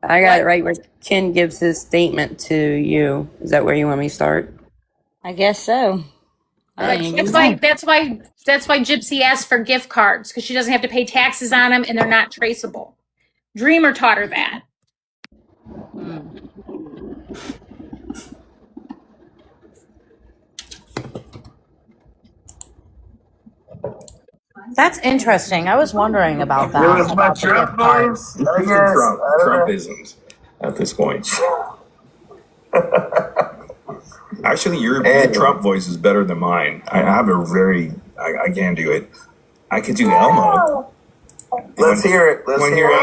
Speaker 12: I got it right where Ken gives his statement to you. Is that where you want me to start?
Speaker 1: I guess so. I didn't even
Speaker 4: That's why Gypsy asked for gift cards, because she doesn't have to pay taxes on them and they're not traceable. Dreamer taught her that.
Speaker 7: That's interesting. I was wondering about that.
Speaker 16: It was my Trump voice. Trump isn't at this point. Actually, your Trump voice is better than mine. I have a very, I can do it. I could do Elmo.
Speaker 17: Let's hear it. Let's hear it.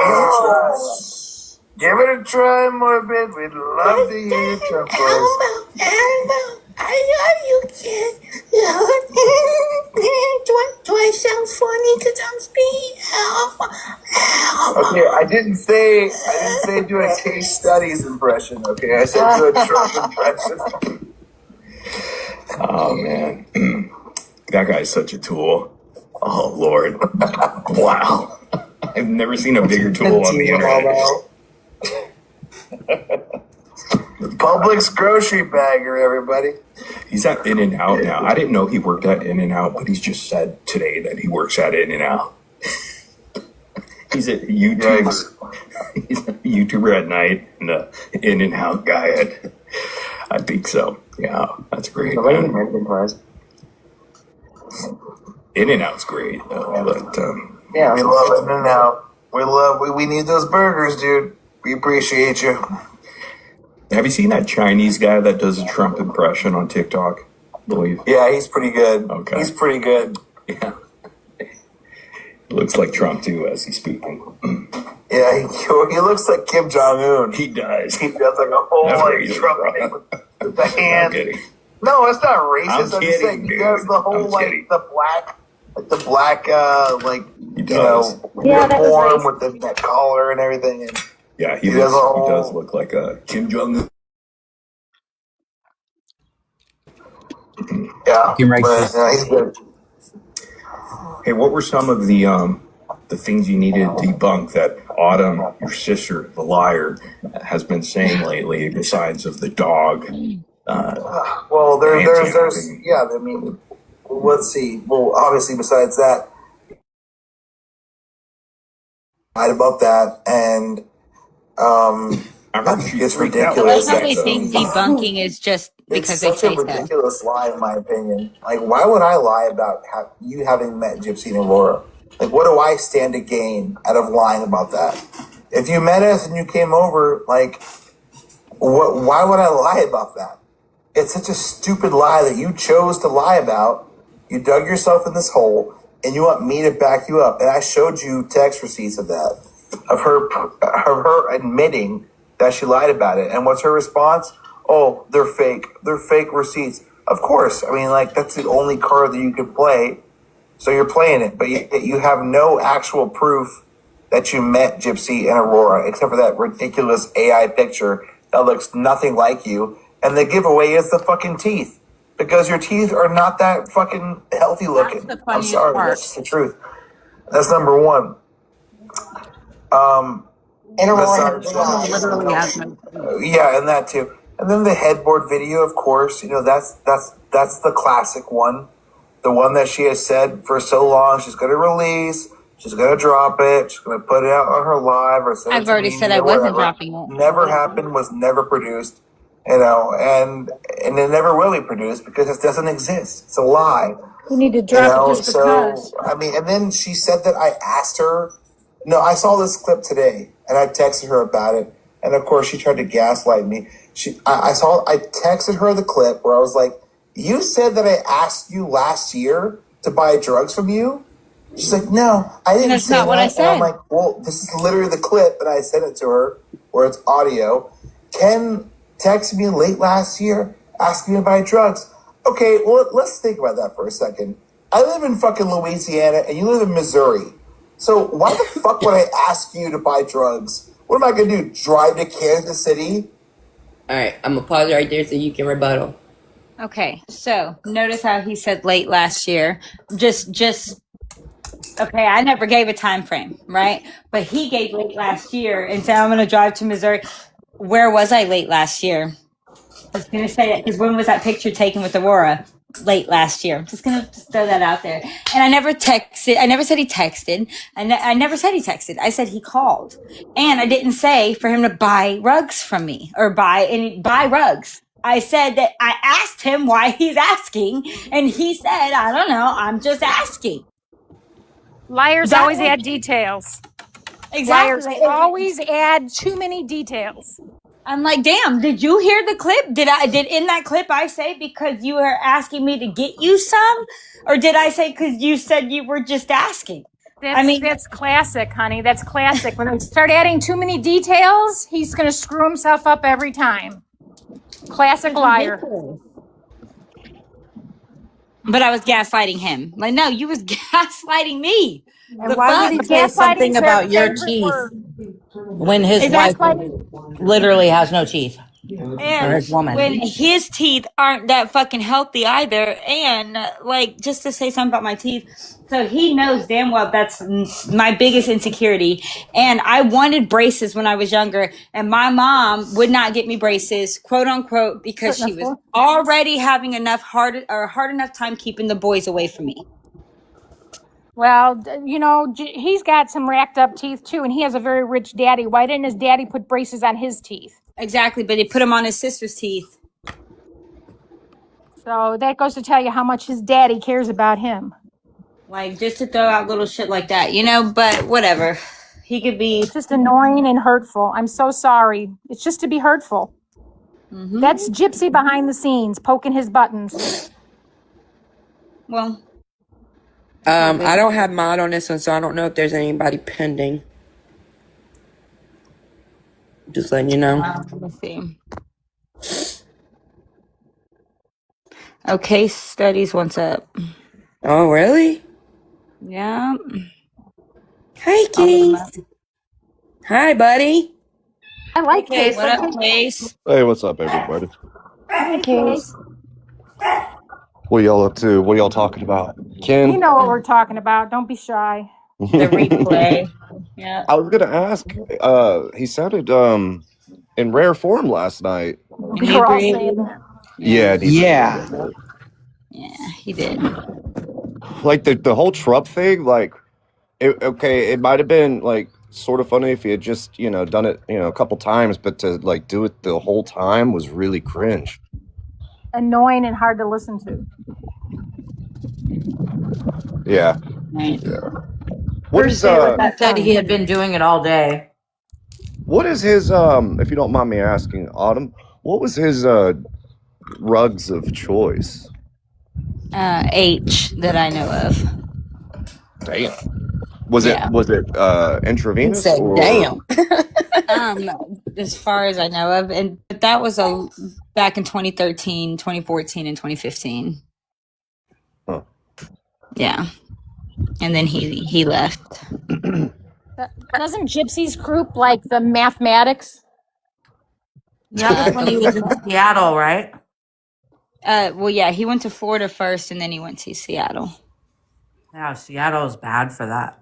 Speaker 16: Give it a try, Morbid. We'd love to hear your Trump voice.
Speaker 14: Elmo, I love you, kid. Do I sound funny because I'm speaking Elmo?
Speaker 17: Okay, I didn't say do a case studies impression. Okay, I said do a Trump impression.
Speaker 16: Oh man, that guy's such a tool. Oh Lord, wow! I've never seen a bigger tool on the internet.
Speaker 17: Publix grocery bagger, everybody.
Speaker 16: He's at In-N-Out now. I didn't know he worked at In-N-Out, but he's just said today that he works at In-N-Out. He's a YouTuber. He's a YouTuber at night and an In-N-Out guy at. I think so. Yeah, that's great. In-N-Out's great, but
Speaker 17: yeah, we love In-N-Out. We need those burgers, dude. We appreciate you.
Speaker 16: Have you seen that Chinese guy that does a Trump impression on TikTok? I believe.
Speaker 17: Yeah, he's pretty good.
Speaker 16: Okay,
Speaker 17: he's pretty good.
Speaker 16: Yeah, looks like Trump too as he's speaking.
Speaker 17: Yeah, he looks like Kim Jong-Un.
Speaker 16: He does.
Speaker 17: He does like a whole like Trump thing with the hand. No, it's not racist. I'm just saying he does the whole like the black uniform with that collar and everything. And
Speaker 16: yeah, he does look like a Kim Jong-un.
Speaker 17: Yeah, he's good.
Speaker 16: Hey, what were some of the things you needed to debunk that Autumn, your sister, the liar, has been saying lately, besides of the dog?
Speaker 17: Well, there's yeah. I mean, let's see. Well, obviously, besides that, lied about that, and I think it's ridiculous.
Speaker 1: I think debunking is just because they say
Speaker 17: it's such a ridiculous lie, in my opinion. Like, why would I lie about you having met Gypsy and Aurora? Like, what do I stand to gain out of lying about that? If you met us and you came over, like, why would I lie about that? It's such a stupid lie that you chose to lie about. You dug yourself in this hole, and you want me to back you up. And I showed you text receipts of that, of her admitting that she lied about it. And what's her response? Oh, they're fake. They're fake receipts. Of course. I mean, like, that's the only card that you could play. So you're playing it, but you have no actual proof that you met Gypsy and Aurora, except for that ridiculous AI picture that looks nothing like you. And the giveaway is the fucking teeth, because your teeth are not that fucking healthy looking. I'm sorry, that's the truth. That's number one.
Speaker 10: And Aurora
Speaker 17: literally has yeah, and that too. And then the headboard video, of course, you know, that's the classic one. The one that she has said for so long she's going to release, she's going to drop it, she's going to put it out on her live. Or
Speaker 1: I've already said I wasn't dropping it.
Speaker 17: Never happened, was never produced, you know, and it never will be produced because it doesn't exist. It's a lie.
Speaker 4: We need to drop it just because.
Speaker 17: I mean, and then she said that I asked her. No, I saw this clip today, and I texted her about it, and of course she tried to gaslight me. I texted her the clip where I was like, you said that I asked you last year to buy drugs from you? She's like, no, I didn't say that. That's not what I said. And I'm like, well, this is literally the clip, and I sent it to her where it's audio. Ken texted me late last year asking me to buy drugs. Okay, well, let's think about that for a second. I live in fucking Louisiana, and you live in Missouri. So why the fuck would I ask you to buy drugs? What am I going to do, drive to Kansas City?
Speaker 12: All right, I'm going to pause right there so you can rebuttal.
Speaker 1: Okay, so notice how he said late last year. Just okay, I never gave a time frame, right? But he gave late last year and said, I'm going to drive to Missouri. Where was I late last year? I was going to say it because when was that picture taken with Aurora? late last year. I'm just gonna throw that out there. And I never texted. I never said he texted. I never said he texted. I said he called. And I didn't say for him to buy rugs from me or buy rugs. I said that I asked him why he's asking, and he said, I don't know, I'm just asking.
Speaker 4: Liars always add details.
Speaker 1: Exactly.
Speaker 4: Liars always add too many details.
Speaker 1: I'm like, damn, did you hear the clip? Did in that clip I say because you were asking me to get you some? Or did I say because you said you were just asking?
Speaker 4: That's classic, honey. That's classic. When they start adding too many details, he's going to screw himself up every time. Classic liar.
Speaker 1: But I was gaslighting him. Like, no, you was gaslighting me.
Speaker 7: And why would he say something about your teeth when his wife literally has no teeth?
Speaker 1: And
Speaker 7: or his woman.
Speaker 1: when his teeth aren't that fucking healthy either, and like just to say something about my teeth, so he knows damn well that's my biggest insecurity. And I wanted braces when I was younger, and my mom would not get me braces, quote unquote, because she was already having hard enough time keeping the boys away from me.
Speaker 4: Well, you know, he's got some racked up teeth too, and he has a very rich daddy. Why didn't his daddy put braces on his teeth?
Speaker 1: Exactly, but he put them on his sister's teeth.
Speaker 4: So that goes to tell you how much his daddy cares about him.
Speaker 1: Like, just to throw out little shit like that, you know, but whatever. He could be...
Speaker 4: It's just annoying and hurtful. I'm so sorry. It's just to be hurtful. Mm-hmm. That's Gypsy behind the scenes, poking his buttons.
Speaker 1: Well...
Speaker 12: I don't have mod on this one, so I don't know if there's anybody pending. Just letting you know.
Speaker 1: Let's see. Okay, studies, what's up?
Speaker 12: Oh, really?
Speaker 1: Yeah.
Speaker 12: Hey, Keith. Hi, buddy.
Speaker 4: I like Case.
Speaker 1: What up, Case?
Speaker 18: Hey, what's up, everybody?
Speaker 4: Hi, Case.
Speaker 18: What y'all up to? What y'all talking about? Ken?
Speaker 4: You know what we're talking about. Don't be shy.
Speaker 1: The replay. Yeah.
Speaker 18: I was gonna ask. He sounded in rare form last night.
Speaker 4: We were all saying that.
Speaker 18: Yeah.
Speaker 1: Yeah, he did.
Speaker 18: Like the whole Trump thing. Like, it might have been like sort of funny if he had just done it a couple times, but to like do it the whole time was really cringe.
Speaker 4: Annoying and hard to listen to.
Speaker 18: Yeah.
Speaker 1: Right.
Speaker 18: Yeah. What is
Speaker 7: said he had been doing it all day.
Speaker 18: What is his if you don't mind me asking, Autumn, what was his rugs of choice?
Speaker 1: H that I know of.
Speaker 18: Damn. Was it intravenous?
Speaker 12: Said, damn.
Speaker 1: As far as I know of, but that was back in 2013, 2014, and 2015.
Speaker 18: Huh.
Speaker 1: Yeah, and then he left.
Speaker 4: Doesn't Gypsy's group like the mathematics?
Speaker 7: Yeah, that's when he was in Seattle, right?
Speaker 1: Well, yeah, he went to Florida first, and then he went to Seattle.
Speaker 7: Yeah, Seattle is bad for that.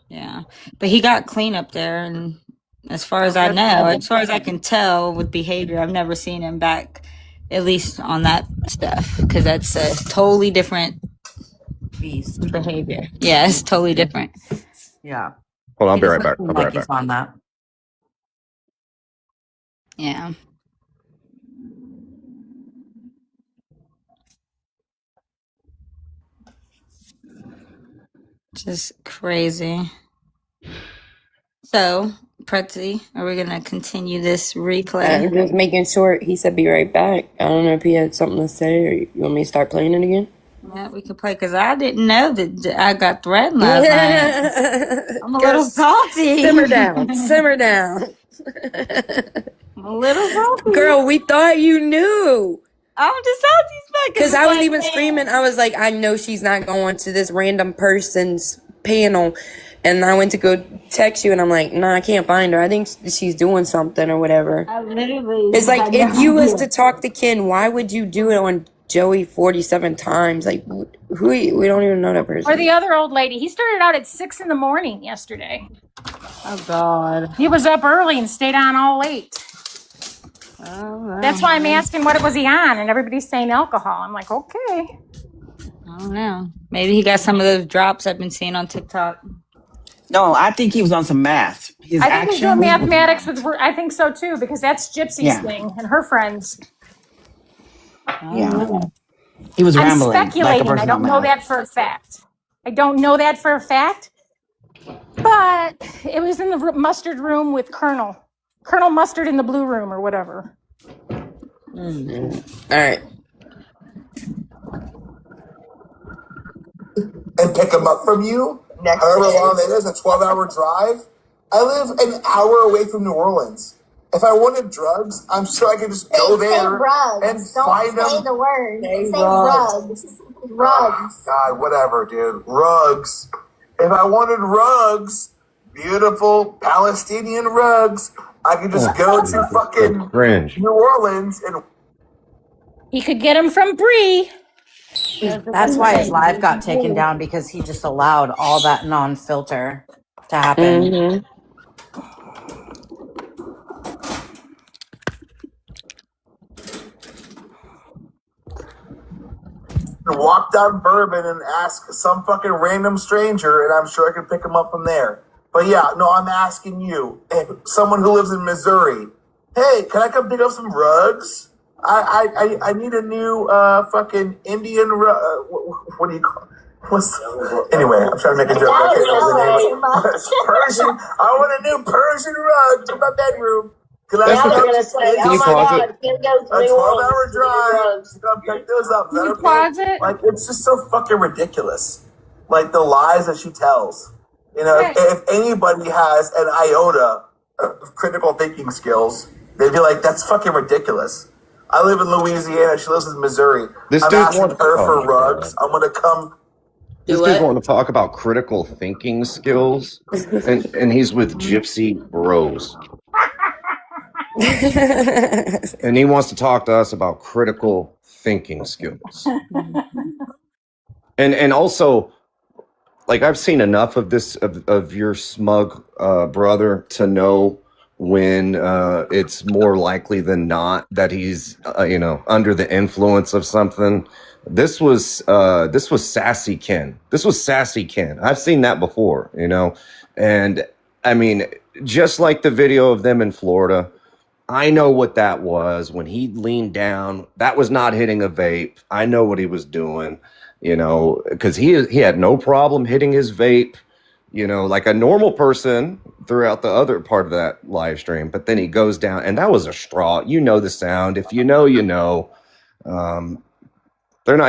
Speaker 1: Yeah, but he got clean up there, and as far as I know, as far as I can tell with behavior, I've never seen him back, at least on that stuff, because that's a totally different
Speaker 7: beast
Speaker 1: behavior. Yeah, it's totally different.
Speaker 7: Yeah.
Speaker 18: Hold on, I'll be right back.
Speaker 7: I'll be right back. On that.
Speaker 1: Yeah. Just crazy. So, Pretty, are we gonna continue this replay?
Speaker 12: I'm just making sure. He said be right back. I don't know if he had something to say, or you want me to start playing it again?
Speaker 1: Yeah, we could play, because I didn't know that I got threatened last night. I'm a little salty.
Speaker 12: Simmer down. Simmer down.
Speaker 1: I'm a little salty.
Speaker 12: Girl, we thought you knew.
Speaker 1: I'm just salty
Speaker 12: because I was even screaming. I was like, I know she's not going to this random person's panel. And I went to go text you, and I'm like, nah, I can't find her. I think she's doing something or whatever.
Speaker 1: I literally...
Speaker 12: It's like, if you was to talk to Ken, why would you do it on Joey 47 times? Like, who? We don't even know that person.
Speaker 4: Or the other old lady. He started out at 6 a.m. yesterday.
Speaker 1: Oh, God.
Speaker 4: He was up early and stayed on all late.
Speaker 1: Oh,
Speaker 4: That's why I'm asking what was he on, and everybody's saying alcohol. I'm like, okay.
Speaker 1: I don't know. Maybe he got some of those drops I've been seeing on TikTok.
Speaker 2: No, I think he was on some math. His
Speaker 4: I think he's doing
Speaker 2: actions.
Speaker 4: mathematics with. I think so too, because that's Gypsy's thing and her friends.
Speaker 2: Yeah. He was
Speaker 4: I'm
Speaker 2: rambling like a
Speaker 4: speculating. I
Speaker 2: person on
Speaker 4: don't know
Speaker 2: math.
Speaker 4: that for a fact. But it was in the mustard room with Colonel Mustard in the blue room or whatever.
Speaker 12: All right.
Speaker 17: And pick them up from you. However long it is, a 12-hour drive. I live an hour away from New Orleans. If I wanted drugs, I'm sure I could just go there and find them. Don't say the word. Say rugs. Rugs. God, whatever, dude. Rugs. If I wanted rugs, beautiful Palestinian rugs, I could just go to fucking New Orleans and.
Speaker 4: He could get them from Bree.
Speaker 7: That's why his live got taken down, because he just allowed all that non-filter to happen.
Speaker 12: Mm-hmm.
Speaker 17: Walk down Bourbon and ask some fucking random stranger, and I'm sure I can pick him up from there. But yeah, no, I'm asking you, someone who lives in Missouri, hey, can I come pick up some rugs? I need a new fucking Indian rug. What do you call it? Anyway, I'm trying to make a joke. I can't remember the name. Persian. I want a new Persian rug for my bedroom. Can I
Speaker 18: Can you pause it?
Speaker 17: a 12-hour drive to come pick those up? Is that okay? Like, it's just so fucking ridiculous. Like, the lies that she tells. You know, if anybody has an iota of critical thinking skills, they'd be like, that's fucking ridiculous. I live in Louisiana. She lives in Missouri. I'm asking her for rugs. I'm going to come.
Speaker 18: This dude's wanting to talk about critical thinking skills, and he's with Gypsy Bros. And he wants to talk to us about critical thinking skills. And also, like, I've seen enough of this of your smug brother to know when it's more likely than not that he's under the influence of something. This was sassy Ken. This was sassy Ken. I've seen that before, and I mean, just like the video of them in Florida, I know what that was when he leaned down. That was not hitting a vape. I know what he was doing, because he had no problem hitting his vape, like a normal person throughout the other part of that live stream. But then he goes down, and that was a straw. The sound. If you know,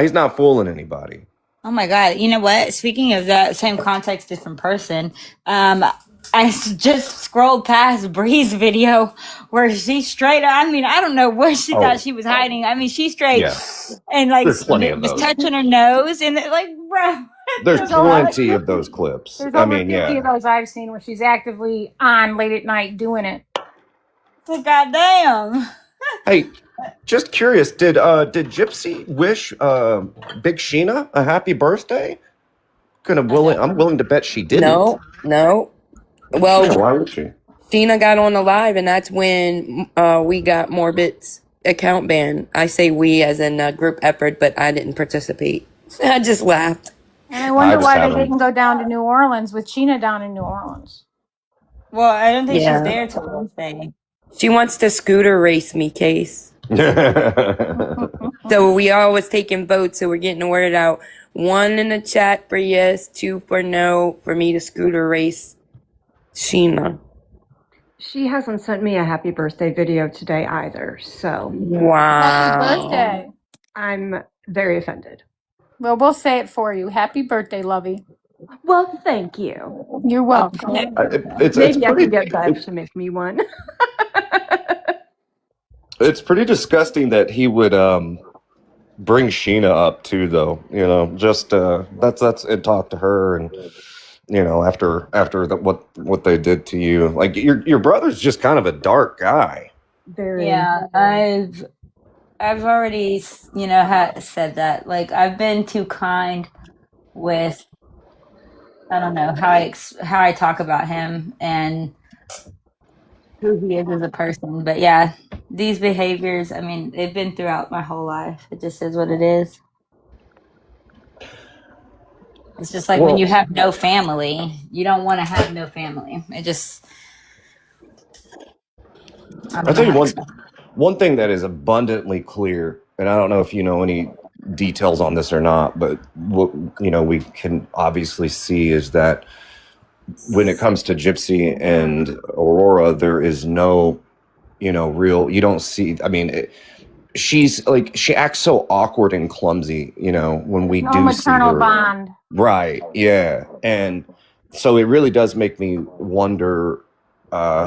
Speaker 18: he's not fooling anybody.
Speaker 1: Oh my God. You know what? Speaking of that same context, different person, I just scrolled past Bree's video where she straight, I mean, I don't know what she thought she was hiding. I mean, she straight and like was touching her nose and like, bro.
Speaker 18: There's plenty of those clips.
Speaker 4: There's over 50 of those I've seen where she's actively on late at night doing it.
Speaker 1: So goddamn.
Speaker 18: Hey, just curious, did Gypsy wish Big Sheena a happy birthday? I'm willing to bet she didn't.
Speaker 12: No. Well,
Speaker 18: why would she?
Speaker 12: Sheena got on the live, and that's when we got Morbid's account banned. I say we as in a group effort, but I didn't participate. I just laughed.
Speaker 4: And I wonder why they didn't go down to New Orleans with Sheena down in New Orleans.
Speaker 1: Well, I don't think she's there till Wednesday.
Speaker 12: She wants to scooter race me, Case. So we always taking votes, so we're getting the word out. 1 in the chat for yes, 2 for no, for me to scooter race Sheena.
Speaker 13: She hasn't sent me a happy birthday video today either, so.
Speaker 12: Wow.
Speaker 4: Happy birthday.
Speaker 13: I'm very offended.
Speaker 4: Well, we'll say it for you. Happy birthday, Lovey.
Speaker 13: Well, thank you.
Speaker 4: You're welcome.
Speaker 13: Maybe I could get Bev to make me one.
Speaker 18: It's pretty disgusting that he would bring Sheena up too, though. Just that's and talk to her, and after what they did to you. Like your brother's just kind of a dark guy.
Speaker 13: Very.
Speaker 1: Yeah, I've already said that. Like, I've been too kind with, I don't know, how I talk about him and who he is as a person. But yeah, these behaviors, I mean, they've been throughout my whole life. It just is what it is. It's just like when you have no family, you don't want to have no family. It just,
Speaker 18: I'll tell you one thing that is abundantly clear, and I don't know if you know any details on this or not, but what we can obviously see is that when it comes to Gypsy and Aurora, there is no, real. You don't see. I mean, she's like she acts so awkward and clumsy. When we do see her.
Speaker 4: Bond.
Speaker 18: Right. Yeah. And so it really does make me wonder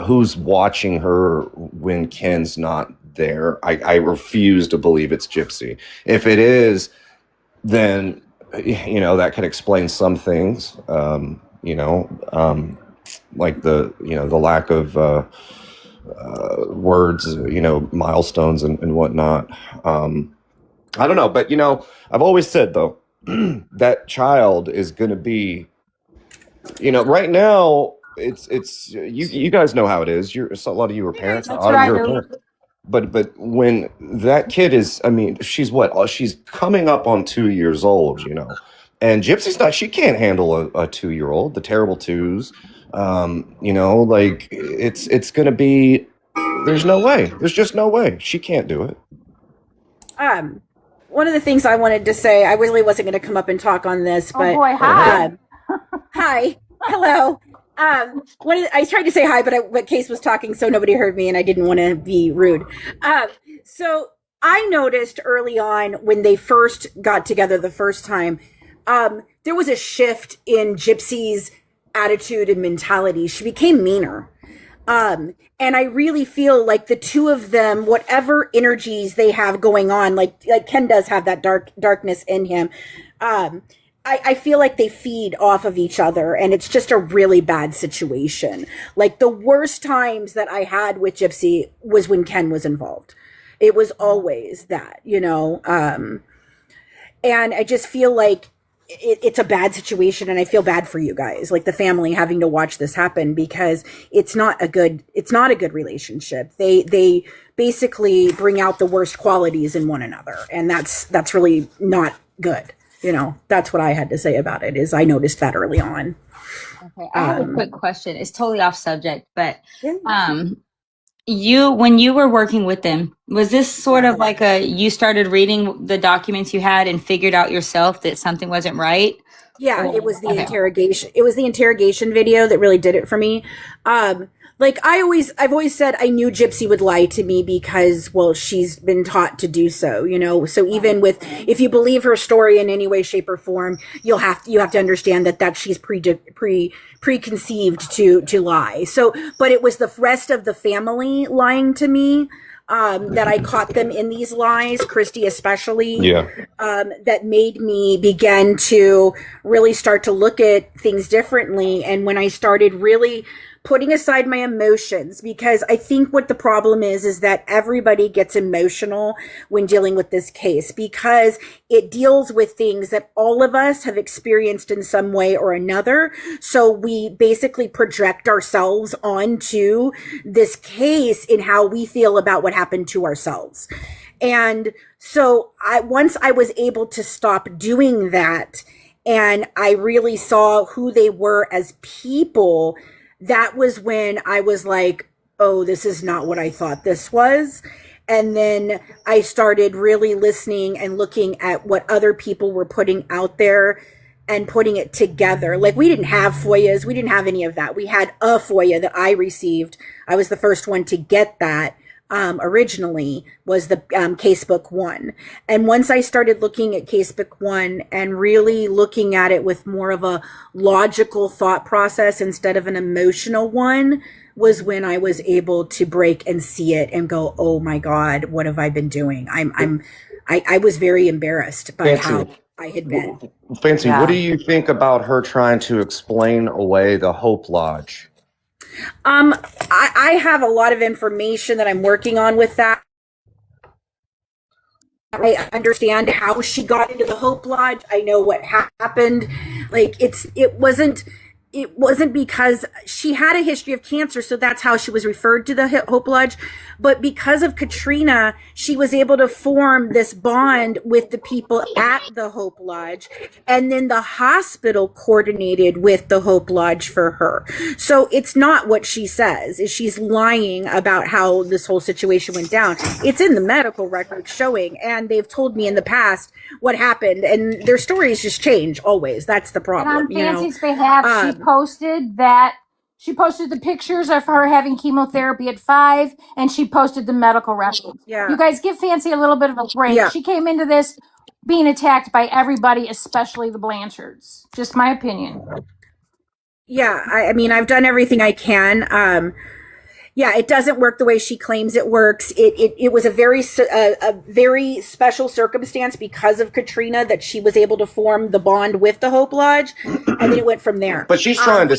Speaker 18: who's watching her when Ken's not there. I refuse to believe it's Gypsy. If it is, then, that could explain some things, like the lack of words, milestones and whatnot. I don't know. But, I've always said, though, that child is going to be, right now, it's you guys know how it is. A lot of you are parents.
Speaker 4: That's right.
Speaker 18: You're a parent. But when that kid is, I mean, she's she's coming up on 2 years old, and Gypsy's not. She can't handle a 2-year-old. The terrible twos, like it's going to be. There's no way. There's just no way. She can't do it.
Speaker 19: One of the things I wanted to say, I really wasn't going to come up and talk on this, but
Speaker 4: hi.
Speaker 19: Hi, hello. I tried to say hi, but Case was talking, so nobody heard me, and I didn't want to be rude. So I noticed early on when they first got together the first time, there was a shift in Gypsy's attitude and mentality. She became meaner. And I really feel like the two of them, whatever energies they have going on, like Ken does have that darkness in him. I feel like they feed off of each other, and it's just a really bad situation. Like the worst times that I had with Gypsy was when Ken was involved. It was always that, and I just feel like it's a bad situation, and I feel bad for you guys, like the family having to watch this happen, because it's not a good relationship. They basically bring out the worst qualities in one another, and that's really not good. That's what I had to say about it, is I noticed that early on.
Speaker 1: Okay, I have a quick question. It's totally off subject, but when you were working with them, was this sort of like you started reading the documents you had and figured out yourself that something wasn't right?
Speaker 19: Yeah, it was the interrogation. It was the interrogation video that really did it for me. Like I've always said I knew Gypsy would lie to me because, well, she's been taught to do so, So even if you believe her story in any way, shape, or form, you have to understand that she's preconceived to lie. So, but it was the rest of the family lying to me. That I caught them in these lies, Christy especially, that made me begin to really start to look at things differently. And when I started really putting aside my emotions, because I think what the problem is that everybody gets emotional when dealing with this case, because it deals with things that all of us have experienced in some way or another. So we basically project ourselves onto this case in how we feel about what happened to ourselves. And so once I was able to stop doing that, and I really saw who they were as people, that was when I was like, oh, this is not what I thought this was. And then I started really listening and looking at what other people were putting out there and putting it together. Like, we didn't have FOIAs. We didn't have any of that. We had a FOIA that I received. I was the first one to get that. Originally was the Casebook 1. And once I started looking at Casebook 1 and really looking at it with more of a logical thought process instead of an emotional one, was when I was able to break and see it and go, oh my God, what have I been doing? I was very embarrassed by how I had been.
Speaker 18: Fancy, what do you think about her trying to explain away the Hope Lodge?
Speaker 19: I have a lot of information that I'm working on with that. I understand how she got into the Hope Lodge. I know what happened. Like, it it wasn't because she had a history of cancer, so that's how she was referred to the Hope Lodge. But because of Katrina, she was able to form this bond with the people at the Hope Lodge. And then the hospital coordinated with the Hope Lodge for her. So it's not what she says, is she's lying about how this whole situation went down. It's in the medical record showing, and they've told me in the past what happened, and their stories just change always. That's the problem.
Speaker 4: And on Fancy's behalf, she posted the pictures of her having chemotherapy at 5, and she posted the medical records.
Speaker 19: Yeah.
Speaker 4: You guys give Fancy a little bit of a break.
Speaker 19: Yeah.
Speaker 4: She came into this being attacked by everybody, especially the Blanchards. Just my opinion.
Speaker 19: Yeah, I mean, I've done everything I can. Yeah, it doesn't work the way she claims it works. It was a very special circumstance because of Katrina that she was able to form the bond with the Hope Lodge, and then it went from there.
Speaker 18: But she's trying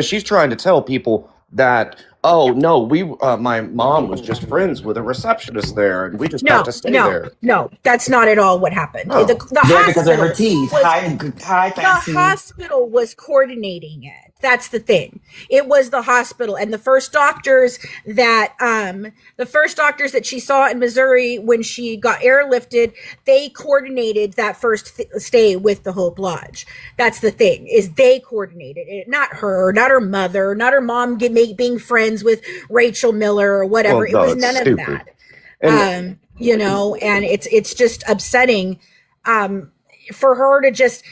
Speaker 18: she's trying to tell people that, oh no, my mom was just friends with a receptionist there, and we just got to stay there.
Speaker 19: No, that's not at all what happened.
Speaker 18: Oh.
Speaker 2: Because of her teeth. Hi, Fancy.
Speaker 19: The hospital was coordinating it. That's the thing. It was the hospital, and the first doctors that she saw in Missouri when she got airlifted, they coordinated that first stay with the Hope Lodge. That's the thing, is they coordinated it, not her, not her mother, not her mom being friends with Rachel Miller or whatever.
Speaker 18: Well, no,
Speaker 19: it was none
Speaker 18: stupid.
Speaker 19: of that. And it's just upsetting for her to just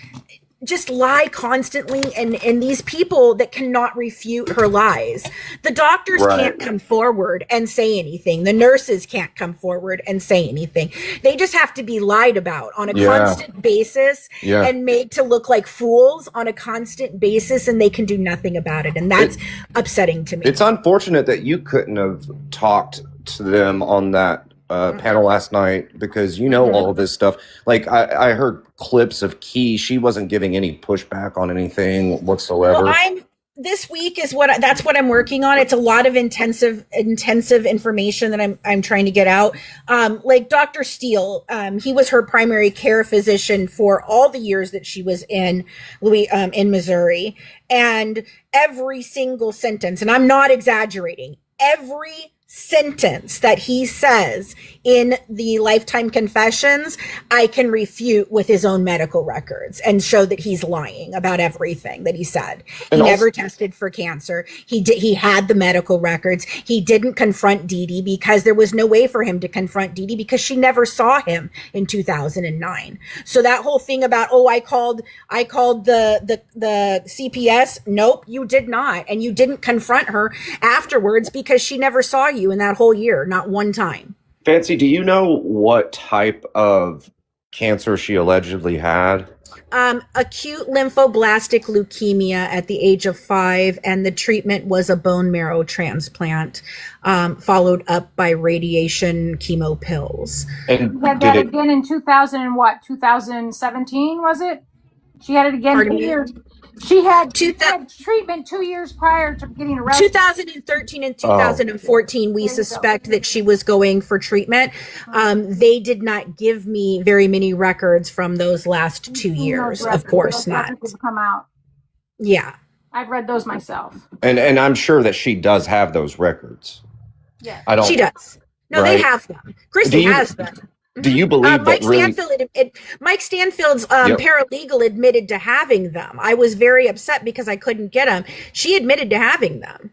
Speaker 19: lie constantly, and these people that cannot refute her lies. The doctors can't come forward and say anything. The nurses can't come forward and say anything. They just have to be lied about on a constant basis and made to look like fools on a constant basis, and they can do nothing about it. And that's upsetting to me.
Speaker 18: It's unfortunate that you couldn't have talked to them on that panel last night, because all of this stuff. Like I heard clips of Key. She wasn't giving any pushback on anything whatsoever.
Speaker 19: Well, this week is that's what I'm working on. It's a lot of intensive information that I'm trying to get out. Like Dr. Steele, he was her primary care physician for all the years that she was in Missouri, and every single sentence, and I'm not exaggerating, every sentence that he says in the Lifetime Confessions, I can refute with his own medical records and show that he's lying about everything that he said. He never tested for cancer. He had the medical records. He didn't confront Dee Dee because there was no way for him to confront Dee Dee because she never saw him in 2009. So that whole thing about, I called the CPS. Nope, you did not. And you didn't confront her afterwards because she never saw you in that whole year, not one time.
Speaker 18: Fancy, do you know what type of cancer she allegedly had?
Speaker 19: Acute lymphoblastic leukemia at the age of 5, and the treatment was a bone marrow transplant, followed up by radiation chemo pills.
Speaker 4: And she had that again in 2017, was it? She had it again 2 years. She had treatment 2 years prior to getting arrested.
Speaker 19: 2013 and 2014, we suspect that she was going for treatment. They did not give me very many records from those last 2 years. Of course not.
Speaker 4: Come out.
Speaker 19: Yeah.
Speaker 4: I've read those myself.
Speaker 18: And I'm sure that she does have those records.
Speaker 4: Yeah.
Speaker 19: She does. No, they have them. Christy has them.
Speaker 18: Do you believe
Speaker 19: Mike
Speaker 18: that
Speaker 19: Mike Stanfield's paralegal admitted to having them. I was very upset because I couldn't get them. She admitted to having them.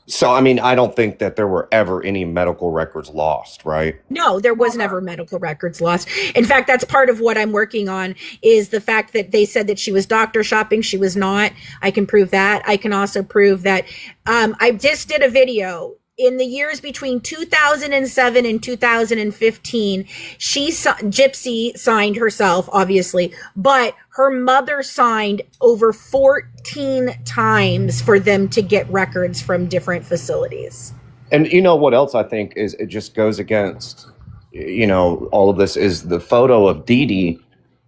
Speaker 18: So, I mean, I don't think that there were ever any medical records lost, right?
Speaker 19: No, there was never medical records lost. In fact, that's part of what I'm working on, is the fact that they said that she was doctor shopping. She was not. I can prove that. I can also prove that I just did a video in the years between 2007 and 2015, Gypsy signed herself, obviously, but her mother signed over 14 times for them to get records from different facilities.
Speaker 18: And you know what else I think is, it just goes against, all of this, is the photo of Dee Dee.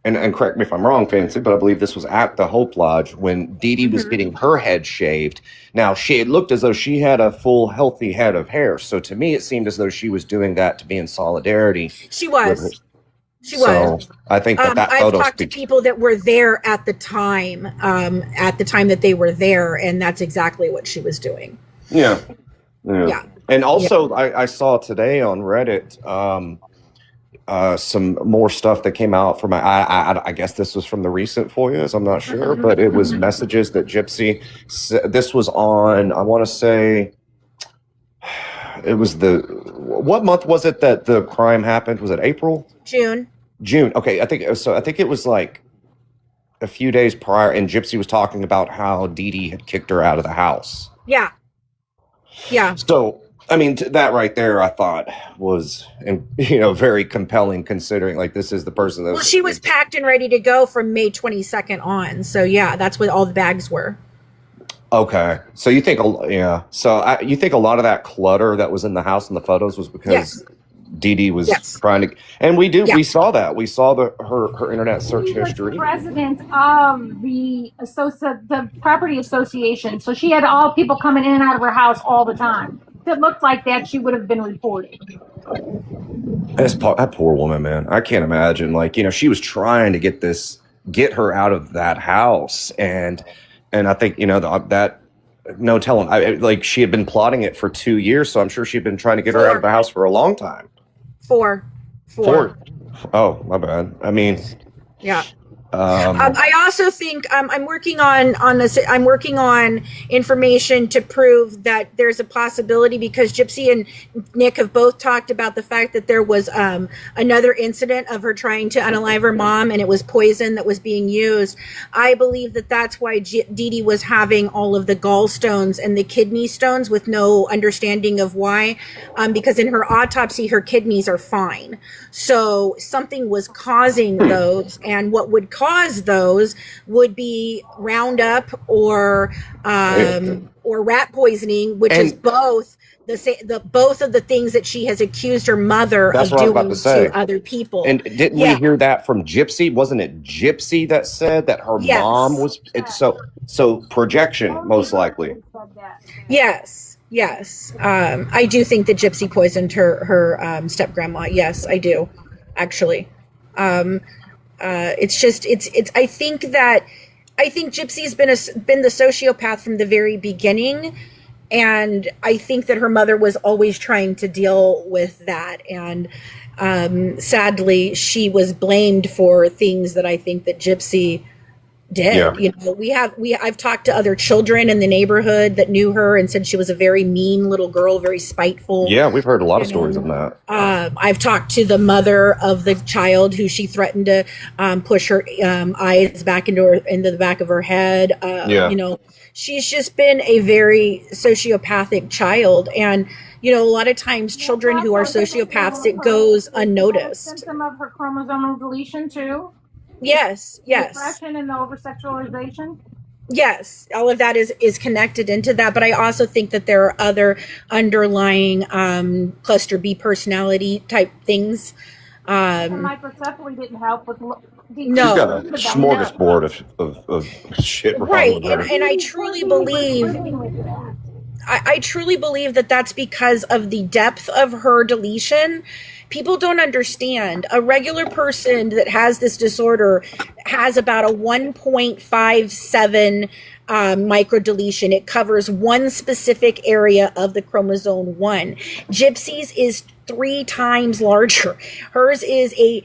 Speaker 18: And correct me if I'm wrong, Fancy, but I believe this was at the Hope Lodge when Dee Dee was getting her head shaved. Now, it looked as though she had a full, healthy head of hair. So to me, it seemed as though she was doing that to be in solidarity.
Speaker 19: She was. She was.
Speaker 18: So I think that
Speaker 19: I've
Speaker 18: photo
Speaker 19: talked to
Speaker 18: speaks.
Speaker 19: people that were there at the time that they were there, and that's exactly what she was doing.
Speaker 18: Yeah.
Speaker 19: Yeah.
Speaker 18: And also, I saw today on Reddit some more stuff that came out from I guess this was from the recent FOIAs. I'm not sure, but it was messages that Gypsy. This was on. I want to say it was what month was it that the crime happened? Was it April?
Speaker 19: June.
Speaker 18: Okay, I think so. I think it was like a few days prior, and Gypsy was talking about how Dee Dee had kicked her out of the house.
Speaker 19: Yeah. Yeah.
Speaker 18: So, I mean, that right there, I thought was, very compelling, considering like this is the person that.
Speaker 19: Well, she was packed and ready to go from May 22nd on. So yeah, that's what all the bags were.
Speaker 18: Okay, so you think, So you think a lot of that clutter that was in the house in the photos was because Dee Dee was trying to, and we saw that. We saw her internet search history.
Speaker 4: President of the property association, so she had all people coming in and out of her house all the time. If it looked like that, she would have been reported.
Speaker 18: That poor woman, man. I can't imagine. Like, she was trying to get her out of that house, and I think that. No telling. Like she had been plotting it for 2 years, so I'm sure she'd been trying to get her out of the house for a long time.
Speaker 19: Four.
Speaker 18: Oh, my bad. I mean,
Speaker 19: yeah. I also think I'm working on this. I'm working on information to prove that there's a possibility, because Gypsy and Nick have both talked about the fact that there was another incident of her trying to unalive her mom, and it was poison that was being used. I believe that that's why Dee Dee was having all of the gallstones and the kidney stones with no understanding of why, because in her autopsy her kidneys are fine. So something was causing those, and what would cause those would be Roundup or rat poisoning, which is both both of the things that she has accused her mother of doing to other people.
Speaker 18: And didn't we hear that from Gypsy? Wasn't it Gypsy that said that her mom was? So projection, most likely.
Speaker 19: Yes. I do think that Gypsy poisoned her step grandma. Yes, I do, actually. It's just I think Gypsy's been the sociopath from the very beginning, and I think that her mother was always trying to deal with that, and sadly she was blamed for things that I think that Gypsy did. Yeah. I've talked to other children in the neighborhood that knew her and said she was a very mean little girl, very spiteful.
Speaker 18: Yeah, we've heard a lot of stories on that.
Speaker 19: I've talked to the mother of the child who she threatened to push her eyes back into the back of her head. She's just been a very sociopathic child, and a lot of times children who are sociopaths, it goes unnoticed.
Speaker 4: Symptom of her chromosomal deletion too.
Speaker 19: Yes.
Speaker 4: Depression and the over-sexualization.
Speaker 19: Yes, all of that is connected into that, but I also think that there are other underlying cluster B personality type things.
Speaker 4: Microcephaly didn't help with.
Speaker 19: No,
Speaker 18: she's got a smorgasbord of shit wrong with her.
Speaker 19: And I truly believe. I truly believe that that's because of the depth of her deletion. People don't understand. A regular person that has this disorder has about a 1.57 microdeletion. It covers one specific area of the chromosome 1. Gypsy's is 3 times larger. Hers is 2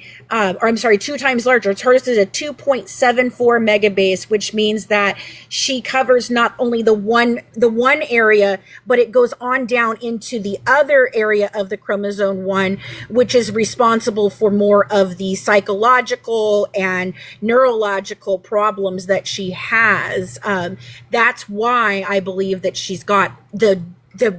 Speaker 19: times larger. Hers is a 2.74 megabase, which means that she covers not only the one area, but it goes on down into the other area of the chromosome 1, which is responsible for more of the psychological and neurological problems that she has. That's why I believe that she's got the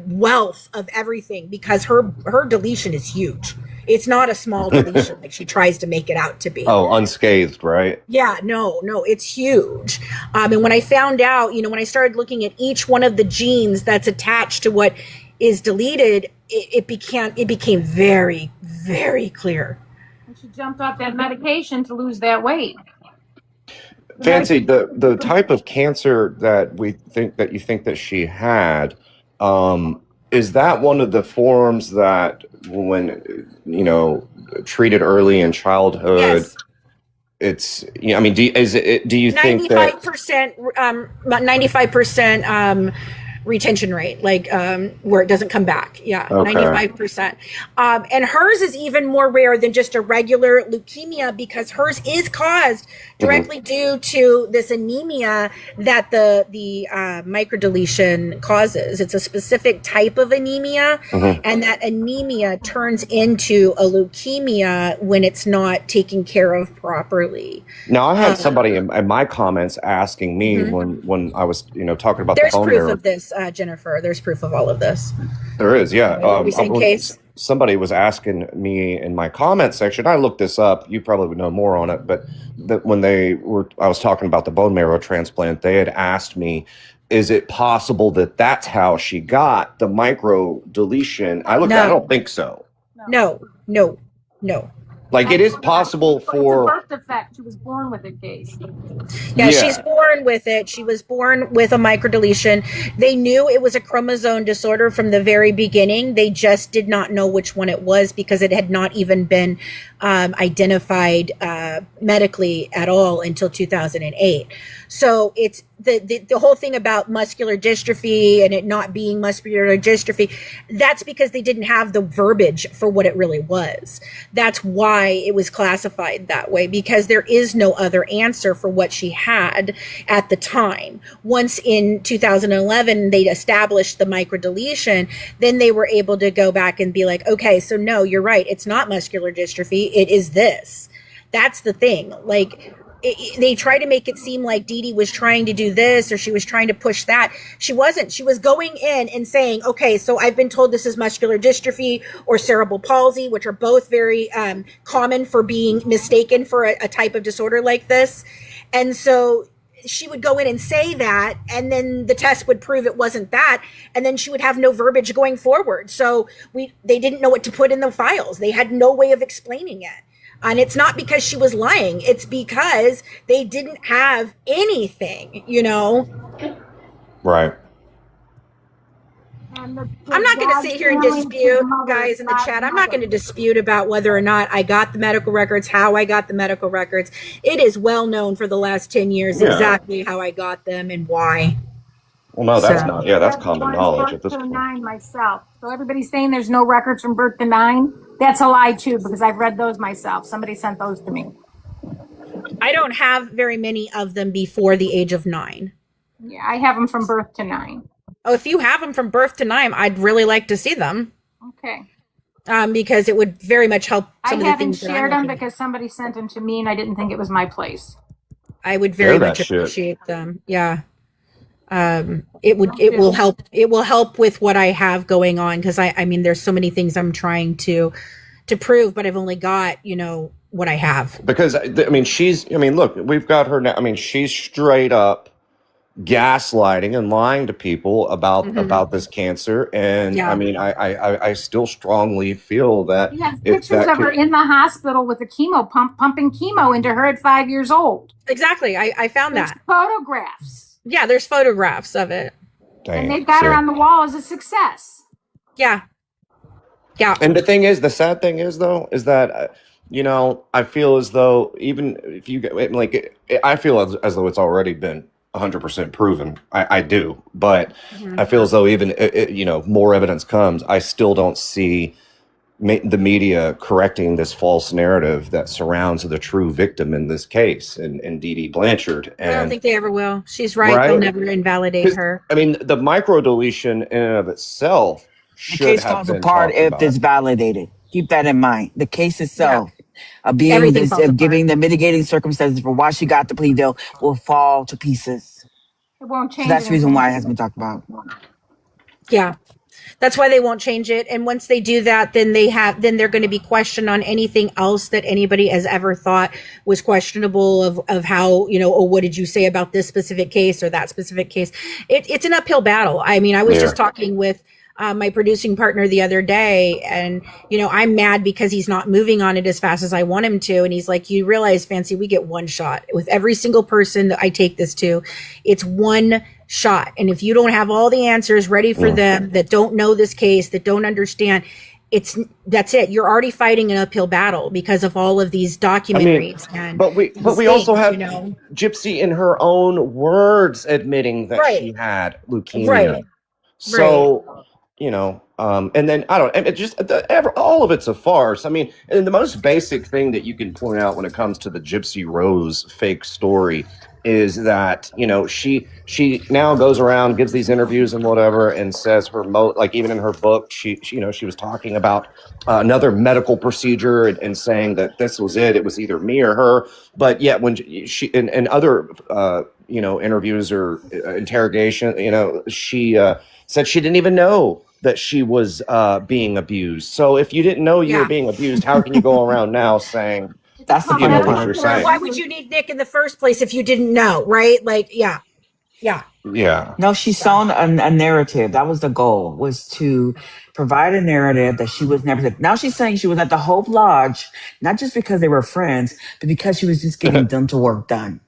Speaker 19: wealth of everything, because her deletion is huge. It's not a small deletion like she tries to make it out to be.
Speaker 18: Oh, unscathed, right?
Speaker 19: Yeah, no, it's huge. And when I found out, when I started looking at each one of the genes that's attached to what is deleted, it became very, very clear.
Speaker 4: And she jumped off that medication to lose that weight.
Speaker 18: Fancy, the type of cancer that you think that she had, is that one of the forms that when, treated early in childhood,
Speaker 19: Yes.
Speaker 18: it's, I mean, do you think that
Speaker 19: 95% retention rate, like where it doesn't come back. Yeah,
Speaker 18: okay.
Speaker 19: 95%. And hers is even more rare than just a regular leukemia because hers is caused directly due to this anemia that the microdeletion causes. It's a specific type of anemia, and that anemia turns into a leukemia when it's not taken care of properly.
Speaker 18: Now, I had somebody in my comments asking me when I was, talking about
Speaker 19: there's
Speaker 18: the bone
Speaker 19: proof
Speaker 18: marrow.
Speaker 19: of this, Jennifer. There's proof of all of this.
Speaker 18: There is, yeah.
Speaker 19: Case.
Speaker 18: Somebody was asking me in my comment section. I looked this up. You probably would know more on it, but when I was talking about the bone marrow transplant, they had asked me, is it possible that that's how she got the micro deletion? I don't think so.
Speaker 19: No.
Speaker 18: Like, it is possible for
Speaker 4: birth defect. She was born with it, Case.
Speaker 19: Yeah, she's born with it. She was born with a microdeletion. They knew it was a chromosome disorder from the very beginning. They just did not know which one it was because it had not even been identified medically at all until 2008. So it's the whole thing about muscular dystrophy and it not being muscular dystrophy. That's because they didn't have the verbiage for what it really was. That's why it was classified that way, because there is no other answer for what she had at the time. Once in 2011, they established the microdeletion, then they were able to go back and be like, okay, so no, you're right. It's not muscular dystrophy. It is this. That's the thing. Like, they try to make it seem like Dee Dee was trying to do this or she was trying to push that. She wasn't. She was going in and saying, okay, so I've been told this is muscular dystrophy or cerebral palsy, which are both very common for being mistaken for a type of disorder like this. And so she would go in and say that, and then the test would prove it wasn't that, and then she would have no verbiage going forward. So they didn't know what to put in the files. They had no way of explaining it. And it's not because she was lying. It's because they didn't have anything,
Speaker 18: Right.
Speaker 19: I'm not going to sit here and dispute, guys in the chat. I'm not going to dispute about whether or not I got the medical records, how I got the medical records. It is well known for the last 10 years exactly how I got them and why.
Speaker 18: Well, no, that's not. Yeah, that's common knowledge at this point.
Speaker 4: 9 myself. So everybody's saying there's no records from birth to 9. That's a lie too, because I've read those myself. Somebody sent those to me.
Speaker 19: I don't have very many of them before the age of 9.
Speaker 4: Yeah, I have them from birth to 9.
Speaker 19: Oh, if you have them from birth to 9, I'd really like to see them.
Speaker 4: Okay.
Speaker 19: Because it would very much help some of the things that I'm
Speaker 4: shared them
Speaker 19: looking at.
Speaker 4: because somebody sent them to me and I didn't think it was my place.
Speaker 19: I would very much appreciate them. Yeah. It will help with what I have going on, because I mean there's so many things I'm trying to prove, but I've only got what I have.
Speaker 18: Because look, we've got her now. I mean, she's straight up gaslighting and lying to people about this cancer, and I mean, I still strongly feel that
Speaker 4: you have pictures of her in the hospital with a chemo pumping chemo into her at 5 years old.
Speaker 19: Exactly, I found that
Speaker 4: photographs.
Speaker 19: Yeah, there's photographs of it.
Speaker 18: Dang,
Speaker 4: and they've got her on the wall as a success.
Speaker 19: Yeah.
Speaker 18: And the sad thing is, though, is that, I feel as though even if you I feel as though it's already been 100% proven. I do. But I feel as though even, more evidence comes, I still don't see the media correcting this false narrative that surrounds the true victim in this case, and Dee Dee Blanchard. And
Speaker 19: I don't think they ever will. She's right. They'll never invalidate her.
Speaker 18: I mean, the microdeletion in and of itself should
Speaker 2: the case
Speaker 18: have
Speaker 2: falls
Speaker 18: been
Speaker 2: apart if
Speaker 18: about.
Speaker 2: it's validated. Keep that in mind. The case itself of giving the mitigating circumstances for why she got the plea deal will fall to pieces.
Speaker 4: It won't change.
Speaker 2: So that's the reason why it has been talked about.
Speaker 19: Yeah. That's why they won't change it. And once they do that, then they're going to be questioned on anything else that anybody has ever thought was questionable of how, what did you say about this specific case or that specific case? It's an uphill battle. I mean, I was just talking with my producing partner the other day, and, I'm mad because he's not moving on it as fast as I want him to. And he's like, you realize, Fancy, we get one shot with every single person that I take this to. It's one shot. And if you don't have all the answers ready for them, that don't know this case, that don't understand, that's it. You're already fighting an uphill battle because of all of these documentaries.
Speaker 18: But we also have Gypsy in her own words admitting that she had leukemia.
Speaker 19: Right.
Speaker 18: So, and then I don't. It just all of it's a farce. I mean, and the most basic thing that you can point out when it comes to the Gypsy Rose fake story is that she now goes around, gives these interviews and whatever, and says like even in her book, she was talking about another medical procedure and saying that this was it. It was either me or her. But yet when she in other interviews or interrogation, she said she didn't even know that she was being abused. So if you didn't know you were being abused, how can you go around now saying
Speaker 1: that's the funny
Speaker 18: what you're saying?
Speaker 19: Why would you need Nick in the first place if you didn't know, right? Like, yeah.
Speaker 2: No, she's sown a narrative. That was the goal, was to provide a narrative that she was never. Now she's saying she was at the Hope Lodge, not just because they were friends, but because she was just getting dental work done.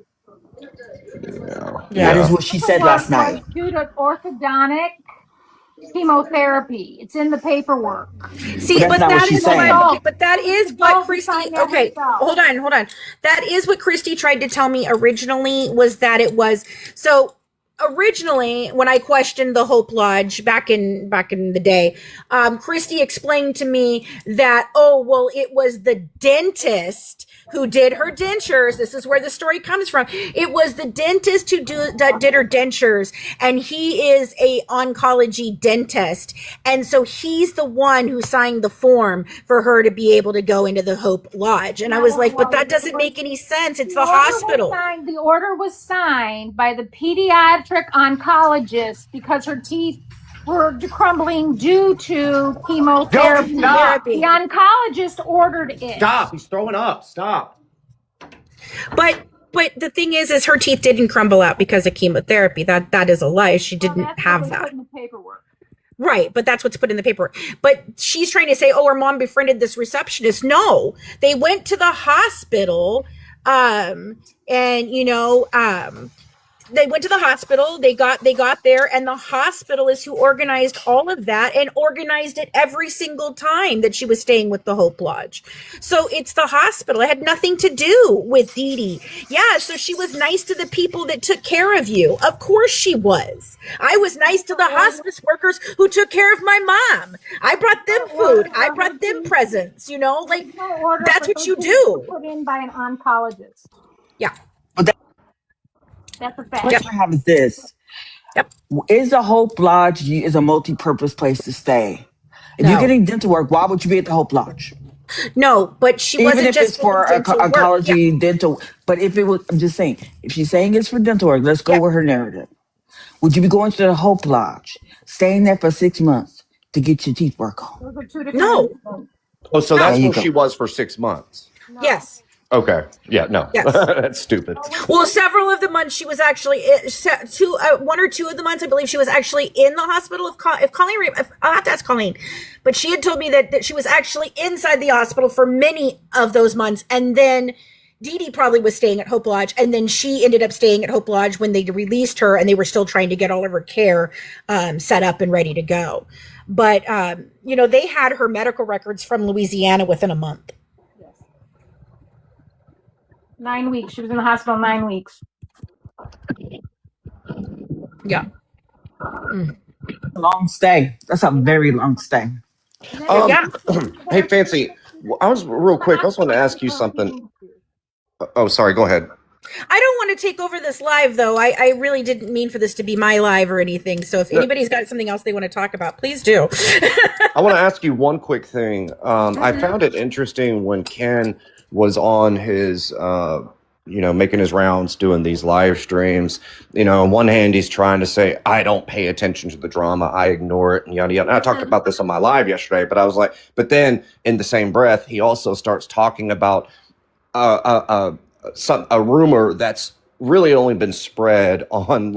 Speaker 2: That is what she said last night.
Speaker 4: Due to orthodontic chemotherapy. It's in the paperwork.
Speaker 19: See, but that is what Christy. Okay, hold on. That is what Christy tried to tell me originally, was that it was so. Originally, when I questioned the Hope Lodge back in the day, Christy explained to me that it was the dentist who did her dentures. This is where the story comes from. It was the dentist who did her dentures, and he is a oncology dentist, and so he's the one who signed the form for her to be able to go into the Hope Lodge. And I was like, but that doesn't make any sense. It's the hospital.
Speaker 4: The order was signed by the pediatric oncologist because her teeth were crumbling due to chemotherapy. The oncologist ordered it.
Speaker 18: Stop! He's throwing up. Stop.
Speaker 19: But the thing is her teeth didn't crumble out because of chemotherapy. That is a lie. She didn't have that.
Speaker 4: Put in the paperwork.
Speaker 19: Right, but that's what's put in the paperwork. But she's trying to say, her mom befriended this receptionist. No, they went to the hospital, they went to the hospital, they got there, and the hospital is who organized all of that and organized it every single time that she was staying with the Hope Lodge. So it's the hospital. It had nothing to do with Dee Dee. Yeah, so she was nice to the people that took care of you. Of course she was. I was nice to the hospice workers who took care of my mom. I brought them food. I brought them presents, that's what you do.
Speaker 4: Put in by an oncologist.
Speaker 19: Yeah.
Speaker 4: That's a fact.
Speaker 2: Question I have is this. Is the Hope Lodge is a multi-purpose place to stay? If you're getting dental work, why would you be at the Hope Lodge?
Speaker 19: No, but she wasn't
Speaker 2: even if
Speaker 19: just
Speaker 2: it's for oncology, dental. But if it was, I'm just saying, if she's saying it's for dental work, let's go with her narrative. Would you be going to the Hope Lodge, staying there for 6 months to get your teeth work on?
Speaker 4: Those are two different
Speaker 19: No.
Speaker 18: Oh, so that's where she was for 6 months.
Speaker 19: No. Yes.
Speaker 18: Okay. Yeah. No.
Speaker 19: Yes.
Speaker 18: That's stupid.
Speaker 19: Well, several of the months she was actually one or two of the months I believe she was actually in the hospital. If Colleen, I'll have to ask Colleen, but she had told me that she was actually inside the hospital for many of those months, and then Dee Dee probably was staying at Hope Lodge, and then she ended up staying at Hope Lodge when they released her, and they were still trying to get all of her care set up and ready to go. But they had her medical records from Louisiana within a month.
Speaker 4: 9 weeks. She was in the hospital 9 weeks.
Speaker 19: Yeah.
Speaker 2: Long stay. That's a very long stay.
Speaker 18: Hey, Fancy. I was real quick. I just want to ask you something. Oh, sorry. Go ahead.
Speaker 19: I don't want to take over this live, though. I really didn't mean for this to be my live or anything. So if anybody's got something else they want to talk about, please do.
Speaker 18: I want to ask you one quick thing. I found it interesting when Ken was on his, making his rounds, doing these live streams. On one hand, he's trying to say, I don't pay attention to the drama. I ignore it and yada, yada. And I talked about this on my live yesterday, but I was like, but then in the same breath, he also starts talking about a rumor that's really only been spread on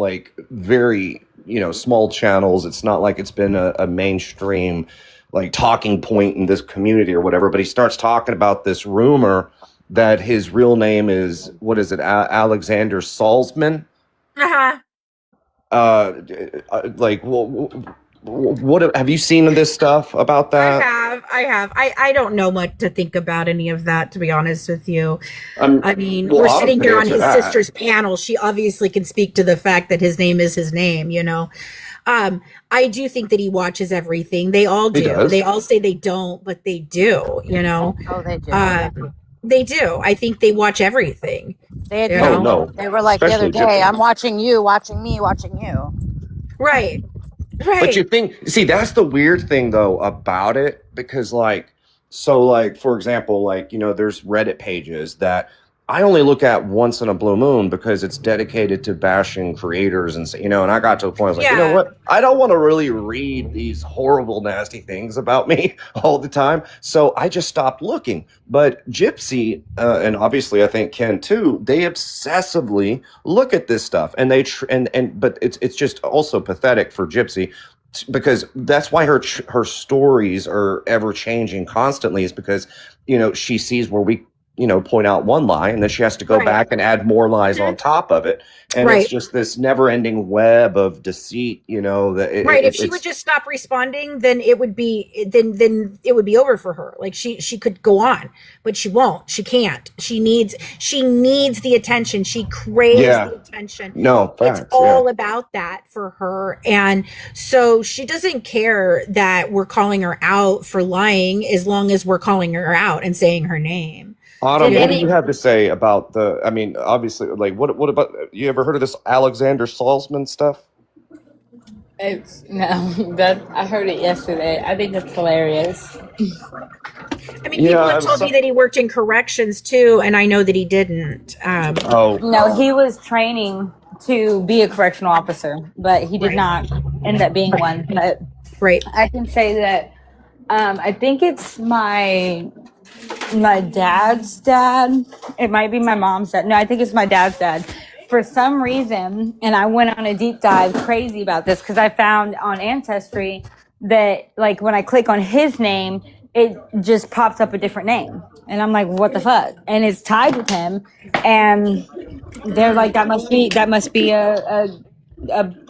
Speaker 18: very, small channels. It's not like it's been a mainstream talking point in this community or whatever, but he starts talking about this rumor that his real name is, Alexander Salzman.
Speaker 19: Uh-huh.
Speaker 18: like, what have you seen this stuff about that?
Speaker 19: I have. I don't know what to think about any of that, to be honest with you. I mean,
Speaker 18: well,
Speaker 19: we're
Speaker 18: Autumn
Speaker 19: sitting
Speaker 18: can
Speaker 19: here on
Speaker 18: answer
Speaker 19: his
Speaker 18: that.
Speaker 19: sister's panel. She obviously can speak to the fact that his name is his name, you know. I do think that he watches everything. They all
Speaker 18: He
Speaker 19: do.
Speaker 18: does.
Speaker 19: They all say they don't, but they do, you know.
Speaker 7: Oh, they do.
Speaker 19: They do. I think they watch everything.
Speaker 7: They had
Speaker 19: You
Speaker 18: Oh
Speaker 19: know?
Speaker 18: no,
Speaker 7: They were like the other
Speaker 18: especially
Speaker 7: day,
Speaker 18: Gypsy.
Speaker 7: I'm watching you, watching me, watching you.
Speaker 19: Right.
Speaker 18: But you think, see, that's the weird thing though about it, because like, so like, for example, like, you know, there's Reddit pages that I only look at once in a blue moon because it's dedicated to bashing creators and, you know, and I got to a point I was like, you know what? I don't want to really read these horrible, nasty things about me all the time. So I just stopped looking. But Gypsy, and obviously I think Ken too, they obsessively look at this stuff, and but it's just also pathetic for Gypsy, because that's why her stories are ever changing constantly, is because, you know, she sees where we, you know, point out one lie, and then she has to go back and add more lies on top of it. And it's just this never ending web of deceit, you know, that
Speaker 19: if she would just stop responding, then it would be then it would be over for her. Like she could go on, but she won't. She can't. She needs the attention. She craves the attention.
Speaker 18: No, facts,
Speaker 19: it's all about that for her. And so she doesn't care that we're calling her out for lying, as long as we're calling her out and saying her name.
Speaker 18: Autumn, what do you have to say about the, I mean, obviously, like, what about, you ever heard of this Alexander Salzman stuff?
Speaker 1: That I heard it yesterday. I think it's hilarious.
Speaker 19: I mean, people have told me that he worked in corrections too, and I know that he didn't.
Speaker 1: No, he was training to be a correctional officer, but he did not end up being one. But I can say that I think it's my dad's dad. It might be my mom's dad. No, I think it's my dad's dad. For some reason, and I went on a deep dive crazy about this, because I found on Ancestry that, like, when I click on his name, it just pops up a different name. And I'm like, what the fuck? And it's tied with him. And they're like, that must be a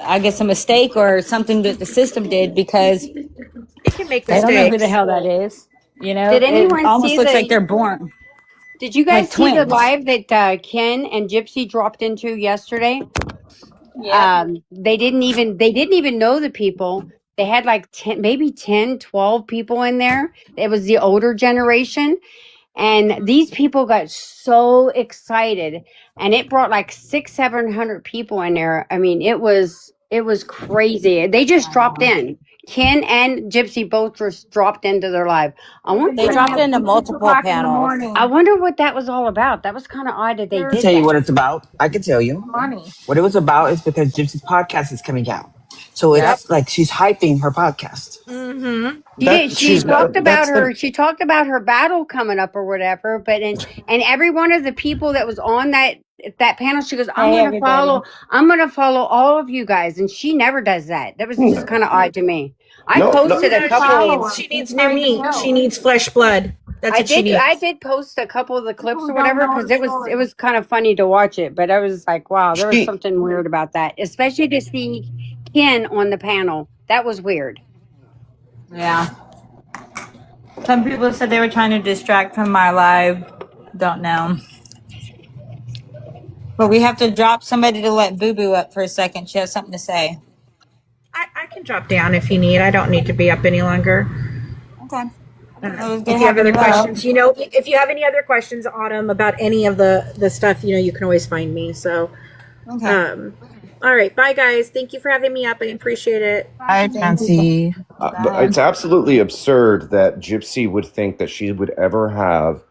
Speaker 1: I guess a mistake or something that the system did, because
Speaker 19: it can make
Speaker 1: mistakes. I don't know who the hell that is. You know,
Speaker 20: did anyone
Speaker 1: it almost
Speaker 20: see
Speaker 1: looks like they're born.
Speaker 20: Did you guys
Speaker 1: like
Speaker 20: see the
Speaker 1: twins.
Speaker 20: live that Ken and Gypsy dropped into yesterday?
Speaker 1: Yeah.
Speaker 20: They didn't even know the people. They had like 10, 12 people in there. It was the older generation. And these people got so excited, and it brought like 600-700 people in there. I mean, it was crazy. They just dropped in. Ken and Gypsy both just dropped into their live.
Speaker 7: They dropped into multiple panels.
Speaker 20: I wonder what that was all about. That was kind of odd that they did
Speaker 2: I'll tell you
Speaker 20: that.
Speaker 2: what it's about. I can tell you.
Speaker 1: Money.
Speaker 2: What it was about is because Gypsy's podcast is coming out. So it's like she's hyping her podcast.
Speaker 20: Mm-hmm. She talked about her battle coming up or whatever, but and every one of the people that was on that panel, she goes, I'm gonna follow all of you guys, and she never does that. That was just kind of odd to me. I posted a couple.
Speaker 19: She needs new meat. She needs flesh blood. That's what she needs.
Speaker 20: I did post a couple of the clips or whatever, because it was kind of funny to watch it, but I was like, wow, there was something weird about that, especially to see Ken on the panel. That was weird.
Speaker 1: Yeah. Some people said they were trying to distract from my live. Don't know. But we have to drop somebody to let Boo Boo up for a second. She has something to say.
Speaker 19: I can drop down if you need. I don't need to be up any longer.
Speaker 1: Okay.
Speaker 19: If you have other questions, if you have any other questions, Autumn, about any of the stuff, you can always find me. So,
Speaker 1: okay.
Speaker 19: All right. Bye, guys. Thank you for having me up. I appreciate it.
Speaker 2: Bye, Fancy.
Speaker 18: But it's absolutely absurd that Gypsy would think that she would ever have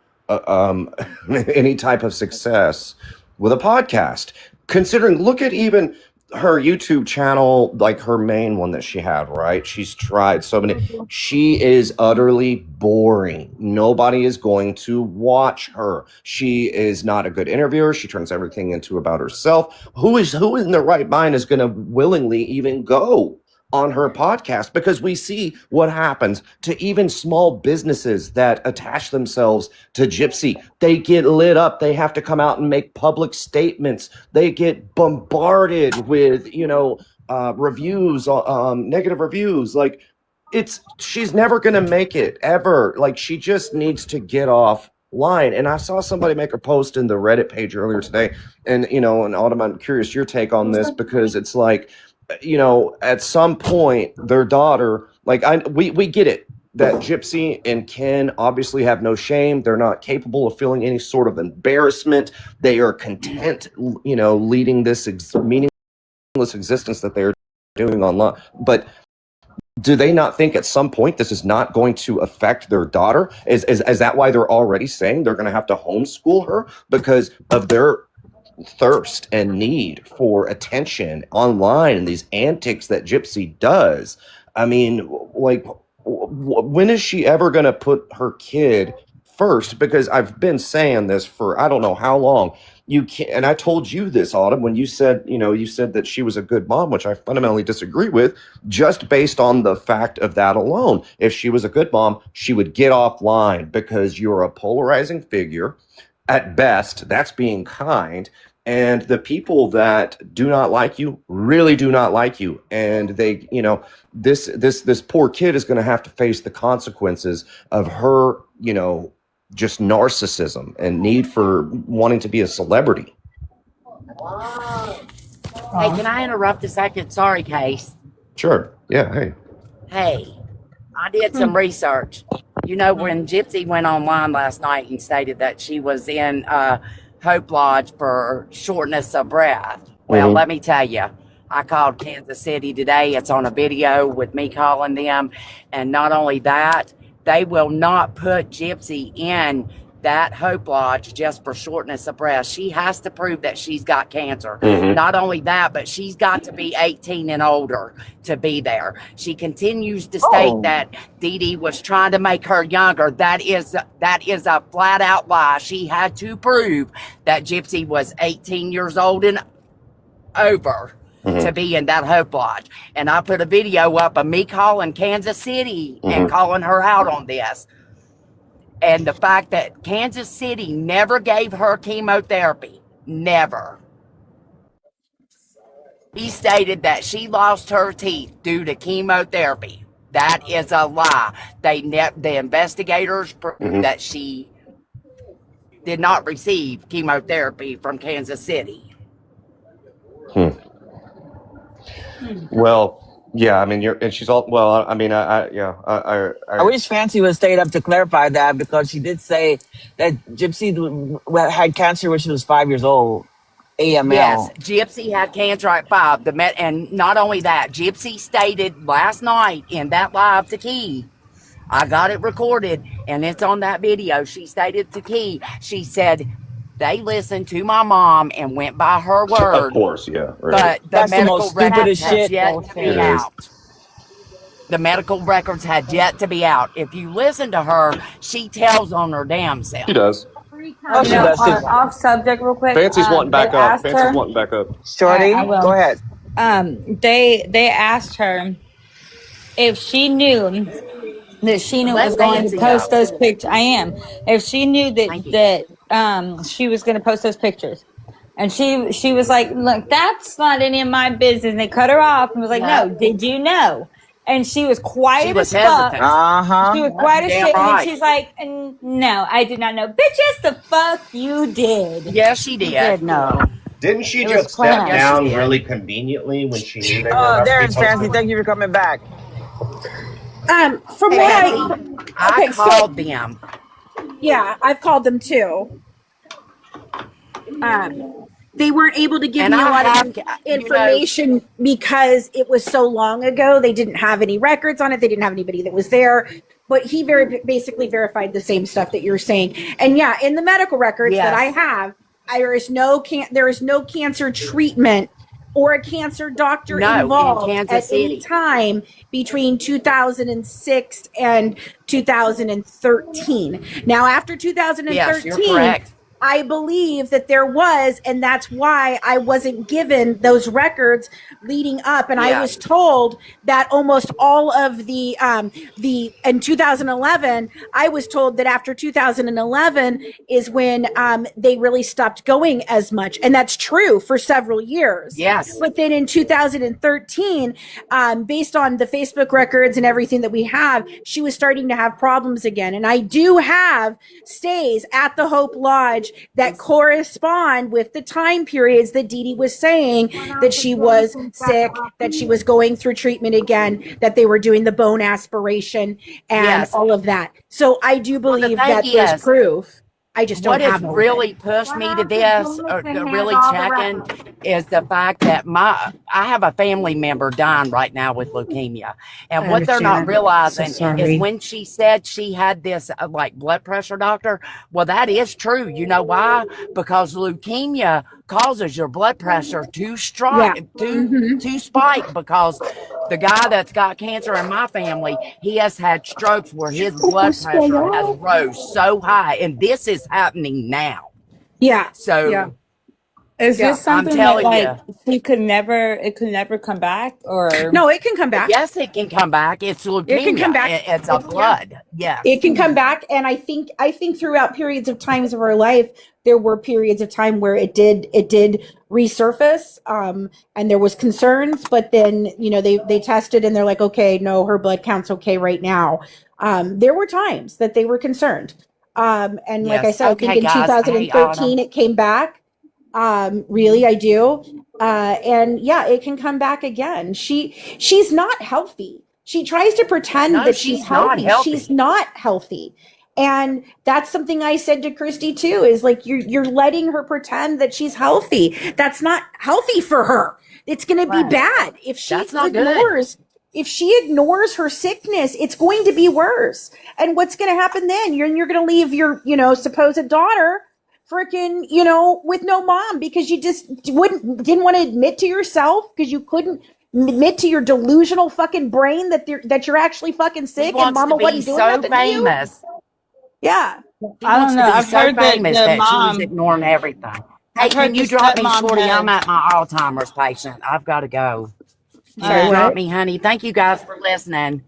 Speaker 18: any type of success with a podcast. Considering, look at even her YouTube channel, like her main one that she had, right? She's tried so many. She is utterly boring. Nobody is going to watch her. She is not a good interviewer. She turns everything into about herself. Who in their right mind is going to willingly even go on her podcast? Because we see what happens to even small businesses that attach themselves to Gypsy. They get lit up. They have to come out and make public statements. They get bombarded with, reviews, negative reviews. Like, she's never going to make it ever. Like, she just needs to get offline. And I saw somebody make a post in the Reddit page earlier today. And, and Autumn, I'm curious your take on this, because it's like, at some point, their daughter, like, we get it, that Gypsy and Ken obviously have no shame. They're not capable of feeling any sort of embarrassment. They are content, leading this meaningless existence that they're doing online. But do they not think at some point this is not going to affect their daughter? Is that why they're already saying they're going to have to homeschool her because of their thirst and need for attention online and these antics that Gypsy does? I mean, like, when is she ever going to put her kid first? Because I've been saying this for I don't know how long. You can't, and I told you this, Autumn, when you said that she was a good mom, which I fundamentally disagree with, just based on the fact of that alone. If she was a good mom, she would get offline, because you're a polarizing figure. At best, that's being kind. And the people that do not like you really do not like you. And they, this poor kid is going to have to face the consequences of her, just narcissism and need for wanting to be a celebrity.
Speaker 7: Hey, can I interrupt a second? Sorry, Case.
Speaker 18: Sure. Yeah.
Speaker 7: Hey, I did some research. When Gypsy went online last night and stated that she was in Hope Lodge for shortness of breath. Well, let me tell you, I called Kansas City today. It's on a video with me calling them. And not only that, they will not put Gypsy in that Hope Lodge just for shortness of breath. She has to prove that she's got cancer. Not only that, but she's got to be 18 and older to be there. She continues to state that Dee Dee was trying to make her younger. That is a flat out lie. She had to prove that Gypsy was 18 years old and over to be in that Hope Lodge. And I put a video up of me calling Kansas City and calling her out on this. And the fact that Kansas City never gave her chemotherapy. Never. He stated that she lost her teeth due to chemotherapy. That is a lie. The investigators proved that she did not receive chemotherapy from Kansas City.
Speaker 18: Well, yeah, I mean, she's all, well, I mean, I
Speaker 2: wish Fancy would stayed up to clarify that, because she did say that Gypsy had cancer when she was 5 years old. AML.
Speaker 7: Yes, Gypsy had cancer at 5. And not only that, Gypsy stated last night in that live to Key, I got it recorded and it's on that video. She stated to Key, she said, they listened to my mom and went by her word.
Speaker 18: Of course, yeah.
Speaker 7: Right. But
Speaker 2: That's the most stupidest shit.
Speaker 7: Yet to be out. The medical records had yet to be out. If you listen to her, she tells on her damn self.
Speaker 18: She does.
Speaker 2: Oh, she does too.
Speaker 1: Off subject real quick.
Speaker 18: Fancy's wanting back up. Fancy's wanting back up.
Speaker 2: Shorty, go ahead.
Speaker 1: They asked her if she knew that Sheena was going to post those pictures. I am. If she knew that she was going to post those pictures. And she was like, look, that's not any of my business. And they cut her off and was like, no, did you know? And she was quiet as fuck. She was quiet as shit. And she's like, no, I did not know. Bitch, yes, the fuck you did.
Speaker 7: Yes, she did.
Speaker 1: No.
Speaker 18: Didn't she just step down really conveniently when she knew they were
Speaker 2: Oh, there's Fancy. Thank you for coming back.
Speaker 19: From what
Speaker 7: I called them.
Speaker 19: Yeah, I've called them too. They weren't able to give me a lot of information because it was so long ago. They didn't have any records on it. They didn't have anybody that was there. But he basically verified the same stuff that you're saying. And yeah, in the medical records that I have, there is no cancer treatment or a cancer doctor involved at any time between 2006 and 2013. Now, after 2013, I believe that there was, and that's why I wasn't given those records leading up. And I was told that almost all of the in 2011, I was told that after 2011 is when they really stopped going as much. And that's true for several years.
Speaker 7: Yes.
Speaker 19: But then in 2013, based on the Facebook records and everything that we have, she was starting to have problems again. And I do have stays at the Hope Lodge that correspond with the time periods that Dee Dee was saying that she was sick, that she was going through treatment again, that they were doing the bone aspiration and all of that. So I do believe that there's proof. I just don't have it.
Speaker 7: What has really pushed me to this, or really checking, is the fact that I have a family member dying right now with leukemia, and what they're not realizing is when she said she had this like blood pressure doctor. Well, that is true. You know why? Because leukemia causes your blood pressure to spike. Because the guy that's got cancer in my family, he has had strokes where his blood pressure has rose so high, and this is happening now.
Speaker 19: Yeah.
Speaker 7: So
Speaker 1: is this something that like it could never come back, or
Speaker 19: no? It can come back.
Speaker 7: Yes, it can come back. It's leukemia.
Speaker 19: It can come back.
Speaker 7: It's a blood. Yes,
Speaker 19: it can come back. And I think throughout periods of times of our life, there were periods of time where it did resurface, and there was concerns. But then they tested and they're like, okay, no, her blood count's okay right now. There were times that they were concerned. And like I said, I think in 2013 it came back. Really, I do. And yeah, it can come back again. She's not healthy. She tries to pretend that she's healthy. She's not healthy. And that's something I said to Christy too, is like, you're letting her pretend that she's healthy. That's not healthy for her. It's going to be bad. If she ignores her sickness, it's going to be worse. And what's going to happen then? You're going to leave your, supposed daughter freaking, with no mom, because you just didn't want to admit to yourself, because you couldn't admit to your delusional fucking brain that you're actually fucking sick and mama wasn't doing nothing to you. Yeah.
Speaker 7: I don't know. I've heard that she was ignoring everything. Hey, can you drop me, Shorty? I'm at my Alzheimer's patient. I've got to go. Sorry, drop me, honey. Thank you guys for listening.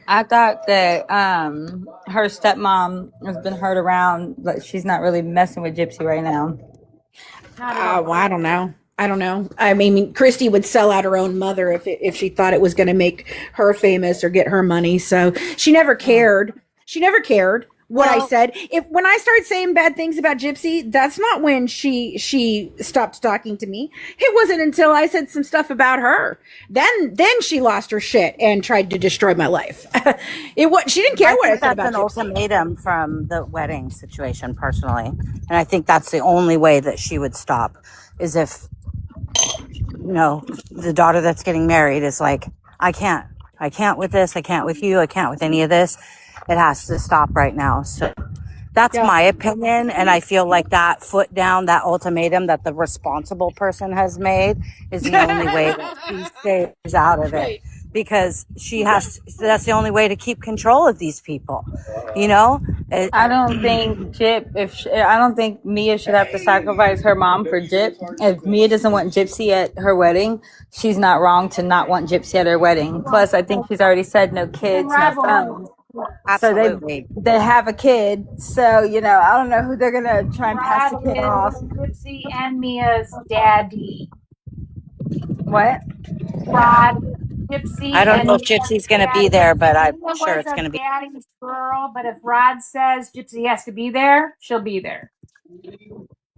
Speaker 1: I thought that her stepmom has been heard around, but she's not really messing with Gypsy right now.
Speaker 19: Well, I don't know. I mean, Christy would sell out her own mother if she thought it was going to make her famous or get her money. So she never cared. What I said. When I started saying bad things about Gypsy, that's not when she stopped talking to me. It wasn't until I said some stuff about her. Then she lost her shit and tried to destroy my life. She didn't care what I said about
Speaker 7: Gypsy. That's an ultimatum from the wedding situation, personally, and I think that's the only way that she would stop, is if the daughter that's getting married is like, I can't with this, I can't with you, I can't with any of this. It has to stop right now. So that's my opinion. And I feel like that foot down, that ultimatum that the responsible person has made is the only way that she stays out of it. Because that's the only way to keep control of these people.
Speaker 1: I don't think I don't think Mia should have to sacrifice her mom for Gyp. If Mia doesn't want Gypsy at her wedding, she's not wrong to not want Gypsy at her wedding. Plus, I think she's already said no kids, no phones.
Speaker 7: Absolutely.
Speaker 1: So they have a kid. So, I don't know who they're going to try and pass the kid off.
Speaker 4: Gypsy and Mia's daddy.
Speaker 1: What?
Speaker 4: Rod, Gypsy.
Speaker 7: I don't know if Gypsy's going to be there, but I'm sure it's going to be.
Speaker 4: Daddy's girl, but if Rod says Gypsy has to be there, she'll be there.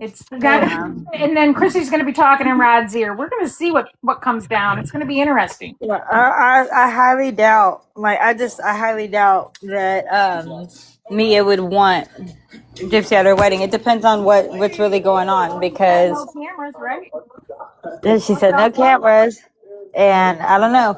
Speaker 4: And then Chrissy's going to be talking in Rod's ear. We're going to see what comes down. It's going to be interesting.
Speaker 1: I highly doubt. I highly doubt that Mia would want Gypsy at her wedding. It depends on what's really going on, because
Speaker 4: no cameras, right?
Speaker 1: She said no cameras, and I don't know.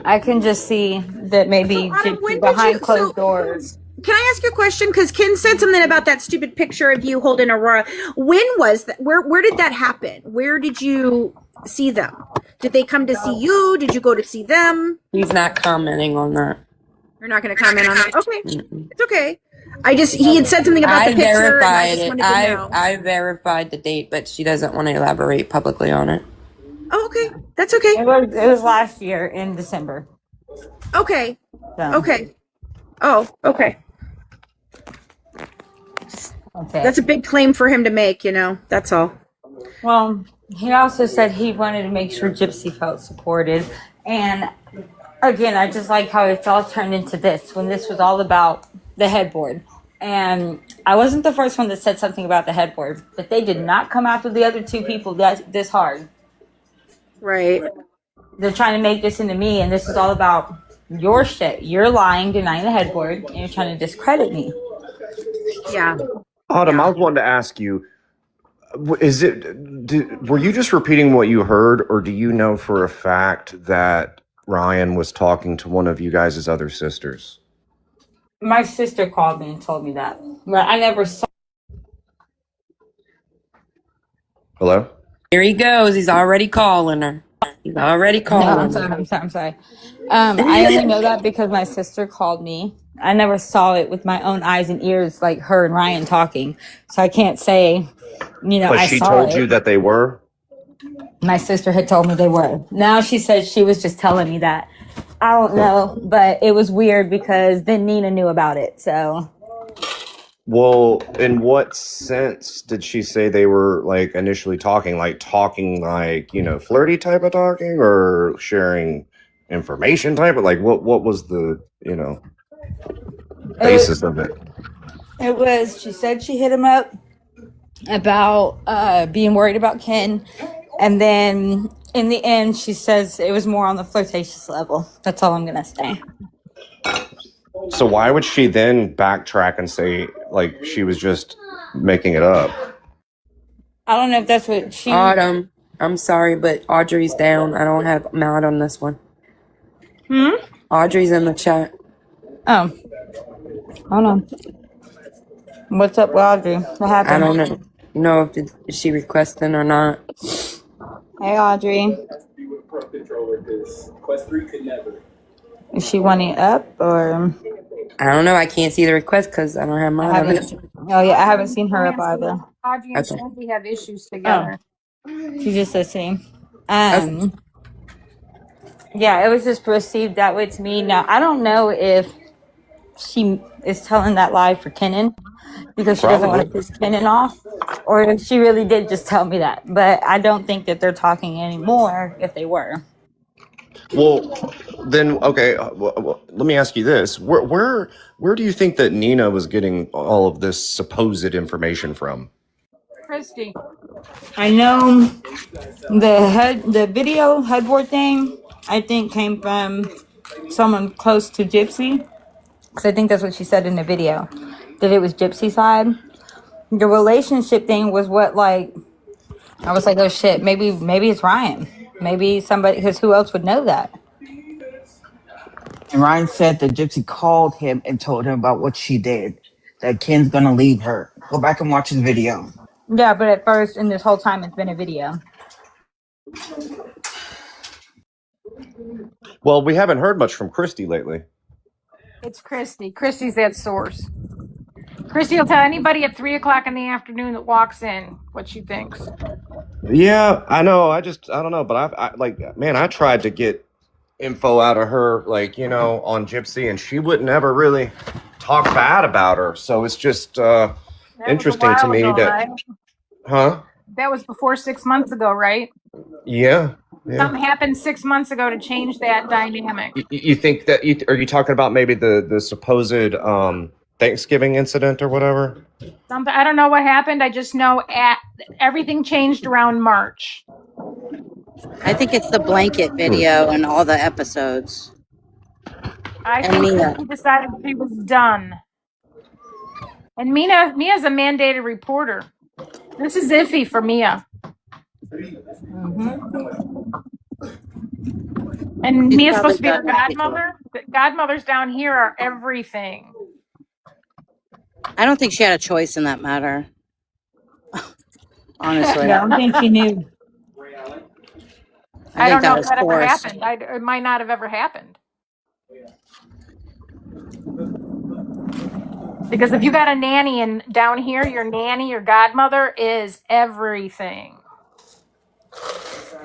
Speaker 1: I can just see that maybe Gypsy behind closed doors.
Speaker 19: Can I ask you a question? Because Ken said something about that stupid picture of you holding Aurora. When was that? Where did that happen? Where did you see them? Did they come to see you? Did you go to see them?
Speaker 12: He's not commenting on that.
Speaker 19: You're not going to comment on that? Okay. It's okay. He had said something about the
Speaker 12: I
Speaker 19: picture, and I
Speaker 12: verified
Speaker 19: just
Speaker 12: it.
Speaker 19: wanted to know.
Speaker 12: I verified the date, but she doesn't want to elaborate publicly on it.
Speaker 19: Oh, okay. That's okay.
Speaker 1: It was last year in December.
Speaker 19: Okay.
Speaker 1: So.
Speaker 19: Okay. Oh, okay.
Speaker 1: Okay.
Speaker 19: That's a big claim for him to make, that's all.
Speaker 1: Well, he also said he wanted to make sure Gypsy felt supported. And again, I just like how it's all turned into this, when this was all about the headboard. And I wasn't the first one that said something about the headboard, but they did not come after the other two people this hard.
Speaker 19: Right.
Speaker 1: They're trying to make this into me, and this is all about your shit. You're lying, denying the headboard, and you're trying to discredit me.
Speaker 19: Yeah.
Speaker 18: Autumn, I was wanting to ask you, were you just repeating what you heard, or do you know for a fact that Ryan was talking to one of you guys' other sisters?
Speaker 1: My sister called me and told me that, but I never saw.
Speaker 18: Hello?
Speaker 12: Here he goes. He's already calling her. He's already calling
Speaker 1: No, I'm sorry. I only know that because my sister called me. I never saw it with my own eyes and ears, like her and Ryan talking. So I can't say,
Speaker 18: But
Speaker 1: I
Speaker 18: she
Speaker 1: saw
Speaker 18: told
Speaker 1: it.
Speaker 18: you that they were?
Speaker 1: My sister had told me they were. Now she said she was just telling me that. I don't know, but it was weird because then Nina knew about it. So.
Speaker 18: Well, in what sense did she say they were like initially talking? Like flirty type of talking, or sharing information type of, like what was the basis of it?
Speaker 1: It was, she said she hit him up about being worried about Ken, and then in the end she says it was more on the flirtatious level. That's all I'm gonna say.
Speaker 18: So why would she then backtrack and say like she was just making it up?
Speaker 1: I don't know if that's what she...
Speaker 12: Autumn, I'm sorry, but Audrey's down. I don't have Matt on this one. Audrey's in the chat.
Speaker 1: Oh. Hold on. What's up with Audrey? What happened?
Speaker 12: I don't know if she requesting or not.
Speaker 1: Hey, Audrey. Is she wanting up, or...
Speaker 12: I don't know. I can't see the request because I don't have mine on it.
Speaker 1: Oh, yeah, I haven't seen her up either.
Speaker 4: Audrey and
Speaker 12: Okay.
Speaker 4: Shanti have issues together.
Speaker 1: She's just listening. Yeah, it was just perceived that way to me. Now, I don't know if she is telling that lie for Kenan because she doesn't want to piss Kenan off, or if she really did just tell me that. But I don't think that they're talking anymore if they were.
Speaker 18: Well, then, okay, let me ask you this. Where do you think that Nina was getting all of this supposed information from?
Speaker 4: Christy.
Speaker 1: I know the video headboard thing, I think came from someone close to Gypsy. Because I think that's what she said in the video, that it was Gypsy's side. The relationship thing was what, like, I was like, oh shit, maybe it's Ryan. Maybe somebody, because who else would know that?
Speaker 2: And Ryan said that Gypsy called him and told him about what she did, that Ken's gonna leave her. Go back and watch his video.
Speaker 1: Yeah, but at first, and this whole time, it's been a video.
Speaker 18: Well, we haven't heard much from Christy lately.
Speaker 4: It's Christy. Christy's that source. Christy will tell anybody at 3:00 in the afternoon that walks in what she thinks.
Speaker 18: Yeah, I know. I don't know. But I tried to get info out of her, on Gypsy, and she wouldn't ever really talk bad about her. So it's just interesting to me that...
Speaker 4: Right?
Speaker 18: Huh?
Speaker 4: That was before 6 months ago, right?
Speaker 18: Yeah.
Speaker 4: Something happened 6 months ago to change that dynamic.
Speaker 18: You think that... Are you talking about maybe the supposed Thanksgiving incident or whatever?
Speaker 4: Something, I don't know what happened. I just know everything changed around March.
Speaker 7: I think it's the blanket video and all the episodes.
Speaker 4: I think she decided she was done. And Mia's a mandated reporter. This is iffy for Mia. And
Speaker 7: She's
Speaker 4: Mia's supposed to be
Speaker 7: probably
Speaker 4: her
Speaker 7: done
Speaker 4: godmother. The godmothers down here are everything.
Speaker 7: I don't think she had a choice in that matter. Honestly.
Speaker 1: I don't think she knew.
Speaker 4: I don't know if that ever
Speaker 7: forced.
Speaker 4: happened. It might not have ever happened. Because if you got a nanny and down here, your nanny, your godmother is everything.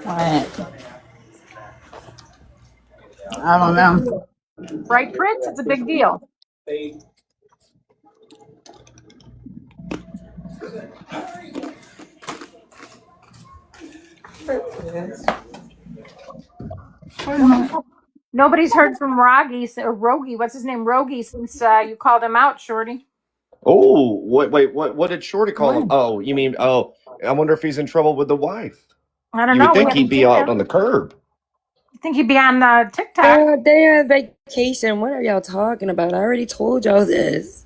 Speaker 1: Right. I
Speaker 4: It's a
Speaker 1: don't
Speaker 4: big
Speaker 1: know.
Speaker 4: deal. Right, Fritz? It's a big deal. Nobody's heard from Rogi or Rogi. What's his name? Rogi since you called him out, Shorty.
Speaker 18: Oh, wait, what did Shorty call him? Oh, you mean, I wonder if he's in trouble with the wife.
Speaker 4: I don't
Speaker 18: You
Speaker 4: know.
Speaker 18: would
Speaker 4: We
Speaker 18: think he'd
Speaker 4: haven't
Speaker 18: be
Speaker 4: seen
Speaker 18: out
Speaker 4: him.
Speaker 18: on the curb.
Speaker 4: You think he'd be on TikTok?
Speaker 12: They have vacation. What are y'all talking about? I already told y'all this.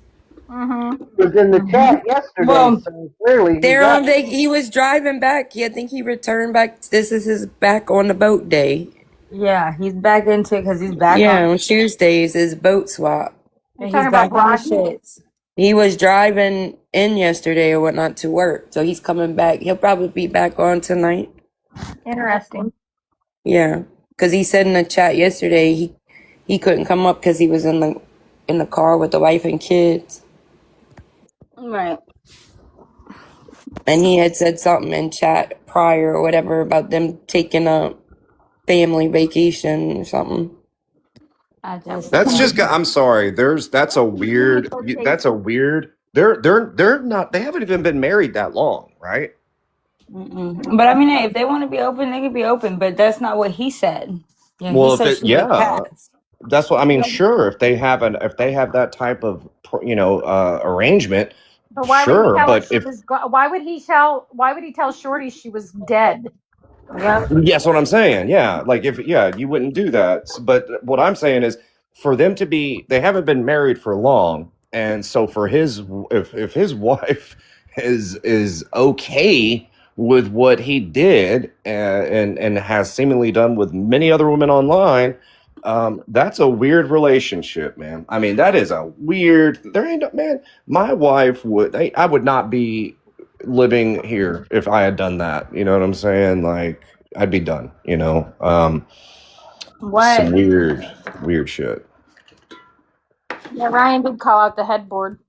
Speaker 4: Mm-hmm.
Speaker 6: He was in the chat yesterday,
Speaker 1: Well,
Speaker 6: so clearly he's
Speaker 12: They're
Speaker 6: out.
Speaker 12: on he was driving back. I think he returned back. This is his back on the boat day.
Speaker 1: yeah, he's back into it because he's back
Speaker 12: Yeah,
Speaker 1: on,
Speaker 12: on Tuesdays is boat swap.
Speaker 4: You're
Speaker 1: and he's
Speaker 4: talking about
Speaker 1: back on the
Speaker 4: Rogi?
Speaker 1: shits.
Speaker 12: He was driving in yesterday or whatnot to work, so he's coming back. He'll probably be back on tonight.
Speaker 4: Interesting.
Speaker 12: Yeah, because he said in the chat yesterday he couldn't come up because he was in the car with the wife and kids,
Speaker 1: Right.
Speaker 12: and he had said something in chat prior or whatever about them taking a family vacation or something.
Speaker 1: I just
Speaker 18: That's just, I'm sorry. That's a weird, they're not, they haven't even been married that long, right?
Speaker 1: But I mean, hey, if they want to be open, they can be open. But that's not what he said. Yeah, he
Speaker 18: Well, if
Speaker 1: said
Speaker 18: it,
Speaker 1: she would
Speaker 18: yeah,
Speaker 1: pass.
Speaker 18: that's what I mean. Sure, if they have that type of, arrangement,
Speaker 4: But why would he
Speaker 18: sure.
Speaker 4: tell her
Speaker 18: But
Speaker 4: she
Speaker 18: if
Speaker 4: was? Why would he tell Shorty she was dead?
Speaker 1: Yep.
Speaker 18: Yes, what I'm saying. Yeah. Like if you wouldn't do that. But what I'm saying is for them to be they haven't been married for long. And so for his if his wife is okay with what he did and has seemingly done with many other women online, that's a weird relationship, man. I mean, that is a weird there ain't no man, my wife I would not be living here if I had done that. You know what I'm saying? Like I'd be done,
Speaker 1: What?
Speaker 18: some weird shit.
Speaker 4: Yeah, Ryan did call out the headboard.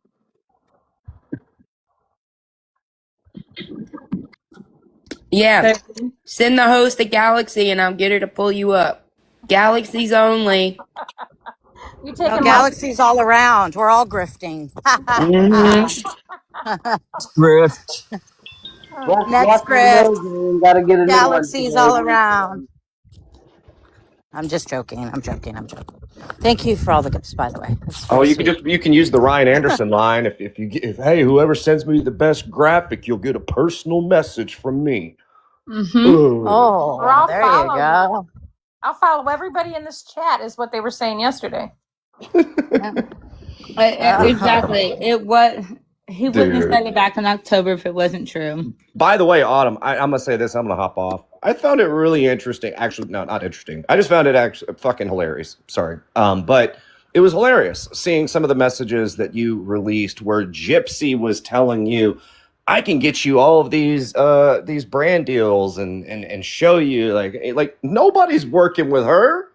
Speaker 12: Yeah, send the host a Galaxy and I'll get her to pull you up. Galaxies only.
Speaker 4: You
Speaker 15: No,
Speaker 4: taking
Speaker 15: galaxies all around. We're all grifting.
Speaker 2: Grift.
Speaker 15: Next
Speaker 6: Watch your
Speaker 15: grift.
Speaker 6: nose and gotta get a new one
Speaker 15: Galaxies
Speaker 6: today.
Speaker 15: all around. I'm just joking. I'm joking. Thank you for all the gifts, by the way. That's
Speaker 18: Oh,
Speaker 15: very sweet.
Speaker 18: you can use the Ryan Anderson line if hey, whoever sends me the best graphic, you'll get a personal message from me.
Speaker 4: Or I'll
Speaker 15: There you
Speaker 4: follow you.
Speaker 15: go.
Speaker 4: I'll follow everybody in this chat. Is what they were saying yesterday.
Speaker 1: Exactly. It was. He wouldn't have
Speaker 18: Dude.
Speaker 1: said it back in October if it wasn't true.
Speaker 18: By the way, Autumn, I'm gonna say this. I'm gonna hop off. I found it really interesting. Actually, no, not interesting. I just found it actually fucking hilarious. Sorry, but it was hilarious seeing some of the messages that you released, where Gypsy was telling you, "I can get you all of these brand deals and show you like nobody's working with her.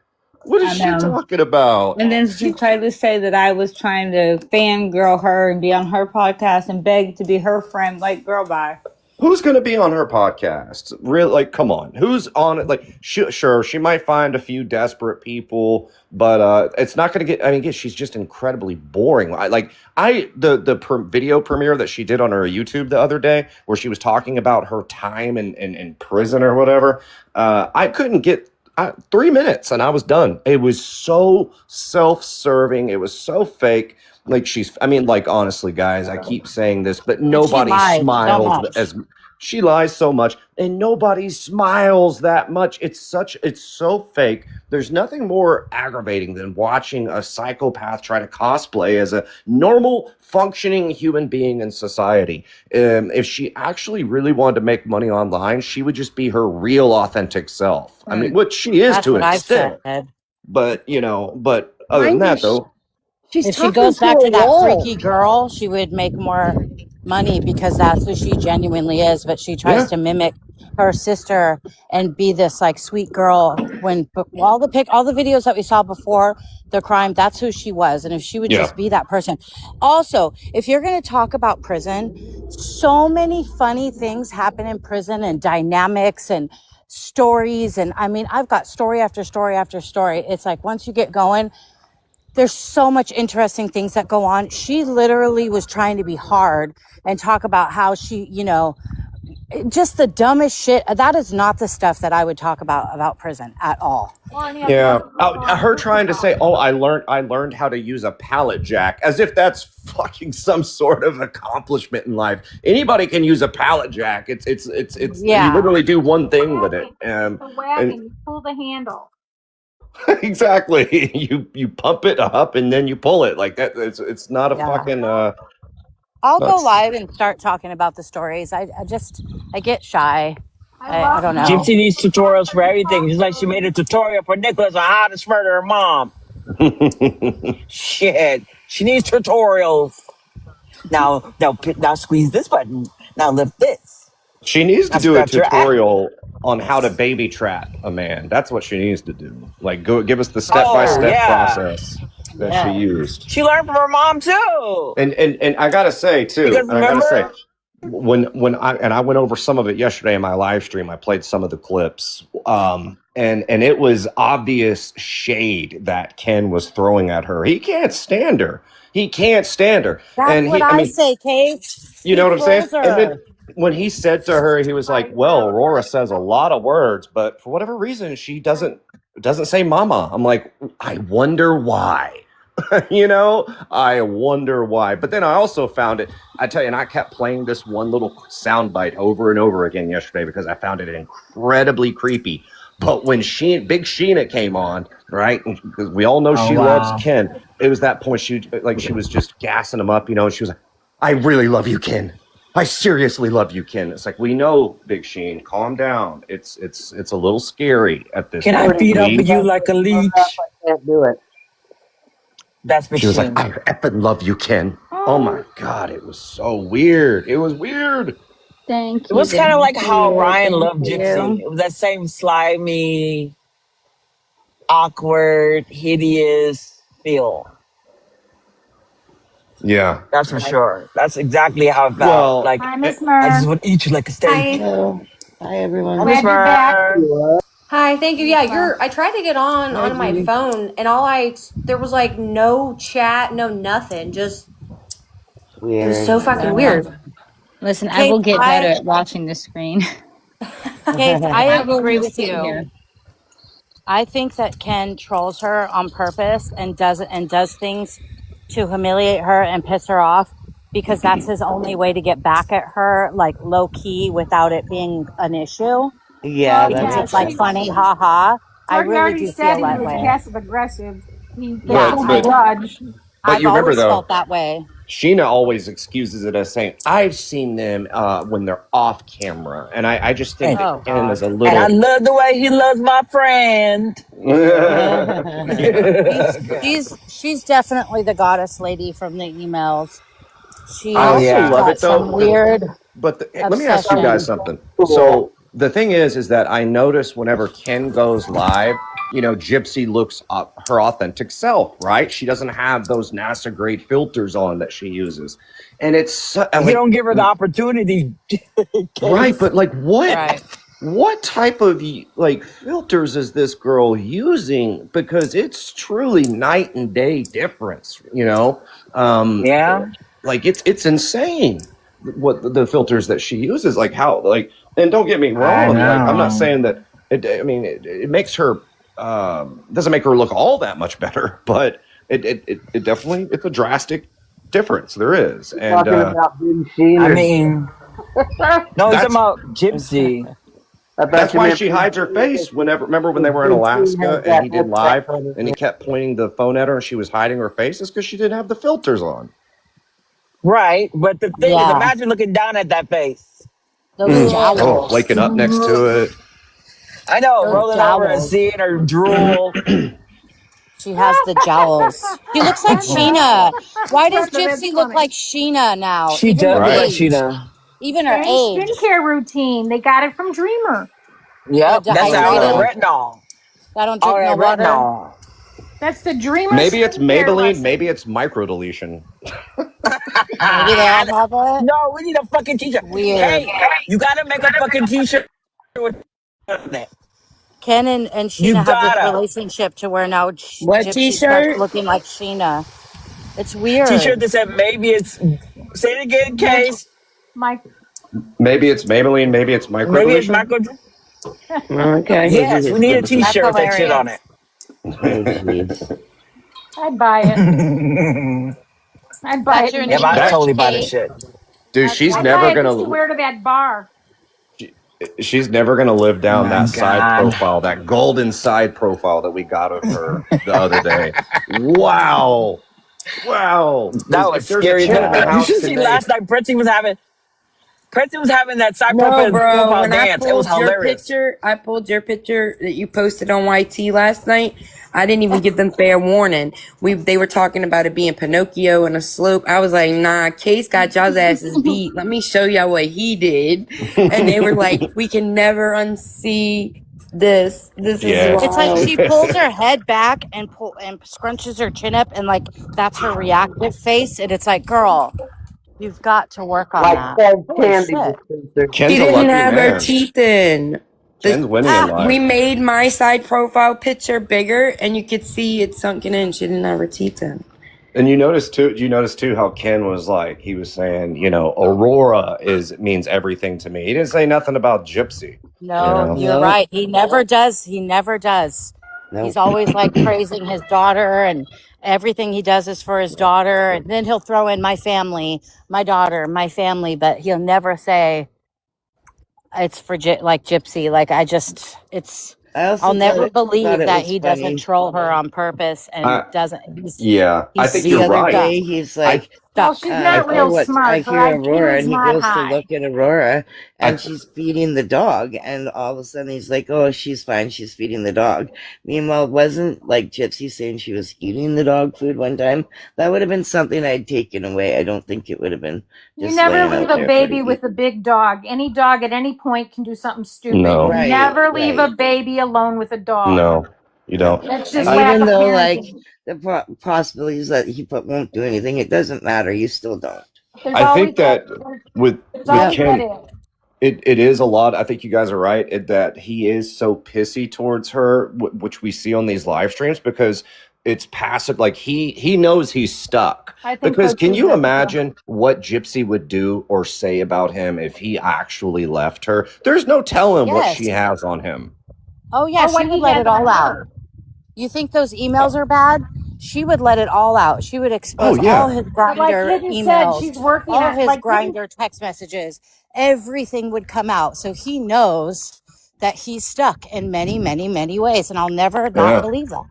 Speaker 18: What is she talking about?"
Speaker 1: And then she tried to say that I was trying to fangirl her and be on her podcast and beg to be her friend. Like, girl, bye.
Speaker 18: Who's going to be on her podcast? Really, like, come on. Who's on it? Like, sure, she might find a few desperate people, but it's not going to get. I mean, she's just incredibly boring. The video premiere that she did on her YouTube the other day, where she was talking about her time in prison or whatever. I couldn't get 3 minutes and I was done. It was so self-serving. It was so fake. Like honestly, guys, I keep saying this, but nobody smiled as she lies so much, and nobody smiles that much. It's so fake. There's nothing more aggravating than watching a psychopath try to cosplay as a normal, functioning human being in society. If she actually really wanted to make money online, she would just be her real, authentic self. I mean, what she is to an extent. But other than that, though.
Speaker 15: If she goes back to that freaky girl, she would make more
Speaker 7: money because that's who she genuinely is, but she tries to mimic her sister and be this like sweet girl when all the videos that we saw before the crime, that's who she was. And if she would just be that person. Also, if you're going to talk about prison, so many funny things happen in prison and dynamics and stories. And I mean, I've got story after story after story. It's like once you get going, there's so much interesting things that go on. She literally was trying to be hard and talk about how she, you know, just the dumbest shit. That is not the stuff that I would talk about prison at all.
Speaker 18: Yeah, her trying to say, "Oh, I learned how to use a pallet jack," as if that's fucking some sort of accomplishment in life. Anybody can use a pallet jack. It's you literally do one thing with it.
Speaker 4: The wagon, you pull the handle.
Speaker 18: Exactly. You pump it up and then you pull it like that. It's not a fucking.
Speaker 7: I'll go live and start talking about the stories. I get shy. I don't know.
Speaker 2: Gypsy needs tutorials for everything. Just like she made a tutorial for Nicholas on how to murder her mom. Shit. She needs tutorials. Now squeeze this button. Now lift this.
Speaker 18: She needs to do a tutorial on how to baby trap a man. That's what she needs to do. Like, go give us the step-by-step process that she used.
Speaker 2: She learned from her mom too.
Speaker 18: And I gotta say too, when I went over some of it yesterday in my live stream, I played some of the clips. And it was obvious shade that Ken was throwing at her. He can't stand her. That's
Speaker 7: what I say, Kate.
Speaker 18: You know what I'm saying? And then when he said to her, he was like, "Well, Aurora says a lot of words, but for whatever reason, she doesn't say mama." I'm like, I wonder why. You know, I wonder why. But then I also found it, I tell you, and I kept playing this one little soundbite over and over again yesterday because I found it incredibly creepy. But when Big Sheena came on, right, because we all know she loves Ken, it was that point she was just gassing him up, you know, and she was like, "I really love you, Ken. I seriously love you, Ken." It's like, we know, Big Sheen, calm down. It's a little scary at this point.
Speaker 2: Can I feed up with you like a leech?
Speaker 12: I can't do it.
Speaker 18: That's Big Sheen. She was like, "I effing love you, Ken." Oh my God, it was so weird. It was weird.
Speaker 1: Thank you.
Speaker 2: It was kind of like how Ryan loved Gypsy. It was that same slimy, awkward, hideous feel.
Speaker 18: Yeah.
Speaker 2: That's for sure. That's exactly how it felt.
Speaker 18: Well,
Speaker 2: like,
Speaker 4: Hi, Miss
Speaker 2: I just
Speaker 4: Mer.
Speaker 2: want to eat you like a steak.
Speaker 12: Hi, everyone.
Speaker 4: Glad you're back.
Speaker 5: Hi, thank you. Yeah, I tried to get on my phone, and there was like no chat, no nothing. Just weird. It was so fucking weird.
Speaker 1: Listen,
Speaker 7: Kate,
Speaker 1: I will get better at watching the screen.
Speaker 7: Kate, I agree with you. I think that Ken trolls her on purpose and does things to humiliate her and piss her off because that's his only way to get back at her, like low key, without it being an issue.
Speaker 12: Yeah,
Speaker 7: because it's like funny, haha. I really do feel that way.
Speaker 4: Passive aggressive.
Speaker 7: I've always felt that way.
Speaker 18: Sheena always excuses it as saying, "I've seen them when they're off camera," and I just think that Ken is a little.
Speaker 2: And I love the way he loves my friend.
Speaker 7: she's definitely the goddess lady from the emails. She's
Speaker 18: I also love it though.
Speaker 7: Some weird.
Speaker 18: But let me ask you guys something. So the thing is that I notice whenever Ken goes live, you know, Gypsy looks up her authentic self, right? She doesn't have those NASA grade filters on that she uses. And it's
Speaker 2: you don't give her the opportunity.
Speaker 18: Right, but like what type of like filters is this girl using? Because it's truly night and day difference, you know? Like it's insane what the filters that she uses, like how, like, and don't get me wrong, like, I'm not saying that it makes her doesn't make her look all that much better, but it definitely, it's a drastic difference. There is. And
Speaker 2: I mean, no, he's talking about Gypsy.
Speaker 18: That's why she hides her face whenever, remember when they were in Alaska and he did live and he kept pointing the phone at her and she was hiding her face? It's because she didn't have the filters on.
Speaker 2: Right, but the thing is, imagine looking down at that face.
Speaker 18: Waking up next to it.
Speaker 2: I know, rolling over and seeing her drool.
Speaker 7: She has the jowls. She looks like Sheena. Why does
Speaker 4: Brenda, that's
Speaker 7: Gypsy look
Speaker 4: funny.
Speaker 7: like Sheena now?
Speaker 2: She
Speaker 7: Even her
Speaker 2: does look
Speaker 18: Right.
Speaker 2: like
Speaker 7: age.
Speaker 2: Sheena.
Speaker 7: Even her
Speaker 4: Same
Speaker 7: age.
Speaker 4: skincare routine. They got it from Dreamer.
Speaker 7: The
Speaker 2: Yep, that's
Speaker 18: Oh
Speaker 2: all that
Speaker 7: dehydrated.
Speaker 18: God.
Speaker 2: retinol.
Speaker 7: I don't
Speaker 2: All
Speaker 7: drink no
Speaker 2: that
Speaker 7: water.
Speaker 2: retinol.
Speaker 4: That's the Dreamer
Speaker 18: Maybe it's
Speaker 4: skincare
Speaker 18: Maybelline. Maybe
Speaker 4: lesson.
Speaker 18: it's microdeletion.
Speaker 7: Maybe they all have it.
Speaker 2: No, we need a fucking t-shirt.
Speaker 7: Weird.
Speaker 2: Hey, you gotta make a fucking t-shirt with it.
Speaker 7: Ken and
Speaker 2: You
Speaker 7: Sheena have this
Speaker 2: gotta.
Speaker 7: relationship to where now
Speaker 12: What
Speaker 7: Gypsy starts
Speaker 12: t-shirt?
Speaker 7: looking like Sheena. It's
Speaker 2: T-shirt
Speaker 7: weird.
Speaker 2: that said maybe it's, say it again,
Speaker 4: Meg,
Speaker 2: Case.
Speaker 4: Mike.
Speaker 18: Maybe it's Maybelline. Maybe it's
Speaker 2: Maybe it's
Speaker 18: microdeletion.
Speaker 2: Michael.
Speaker 12: Okay, maybe
Speaker 2: Yes, we
Speaker 12: it's
Speaker 2: need a
Speaker 7: That's
Speaker 2: t-shirt with that shit on
Speaker 7: hilarious.
Speaker 2: it.
Speaker 12: Oh, jeez.
Speaker 4: I'd buy it. I'd buy
Speaker 7: That's
Speaker 4: it
Speaker 7: your
Speaker 2: Yeah,
Speaker 4: and
Speaker 2: but
Speaker 7: new
Speaker 2: I
Speaker 18: That
Speaker 2: totally
Speaker 7: merch,
Speaker 2: buy this
Speaker 7: Kate.
Speaker 2: shit.
Speaker 18: dude,
Speaker 7: That's
Speaker 18: she's
Speaker 4: I'd
Speaker 18: never
Speaker 4: buy it
Speaker 18: gonna.
Speaker 4: just to wear to that bar.
Speaker 18: she- She's never gonna live
Speaker 2: Oh
Speaker 18: down
Speaker 2: my
Speaker 18: that side
Speaker 2: God.
Speaker 18: profile, that golden side profile that we got of her the other day. Wow. Wow.
Speaker 2: That was
Speaker 18: If there's a
Speaker 2: scary as
Speaker 18: chin in the
Speaker 2: hell. You
Speaker 18: house
Speaker 2: should see
Speaker 18: today.
Speaker 2: last night. Prissy was having that side
Speaker 12: No, bro.
Speaker 2: profile
Speaker 12: When I
Speaker 2: dance. It was
Speaker 12: pulled your
Speaker 2: hilarious.
Speaker 12: picture, that you posted on YT last night. I didn't even give them fair warning. They were talking about it being Pinocchio and a slope. I was like, nah, Case got y'all's asses beat. Let me show y'all what he did. And they were like, we can never unsee this. This is
Speaker 18: Yeah.
Speaker 7: It's like
Speaker 12: wild.
Speaker 7: she pulls her head back and scrunches her chin up, and like that's her reactive face. And it's like, girl, you've got to work on
Speaker 12: Like
Speaker 7: that.
Speaker 12: Fred
Speaker 7: Holy
Speaker 12: Candy
Speaker 7: shit.
Speaker 12: dispenser. She
Speaker 18: Ken's a
Speaker 12: didn't
Speaker 18: lucky
Speaker 12: have her
Speaker 18: man.
Speaker 12: teeth in.
Speaker 18: Ken's winning in
Speaker 12: We
Speaker 18: life.
Speaker 12: made my side profile picture bigger, and you could see it sunken in. She didn't have her teeth in.
Speaker 18: And you notice too how Ken was like, he was saying, Aurora means everything to me. He didn't say nothing about Gypsy.
Speaker 7: No, you're
Speaker 12: No.
Speaker 7: right. He never does. He never does. He's
Speaker 12: Nope.
Speaker 7: always like praising his daughter, and everything he does is for his daughter. And then he'll throw in my family, my daughter, my family, but he'll never say it's for like Gypsy. Like
Speaker 12: I
Speaker 7: I'll
Speaker 12: also
Speaker 7: never
Speaker 12: thought
Speaker 7: believe
Speaker 12: it
Speaker 7: that
Speaker 12: was
Speaker 7: he doesn't
Speaker 12: funny.
Speaker 7: troll her on purpose and
Speaker 18: I
Speaker 7: doesn't.
Speaker 18: I
Speaker 7: He's
Speaker 18: think
Speaker 12: The
Speaker 18: you're
Speaker 12: other
Speaker 18: right.
Speaker 7: stuck,
Speaker 12: day, he's
Speaker 18: I
Speaker 12: like,
Speaker 4: Well,
Speaker 7: stuck.
Speaker 4: she's not real
Speaker 12: I
Speaker 4: smart. Her
Speaker 12: hear
Speaker 4: IQ
Speaker 12: Aurora,
Speaker 4: is
Speaker 12: and he
Speaker 4: not
Speaker 12: goes to
Speaker 4: high.
Speaker 12: look at Aurora,
Speaker 18: I
Speaker 12: and she's feeding the dog, and all of a sudden he's like, oh, she's fine, she's feeding the dog. Meanwhile, wasn't like Gypsy saying she was eating the dog food one time? That would have been something I'd taken away. I don't think it would have been
Speaker 4: You
Speaker 12: just
Speaker 4: never
Speaker 12: laying
Speaker 4: leave
Speaker 12: out
Speaker 4: a
Speaker 12: there for her to
Speaker 4: baby with
Speaker 12: eat.
Speaker 4: a big dog. Any dog at any point can do something stupid. You
Speaker 18: no,
Speaker 4: never leave a
Speaker 12: Right.
Speaker 4: baby alone with a dog.
Speaker 18: no, you don't.
Speaker 4: That's
Speaker 12: And
Speaker 4: just
Speaker 18: I
Speaker 4: lack
Speaker 12: even
Speaker 4: of
Speaker 12: though, like,
Speaker 4: parenting.
Speaker 12: the possibilities that he won't do anything, it doesn't matter. You still don't.
Speaker 4: There's
Speaker 18: I
Speaker 4: always
Speaker 18: think
Speaker 4: that.
Speaker 18: that with
Speaker 4: There's
Speaker 18: with
Speaker 4: always
Speaker 12: Yep.
Speaker 4: that
Speaker 18: Ken,
Speaker 4: if.
Speaker 18: it is a lot. I think you guys are right that he is so pissy towards her, which we see on these live streams because it's passive. Like he knows he's stuck.
Speaker 4: I think
Speaker 18: Because
Speaker 4: so
Speaker 18: can
Speaker 4: too,
Speaker 18: you
Speaker 4: Jessica.
Speaker 18: imagine what Gypsy would do or say about him if he actually left her? There's no telling what she
Speaker 7: Yes.
Speaker 18: has on him.
Speaker 7: Oh yeah,
Speaker 4: Or
Speaker 7: she
Speaker 4: what
Speaker 7: would
Speaker 4: he
Speaker 7: let
Speaker 4: has
Speaker 7: it all
Speaker 4: on
Speaker 7: out.
Speaker 4: her.
Speaker 7: You think those emails are bad? She would let it all out. She would
Speaker 18: Oh
Speaker 7: expose all
Speaker 18: yeah,
Speaker 7: his
Speaker 4: But like
Speaker 7: grinder
Speaker 4: Hidden said,
Speaker 7: emails,
Speaker 4: she's working
Speaker 7: all
Speaker 4: on
Speaker 7: his
Speaker 4: like Hidden.
Speaker 7: grinder text messages. Everything would come out. So he knows that he's stuck in many, many, many ways. And I'll never not
Speaker 18: yeah.
Speaker 7: believe that.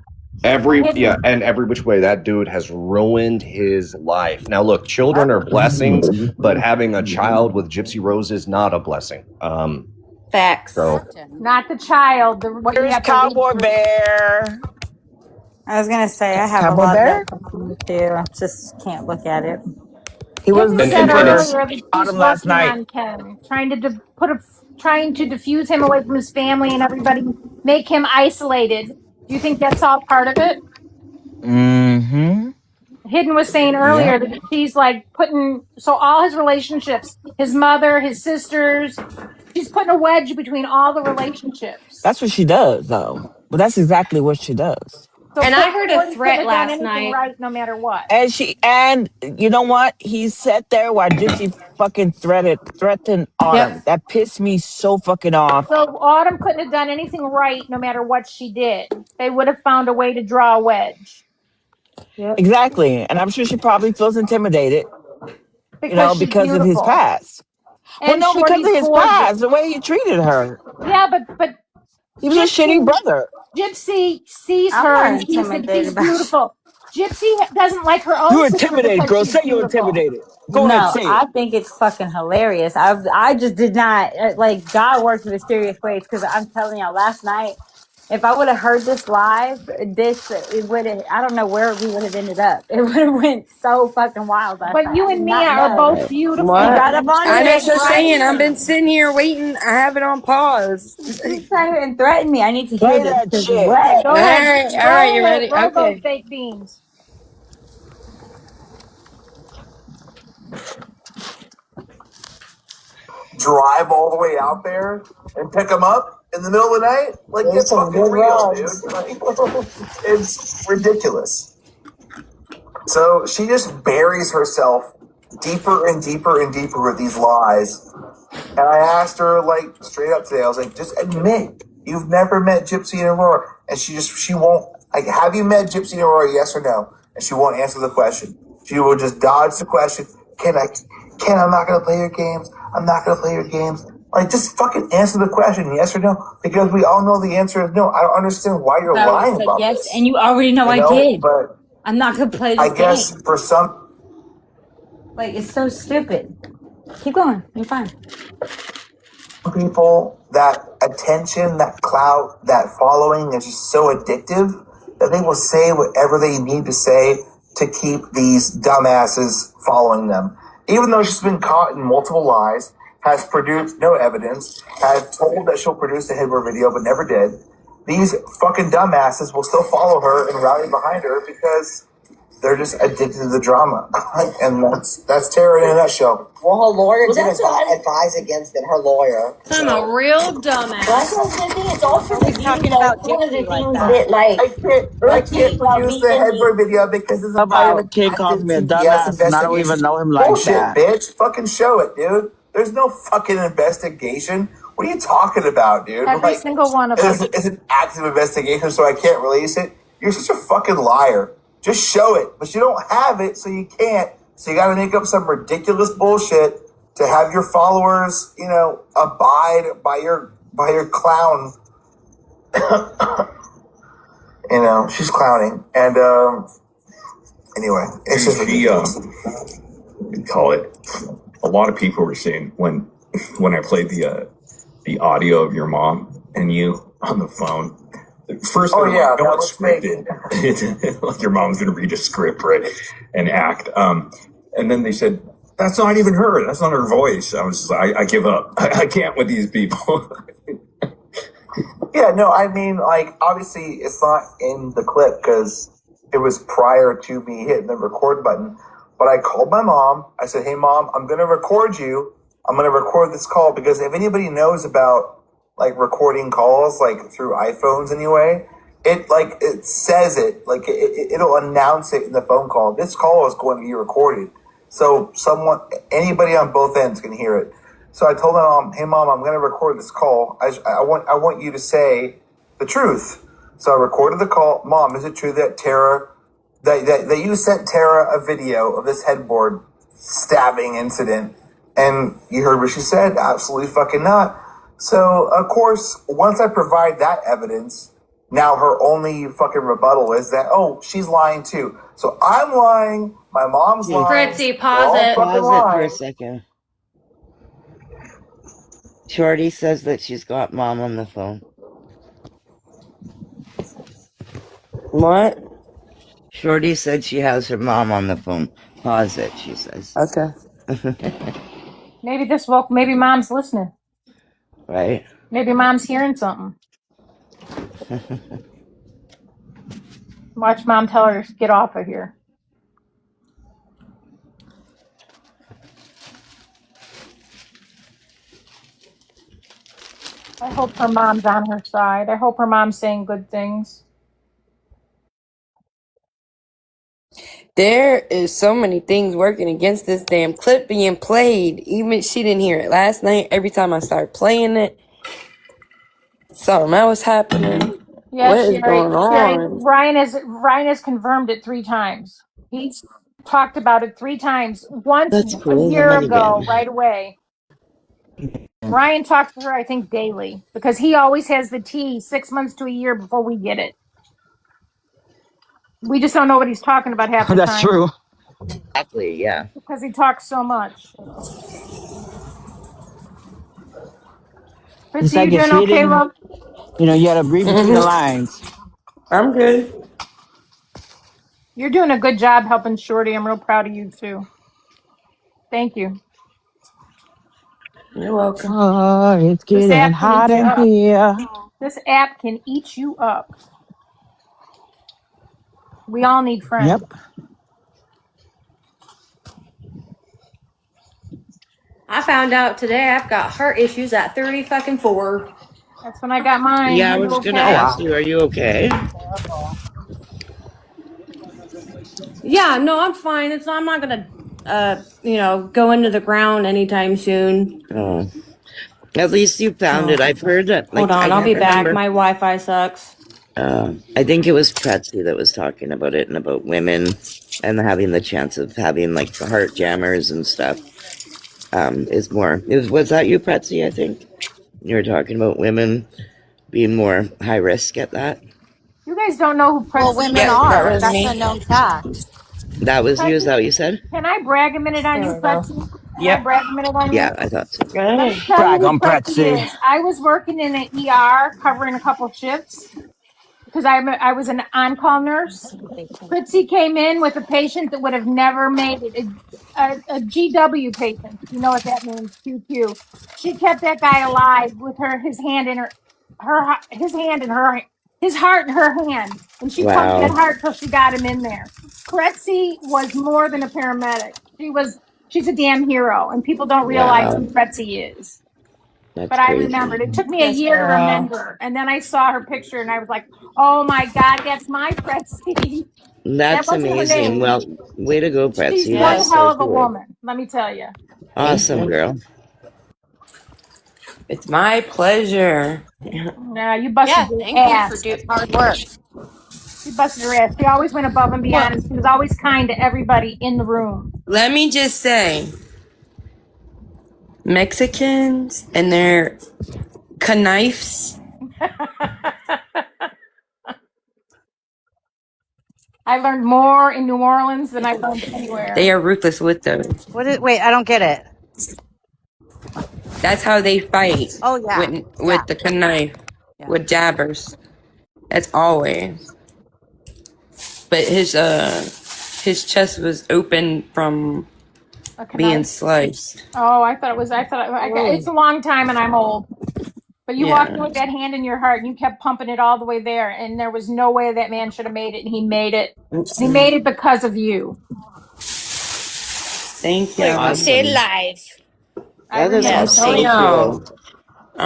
Speaker 4: Hidden.
Speaker 18: And every which way that dude has ruined his life. Now look, children are blessings, but having a child with Gypsy Rose is not a blessing.
Speaker 12: Facts.
Speaker 18: So
Speaker 4: Not the child. What you
Speaker 2: There's
Speaker 4: have to lead
Speaker 2: Cowboy
Speaker 4: through.
Speaker 2: Bear.
Speaker 1: I was gonna say I have a
Speaker 2: Cowboy
Speaker 1: lot of
Speaker 2: Bear?
Speaker 1: that from too. Just can't look at it.
Speaker 2: He was
Speaker 4: Hidden
Speaker 2: looking
Speaker 4: said
Speaker 18: and it's
Speaker 4: earlier that she's
Speaker 2: Autumn last
Speaker 4: working
Speaker 2: night.
Speaker 4: on Ken, trying to diffuse him away from his family and everybody, make him isolated. Do you think that's all part of it?
Speaker 2: Mm-hmm.
Speaker 4: Hidden was saying
Speaker 2: Yep.
Speaker 4: earlier that she's like so all his relationships, his mother, his sisters, she's putting a wedge between all the relationships.
Speaker 2: That's what she does, though. But that's exactly what she does.
Speaker 4: So
Speaker 15: And I heard a
Speaker 4: Courtney couldn't
Speaker 15: threat
Speaker 4: have done
Speaker 15: last
Speaker 4: anything
Speaker 15: night.
Speaker 4: right no matter what.
Speaker 2: And you know what? He sat there while Gypsy fucking threatened
Speaker 12: Yep.
Speaker 2: Autumn. That pissed me so fucking off.
Speaker 4: So Autumn couldn't have done anything right no matter what she did. They would have found a way to draw a wedge.
Speaker 15: Yep.
Speaker 2: Exactly. And I'm sure she probably feels intimidated,
Speaker 4: Because she's
Speaker 2: because of his
Speaker 4: beautiful.
Speaker 2: past. Well,
Speaker 4: And
Speaker 2: no, because
Speaker 4: Shorty's
Speaker 2: of his
Speaker 4: gorgeous.
Speaker 2: past, the way he treated her.
Speaker 4: Yeah, but
Speaker 2: He was a shitty brother.
Speaker 4: Gypsy sees
Speaker 1: I'm
Speaker 4: her
Speaker 1: not
Speaker 4: and sees that
Speaker 1: intimidated
Speaker 4: she's
Speaker 1: by
Speaker 4: beautiful. Gypsy doesn't like her own
Speaker 2: You're
Speaker 4: sister
Speaker 2: intimidated,
Speaker 4: because
Speaker 2: girl.
Speaker 4: she's
Speaker 2: Say you're
Speaker 4: beautiful.
Speaker 2: intimidated. Go ahead,
Speaker 1: No,
Speaker 2: say it.
Speaker 1: I think it's fucking hilarious. I just did not like God works in mysterious ways because I'm telling y'all last night. If I would have heard this live, it would have, I don't know where we would have ended up. It would have went so fucking wild.
Speaker 4: But you
Speaker 1: I did
Speaker 4: and Mia
Speaker 1: not
Speaker 4: are
Speaker 1: know.
Speaker 4: both
Speaker 11: Right.
Speaker 4: beautiful.
Speaker 1: You
Speaker 11: What?
Speaker 1: got up on
Speaker 12: I
Speaker 1: here
Speaker 12: know,
Speaker 1: and
Speaker 12: so saying, I've
Speaker 1: threatened
Speaker 12: been
Speaker 1: me.
Speaker 12: sitting here waiting. I have it on pause.
Speaker 1: You trying to threaten me. I need to hear
Speaker 2: Play
Speaker 1: this
Speaker 2: that
Speaker 1: because
Speaker 2: shit.
Speaker 1: what?
Speaker 4: Go ahead.
Speaker 12: All right, you
Speaker 4: Roll it.
Speaker 12: ready?
Speaker 4: Roll those
Speaker 12: Okay.
Speaker 4: fake beans.
Speaker 17: Drive all the way out there and pick them up in the middle of the night? Like, get fucking real, dude. Like, it's ridiculous. So she just buries herself deeper and deeper and deeper with these lies. And I asked her, like, straight up today, I was like, just admit you've never met Gypsy and Aurora. And she won't, like, have you met Gypsy and Aurora, yes or no? And she won't answer the question. She will just dodge the question. Ken, I'm not going to play your games. I'm not going to play your games. Like, just fucking answer the question, yes or no? Because we all know the answer is no. I don't understand why you're
Speaker 1: I would
Speaker 17: lying
Speaker 1: say
Speaker 17: about
Speaker 1: yes,
Speaker 17: this.
Speaker 1: and you already know I did.
Speaker 17: But
Speaker 1: I'm not going to play
Speaker 17: I
Speaker 1: this
Speaker 17: guess
Speaker 1: game.
Speaker 17: for some
Speaker 1: Like, it's so stupid. Keep going. You're fine.
Speaker 17: people, that attention, that clout, that following is just so addictive that they will say whatever they need to say to keep these dumbasses following them. Even though she's been caught in multiple lies, has produced no evidence, has told that she'll produce a Headwear video but never did, these fucking dumbasses will still follow her and rally behind her because they're just addicted to the drama. And that's Tara in a nutshell.
Speaker 10: Well, her lawyer did advise against it. Her lawyer.
Speaker 15: I'm a real dumbass.
Speaker 14: That's what I'm saying. It's also
Speaker 7: Talking about
Speaker 14: one of the
Speaker 7: Gypsy like
Speaker 14: things
Speaker 7: that.
Speaker 14: that, like,
Speaker 17: I can't produce the Headwear video because it's
Speaker 2: Somebody
Speaker 17: about
Speaker 2: kid calls
Speaker 17: active
Speaker 2: me a
Speaker 17: CBS
Speaker 2: dumbass and I don't
Speaker 17: investigation.
Speaker 2: even know him like
Speaker 17: Bullshit,
Speaker 2: that.
Speaker 17: bitch. Fucking show it, dude. There's no fucking investigation. What are you talking about, dude?
Speaker 4: Every single one of us.
Speaker 17: It's an active investigation, so I can't release it. You're such a fucking liar. Just show it, but you don't have it, so you can't. So you got to make up some ridiculous bullshit to have your followers, abide by your clown. She's clowning, and anyway, it's just ridiculous.
Speaker 16: Call it. A lot of people were saying when I played the audio of your mom and you on the phone. First,
Speaker 17: that
Speaker 16: it's scripted. Like your mom's gonna read a script, right, and act. And then they said that's not even her. That's not her voice. I give up. I can't with these people.
Speaker 17: Yeah, no, I mean, like, obviously it's not in the clip because it was prior to me hitting the record button. But I called my mom. I said, hey, Mom, I'm going to record you. I'm going to record this call because if anybody knows about, like, recording calls, like, through iPhones anyway, it says it. Like, it'll announce it in the phone call. This call is going to be recorded. So anybody on both ends can hear it. So I told my mom, hey, Mom, I'm going to record this call. I want you to say the truth. So I recorded the call. Mom, is it true that that you sent Tara a video of this headboard stabbing incident? And you heard what she said? Absolutely fucking not. So, of course, once I provide that evidence, now her only fucking rebuttal is that, oh, she's lying too. So I'm lying. My mom's lying.
Speaker 12: Fritzy, pause it.
Speaker 2: Pause it for a second. Shorty says that she's got Mom on the phone.
Speaker 12: What?
Speaker 2: Shorty said she has her mom on the phone. Pause it, she says.
Speaker 12: Okay.
Speaker 4: Maybe Mom's listening.
Speaker 2: Right?
Speaker 4: Maybe Mom's hearing something. Watch Mom tell her to get off of here. I hope her mom's on her side. I hope her mom's saying good things.
Speaker 12: There is so many things working against this damn clip being played. Even she didn't hear it last night. Every time I started playing it, something else happening.
Speaker 4: Yeah,
Speaker 12: What is going on?
Speaker 4: Ryan has confirmed it 3 times. He's talked about it 3 times. Once
Speaker 2: That's
Speaker 4: a
Speaker 2: cool.
Speaker 4: year
Speaker 2: The money
Speaker 4: ago,
Speaker 2: bin.
Speaker 4: right away. Ryan talks to her, I think, daily because he always has the tea 6 months to a year before we get it. We just don't know what he's talking about half the time.
Speaker 2: That's true. Exactly, yeah.
Speaker 4: Because he talks so much.
Speaker 2: It's
Speaker 4: Chrissy,
Speaker 2: like
Speaker 4: you
Speaker 2: it's
Speaker 4: doing okay,
Speaker 2: hidden.
Speaker 4: love?
Speaker 2: You know, you gotta read between the lines.
Speaker 12: I'm good.
Speaker 4: You're doing a good job helping Shorty. I'm real proud of you too. Thank you.
Speaker 12: You're welcome.
Speaker 2: Oh, it's
Speaker 4: This
Speaker 2: getting
Speaker 4: app can
Speaker 2: hot
Speaker 4: eat you
Speaker 2: in
Speaker 4: up.
Speaker 2: here.
Speaker 4: This app can eat you up. We all need friends.
Speaker 2: Yep.
Speaker 15: I found out today I've got heart issues at 30 fucking 4.
Speaker 4: That's when I got mine.
Speaker 12: Yeah, I
Speaker 4: Are
Speaker 12: was
Speaker 4: you
Speaker 12: gonna
Speaker 2: Oh
Speaker 4: okay?
Speaker 12: ask
Speaker 2: wow.
Speaker 12: you, are you okay?
Speaker 5: Yeah, no, I'm fine. I'm not gonna, go into the ground anytime soon.
Speaker 12: Oh, at least you found it.
Speaker 15: Oh,
Speaker 12: I've heard that.
Speaker 15: hold
Speaker 12: Like, I
Speaker 15: on, I'll
Speaker 12: can't
Speaker 15: be back.
Speaker 12: remember.
Speaker 15: My Wi-Fi sucks.
Speaker 12: I think it was Pretzi that was talking about it and about women and having the chance of having like the heart jammers and stuff. Is more. Was that you, Pretzi? I think you were talking about women being more high risk at that.
Speaker 4: You guys don't know who
Speaker 7: Well,
Speaker 4: Pretzi
Speaker 7: women
Speaker 12: Yep, that
Speaker 7: are.
Speaker 12: was
Speaker 4: is.
Speaker 7: That's a
Speaker 12: me.
Speaker 7: known fact.
Speaker 12: That was you. Is
Speaker 4: Pretzi,
Speaker 12: that what you said?
Speaker 4: can I brag a minute on
Speaker 15: There
Speaker 4: you,
Speaker 15: we go.
Speaker 4: Pretzi? Can I
Speaker 15: Yep.
Speaker 4: brag a minute on you?
Speaker 12: Yeah, I thought so.
Speaker 15: Go
Speaker 4: Let me
Speaker 15: ahead.
Speaker 4: tell you
Speaker 2: Brag
Speaker 4: who
Speaker 2: on
Speaker 4: Pretzi
Speaker 2: Pretzi.
Speaker 4: is. I was working in an ER covering a couple shifts because I was an on-call nurse. Fritzy came in with a patient that would have never made it, a GW patient. You know what that means, QQ. She kept that guy alive with his hand in his hand in his heart in her hand, and she pumped that
Speaker 12: Wow,
Speaker 4: heart till she got him in there. Pretzi was more than a paramedic. She's a damn hero, and people don't realize
Speaker 12: wow,
Speaker 4: who Pretzi is.
Speaker 12: that's
Speaker 4: But I
Speaker 12: crazy.
Speaker 4: remembered. It took me a
Speaker 15: Yes,
Speaker 4: year to
Speaker 15: girl.
Speaker 4: remember, and then I saw her picture, and I was like, "Oh my God, that's my Pretzi." That
Speaker 12: That's
Speaker 4: wasn't her
Speaker 12: amazing.
Speaker 4: name.
Speaker 12: Well, way to go,
Speaker 4: She's
Speaker 12: Pretzi.
Speaker 4: one
Speaker 12: That's
Speaker 15: Yes.
Speaker 12: so
Speaker 4: hell of a
Speaker 12: cool.
Speaker 4: woman, let me tell you.
Speaker 15: Thank
Speaker 12: Awesome,
Speaker 15: you.
Speaker 12: girl. It's my pleasure.
Speaker 4: Nah, you busted
Speaker 7: Yeah,
Speaker 4: your
Speaker 7: thank you for
Speaker 4: ass.
Speaker 7: doing hard work.
Speaker 4: She busted her ass. She always went above and
Speaker 12: Well,
Speaker 4: beyond, and she was always kind to everybody in the room.
Speaker 12: let me just say, Mexicans and their knives.
Speaker 4: I learned more in New Orleans than I learned
Speaker 12: They
Speaker 4: anywhere.
Speaker 12: are ruthless with those.
Speaker 7: Wait, I don't get it.
Speaker 12: That's how they fight
Speaker 7: Oh, yeah. Yeah.
Speaker 12: with the knife,
Speaker 7: Yeah.
Speaker 12: with jabbers. That's always. But his chest was open from being
Speaker 4: Knife.
Speaker 12: sliced.
Speaker 4: Oh, it's a long time, and I'm old. But you walked in
Speaker 12: Yeah.
Speaker 4: with that hand in your heart, and you kept pumping it all the way there, and there was no way that man should have made it, and he made it. And he made it because of you.
Speaker 12: Thank
Speaker 15: Wait, we
Speaker 12: you.
Speaker 15: stayed
Speaker 2: Awesome.
Speaker 15: alive.
Speaker 4: I
Speaker 12: That is
Speaker 4: remember.
Speaker 15: Yes,
Speaker 12: so
Speaker 15: thank you.
Speaker 12: cool.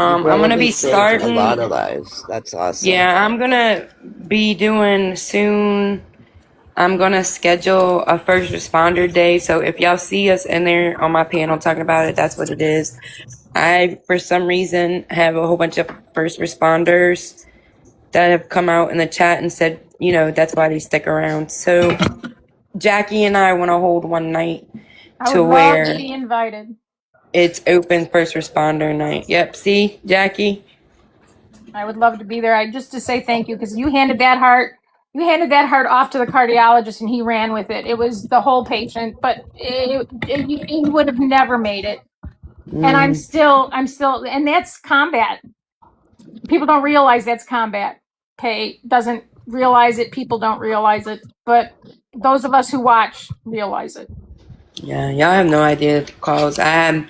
Speaker 2: You
Speaker 12: I'm gonna
Speaker 2: probably
Speaker 12: be
Speaker 2: saved a lot
Speaker 12: starting.
Speaker 2: of lives. That's awesome.
Speaker 12: Yeah, I'm gonna be doing soon. I'm gonna schedule a first responder day. So if y'all see us in there on my panel talking about it, that's what it is. I, for some reason, have a whole bunch of first responders that have come out in the chat and said, that's why they stick around. So Jackie and I want to hold one night
Speaker 4: I would
Speaker 12: to
Speaker 4: love to
Speaker 12: where
Speaker 4: be invited.
Speaker 12: it's open first responder night. Yep. See, Jackie?
Speaker 4: I would love to be there. Just to say thank you because you handed that heart. You handed that heart off to the cardiologist, and he ran with it. It was the whole patient, but he would have never made it. And I'm still, and that's combat. People don't realize that's combat. Kay doesn't realize it. People don't realize it, but those of us who watch realize it.
Speaker 12: Yeah, y'all have no idea the calls. I had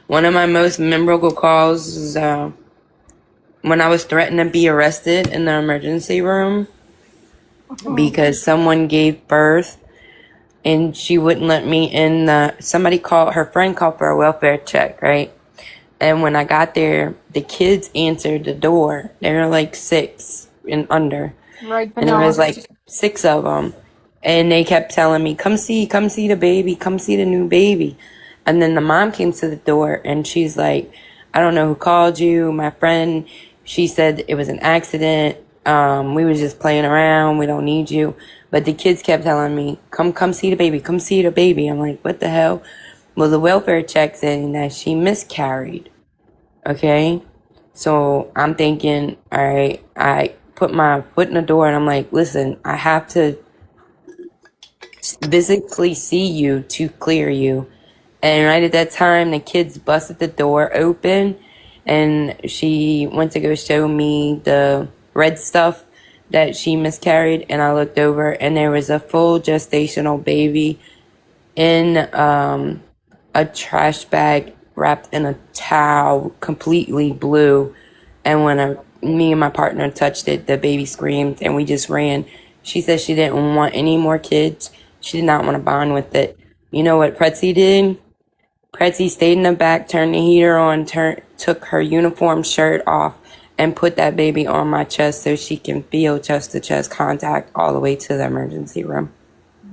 Speaker 12: one of my most memorable calls is when I was threatened to be arrested in the emergency room because someone gave birth and she wouldn't let me in. Her friend called for a welfare check, right? And when I got there, the kids answered the door. They were like 6 and under.
Speaker 4: Right,
Speaker 12: And there was like 6 of them. And they kept telling me, come see the baby, come see the new baby. And then the mom came to the door and she's like, I don't know who called you. My friend, she said it was an accident. We was just playing around. We don't need you. But the kids kept telling me, come see the baby, come see the baby. I'm like, what the hell? Well, the welfare check saying that she miscarried. Okay. So I'm thinking, all right, I put my foot in the door and I'm like, listen, I have to physically see you to clear you. And right at that time, the kids busted the door open and she went to go show me the red stuff that she miscarried, and I looked over and there was a full gestational baby in a trash bag wrapped in a towel, completely blue. And when me and my partner touched it, the baby screamed and we just ran. She said she didn't want any more kids. She did not want to bond with it. You know what Pretzi did? Pretzi stayed in the back, turned the heater on, took her uniform shirt off, and put that baby on my chest so she can feel chest-to-chest contact all the way to the emergency room.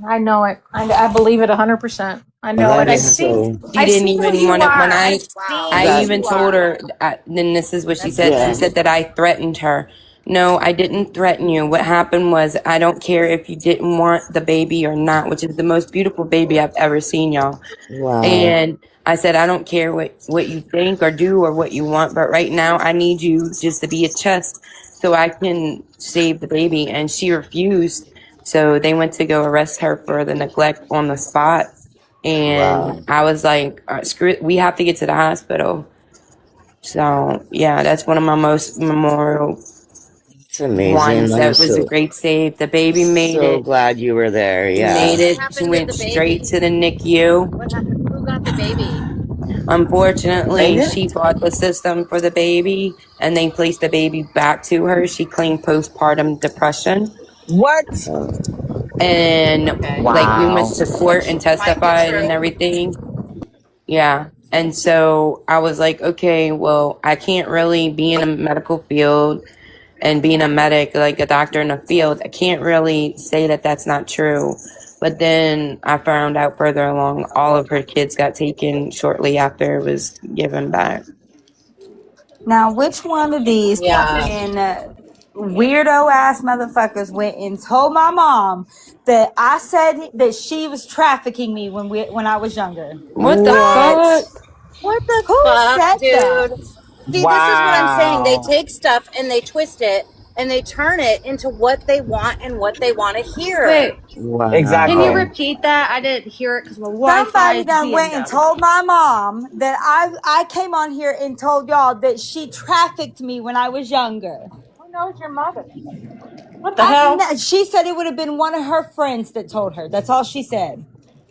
Speaker 4: I know it. I believe it 100%. I know
Speaker 2: That
Speaker 4: it.
Speaker 2: is so.
Speaker 12: She didn't even want it. When I even told her, then this is what she said. She said that I threatened her. No, I didn't threaten you. What happened was, I don't care if you didn't want the baby or not, which is the most beautiful baby I've ever seen, y'all.
Speaker 2: Wow.
Speaker 12: And I said, I don't care what you think or do or what you want, but right now I need you just to be a chest so I can save the baby. And she refused. So they went to go arrest her for the neglect on the spot. And I was like, screw it, we have to get to the hospital. So yeah, that's one of my most memorial ones. That was a great save. The baby made it.
Speaker 2: So glad you were there. Yeah.
Speaker 12: Made it. She went straight to the NICU.
Speaker 15: Who got the baby?
Speaker 12: Unfortunately, she fought the system for the baby, and they placed the baby back to her. She claimed postpartum depression.
Speaker 2: What?
Speaker 12: And like we went to court and testified and everything. Yeah. And so I was like, okay, well, I can't really be in a medical field and being a medic, like a doctor in the field. I can't really say that that's not true. But then I found out further along, all of her kids got taken shortly after it was given back.
Speaker 1: Now, which one of these fucking weirdo ass motherfuckers went and told my mom that I said that she was trafficking me when I was younger?
Speaker 12: What the fuck?
Speaker 15: What the
Speaker 1: Who
Speaker 15: fuck,
Speaker 1: said
Speaker 15: dude?
Speaker 1: that?
Speaker 15: See, this is what I'm saying. They take stuff and they twist it and they turn it into what they want and what they want to hear.
Speaker 20: Wait,
Speaker 2: Exactly.
Speaker 20: can you repeat that? I didn't hear it because my Wi-Fi
Speaker 1: Somebody
Speaker 20: is
Speaker 1: done
Speaker 20: being
Speaker 1: went and
Speaker 20: dumb.
Speaker 1: told my mom that I came on here and told y'all that she trafficked me when I was younger.
Speaker 4: Who knows your mother? What the hell?
Speaker 1: She said it would have been one of her friends that told her. That's all she said.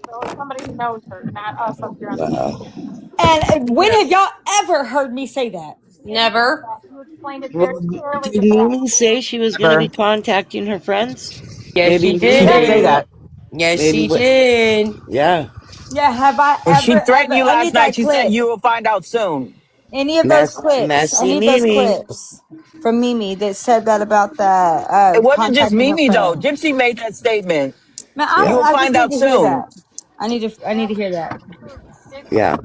Speaker 4: So somebody who knows her, not us up here on the phone.
Speaker 1: And when have y'all ever heard me say that?
Speaker 15: Never.
Speaker 4: You explained it very
Speaker 11: Well,
Speaker 4: clearly.
Speaker 11: did Mimi say she was going to be contacting her friends?
Speaker 12: Yes, she
Speaker 2: She did say
Speaker 12: did.
Speaker 2: that.
Speaker 12: Yes,
Speaker 11: Maybe
Speaker 12: she did.
Speaker 11: Yeah.
Speaker 1: Yeah, have I
Speaker 2: When she
Speaker 1: ever,
Speaker 2: threatened you
Speaker 1: I
Speaker 2: last
Speaker 1: need
Speaker 2: night,
Speaker 1: that
Speaker 2: she said
Speaker 1: clip.
Speaker 2: you will find out soon.
Speaker 1: Any of those clips. I
Speaker 11: Messy
Speaker 1: need those
Speaker 11: Mimi.
Speaker 1: clips from Mimi that said that about the
Speaker 2: It wasn't just
Speaker 1: contacting her
Speaker 2: Mimi though.
Speaker 1: friend.
Speaker 2: Gypsy made that statement.
Speaker 1: Man,
Speaker 2: You will
Speaker 1: I just
Speaker 2: find
Speaker 1: need
Speaker 2: out
Speaker 1: to hear
Speaker 2: soon.
Speaker 1: that. I need to hear that.
Speaker 11: Yeah.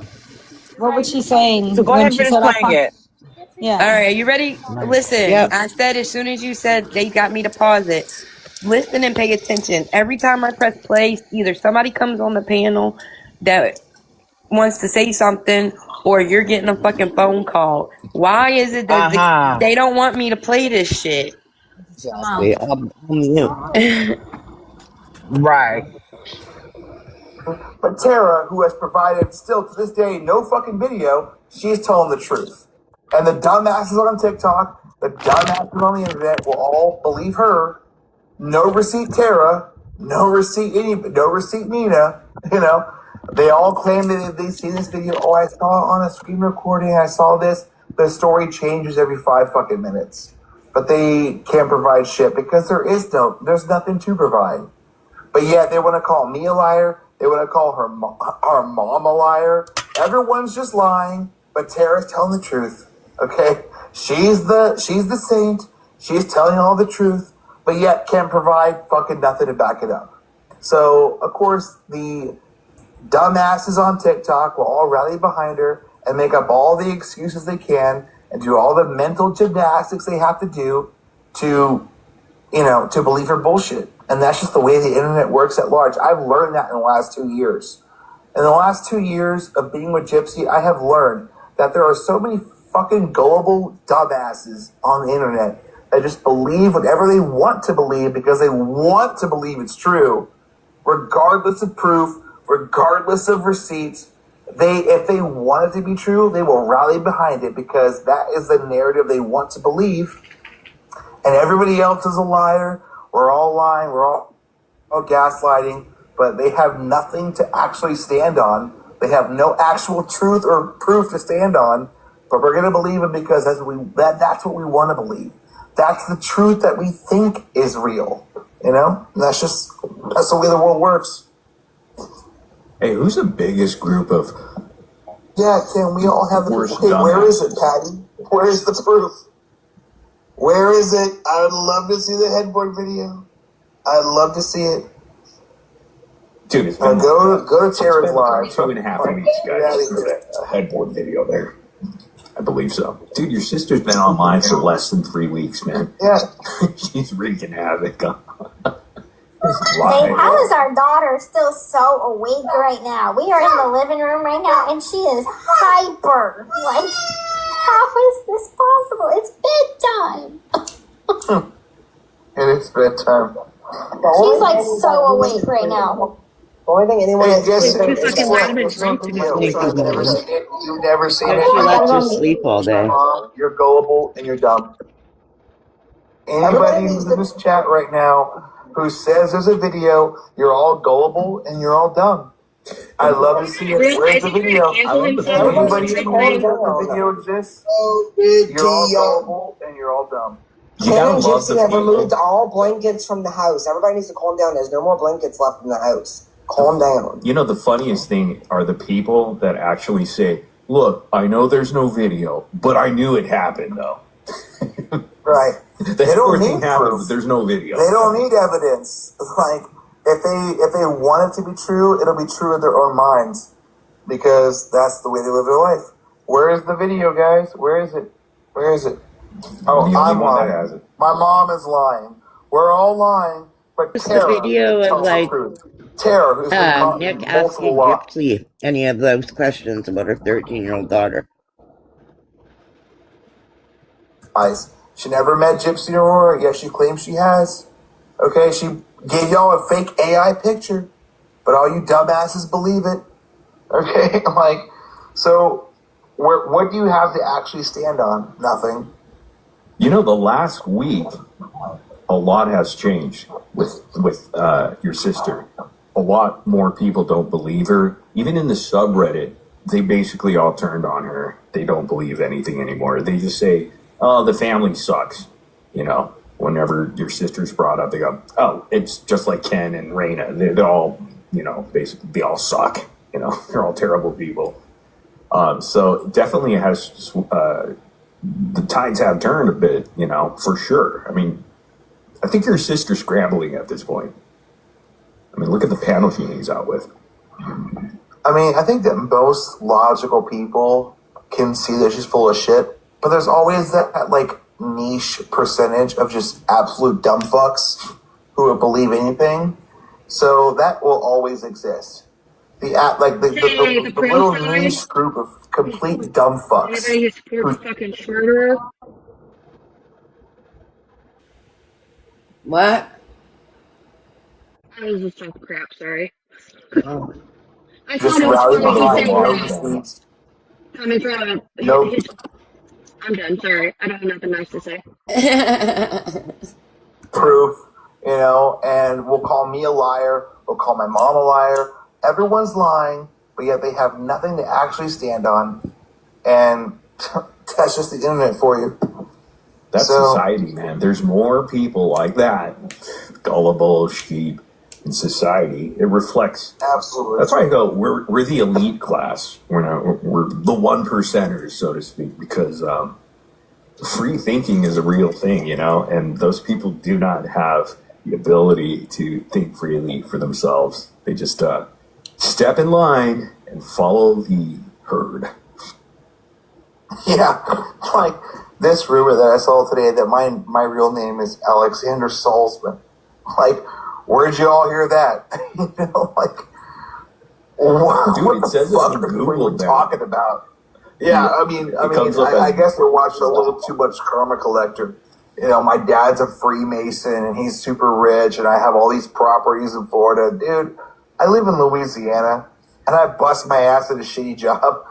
Speaker 1: What was she
Speaker 2: So
Speaker 1: saying
Speaker 2: go
Speaker 1: when
Speaker 2: ahead and
Speaker 1: she
Speaker 2: finish
Speaker 1: said
Speaker 2: playing it.
Speaker 1: Yeah.
Speaker 12: All right, you ready? Listen,
Speaker 11: Yep.
Speaker 12: I said as soon as you said they got me to pause it, listen and pay attention. Every time I press play, either somebody comes on the panel that wants to say something or you're getting a fucking phone call. Why is it that they don't want me to play this shit?
Speaker 11: Exactly. I'm mute.
Speaker 2: Right.
Speaker 17: But Tara, who has provided still to this day no fucking video, she's telling the truth. And the dumbasses on TikTok, the dumbasses on the internet will all believe her. No receipt Tara, no receipt Nina, you know. They all claim that they see this video. Oh, I saw it on a screen recording, I saw this. The story changes every 5 fucking minutes. But they can't provide shit because there's nothing to provide. But yet they want to call me a liar. They want to call her mom a liar. Everyone's just lying, but Tara's telling the truth. Okay, she's the saint. She's telling all the truth, but yet can't provide fucking nothing to back it up. So of course the dumbasses on TikTok will all rally behind her and make up all the excuses they can and do all the mental gymnastics they have to do to believe her bullshit. And that's just the way the internet works at large. I've learned that in the last 2 years. In the last 2 years of being with Gypsy, I have learned that there are so many fucking gullible dumbasses on the internet that just believe whatever they want to believe because they want to believe it's true, regardless of proof, regardless of receipts. if they want it to be true, they will rally behind it because that is the narrative they want to believe. And everybody else is a liar. We're all lying. We're all gaslighting. But they have nothing to actually stand on. They have no actual truth or proof to stand on. But we're going to believe it because that's what we want to believe. That's the truth that we think is real. You know? And that's the way the world works.
Speaker 16: Hey, who's the biggest group of...
Speaker 17: Yeah, Kim, we all have the proof. Okay, where is it, Patty? Where is the proof? Where is it? I would love to see the headboard video. I'd love to see it.
Speaker 16: Dude, it's been
Speaker 17: go to Tara's live.
Speaker 16: 2.5 weeks, guys, for a headboard video there. I believe so. Dude, your sister's been online for less than 3 weeks, man.
Speaker 17: Yeah.
Speaker 16: She's wreaking havoc.
Speaker 14: Babe, how is our daughter still so awake right now? We are in the living room right now, and she is hyper. Like, how is this possible? It's bedtime.
Speaker 17: It is bedtime.
Speaker 14: She's like so awake right now.
Speaker 10: The only thing anyone
Speaker 17: Hey, guess
Speaker 10: has
Speaker 17: You've never seen it.
Speaker 7: She lets her sleep all day.
Speaker 17: You're gullible and you're dumb. Anybody who's in this chat right now who says there's a video, you're all gullible and you're all dumb. I love to see it. Where's the video? Anybody who knows the video exists, you're all gullible and you're all dumb.
Speaker 10: Ken and Gypsy have removed all blankets from the house. Everybody needs to calm down. There's no more blankets left in the house. Calm down.
Speaker 16: You know, the funniest thing are the people that actually say, look, I know there's no video, but I knew it happened, though.
Speaker 17: Right.
Speaker 16: They don't need proof. There's no video.
Speaker 17: They don't need evidence. Like, if they want it to be true, it'll be true in their own minds. Because that's the way they live their life. Where is the video, guys? Where is it? Where is it? Oh, I'm lying. Has it. My mom is lying. We're all lying. But
Speaker 7: It's
Speaker 17: Tara
Speaker 7: the video of like
Speaker 17: Tara, who's been caught
Speaker 7: Nick
Speaker 17: in
Speaker 7: asking
Speaker 17: multiple lies.
Speaker 7: Gypsy any of those questions about her 13-year-old daughter.
Speaker 17: She never met Gypsy Aurora. Yes, she claims she has. Okay, she gave y'all a fake AI picture, but all you dumbasses believe it. Okay, like, so what do you have to actually stand on? Nothing.
Speaker 16: You know, the last week, a lot has changed with your sister. A lot more people don't believe her. Even in the subreddit, they basically all turned on her. They don't believe anything anymore. They just say, oh, the family sucks. You know, whenever your sister's brought up, they go, oh, it's just like Ken and Raina. They're all, you know, basically, they all suck. You know, they're all terrible people. So definitely it has, the tides have turned a bit, you know, for sure. I mean, I think your sister's scrambling at this point. I mean, look at the panel she hangs out with.
Speaker 17: I mean, I think that most logical people can see that she's full of shit, but there's always that like niche percentage of just absolute dumb fucks who will believe anything. So that will always exist. The little niche group of complete dumb fucks.
Speaker 13: Anybody who supports fucking murderer.
Speaker 12: What?
Speaker 13: I was just talking crap, sorry.
Speaker 12: Oh.
Speaker 13: I
Speaker 17: Just
Speaker 13: thought
Speaker 17: rally
Speaker 13: it was
Speaker 17: behind
Speaker 13: funny
Speaker 17: it.
Speaker 13: coming from
Speaker 17: Nope.
Speaker 13: I'm done, sorry. I don't have nothing nice to say.
Speaker 17: Proof, you know, and will call me a liar, will call my mom a liar. Everyone's lying, but yet they have nothing to actually stand on. And that's just the internet for you.
Speaker 16: That's society, man. There's more people like that, gullible sheep in society. It reflects.
Speaker 17: Absolutely.
Speaker 16: That's why I go, we're the elite class. We're the one percenters, so to speak, because free thinking is a real thing, you know, and those people do not have the ability to think freely for themselves. They just step in line and follow the herd.
Speaker 17: Yeah, like this rumor that I saw today that my real name is Alexander Salzman. Like, where'd you all hear that? You know, like, what
Speaker 16: it says
Speaker 17: the fuck
Speaker 16: it in
Speaker 17: are
Speaker 16: Google
Speaker 17: we
Speaker 16: now.
Speaker 17: talking about? Yeah, I mean, I guess we're watching a little too much Karma Collector. You know, my dad's a Freemason and he's super rich and I have all these properties in Florida. Dude, I live in Louisiana. and I bust my ass at a shitty job.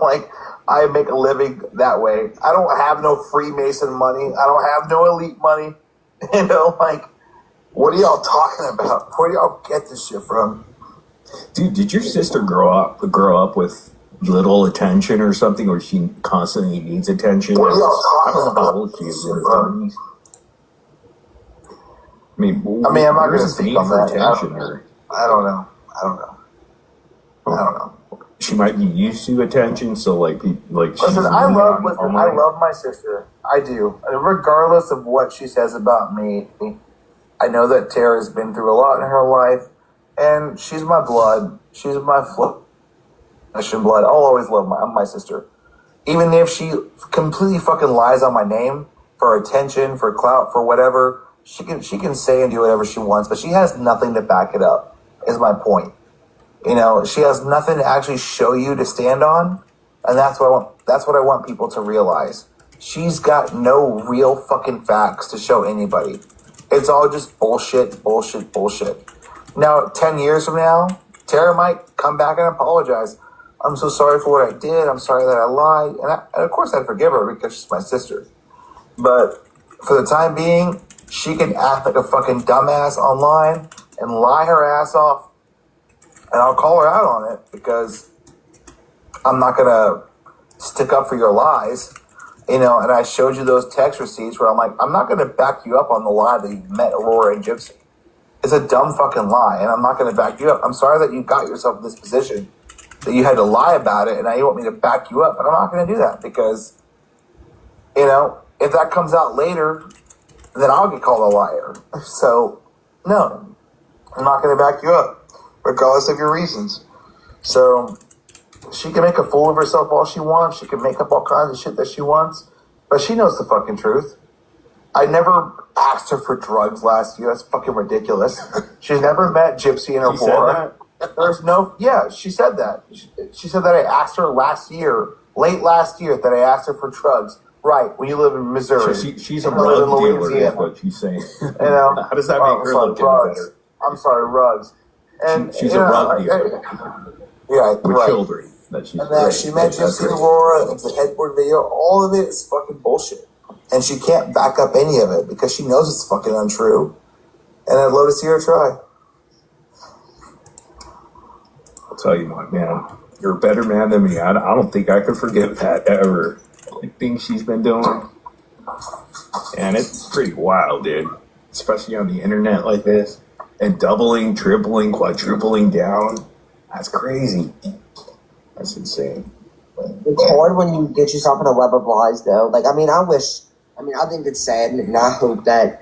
Speaker 17: Like, I make a living that way. I don't have no Freemason money. I don't have no elite money. Like, what are y'all talking about? Where do y'all get this shit from?
Speaker 16: Dude, did your sister grow up with little attention or something, or she constantly needs attention?
Speaker 17: What are y'all talking about?
Speaker 16: How old she is in her 30s? I mean,
Speaker 17: I'm not going to
Speaker 16: speak
Speaker 17: speak on that. I don't know.
Speaker 16: She might be used to attention, so listen,
Speaker 17: I love my sister. I do. Regardless of what she says about me, I know that Tara's been through a lot in her life, and she's my blood. She's my flesh and blood. I'll always love my sister. Even if she completely fucking lies on my name for attention, for clout, for whatever, she can say and do whatever she wants, but she has nothing to back it up, is my point. She has nothing to actually show you to stand on, and that's what I want people to realize. She's got no real fucking facts to show anybody. It's all just bullshit. Now, 10 years from now, Tara might come back and apologize. I'm so sorry for what I did. I'm sorry that I lied. And of course I'd forgive her because she's my sister. But for the time being, she can act like a fucking dumbass online and lie her ass off. And I'll call her out on it because I'm not going to stick up for your lies. And I showed you those text receipts where I'm like, I'm not going to back you up on the lie that you met Aurora and Gypsy. It's a dumb fucking lie, and I'm not going to back you up. I'm sorry that you got yourself in this position, that you had to lie about it, and now you want me to back you up. But I'm not going to do that because, if that comes out later, then I'll get called a liar. So, no, I'm not going to back you up, regardless of your reasons. So, she can make a fool of herself all she wants. She can make up all kinds of shit that she wants. But she knows the fucking truth. I never asked her for drugs last year. That's fucking ridiculous. She's never met Gypsy and Aurora. She said that. She said that I asked her late last year, that I asked her for drugs. Right, when you live in Missouri.
Speaker 16: So she's a drug dealer, is what she's saying. How does that make her look better?
Speaker 17: I'm sorry, rugs. And
Speaker 16: she's a rug dealer.
Speaker 17: Yeah,
Speaker 16: with children.
Speaker 17: She met Gypsy and Aurora, and the headboard video. All of it is fucking bullshit. And she can't back up any of it because she knows it's fucking untrue. And I'd love to see her try.
Speaker 16: I'll tell you what, man. You're a better man than me. I don't think I could forgive that ever. The things she's been doing. And it's pretty wild, dude. Especially on the internet like this. And doubling, tripling, quadrupling down. That's crazy. That's insane.
Speaker 10: It's hard when you get yourself in a web of lies, though. I think it's sad, and I hope that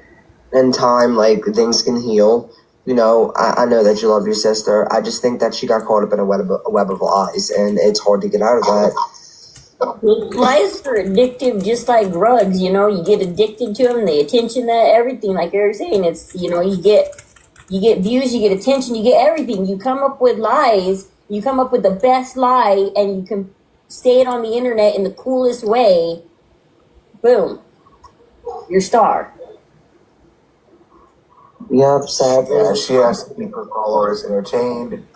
Speaker 10: in time, things can heal. I know that you love your sister. I just think that she got caught up in a web of lies, and it's hard to get out of that.
Speaker 21: Lies are addictive, just like drugs. You get addicted to them, the attention, everything. Like you're saying, it's you get views, you get attention, you get everything. You come up with lies. You come up with the best lie, and you can say it on the internet in the coolest way. Boom, your star.
Speaker 10: Yep, sadly.
Speaker 17: Yeah, she has to keep her followers entertained.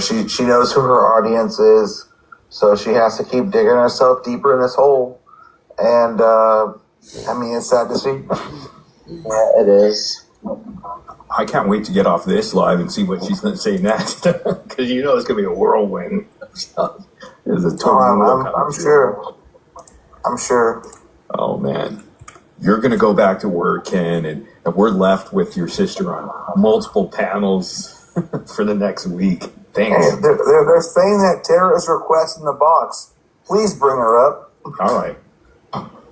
Speaker 17: She knows who her audience is, so she has to keep digging herself deeper in this hole. And it's sad to see.
Speaker 10: Yeah, it is.
Speaker 16: I can't wait to get off this live and see what she's going to say next. Because it's going to be a whirlwind. There's a tornado.
Speaker 17: I'm sure.
Speaker 16: Oh, man. You're going to go back to work, Ken, and we're left with your sister on multiple panels for the next week. Thanks.
Speaker 17: Hey, they're saying that Tara is requesting the box. Please bring her up.
Speaker 16: All right.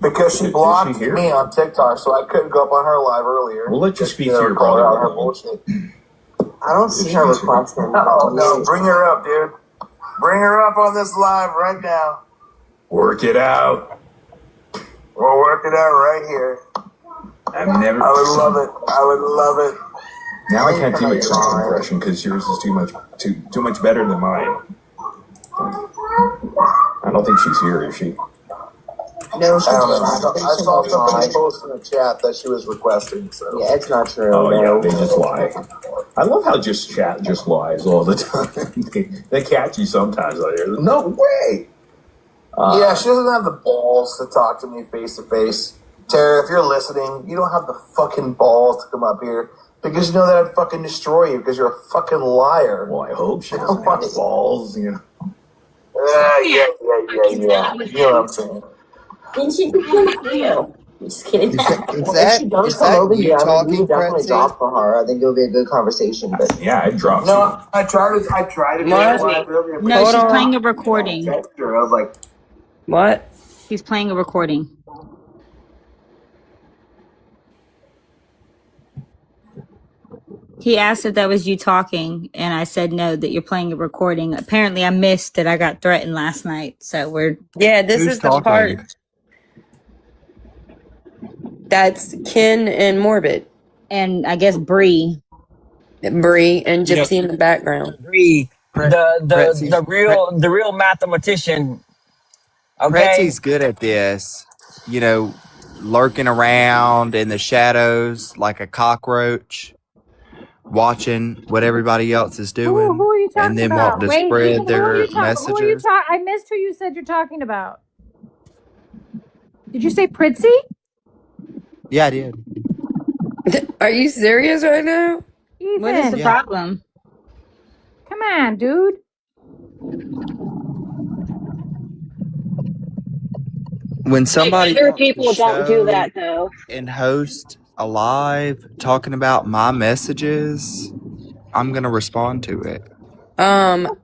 Speaker 17: Because she blocked me on TikTok, so I couldn't go up on her live earlier.
Speaker 16: We'll let you speak to your brother.
Speaker 10: I don't see her requesting.
Speaker 17: No, bring her up, dude. Bring her up on this live right now.
Speaker 16: Work it out.
Speaker 17: We'll work it out right here. I would love it.
Speaker 16: Now I can't do a Trump impression because yours is too much better than mine. I don't think she's here, is she?
Speaker 10: No, she
Speaker 17: I don't know.
Speaker 10: didn't.
Speaker 17: I saw somebody post in the chat that she was requesting. So
Speaker 10: Yeah, it's not true.
Speaker 16: Oh
Speaker 10: no.
Speaker 16: yeah, they just lie. I love how just chat just lies all the time. they catch you sometimes out here. No way.
Speaker 17: Yeah, she doesn't have the balls to talk to me face to face. Tara, if you're listening, you don't have the fucking balls to come up here because you know that I'd fucking destroy you because you're a fucking liar.
Speaker 16: Well, I hope she doesn't have the balls, you know.
Speaker 17: Yeah. You know what I'm saying.
Speaker 21: Then she became real. Just kidding.
Speaker 10: If she does come over here, we would definitely drop for her. I think it would be a good conversation. But
Speaker 16: yeah, I'd drop.
Speaker 17: No, I tried to do it live earlier.
Speaker 1: No,
Speaker 21: Hold
Speaker 1: she's
Speaker 21: on.
Speaker 1: playing a recording.
Speaker 17: I was like,
Speaker 21: What?
Speaker 1: She's playing a recording. He asked if that was you talking, and I said no, that you're playing a recording. Apparently, I missed that I got threatened last night, so we're...
Speaker 12: Yeah, this
Speaker 8: Who's
Speaker 12: is the
Speaker 8: talking?
Speaker 12: part that's Ken and Morbid.
Speaker 1: And I guess Bree.
Speaker 12: Bree and Gypsy in the background.
Speaker 2: Bree,
Speaker 8: Pretzi's,
Speaker 2: the real mathematician. Okay.
Speaker 8: Pretzi's good at this, you know, lurking around in the shadows like a cockroach, watching what everybody else is doing,
Speaker 4: Who are you talking
Speaker 8: and then
Speaker 4: about?
Speaker 8: wanting to
Speaker 4: Wait,
Speaker 8: spread
Speaker 4: who are
Speaker 8: their
Speaker 4: you
Speaker 8: messages.
Speaker 4: I missed who you said you're talking about. Did you say Pritzy?
Speaker 8: Yeah, I did.
Speaker 12: Are you serious right now?
Speaker 4: Ethan,
Speaker 1: What is the problem?
Speaker 4: come on, dude.
Speaker 8: When somebody
Speaker 20: Other
Speaker 8: wants to
Speaker 20: people don't do
Speaker 8: show
Speaker 20: that though.
Speaker 8: and host a live talking about my messages, I'm gonna respond to it.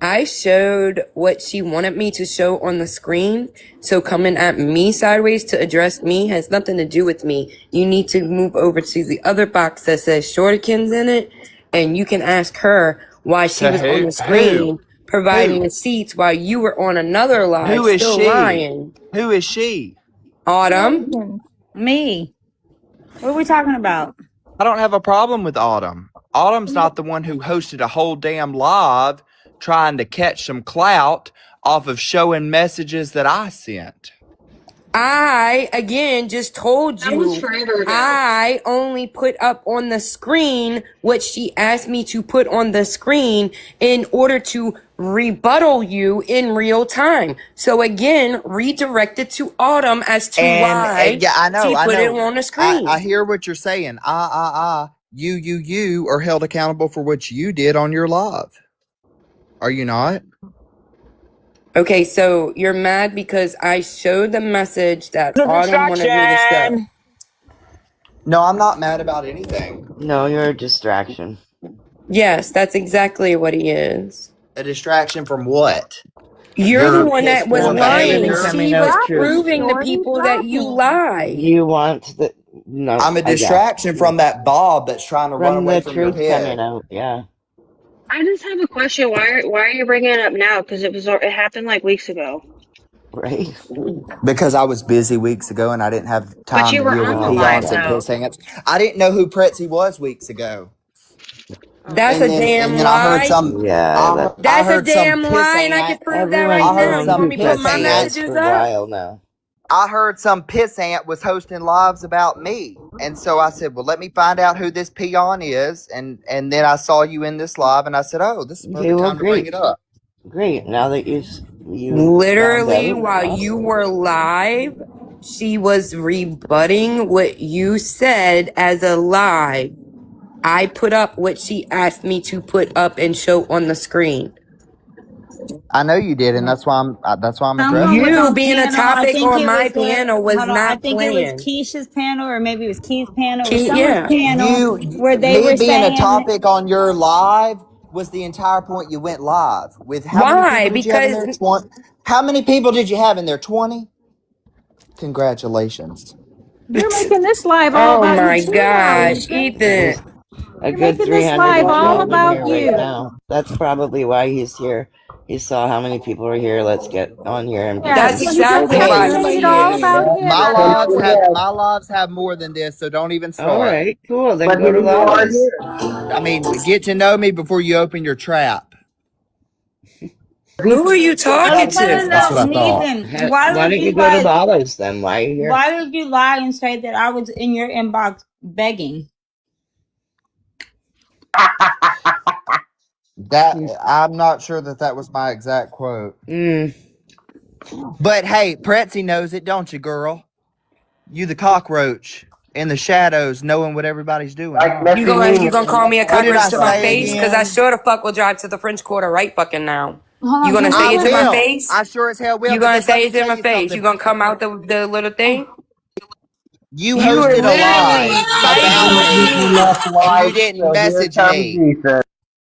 Speaker 12: I showed what she wanted me to show on the screen. So coming at me sideways to address me has nothing to do with me. You need to move over to the other box that says Shortikins in it, and you can ask her why she
Speaker 8: To
Speaker 12: was on the
Speaker 8: Who?
Speaker 12: screen providing receipts while you were on another live
Speaker 8: Who is
Speaker 12: still
Speaker 8: she?
Speaker 12: lying.
Speaker 8: Who is she?
Speaker 12: Autumn.
Speaker 1: Me. What are we talking about?
Speaker 8: I don't have a problem with Autumn. Autumn's not the one who hosted a whole damn live trying to catch some clout off of showing messages that I sent.
Speaker 12: I, again, just told
Speaker 20: That was
Speaker 12: you,
Speaker 20: forever ago.
Speaker 12: I only put up on the screen what she asked me to put on the screen in order to rebuttal you in real time. So again, redirected to Autumn as to why
Speaker 8: yeah, I know,
Speaker 12: she put it on the screen.
Speaker 8: I hear what you're saying. You are held accountable for what you did on your live. Are you not?
Speaker 12: Okay, so you're mad because I showed the message that
Speaker 2: It's a
Speaker 12: Autumn wanted me to show.
Speaker 2: distraction.
Speaker 8: No, I'm not mad about anything.
Speaker 12: No, you're a distraction. Yes, that's exactly what he is.
Speaker 8: A distraction from what?
Speaker 12: You're the one that was
Speaker 8: on
Speaker 12: lying.
Speaker 8: behavior?
Speaker 12: She was proving to people that you lie.
Speaker 22: You want the no?
Speaker 8: I'm a distraction from that Bob that's trying to run
Speaker 22: From
Speaker 8: away
Speaker 22: the
Speaker 8: from your
Speaker 22: truth
Speaker 8: head.
Speaker 22: coming out. Yeah.
Speaker 20: I just have a question. Why are you bringing it up now? Because it happened like weeks ago.
Speaker 22: Right.
Speaker 8: Because I was busy weeks ago and I didn't have time
Speaker 20: But you
Speaker 8: to
Speaker 20: were
Speaker 8: deal
Speaker 20: on
Speaker 8: with
Speaker 20: the live
Speaker 8: peons and
Speaker 20: though.
Speaker 8: piss ants. I didn't know who Pretzi was weeks ago.
Speaker 12: That's a damn lie.
Speaker 8: I heard some.
Speaker 22: Yeah.
Speaker 12: That's
Speaker 8: I
Speaker 12: a
Speaker 8: heard some
Speaker 12: damn
Speaker 8: piss
Speaker 12: lie, and I can
Speaker 8: ant.
Speaker 12: prove that right
Speaker 8: I heard
Speaker 12: now. You
Speaker 8: some
Speaker 12: want me to put
Speaker 8: piss
Speaker 12: my
Speaker 8: ant
Speaker 12: messages
Speaker 22: for a
Speaker 12: up?
Speaker 22: while now.
Speaker 8: I heard some piss ant was hosting lives about me, and so I said, "Well, let me find out who this peon is." And then I saw you in this live, and I said, "Oh, this is the perfect time to bring it up."
Speaker 22: Great. Now that you
Speaker 12: Literally, while you were live, she was rebutting what you said as a lie. I put up what she asked me to put up and show on the screen.
Speaker 8: I know you did, and that's why I'm addressing.
Speaker 12: You being a topic on my panel was
Speaker 1: Hold on, I
Speaker 12: not
Speaker 1: think it was
Speaker 12: planned.
Speaker 1: Keisha's panel, or maybe it was Key's panel, or someone's
Speaker 12: Yeah.
Speaker 1: panel, where they
Speaker 8: Me
Speaker 1: were
Speaker 8: being a
Speaker 1: saying...
Speaker 8: topic on your live was the entire point. You went live with how
Speaker 12: Why?
Speaker 8: many people did you have in there? 20. How many people did you have in there? 20. Congratulations.
Speaker 4: You're making this live all
Speaker 12: Oh
Speaker 4: about
Speaker 12: my
Speaker 4: you too,
Speaker 12: gosh,
Speaker 4: Ethan.
Speaker 12: Ethan.
Speaker 22: A
Speaker 4: You're
Speaker 22: good
Speaker 4: making this
Speaker 22: 300
Speaker 4: live all
Speaker 22: people in
Speaker 4: about
Speaker 22: here
Speaker 4: you.
Speaker 22: right now. That's probably why he's here. He saw how many people are here. Let's get on here and
Speaker 4: Yeah,
Speaker 12: That's
Speaker 4: so he
Speaker 12: exactly
Speaker 4: just
Speaker 12: why
Speaker 4: made
Speaker 12: he's
Speaker 4: it all
Speaker 12: here.
Speaker 4: about him.
Speaker 8: My lives have more than this, so don't even start.
Speaker 22: All right, cool. Then go to lives.
Speaker 8: I mean, get to know me before you open your trap.
Speaker 12: Who are you talking
Speaker 1: No,
Speaker 12: to?
Speaker 1: no, no, Nathan. Why
Speaker 22: Why
Speaker 1: would
Speaker 22: don't you
Speaker 1: you
Speaker 22: go to
Speaker 1: lie?
Speaker 22: Lala's then? Why are you here?
Speaker 1: Why would you lie and say that I was in your inbox begging?
Speaker 8: That I'm not sure that was my exact quote. But hey, Pretzi knows it, don't you, girl? You the cockroach in the shadows, knowing what everybody's doing.
Speaker 12: You gonna call me a
Speaker 8: What did I
Speaker 12: cockroach to my
Speaker 8: say
Speaker 12: face? Because I
Speaker 8: again?
Speaker 12: sure the fuck will drive to the French Quarter right fucking now.
Speaker 1: Hold
Speaker 12: You
Speaker 1: on,
Speaker 12: gonna
Speaker 1: can
Speaker 12: say
Speaker 1: we
Speaker 12: it to
Speaker 1: just?
Speaker 12: my
Speaker 8: will.
Speaker 12: face?
Speaker 8: I sure as hell will.
Speaker 12: You gonna
Speaker 8: Because let
Speaker 12: say
Speaker 8: me
Speaker 12: it to
Speaker 8: tell
Speaker 12: my
Speaker 8: you
Speaker 12: face?
Speaker 8: something.
Speaker 12: You gonna come out the little thing?
Speaker 8: You
Speaker 12: You are
Speaker 8: hosted a
Speaker 12: literally
Speaker 8: live
Speaker 12: fighting
Speaker 8: about
Speaker 12: with
Speaker 8: me,
Speaker 12: me.
Speaker 8: and you didn't message me.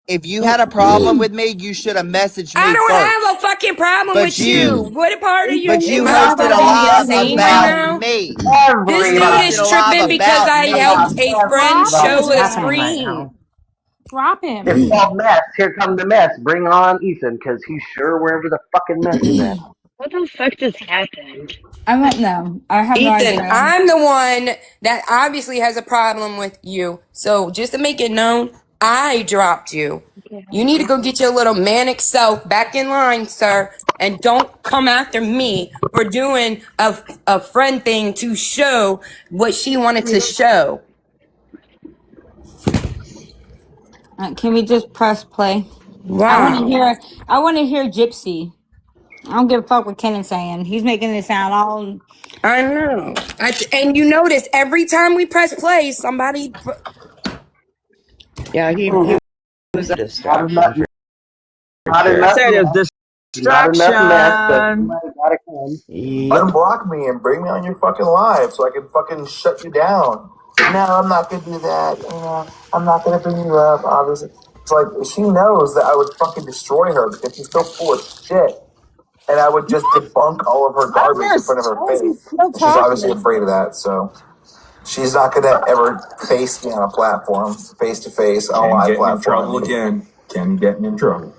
Speaker 8: If you had a problem with me, you should have messaged
Speaker 12: I
Speaker 8: me
Speaker 12: don't
Speaker 8: first.
Speaker 12: have a fucking problem
Speaker 8: But
Speaker 12: with you.
Speaker 8: you,
Speaker 12: What part of you?
Speaker 8: but you
Speaker 12: Am I
Speaker 8: hosted a
Speaker 12: fucking
Speaker 8: live
Speaker 12: insane right
Speaker 8: about
Speaker 12: now?
Speaker 8: me.
Speaker 12: This
Speaker 8: You
Speaker 12: dude
Speaker 8: hosted
Speaker 12: is
Speaker 8: a live
Speaker 12: tripping because
Speaker 8: about
Speaker 12: I
Speaker 8: me.
Speaker 12: helped a friend
Speaker 4: Drop
Speaker 12: show a
Speaker 4: him.
Speaker 12: screen.
Speaker 4: Drop him.
Speaker 3: It's called mess. Here comes the mess. Bring on Ethan, because he's sure wherever the fucking mess is at.
Speaker 20: What the fuck just happened?
Speaker 1: I don't know. I have no
Speaker 12: Ethan,
Speaker 1: idea.
Speaker 12: I'm the one that obviously has a problem with you. So just to make it known, I dropped you. You need to go get your little manic self back in line, sir. And don't come after me for doing a friend thing to show what she wanted to show.
Speaker 1: Can we just press play? I want to
Speaker 12: Wow.
Speaker 1: hear. I want to hear Gypsy. I don't give a fuck what Kenneth's saying. He's making it sound all.
Speaker 12: I know. And you notice every time we press play, somebody.
Speaker 22: Yeah, he was a distraction.
Speaker 3: Not
Speaker 22: Sure.
Speaker 3: enough
Speaker 2: Said
Speaker 3: mess.
Speaker 2: it's
Speaker 3: Not enough mess, but
Speaker 2: distraction.
Speaker 3: somebody gotta come.
Speaker 22: Yep.
Speaker 17: Unblock me and bring me on your fucking live so I can fucking shut you down. No, I'm not gonna do that. You know, I'm not gonna bring you up. Obviously, it's like she knows that I would fucking destroy her because she's so full of shit, and I would just debunk all of her garbage in front of her face. And she's obviously afraid of that, so she's not gonna ever face me on a platform, face to face, on a live platform.
Speaker 16: Trouble again. Ken getting in trouble.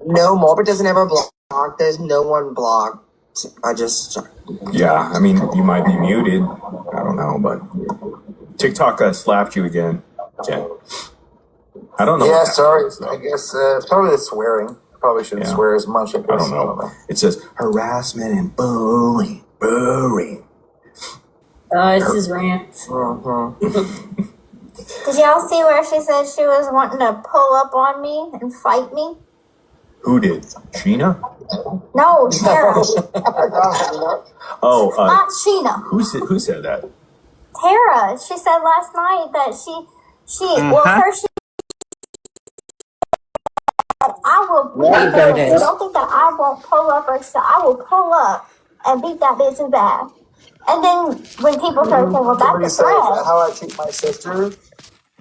Speaker 10: No, Margaret doesn't ever block. There's no one blocked. I just.
Speaker 16: Yeah, I mean, you might be muted. I don't know, but TikTok slapped you again, Ken. I don't know.
Speaker 17: Yeah, sorry. I guess it's probably the swearing. Probably shouldn't swear as much. I
Speaker 16: don't know. It says harassment and bullying. Bullying.
Speaker 21: It's his rant.
Speaker 14: Did y'all see where she said she was wanting to pull up on me and fight me?
Speaker 16: Who did? Sheena?
Speaker 14: No, Tara.
Speaker 16: Oh,
Speaker 14: Not Sheena.
Speaker 16: who said that?
Speaker 14: Tara. She said last night that well, first I will.
Speaker 22: There it is.
Speaker 14: Don't think that I won't pull up or so. I will pull up and beat that bitch's ass. And then when people start saying, "Well, that's a
Speaker 17: Is that
Speaker 14: threat,"
Speaker 17: how I treat my sister?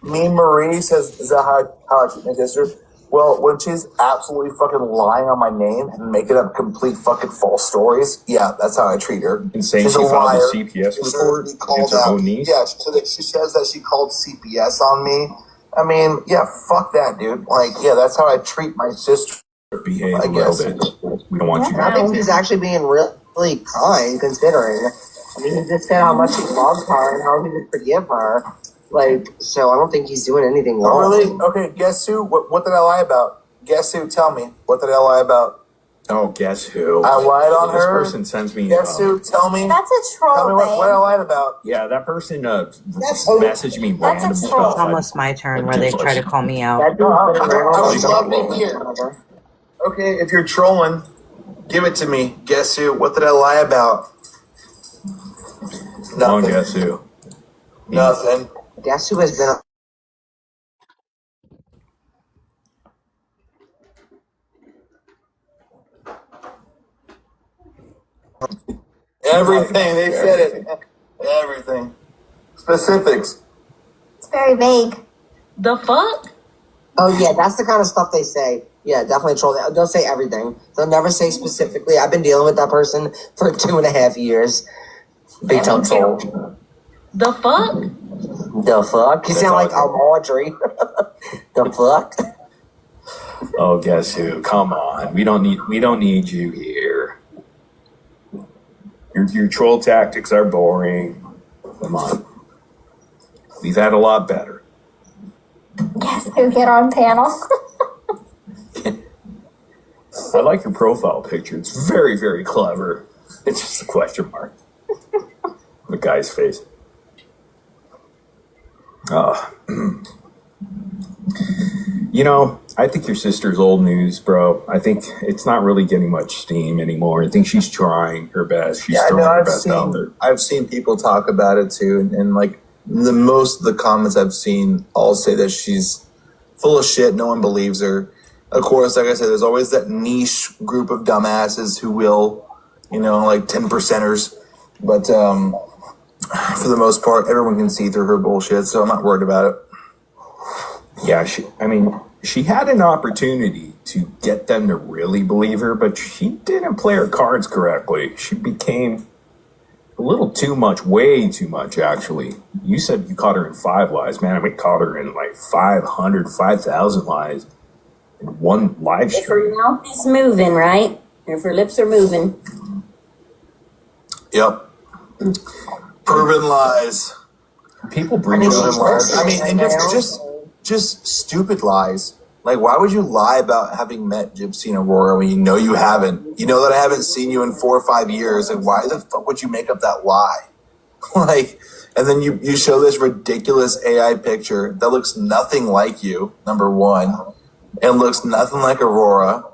Speaker 17: Me Marie says, "Is that how I treat my sister?" Well, when she's absolutely fucking lying on my name and making up complete fucking false stories, yeah, that's how I treat her.
Speaker 16: And saying
Speaker 17: she's
Speaker 16: she
Speaker 17: a
Speaker 16: filed
Speaker 17: liar.
Speaker 16: a CPS report against her own niece?
Speaker 17: Yeah, so that she says that she called CPS on me. I mean, yeah, fuck that, dude. Like, yeah, that's how I treat my sister.
Speaker 16: Behave a little bit. We don't want you to.
Speaker 10: I think he's actually being really kind, considering. I mean, he just said how much he loves her and how he would forgive her. Like, so I don't think he's doing anything wrong.
Speaker 17: Oh, really? Okay, guess who? What did I lie about? Guess who? Tell me. What did I lie about?
Speaker 16: Oh, guess who?
Speaker 17: I lied on
Speaker 16: this
Speaker 17: her.
Speaker 16: This person sends me.
Speaker 17: Guess who? Tell me.
Speaker 14: that's a troll.
Speaker 17: Tell me what I lied about.
Speaker 16: Yeah, that person messaged me random
Speaker 14: That's a troll.
Speaker 16: stuff.
Speaker 22: It's almost my turn where they try to call me out.
Speaker 17: I would love to hear. Okay, if you're trolling, give it to me. Guess who? What did I lie about?
Speaker 16: Nothing. Oh, guess who?
Speaker 17: Nothing.
Speaker 10: Guess who has been.
Speaker 17: Everything. They said it. Everything. Specifics.
Speaker 14: It's very vague.
Speaker 21: The fuck?
Speaker 10: Oh, yeah, that's the kind of stuff they say. Yeah, definitely troll. They'll say everything. They'll never say specifically. I've been dealing with that person for 2.5 years. Big time troll.
Speaker 21: The fuck?
Speaker 10: The fuck? You sound like Audrey. The fuck?
Speaker 16: Oh, guess who? Come on, we don't need you here. Your troll tactics are boring. Come on, we've had a lot better.
Speaker 14: Guess who get on panel?
Speaker 16: I like your profile picture. It's very, very clever. It's just a question mark. The guy's face. You know, I think your sister's old news, bro. I think it's not really getting much steam anymore. I think she's trying her best. She's throwing her best out there.
Speaker 17: I've seen people talk about it too, and like most of the comments I've seen all say that she's full of shit. No one believes her. Of course, like I said, there's always that niche group of dumbasses who will, like 10%ers. But for the most part, everyone can see through her bullshit, so I'm not worried about it.
Speaker 16: Yeah, she had an opportunity to get them to really believe her, but she didn't play her cards correctly. She became a little too much, way too much, actually. You said you caught her in 5 lies. Man, we caught her in like 500, 5,000 lies in one live stream.
Speaker 21: If her mouth is moving, right? If her lips are moving.
Speaker 17: Yep. Proven lies.
Speaker 16: People bring
Speaker 17: proven lies. I mean, and just stupid lies. Like, why would you lie about having met Gypsy and Aurora when you know you haven't? You know that I haven't seen you in 4 or 5 years. Like, why the fuck would you make up that lie? Like, and then you show this ridiculous AI picture that looks nothing like you, number one, and looks nothing like Aurora.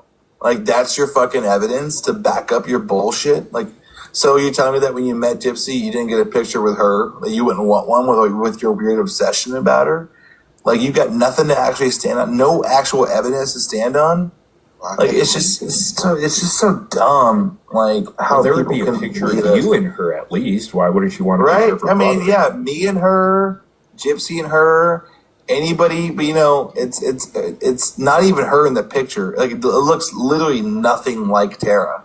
Speaker 17: Like, that's your fucking evidence to back up your bullshit? Like, so you're telling me that when you met Gypsy, you didn't get a picture with her, that you wouldn't want one with your weird obsession about her? Like, you got nothing to actually stand on, no actual evidence to stand on. Like, it's just so dumb. Like, how
Speaker 16: there
Speaker 17: people
Speaker 16: would be
Speaker 17: can
Speaker 16: a picture of you and her at least. Why wouldn't you want to?
Speaker 17: Right? I mean, yeah, me and her, Gypsy and her, anybody. But it's not even her in the picture. Like, it looks literally nothing like Tara.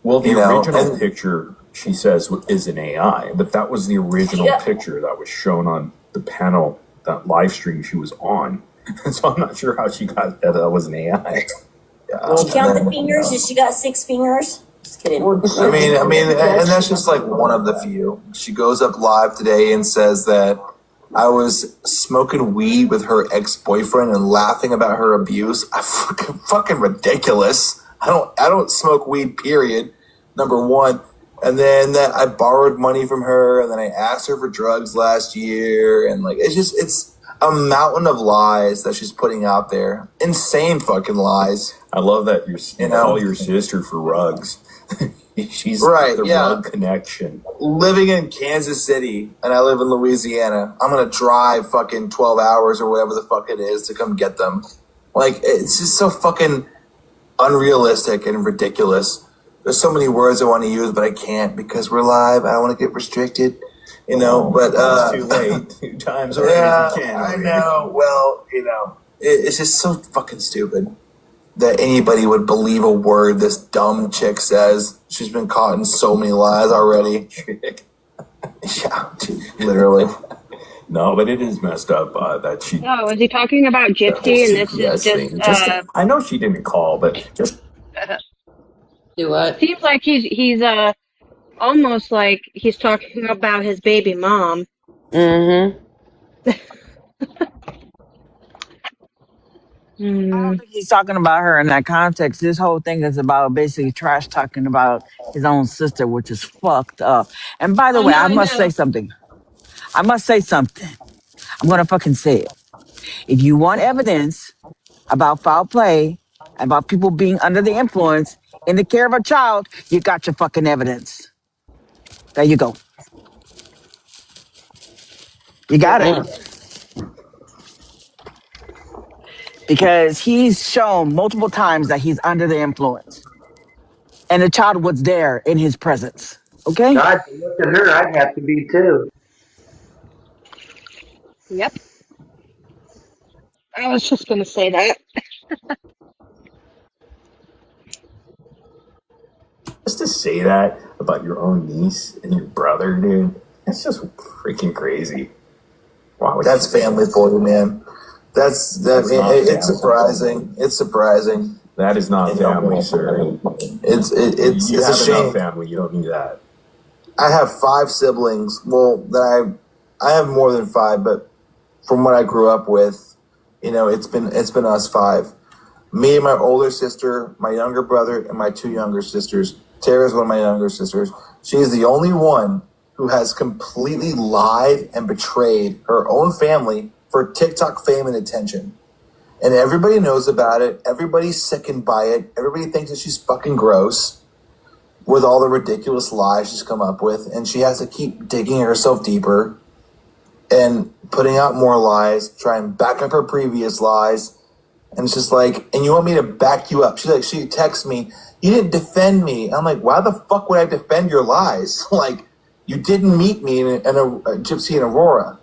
Speaker 16: Well, the original picture, she says, is an AI, but that was the original picture that was shown on the panel, that live stream she was on. So I'm not sure how she got that was an AI.
Speaker 21: Did she count the fingers? Did she got 6 fingers? Just kidding.
Speaker 17: I mean, and that's just like one of the few. She goes up live today and says that I was smoking weed with her ex-boyfriend and laughing about her abuse. Fucking ridiculous. I don't smoke weed, period. Number one. And then that I borrowed money from her, and then I asked her for drugs last year, and like it's a mountain of lies that she's putting out there. Insane fucking lies.
Speaker 16: I love that you call your sister for rugs. She's
Speaker 17: right,
Speaker 16: the rug connection.
Speaker 17: Living in Kansas City, and I live in Louisiana. I'm gonna drive fucking 12 hours or whatever the fuck it is to come get them. Like, it's just so fucking unrealistic and ridiculous. There's so many words I want to use, but I can't because we're live. I don't want to get restricted, but
Speaker 16: it's too late. 2 times already.
Speaker 17: Yeah,
Speaker 16: you can.
Speaker 17: I know. Well, it's just so fucking stupid that anybody would believe a word this dumb chick says. She's been caught in so many lies already. Yeah, literally.
Speaker 16: No, but it is messed up that she.
Speaker 20: Oh, is he talking about Gypsy? And this is just.
Speaker 16: I know she didn't call, but just.
Speaker 12: Do what?
Speaker 13: Seems like he's almost like he's talking about his baby mom.
Speaker 12: Mm-hmm.
Speaker 2: I don't think he's talking about her in that context. This whole thing is about basically trash talking about his own sister, which is fucked up. And by the way, I must say something. I'm going to fucking say it. If you want evidence about foul play, about people being under the influence in the care of a child, you got your fucking evidence. There you go. You got it. Because he's shown multiple times that he's under the influence. And the child was there in his presence. Okay?
Speaker 3: God, to look at her, I'd have to be too.
Speaker 13: Yep. I was just going to say that.
Speaker 16: Just to say that about your own niece and your brother, dude, that's just freaking crazy. Wow,
Speaker 17: that's family for you, man. It's surprising. It's surprising.
Speaker 16: That is not family, sir.
Speaker 17: It's
Speaker 16: a
Speaker 17: shame.
Speaker 16: Enough family. You don't need that.
Speaker 17: I have 5 siblings. Well, I have more than 5, but from what I grew up with, it's been us 5. Me and my older sister, my younger brother, and my 2 younger sisters. Tara's one of my younger sisters. She is the only one who has completely lied and betrayed her own family for TikTok fame and attention. And everybody knows about it. Everybody's sickened by it. Everybody thinks that she's fucking gross with all the ridiculous lies she's come up with. And she has to keep digging herself deeper and putting out more lies, try and back up her previous lies. And it's just like, and you want me to back you up? She texts me, you didn't defend me. I'm like, why the fuck would I defend your lies? Like, you didn't meet me in a Gypsy in Aurora.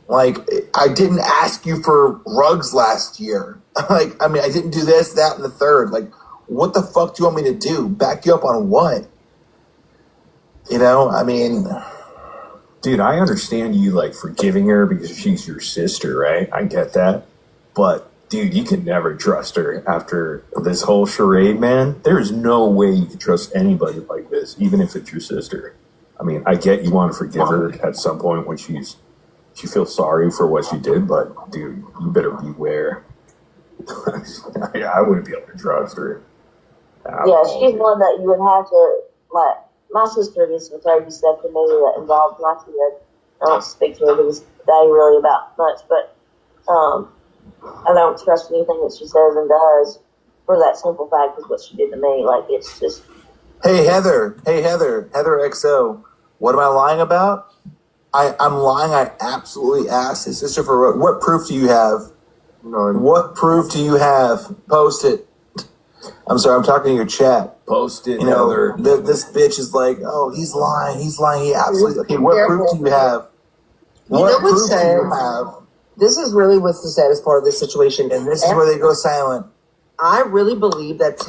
Speaker 17: Like, I didn't ask you for rugs last year. Like, I mean, I didn't do this, that, and the third. Like, what the fuck do you want me to do? Back you up on what? You know, I mean...
Speaker 16: Dude, I understand you, like, forgiving her because she's your sister, right? I get that. But, dude, you can never trust her after this whole charade, man. There is no way you can trust anybody like this, even if it's your sister. I mean, I get you want to forgive her at some point when she feels sorry for what she did, but, dude, you better beware. I wouldn't be able to trust her.
Speaker 13: Yeah, she's one that you would have to, like, my sister just would tell you stuff to me that involved my kid. I don't speak to her because they ain't really about much, but I don't trust anything that she says and does for that simple fact of what she did to me. Like, it's just...
Speaker 17: Hey, Heather XO, what am I lying about? I'm lying. I absolutely asked his sister for what proof do you have? No. What proof do you have? Post it. I'm sorry, I'm talking to your chat.
Speaker 16: Post it.
Speaker 17: You know, this bitch is like, oh, he's lying. He absolutely. Okay, what proof do you have? What proof do you have?
Speaker 10: This is really what's the saddest part of this situation.
Speaker 17: And this is where they go silent.
Speaker 10: I really believe that,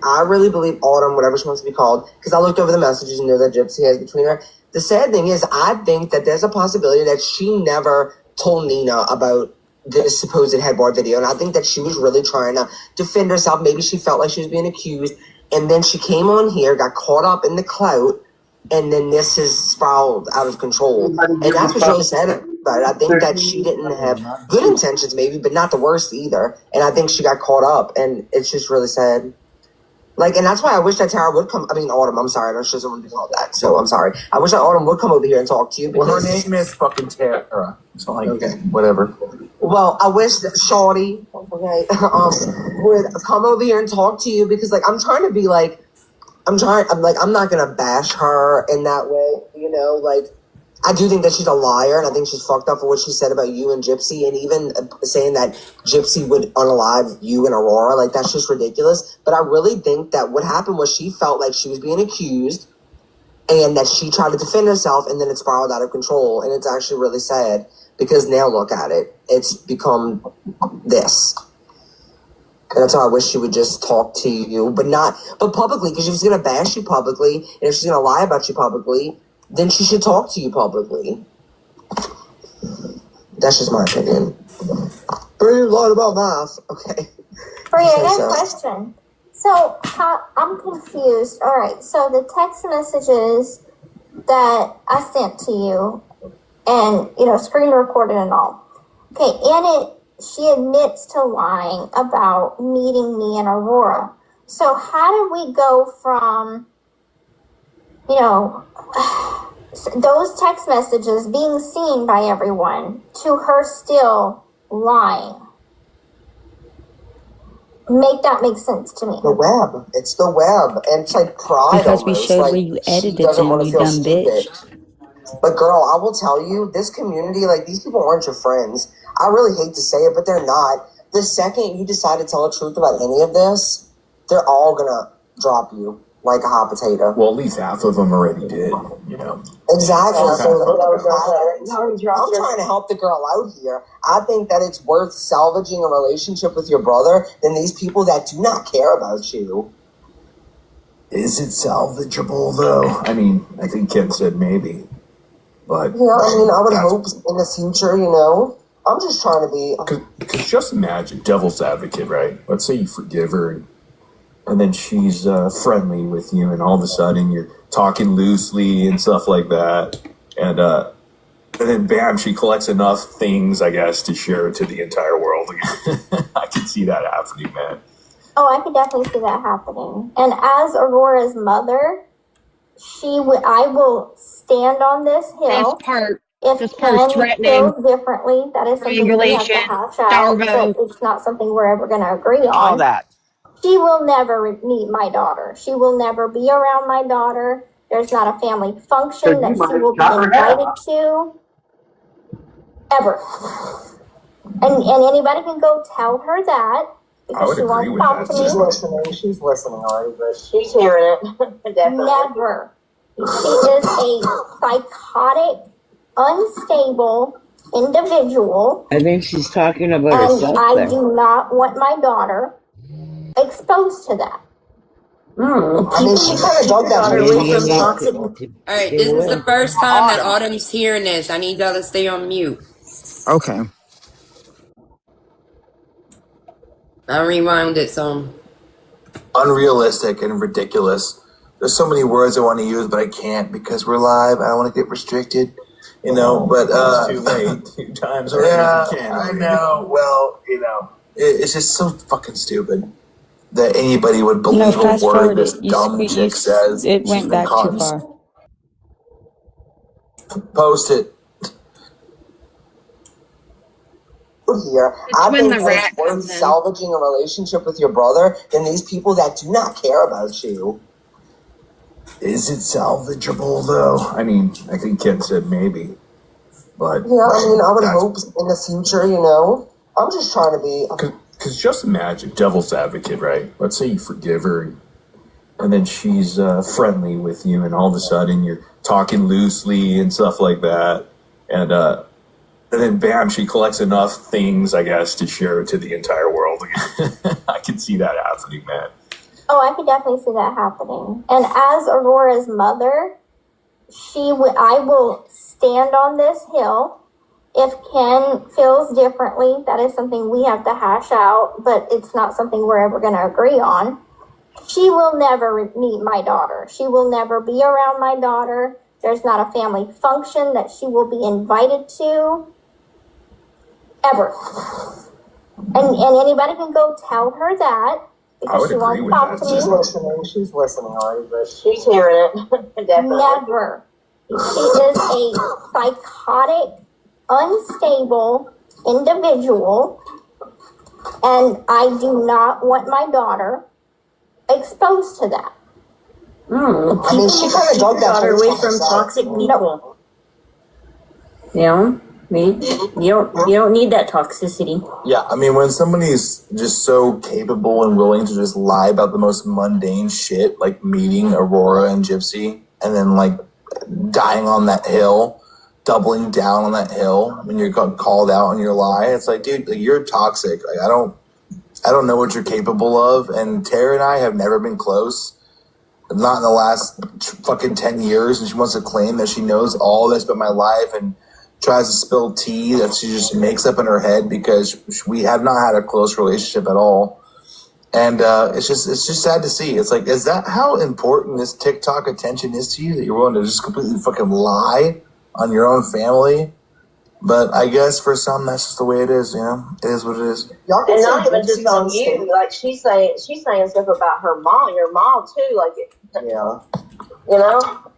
Speaker 10: I really believe Autumn, whatever she wants to be called, because I looked over the messages and know that Gypsy has between her. The sad thing is, I think that there's a possibility that she never told Nina about this supposed headboard video, and I think that she was really trying to defend herself. Maybe she felt like she was being accused, and then she came on here, got caught up in the clout, and then this has spiraled out of control. And that's what's really sad about it. I think that she didn't have good intentions, maybe, but not the worst either. And I think she got caught up, and it's just really sad. Like, and that's why I wish that Tara would come. I mean, Autumn, I'm sorry. I know she doesn't want to be called that, so I'm sorry. I wish that Autumn would come over here and talk to you.
Speaker 17: Well, her name is fucking Tara. So, like, okay, whatever.
Speaker 10: Well, I wish that Shawty, would come over here and talk to you because, like, I'm trying to be like, I'm not going to bash her in that way, you know, like, I do think that she's a liar, and I think she's fucked up for what she said about you and Gypsy, and even saying that Gypsy would unalive you and Aurora. Like, that's just ridiculous. But I really think that what happened was she felt like she was being accused, and that she tried to defend herself, and then it spiraled out of control. And it's actually really sad, because now look at it. It's become this. And that's how I wish she would just talk to you, but publicly, because if she's going to bash you publicly, and if she's going to lie about you publicly, then she should talk to you publicly. That's just my opinion. Very a lot about math. Okay.
Speaker 14: Bria, I got a question. So, I'm confused. All right, so the text messages that I sent to you, and, you know, screen recorded and all. Okay, in it, she admits to lying about meeting me and Aurora. So how did we go from, you know, those text messages being seen by everyone to her still lying? Make that make sense to me.
Speaker 10: The web. It's the web. And it's like pride.
Speaker 1: Because we
Speaker 10: almost.
Speaker 1: showed
Speaker 10: like,
Speaker 1: where you edited
Speaker 10: doesn't
Speaker 1: them,
Speaker 10: want to
Speaker 1: you
Speaker 10: feel
Speaker 1: dumb
Speaker 10: stupid.
Speaker 1: bitch.
Speaker 10: But girl, I will tell you, this community, like, these people aren't your friends. I really hate to say it, but they're not. The second you decide to tell the truth about any of this, they're all gonna drop you like a hot potato.
Speaker 16: Well, at least half of them already did, you know.
Speaker 10: Exactly. I'm trying to help the girl out here. I think that it's worth salvaging a relationship with your brother than these people that do not care about you.
Speaker 16: Is it salvageable, though? I mean, I think Ken said maybe. But
Speaker 10: yeah, I mean, I would hope in the future, you know. I'm just trying to be...
Speaker 16: Because just imagine, devil's advocate, right? Let's say you forgive her, and then she's friendly with you, and all of a sudden you're talking loosely and stuff like that. And then, bam, she collects enough things, I guess, to share it to the entire world. I can see that happening, man.
Speaker 14: Oh, I could definitely see that happening. And as Aurora's mother, I will stand on this hill. If Ken feels differently, that is something we have to hash out, but it's not something we're ever going to agree on.
Speaker 2: All that.
Speaker 14: She will never meet my daughter. She will never be around my daughter. There's not a family function that she will be invited to. Ever. And anybody can go tell her that. Because she won't talk to me.
Speaker 10: She's listening already, but
Speaker 13: She's hearing it. Definitely.
Speaker 14: Never. She is a psychotic, unstable individual.
Speaker 22: I think she's talking about
Speaker 14: And
Speaker 22: herself
Speaker 14: I
Speaker 22: there.
Speaker 14: do not want my daughter exposed to that.
Speaker 10: I mean, she kind of dug that
Speaker 13: away from toxic.
Speaker 12: Alright, this is the first time that Autumn's hearing this. I need y'all to stay on mute.
Speaker 2: Okay.
Speaker 12: I'll rewind it some.
Speaker 17: Unrealistic and ridiculous. There's so many words I want to use, but I can't because we're live. I don't want to get restricted, you know. But
Speaker 16: it's too late. 2 times already.
Speaker 17: yeah,
Speaker 16: You can't
Speaker 17: I
Speaker 16: already.
Speaker 17: know. Well, you know, it's just so fucking stupid that anybody would believe a
Speaker 1: fast
Speaker 17: word
Speaker 1: forward
Speaker 17: this
Speaker 1: it.
Speaker 17: dumb chick says.
Speaker 1: It
Speaker 17: She's
Speaker 1: went
Speaker 17: been
Speaker 1: back
Speaker 17: caught
Speaker 1: too
Speaker 17: in-
Speaker 1: far.
Speaker 17: Post it.
Speaker 10: here. I think that it's worth salvaging a relationship with your brother than these people that do not care about you.
Speaker 16: Is it salvageable though? I mean, I think Ken said maybe, but
Speaker 10: Yeah, I mean, I would hope in the future, you know. I'm just trying to be.
Speaker 16: Because just imagine, devil's advocate, right? Let's say you forgive her, and then she's friendly with you, and all of a sudden you're talking loosely and stuff like that, and then bam, she collects enough things, I guess, to share it to the entire world. I can see that happening, man.
Speaker 14: Oh, I could definitely see that happening. And as Aurora's mother, I will stand on this hill. If Ken feels differently, that is something we have to hash out, but it's not something we're ever going to agree on. She will never meet my daughter. She will never be around my daughter. There's not a family function that she will be invited to. Ever. And anybody can go tell her that. Because she won't talk to me.
Speaker 10: She's listening already, but
Speaker 13: She's hearing it. Definitely.
Speaker 14: Never. She is a psychotic, unstable individual, and I do not want my daughter exposed to that.
Speaker 10: I mean, she kind of dug that
Speaker 21: away from toxic people. You know, you don't need that toxicity.
Speaker 17: Yeah, I mean, when somebody's just so capable and willing to just lie about the most mundane shit, like meeting Aurora and Gypsy, and then like dying on that hill, doubling down on that hill when you're called out on your lie, it's like, dude, like, you're toxic. Like, I don't know what you're capable of. And Tara and I have never been close. Not in the last fucking 10 years. And she wants to claim that she knows all this about my life and tries to spill tea that she just makes up in her head because we have not had a close relationship at all. And it's just sad to see. It's like, is that how important this TikTok attention is to you, that you're willing to just completely fucking lie on your own family? But I guess for some, that's just the way it is, you know? It is what it is.
Speaker 13: And not even just on you. Like she's saying stuff about her mom, your mom too. Like,
Speaker 10: yeah,
Speaker 13: you know.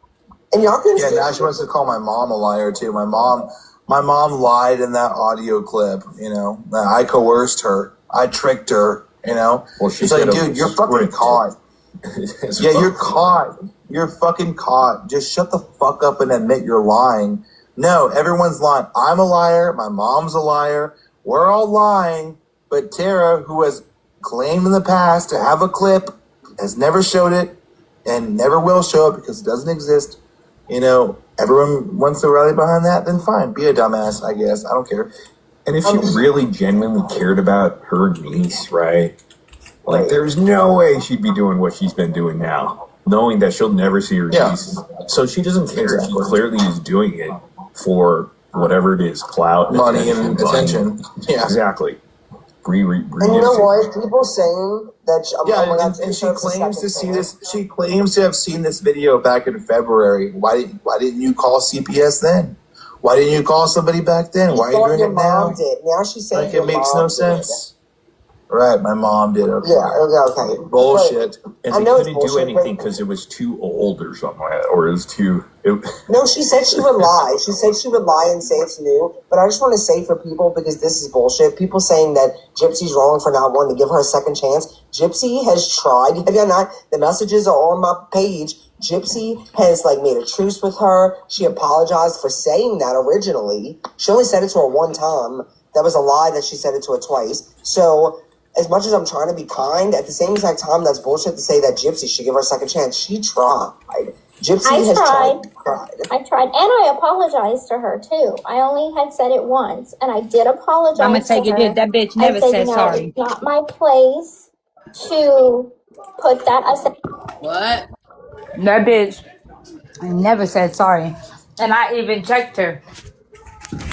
Speaker 10: And y'all can
Speaker 17: now she wants to call my mom a liar too. My mom lied in that audio clip. You know, I coerced her. I tricked her. You know,
Speaker 16: Well, she
Speaker 17: it's like,
Speaker 16: said it
Speaker 17: dude,
Speaker 16: was
Speaker 17: you're fucking
Speaker 16: scripted.
Speaker 17: caught. Yeah, you're caught. You're fucking caught. Just shut the fuck up and admit you're lying. No, everyone's lying. I'm a liar. My mom's a liar. We're all lying. But Tara, who has claimed in the past to have a clip, has never showed it and never will show it because it doesn't exist. You know, everyone wants to rally behind that, then fine. Be a dumbass, I guess. I don't care.
Speaker 16: And if she really genuinely cared about her niece, right? Like, there's no way she'd be doing what she's been doing now, knowing that she'll never see her niece. So she doesn't care.
Speaker 17: Exactly.
Speaker 16: She clearly is doing it for whatever it is, clout,
Speaker 17: Money and attention. Yeah.
Speaker 16: Exactly.
Speaker 10: And you know what? People saying that.
Speaker 17: And she claims to see this. She claims to have seen this video back in February. Why didn't you call CPS then? Why didn't you call somebody back then? Why are you doing it now?
Speaker 10: Did. Now she's saying
Speaker 17: like, it makes no sense. Right, my mom did. Okay.
Speaker 10: Yeah, okay.
Speaker 16: Bullshit. And
Speaker 10: I
Speaker 16: they
Speaker 10: know it's
Speaker 16: couldn't do
Speaker 10: bullshit,
Speaker 16: anything
Speaker 10: but-
Speaker 16: because it was too old or something like that, or it was too.
Speaker 10: No, she said she would lie. She said she would lie and say it's new. But I just want to say for people, because this is bullshit, people saying that Gypsy's wrong for not wanting to give her a second chance. Gypsy has tried. Have you not? The messages are on my page. Gypsy has made a truce with her. She apologized for saying that originally. She only said it to her one time. That was a lie that she said it to her twice. So as much as I'm trying to be kind, at the same exact time, that's bullshit to say that Gypsy should give her a second chance. She tried. Gypsy has tried.
Speaker 14: I tried, and I apologized to her too. I only had said it once, and I did apologize.
Speaker 1: I'm gonna say
Speaker 14: to
Speaker 1: you
Speaker 14: her.
Speaker 1: did. That bitch never
Speaker 14: I said,
Speaker 1: said sorry.
Speaker 14: It's not my place to put that. I said,
Speaker 11: What?
Speaker 1: That bitch never said sorry. And I even checked her.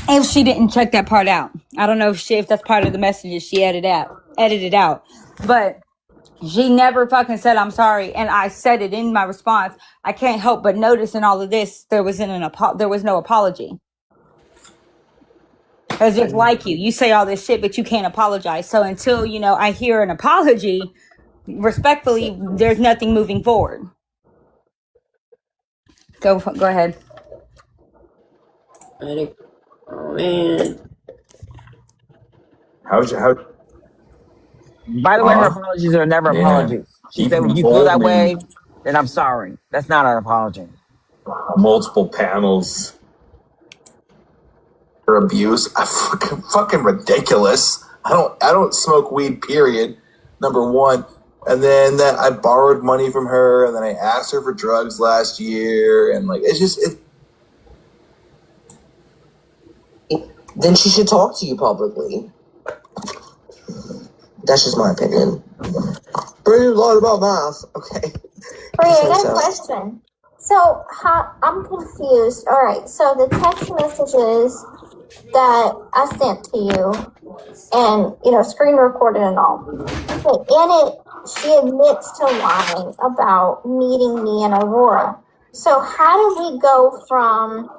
Speaker 1: If she didn't check that part out. I don't know if that's part of the messages she edited out. But she never fucking said I'm sorry. And I said it in my response. I can't help but notice in all of this there was no apology. It's just like you say all this shit, but you can't apologize. So until, I hear an apology, respectfully, there's nothing moving forward. Go ahead.
Speaker 12: Oh man.
Speaker 16: How?
Speaker 2: By the way, her apologies are never apologies. She said, when you feel that way, then I'm sorry. That's not an apology.
Speaker 16: Multiple panels.
Speaker 17: Her abuse, fucking ridiculous. I don't smoke weed, period. Number one. And then that I borrowed money from her, and then I asked her for drugs last year, and it's just
Speaker 10: Then she should talk to you publicly. That's just my opinion. But you lied about math. Okay.
Speaker 14: Bria, I got a question. So, I'm confused. All right, so the text messages that I sent to you, and screen recorded and all. Okay, in it, she admits to lying about meeting me and Aurora. So how do we go from,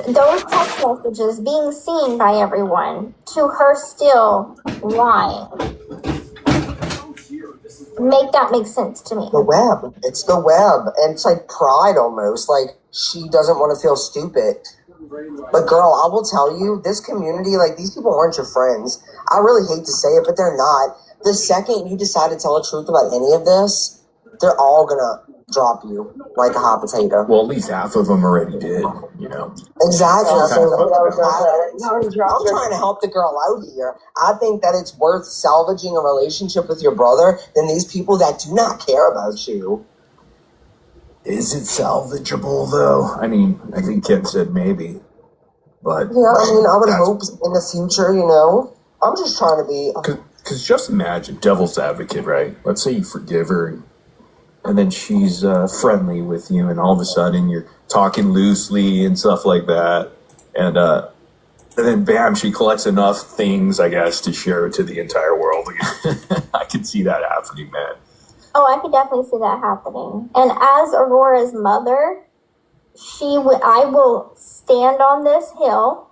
Speaker 14: those text messages being seen by everyone to her still lying? Make that make sense to me.
Speaker 10: The web. It's the web. And it's like pride almost. Like she doesn't want to feel stupid. But girl, I will tell you, this community, these people aren't your friends. I really hate to say it, but they're not. The second you decide to tell the truth about any of this, they're all gonna drop you like a hot potato.
Speaker 16: Well, at least half of them already did,
Speaker 10: Exactly.
Speaker 16: I'm
Speaker 10: trying to help the girl out here. I think that it's worth salvaging a relationship with your brother than these people that do not care about you.
Speaker 16: Is it salvageable, though? I mean, I think Ken said maybe. But
Speaker 10: yeah, I would hope in the future, I'm just trying to be...
Speaker 16: Because just imagine, devil's advocate, right? Let's say you forgive her, and then she's friendly with you, and all of a sudden you're talking loosely and stuff like that. And then, bam, she collects enough things, I guess, to share it to the entire world. I can see that happening, man.
Speaker 14: Oh, I could definitely see that happening. And as Aurora's mother, I will stand on this hill.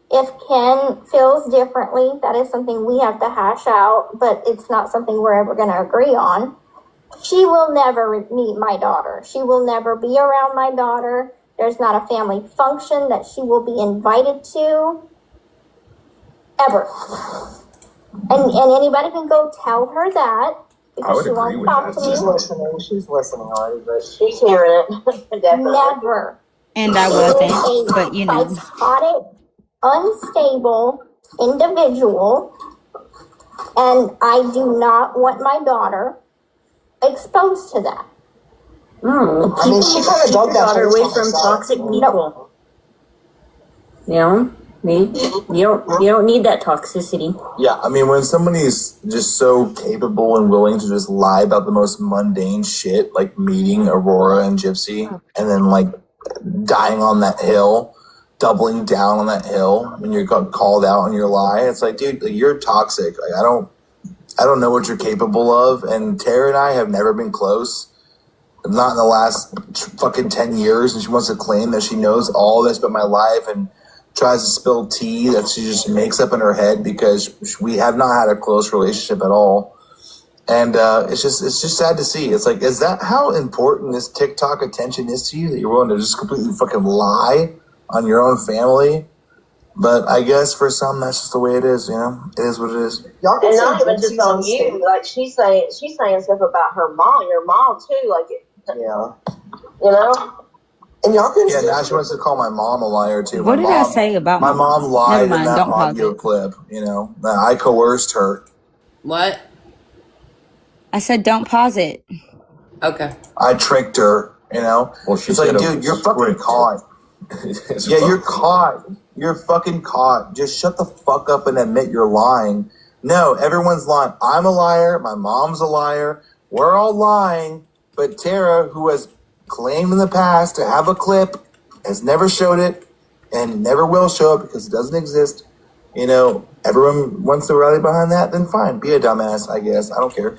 Speaker 14: If Ken feels differently, that is something we have to hash out, but it's not something we're ever going to agree on. She will never meet my daughter. She will never be around my daughter. There's not a family function that she will be invited to. Ever. And anybody can go tell her that.
Speaker 16: I would agree with that.
Speaker 10: She's listening already, but
Speaker 13: She's hearing it. Definitely.
Speaker 14: Never.
Speaker 1: And I wasn't, but
Speaker 14: psychotic, unstable individual, and I do not want my daughter exposed to that.
Speaker 10: She kind of dug that
Speaker 21: away from toxic people. You don't need that toxicity.
Speaker 17: Yeah, when somebody's just so capable and willing to just lie about the most mundane shit, like meeting Aurora and Gypsy, and then dying on that hill, doubling down on that hill when you're called out on your lie, it's like, dude, you're toxic. I don't know what you're capable of, and Tara and I have never been close. Not in the last fucking 10 years, and she wants to claim that she knows all this about my life and tries to spill tea that she just makes up in her head because we have not had a close relationship at all. And it's just sad to see. It's like, is that how important this TikTok attention is to you, that you're willing to just completely fucking lie on your own family? But I guess for some, that's just the way it is, you know? It is what it is.
Speaker 13: And not even just on you. Like, she's saying stuff about her mom, your mom, too. Like, yeah. You know?
Speaker 17: And y'all can now she wants to call my mom a liar, too.
Speaker 1: What did I say about
Speaker 17: my mom? Lied
Speaker 1: Never mind,
Speaker 17: in that
Speaker 1: don't pause
Speaker 17: audio
Speaker 1: it.
Speaker 17: clip, you know? That I coerced her.
Speaker 12: What?
Speaker 1: I said don't pause it.
Speaker 12: Okay.
Speaker 17: I tricked her, you know?
Speaker 16: Well, she
Speaker 17: it's like,
Speaker 16: said
Speaker 17: dude, you're fucking caught. Yeah, you're caught. You're fucking caught. Just shut the fuck up and admit you're lying. No, everyone's lying. I'm a liar. My mom's a liar. We're all lying. But Tara, who has claimed in the past to have a clip, has never showed it and never will show it because it doesn't exist. You know, everyone wants to rally behind that, then fine. Be a dumbass, I guess. I don't care.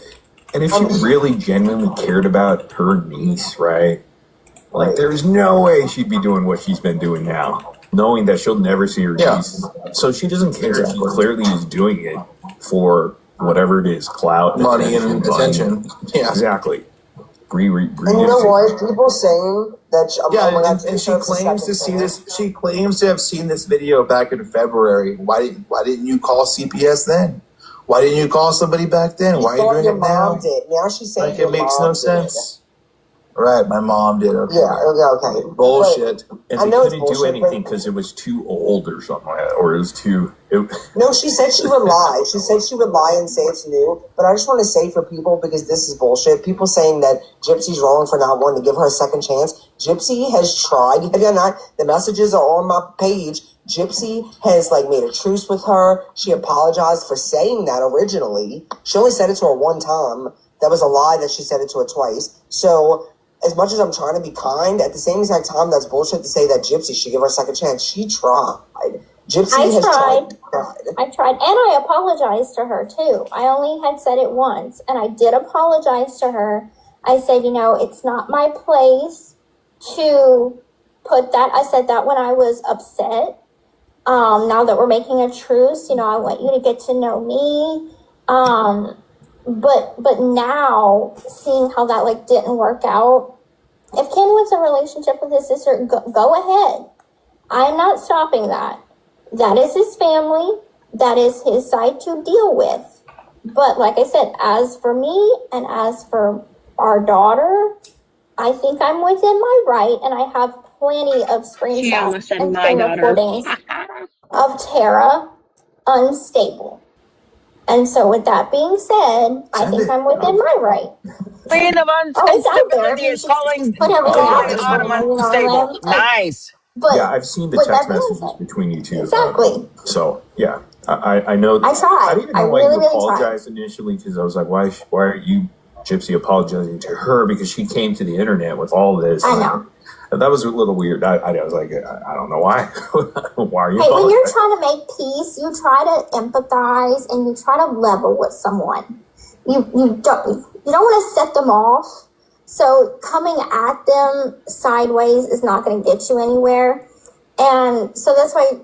Speaker 16: And if she really genuinely cared about her niece, right? Like, there's no way she'd be doing what she's been doing now, knowing that she'll never see her niece. So she doesn't care. Exactly. She clearly is doing it for whatever it is, clout,
Speaker 17: money and attention. Yeah,
Speaker 16: exactly.
Speaker 10: And you know what? People saying that
Speaker 17: and she claims to see this. She claims to have seen this video back in February. Why didn't you call CPS then? Why didn't you call somebody back then? Why are you doing it now?
Speaker 10: Did. Now she's saying
Speaker 17: like it makes no sense. Right, my mom did. Okay.
Speaker 10: Yeah, okay.
Speaker 16: Bullshit. And they couldn't do
Speaker 10: bullshit,
Speaker 16: anything because it was too old or something like that, or it was too.
Speaker 10: No, she said she would lie. She said she would lie and say it's new. But I just want to say for people, because this is bullshit, people saying that Gypsy's wrong for not wanting to give her a second chance. Gypsy has tried. Have you not? The messages are on my page. Gypsy has made a truce with her. She apologized for saying that originally. She only said it to her one time. That was a lie that she said it to her twice. So as much as I'm trying to be kind, at the same exact time, that's bullshit to say that Gypsy should give her a second chance. She tried. Gypsy has tried.
Speaker 14: I tried, and I apologized to her too. I only had said it once, and I did apologize to her. I said, it's not my place to put that. I said that when I was upset. Now that we're making a truce, I want you to get to know me. But now seeing how that didn't work out, if Ken wants a relationship with his sister, go ahead. I'm not stopping that. That is his family. That is his side to deal with. But like I said, as for me and as for our daughter, I think I'm within my right, and I have plenty of screenshots and screen recordings of Tara unstable. And so with that being said, I think I'm within my right.
Speaker 2: Queen of Instability is calling unstable. Nice.
Speaker 16: But, yeah, I've seen the text messages between you two.
Speaker 14: Exactly.
Speaker 16: So, yeah, I know.
Speaker 14: I tried.
Speaker 16: I didn't even know why you apologized initially, because I was like, why are you, Gypsy, apologizing to her? Because she came to the internet with all this.
Speaker 14: I know.
Speaker 16: And that was a little weird. I was like, I don't know why. Why are you?
Speaker 14: Hey, when you're trying to make peace, you try to empathize and you try to level with someone. You don't want to set them off. So coming at them sideways is not going to get you anywhere. And so that's why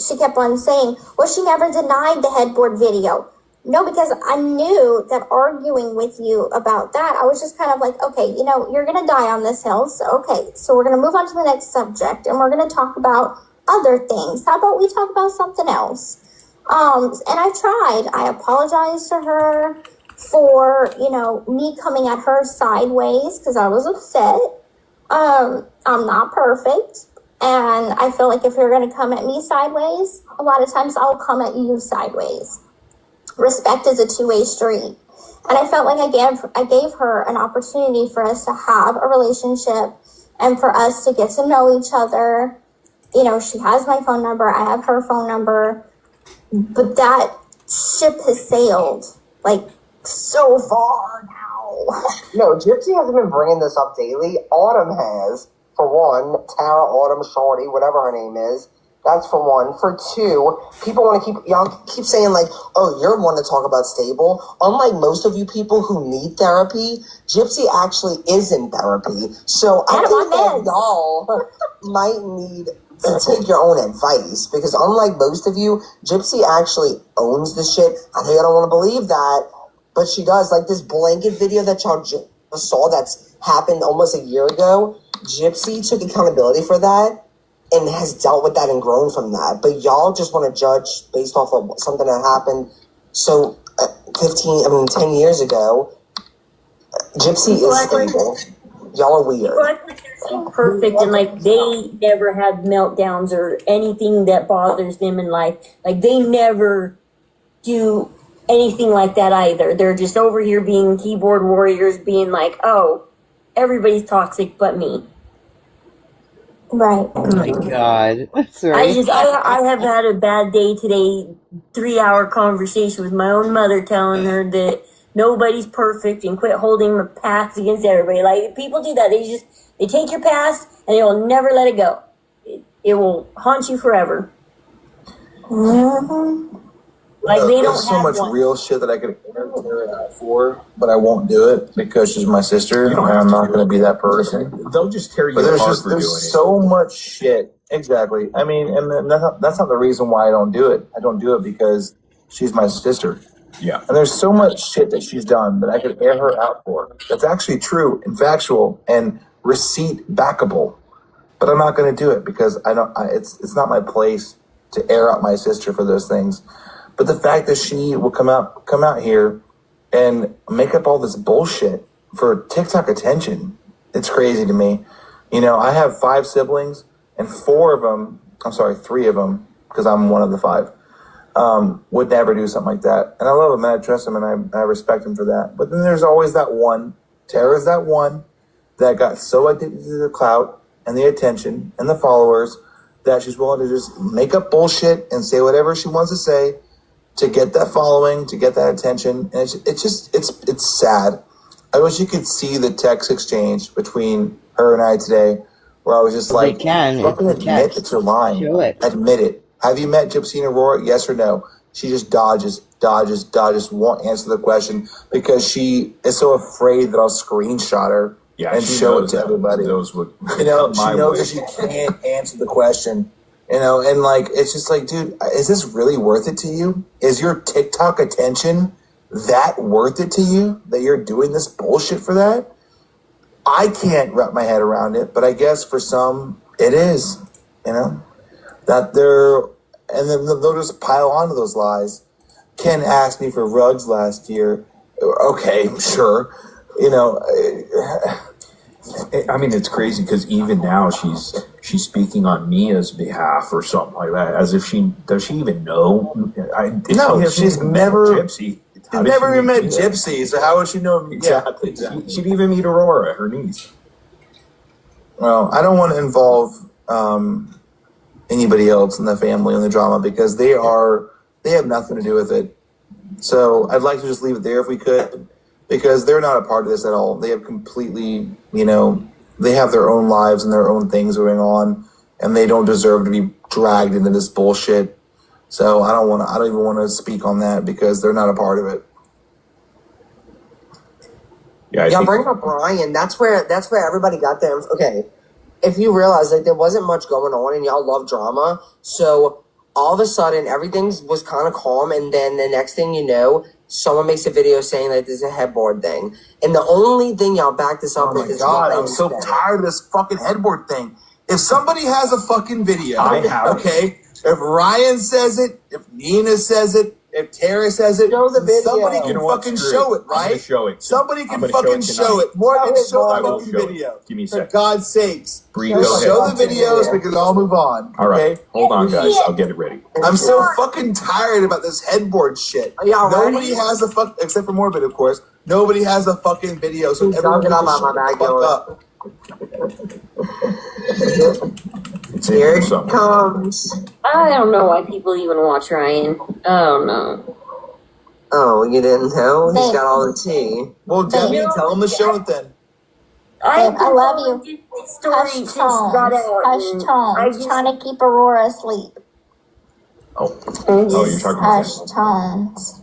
Speaker 14: she kept on saying, well, she never denied the headboard video. No, because I knew that arguing with you about that, I was just kind of like, okay, you're going to die on this hill. So, okay, so we're going to move on to the next subject and we're going to talk about other things. How about we talk about something else? And I tried. I apologized to her for, me coming at her sideways because I was upset. I'm not perfect. And I feel like if you're going to come at me sideways, a lot of times I'll come at you sideways. Respect is a two-way street. And I felt like I gave her an opportunity for us to have a relationship and for us to get to know each other. She has my phone number. I have her phone number. But that ship has sailed, so far now.
Speaker 10: No, Gypsy hasn't been bringing this up daily. Autumn has, for one. Tara, Autumn, Shorty, whatever her name is. That's for one. For two, people want to y'all keep saying oh, you're one to talk about stable. Unlike most of you people who need therapy, Gypsy actually is in therapy. So I think that y'all might need to take your own advice, because unlike most of you, Gypsy actually owns the shit. I know you don't want to believe that, but she does. Like this blanket video that y'all just saw that's happened almost a year ago, Gypsy took accountability for that and has dealt with that and grown from that. But y'all just want to judge based off of something that happened. So 10 years ago, Gypsy is stable. Y'all are weird.
Speaker 21: People act like they're so perfect and like they never have meltdowns or anything that bothers them in life. Like they never do anything like that either. They're just over here being keyboard warriors, being like, oh, everybody's toxic but me.
Speaker 14: Right.
Speaker 22: Oh my God. Sorry.
Speaker 21: I have had a bad day today. 3-hour conversation with my own mother telling her that nobody's perfect and quit holding the past against everybody. Like people do that. They take your past and they will never let it go. It will haunt you forever.
Speaker 14: Mm-hmm.
Speaker 21: Like they don't
Speaker 17: There's so much real shit that I could air her out for, but I won't do it because she's my sister, and I'm not going to be that person.
Speaker 16: They'll just tear you
Speaker 17: But
Speaker 16: apart for doing it.
Speaker 17: there's so much shit. Exactly. I mean, and that's not the reason why I don't do it. I don't do it because she's my sister.
Speaker 16: Yeah.
Speaker 17: And there's so much shit that she's done that I could air her out for. That's actually true and factual and receipt backable. But I'm not going to do it because it's not my place to air out my sister for those things. But the fact that she will come out here and make up all this bullshit for TikTok attention, it's crazy to me. You know, I have 5 siblings and 3 of them, because I'm one of the 5, would never do something like that. And I love him and I trust him and I respect him for that. But then there's always that one, Tara's that one that got so addicted to the clout and the attention and the followers that she's willing to just make up bullshit and say whatever she wants to say to get that following, to get that attention. And it's sad. I wish you could see the text exchange between her and I today, where I was just like, fucking admit that you're lying. Admit it. Have you met Gypsy and Aurora? Yes or no? She just dodges, won't answer the question because she is so afraid that I'll screenshot her and show it to everybody.
Speaker 16: Those would,
Speaker 17: she knows that she can't answer the question. You know, and like, it's just like, dude, is this really worth it to you? Is your TikTok attention that worth it to you that you're doing this bullshit for that? I can't wrap my head around it, but I guess for some it is, you know, and then they'll just pile onto those lies. Ken asked me for rugs last year. Okay, sure. You know,
Speaker 16: I mean, it's crazy because even now she's speaking on Mia's behalf or something like that, as if does she even know?
Speaker 17: She's never
Speaker 16: Gypsy.
Speaker 17: She's never even met Gypsy, so how would she know?
Speaker 16: Exactly. She'd even meet Aurora, her niece.
Speaker 17: Well, I don't want to involve anybody else in the family in the drama because they have nothing to do with it. So I'd like to just leave it there if we could, because they're not a part of this at all. They have completely, you know, they have their own lives and their own things going on, and they don't deserve to be dragged into this bullshit. So I don't even want to speak on that because they're not a part of it.
Speaker 10: Yeah, bring up Ryan. That's where everybody got them. Okay, if you realize like there wasn't much going on and y'all love drama, so all of a sudden everything was kind of calm, and then the next thing you know, someone makes a video saying that there's a headboard thing, and the only thing y'all back this up with is
Speaker 17: God, I'm so tired of this fucking headboard thing. If somebody has a fucking video, okay. If Ryan says it, if Nina says it, if Tara says it, somebody can fucking show it, right? Somebody can fucking show it. Morgan, show the fucking video.
Speaker 16: Give me a
Speaker 17: For
Speaker 16: second.
Speaker 17: God's sakes.
Speaker 16: Bree,
Speaker 17: Show the videos because I'll move on.
Speaker 16: All right.
Speaker 17: Okay?
Speaker 16: Hold on, guys. I'll get it ready.
Speaker 17: I'm so fucking tired about this headboard shit. Nobody has a except for Morbid, of course. Nobody has a fucking video, so everyone can fuck up.
Speaker 10: Here it comes.
Speaker 21: I don't know why people even watch Ryan. I don't know.
Speaker 10: Oh, you didn't know? He's got all the tea.
Speaker 17: Well, Debbie, tell him to show it then.
Speaker 14: I love you.
Speaker 21: Hush
Speaker 14: tones. Hush tones. Trying to keep Aurora asleep.
Speaker 16: Oh, you're talking about
Speaker 14: Hush tones.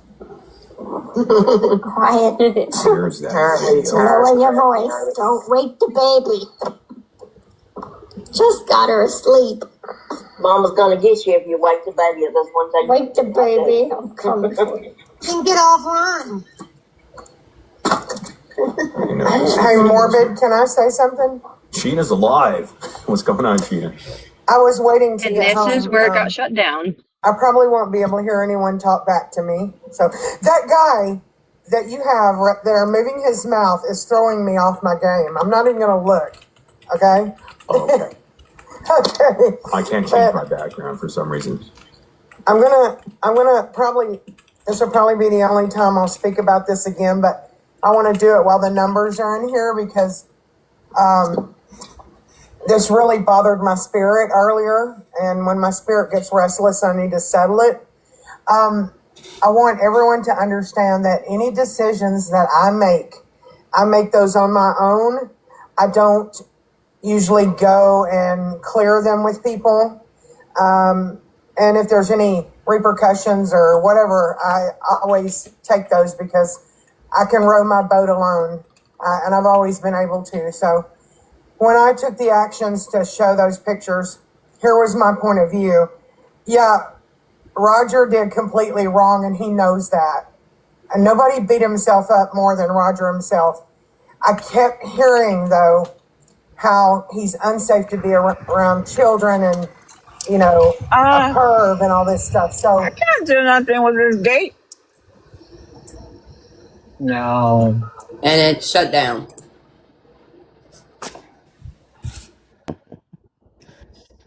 Speaker 14: Quiet.
Speaker 16: Here's that.
Speaker 14: Lower your voice. Don't wake the baby. Just got her asleep.
Speaker 13: Mama's gonna get you if you wake the baby up. That's one thing. Wake the baby. I'm coming for you. Then get offline.
Speaker 9: Hey, Morbid, can I say something?
Speaker 16: Sheena's alive. What's going on, Sheena?
Speaker 9: I was waiting to
Speaker 20: And
Speaker 9: get
Speaker 20: this
Speaker 9: home.
Speaker 20: is where it got shut down.
Speaker 9: I probably won't be able to hear anyone talk back to me. So that guy that you have right there moving his mouth is throwing me off my game. I'm not even going to look. Okay?
Speaker 16: Okay.
Speaker 9: Okay.
Speaker 16: I can't change my background for some reason.
Speaker 9: I'm gonna probably, this will probably be the only time I'll speak about this again, but I want to do it while the numbers are in here because this really bothered my spirit earlier, and when my spirit gets restless, I need to settle it. I want everyone to understand that any decisions that I make those on my own. I don't usually go and clear them with people. And if there's any repercussions or whatever, I always take those because I can row my boat alone, and I've always been able to. So when I took the actions to show those pictures, here was my point of view. Yeah, Roger did completely wrong, and he knows that. And nobody beat himself up more than Roger himself. I kept hearing, though, how he's unsafe to be around children and, you know, a perv and all this stuff. So
Speaker 2: I can't do nothing with this gate. No.
Speaker 12: And it's shut down.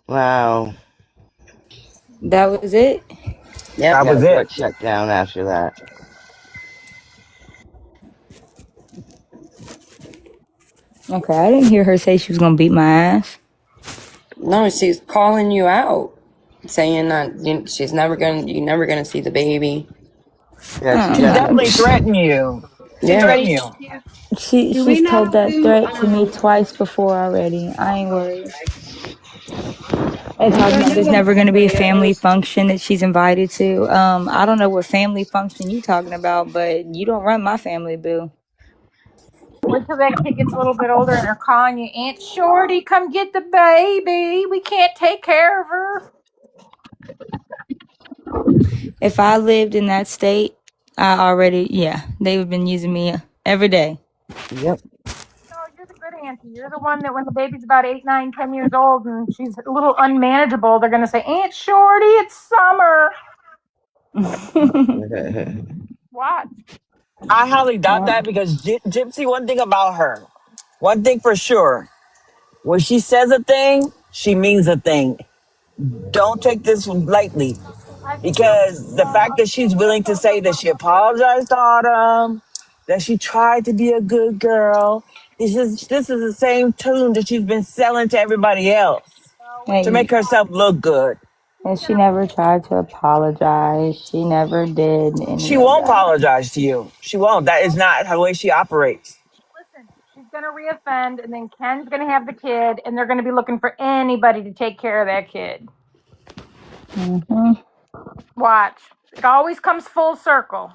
Speaker 22: Wow.
Speaker 1: That was it?
Speaker 22: Yep,
Speaker 2: That was
Speaker 22: that's
Speaker 2: it.
Speaker 22: what shut down after that.
Speaker 1: Okay, I didn't hear her say she was gonna beat my ass.
Speaker 12: No, she's calling you out, saying that she's never gonna see the baby.
Speaker 22: Yeah,
Speaker 2: She definitely threatened you. She
Speaker 12: Yeah.
Speaker 2: threatened you.
Speaker 1: She's told that threat to me twice before already. I ain't worried. And talking about there's never going to be a family function that she's invited to. I don't know what family function you talking about, but you don't run my family, boo.
Speaker 4: Wait till that kid gets a little bit older and they're calling you, Aunt Shorty, come get the baby. We can't take care of her.
Speaker 1: If I lived in that state, they've been using me every day.
Speaker 22: Yep.
Speaker 4: No, you're the good auntie. You're the one that when the baby's about 8, 9, 10 years old and she's a little unmanageable, they're going to say, Aunt Shorty, it's summer. What?
Speaker 2: I highly doubt that because Gypsy, one thing about her, one thing for sure, when she says a thing, she means a thing. Don't take this lightly because the fact that she's willing to say that she apologized to Autumn, that she tried to be a good girl, this is the same tune that she's been selling to everybody else to make herself look good.
Speaker 1: And she never tried to apologize. She never did
Speaker 2: She
Speaker 1: any of
Speaker 2: won't
Speaker 1: that.
Speaker 2: apologize to you. She won't. That is not the way she operates.
Speaker 4: Listen, she's going to reoffend, and then Ken's going to have the kid, and they're going to be looking for anybody to take care of that kid.
Speaker 1: Mm-hmm.
Speaker 4: Watch. It always comes full circle.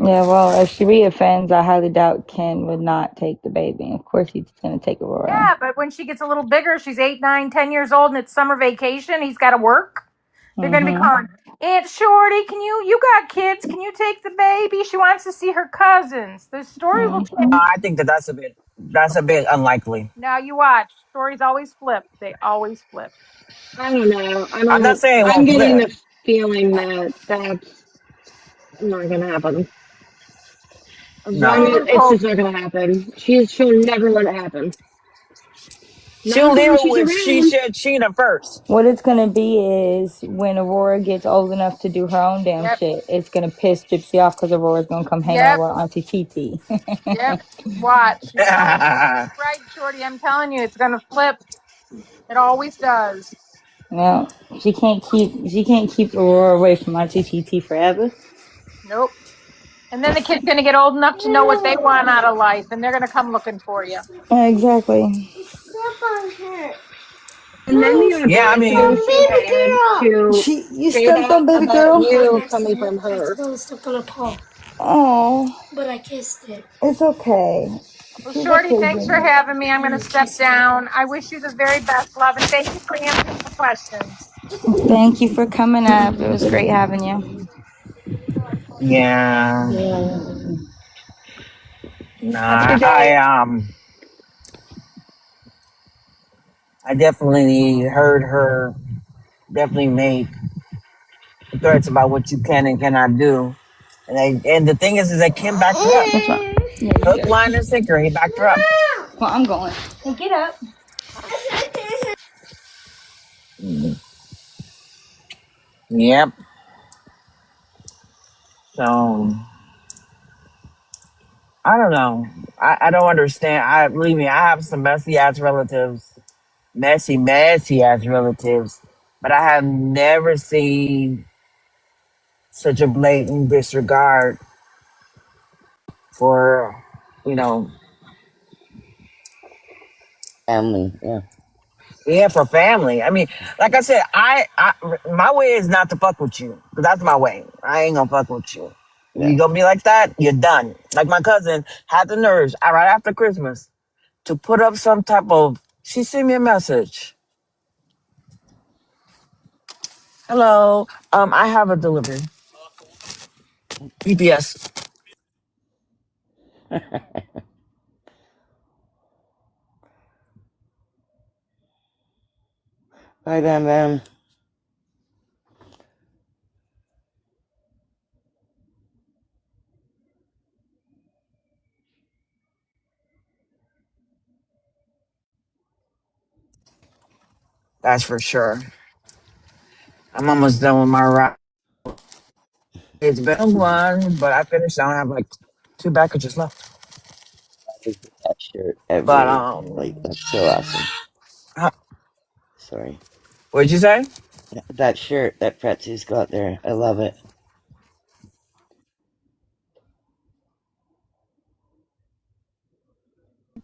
Speaker 1: Yeah, well, if she reoffends, I highly doubt Ken would not take the baby. Of course, he's going to take Aurora.
Speaker 4: Yeah, but when she gets a little bigger, she's 8, 9, 10 years old, and it's summer vacation. He's got to work. They're going to be calling, Aunt Shorty, you got kids? Can you take the baby? She wants to see her cousins. The story will change.
Speaker 2: I think that's a bit unlikely.
Speaker 4: Now you watch. Stories always flip. They always flip.
Speaker 20: I don't know.
Speaker 2: I'm not saying it
Speaker 20: I'm
Speaker 2: won't
Speaker 20: getting
Speaker 2: flip.
Speaker 20: the feeling that that's not going to happen.
Speaker 2: No.
Speaker 20: It's just not going to happen. She'll never let it happen.
Speaker 2: She'll
Speaker 20: Not
Speaker 2: leave
Speaker 20: when
Speaker 2: it
Speaker 20: she's
Speaker 2: with she
Speaker 20: around.
Speaker 2: said Sheena first.
Speaker 1: What it's going to be is when Aurora gets old enough to do her own damn shit, it's going to piss Gypsy off because Aurora's going to come hang out with Auntie Titi.
Speaker 4: Yep. Watch. You're right, Shorty. I'm telling you, it's going to flip. It always does.
Speaker 1: Well, she can't keep Aurora away from Auntie Titi forever.
Speaker 4: Nope. And then the kid's going to get old enough to know what they want out of life, and they're going to come looking for you.
Speaker 1: Exactly.
Speaker 20: And then the
Speaker 2: Yeah, I mean,
Speaker 20: to say that about you coming from her.
Speaker 1: Oh,
Speaker 14: But I kissed it.
Speaker 1: It's okay.
Speaker 4: Well, Shorty, thanks for having me. I'm going to step down. I wish you the very best, love, and thank you for answering the questions.
Speaker 1: Thank you for coming up. It was great having you.
Speaker 2: Yeah.
Speaker 1: Have a
Speaker 2: Nah,
Speaker 1: good day.
Speaker 2: I definitely heard her definitely make threats about what you can and cannot do. And the thing is that Kim backed her up.
Speaker 1: What's wrong? Yeah, you
Speaker 2: Hook,
Speaker 1: good.
Speaker 2: line, and sinker. He backed her up.
Speaker 1: Well, I'm going. Hey, get up.
Speaker 2: Yep. So I don't know. I don't understand. Believe me, I have some messy ass relatives. Messy ass relatives. But I have never seen such a blatant disregard for, you know,
Speaker 22: Family, yeah.
Speaker 2: yeah, for family. I mean, like I said, my way is not to fuck with you. 'Cause that's my way. I ain't gonna fuck with you.
Speaker 22: Yeah.
Speaker 2: You gonna be like that, you're done. Like my cousin had the nerves right after Christmas to put up some type of. She sent me a message. Hello, I have a delivery. PPS.
Speaker 22: Bye, Bam Bam.
Speaker 2: That's for sure. I'm almost done with my ride. It's been a one, but I finished. I don't have like 2 packages left.
Speaker 22: I get that shirt
Speaker 2: But
Speaker 22: every, like, that's so awesome.
Speaker 2: huh,
Speaker 22: Sorry.
Speaker 2: what'd you say?
Speaker 22: That shirt that Pretzi's got there, I love it.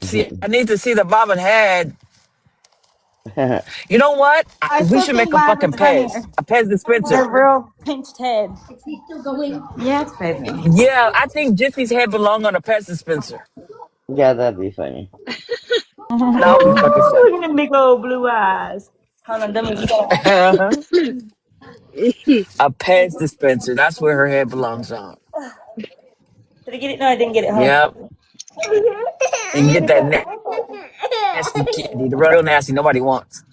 Speaker 2: See, I need to see the bobbin head. You know what?
Speaker 1: I
Speaker 2: We
Speaker 1: still
Speaker 2: should
Speaker 1: think
Speaker 2: make a
Speaker 1: Lab
Speaker 2: fucking
Speaker 1: is funnier.
Speaker 2: Pez dispenser.
Speaker 1: The real pinched head.
Speaker 20: Is he still going?
Speaker 1: Yeah, it's baby.
Speaker 2: Yeah, I think Jiffy's head belong on a Pez dispenser.
Speaker 22: Yeah, that'd be funny.
Speaker 2: That would be fucking
Speaker 1: Look
Speaker 2: funny.
Speaker 1: at them big old blue eyes. Hold on, dummy, you gotta.
Speaker 2: A Pez dispenser. That's where her head belongs on.
Speaker 1: Did I get it? No, I didn't get it, huh?
Speaker 2: Yep. And get that nasty candy. The real nasty nobody wants.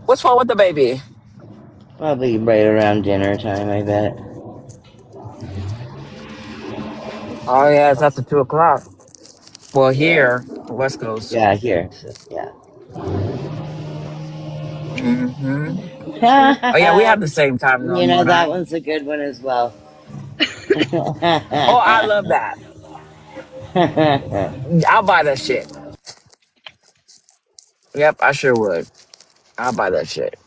Speaker 2: What's wrong with the baby?
Speaker 22: Probably right around dinner time, I bet.
Speaker 2: Oh, yeah, it's after 2 o'clock. Well,
Speaker 22: Yeah.
Speaker 2: here, West Coast.
Speaker 22: Yeah, here. So, yeah.
Speaker 2: Hmm. Oh, yeah, we have the same time zone,
Speaker 22: You
Speaker 2: you
Speaker 22: know,
Speaker 2: and
Speaker 22: that
Speaker 2: I.
Speaker 22: one's a good one as well.
Speaker 2: Oh, I love that. I'll buy that shit. Yep, I sure would. I'll buy that shit.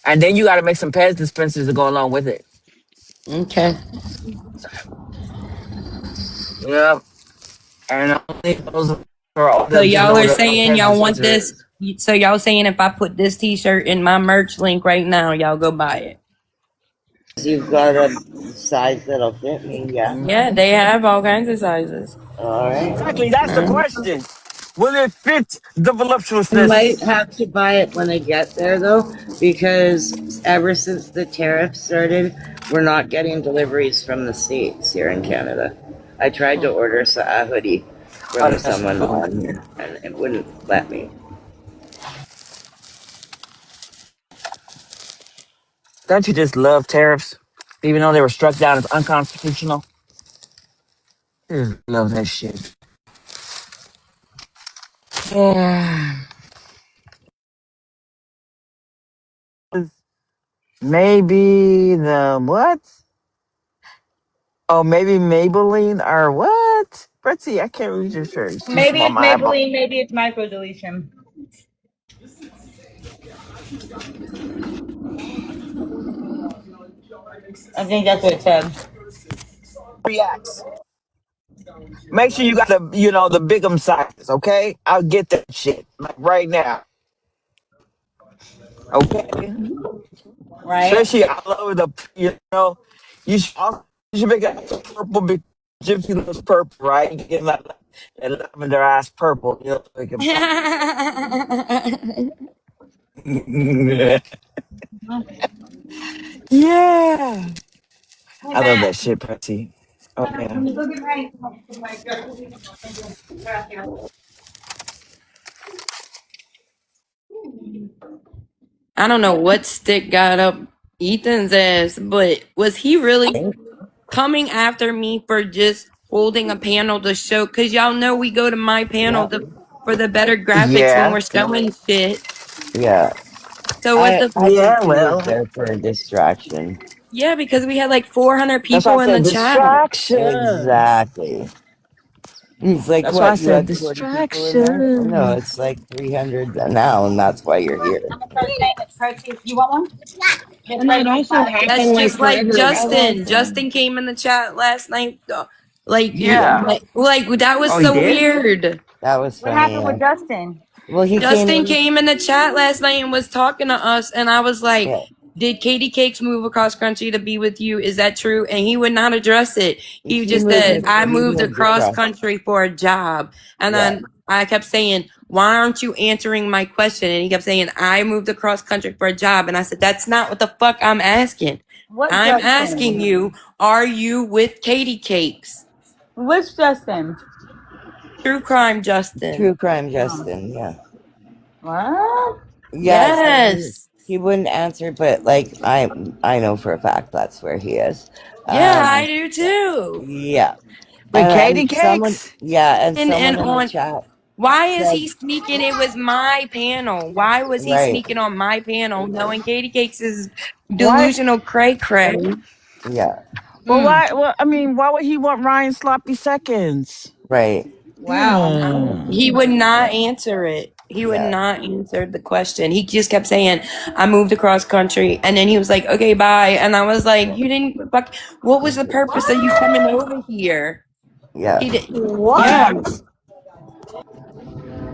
Speaker 2: And then you got to make some Pez dispensers to go along with it.
Speaker 22: Okay.
Speaker 2: Yep. And only those are old
Speaker 12: So
Speaker 2: enough to know
Speaker 12: y'all are
Speaker 2: what a
Speaker 12: saying
Speaker 2: Pez
Speaker 12: y'all want
Speaker 2: dispenser
Speaker 12: this.
Speaker 2: is.
Speaker 12: So y'all saying if I put this T-shirt in my merch link right now, y'all go buy it.
Speaker 22: You've got a size that'll fit me, yeah.
Speaker 12: Yeah, they have all kinds of sizes.
Speaker 22: All right.
Speaker 2: Exactly. That's the question. Will it fit the
Speaker 22: I might
Speaker 2: voluptuousness?
Speaker 22: have to buy it when I get there, though, because ever since the tariffs started, we're not getting deliveries from the States here in Canada. I tried to order a hoodie
Speaker 2: Oh,
Speaker 22: from
Speaker 2: that's
Speaker 22: someone
Speaker 2: cool.
Speaker 22: on here, and it wouldn't let me.
Speaker 2: Don't you just love tariffs? Even though they were struck down as unconstitutional? I just love that shit. Yeah. Maybe the what? Oh, maybe Maybelline or what? Betsy, I can't read your shirt. It's too
Speaker 1: Maybe
Speaker 2: small.
Speaker 1: it's
Speaker 2: My eyeball.
Speaker 1: Maybelline, maybe it's micro deletion. I think that's what it said.
Speaker 2: Reacts. Make sure you got the bigum sizes, okay? I'll get that shit like right now, okay?
Speaker 1: Right?
Speaker 2: Especially all over you should make a purple big Gypsy looks purple, right? You get that lavender ass purple. You know, like a yeah. I love that shit, Pressy. Oh yeah.
Speaker 12: I don't know what stick got up Ethan's ass, but was he really coming after me for just holding a panel to show? Because y'all know we go to my panel
Speaker 22: Yeah.
Speaker 12: for the better graphics when
Speaker 2: Yeah.
Speaker 12: we're showing shit.
Speaker 22: Yeah.
Speaker 12: So what the
Speaker 22: I think
Speaker 2: Yeah.
Speaker 22: he was
Speaker 2: Well,
Speaker 22: there for a distraction.
Speaker 12: yeah, because we had like 400
Speaker 2: that's why I
Speaker 12: people in the
Speaker 2: said
Speaker 12: chat.
Speaker 2: distraction.
Speaker 22: Exactly. He's like,
Speaker 2: That's why I
Speaker 22: what? You
Speaker 2: said
Speaker 22: had 40 people in there? No,
Speaker 2: distraction.
Speaker 22: it's like 300 now, and that's why you're here.
Speaker 20: You want one?
Speaker 10: And that also
Speaker 12: That's
Speaker 10: happened like
Speaker 12: just like
Speaker 10: forever
Speaker 22: I
Speaker 10: ago.
Speaker 12: Justin.
Speaker 22: like
Speaker 12: Justin came in the chat last night. Like you're
Speaker 2: Yeah.
Speaker 12: like that was
Speaker 2: Oh, he
Speaker 12: so
Speaker 2: did?
Speaker 12: weird.
Speaker 22: that was
Speaker 1: What
Speaker 22: funny.
Speaker 1: happened with Justin?
Speaker 22: Well, he came
Speaker 12: Justin
Speaker 22: in.
Speaker 12: came in the chat last night and was talking to us, and I was like,
Speaker 22: Yeah,
Speaker 12: "Did Katie Cakes move across country to be with you? Is that true?" And he would not address it. He
Speaker 22: he
Speaker 12: just
Speaker 22: moved.
Speaker 12: said, "I
Speaker 22: He
Speaker 12: moved
Speaker 22: moved
Speaker 12: across
Speaker 22: across.
Speaker 12: country for a job," and
Speaker 22: Yeah,
Speaker 12: then I kept saying, "Why aren't you answering my question?" And he kept saying, "I moved across country for a job," and I said, "That's not what the fuck I'm asking.
Speaker 1: What
Speaker 12: I'm asking
Speaker 1: Justin?
Speaker 12: you, are you with Katie Cakes?"
Speaker 1: Which Justin?
Speaker 12: True crime, Justin.
Speaker 22: true crime,
Speaker 1: Oh.
Speaker 22: Justin. Yeah,
Speaker 1: What?
Speaker 22: yeah. So
Speaker 12: Yes.
Speaker 22: he wouldn't answer, but like I know for a fact that's where he is.
Speaker 12: Yeah, I
Speaker 22: Um,
Speaker 12: do too.
Speaker 22: yeah,
Speaker 2: With Katie
Speaker 22: and someone,
Speaker 2: Cakes?
Speaker 22: yeah, and
Speaker 12: And
Speaker 22: someone in the
Speaker 12: on
Speaker 22: chat
Speaker 12: why is
Speaker 22: said,
Speaker 12: he sneaking? It was my panel. Why was he
Speaker 22: right,
Speaker 12: sneaking on my panel knowing Katie Cakes is
Speaker 2: Why?
Speaker 12: delusional cray cray?
Speaker 22: yeah,
Speaker 2: Well,
Speaker 12: Mm.
Speaker 2: why? Well, I mean, why would he want Ryan sloppy seconds?
Speaker 22: right,
Speaker 1: Wow.
Speaker 12: He would not answer it. He would
Speaker 22: yeah.
Speaker 12: not answer the question. He just kept saying, "I moved across country," and then he was like, "Okay, bye." And I was like, "You didn't fuck. What was the purpose of you coming over here?"
Speaker 22: Yeah.
Speaker 12: He did. Yeah.
Speaker 1: What?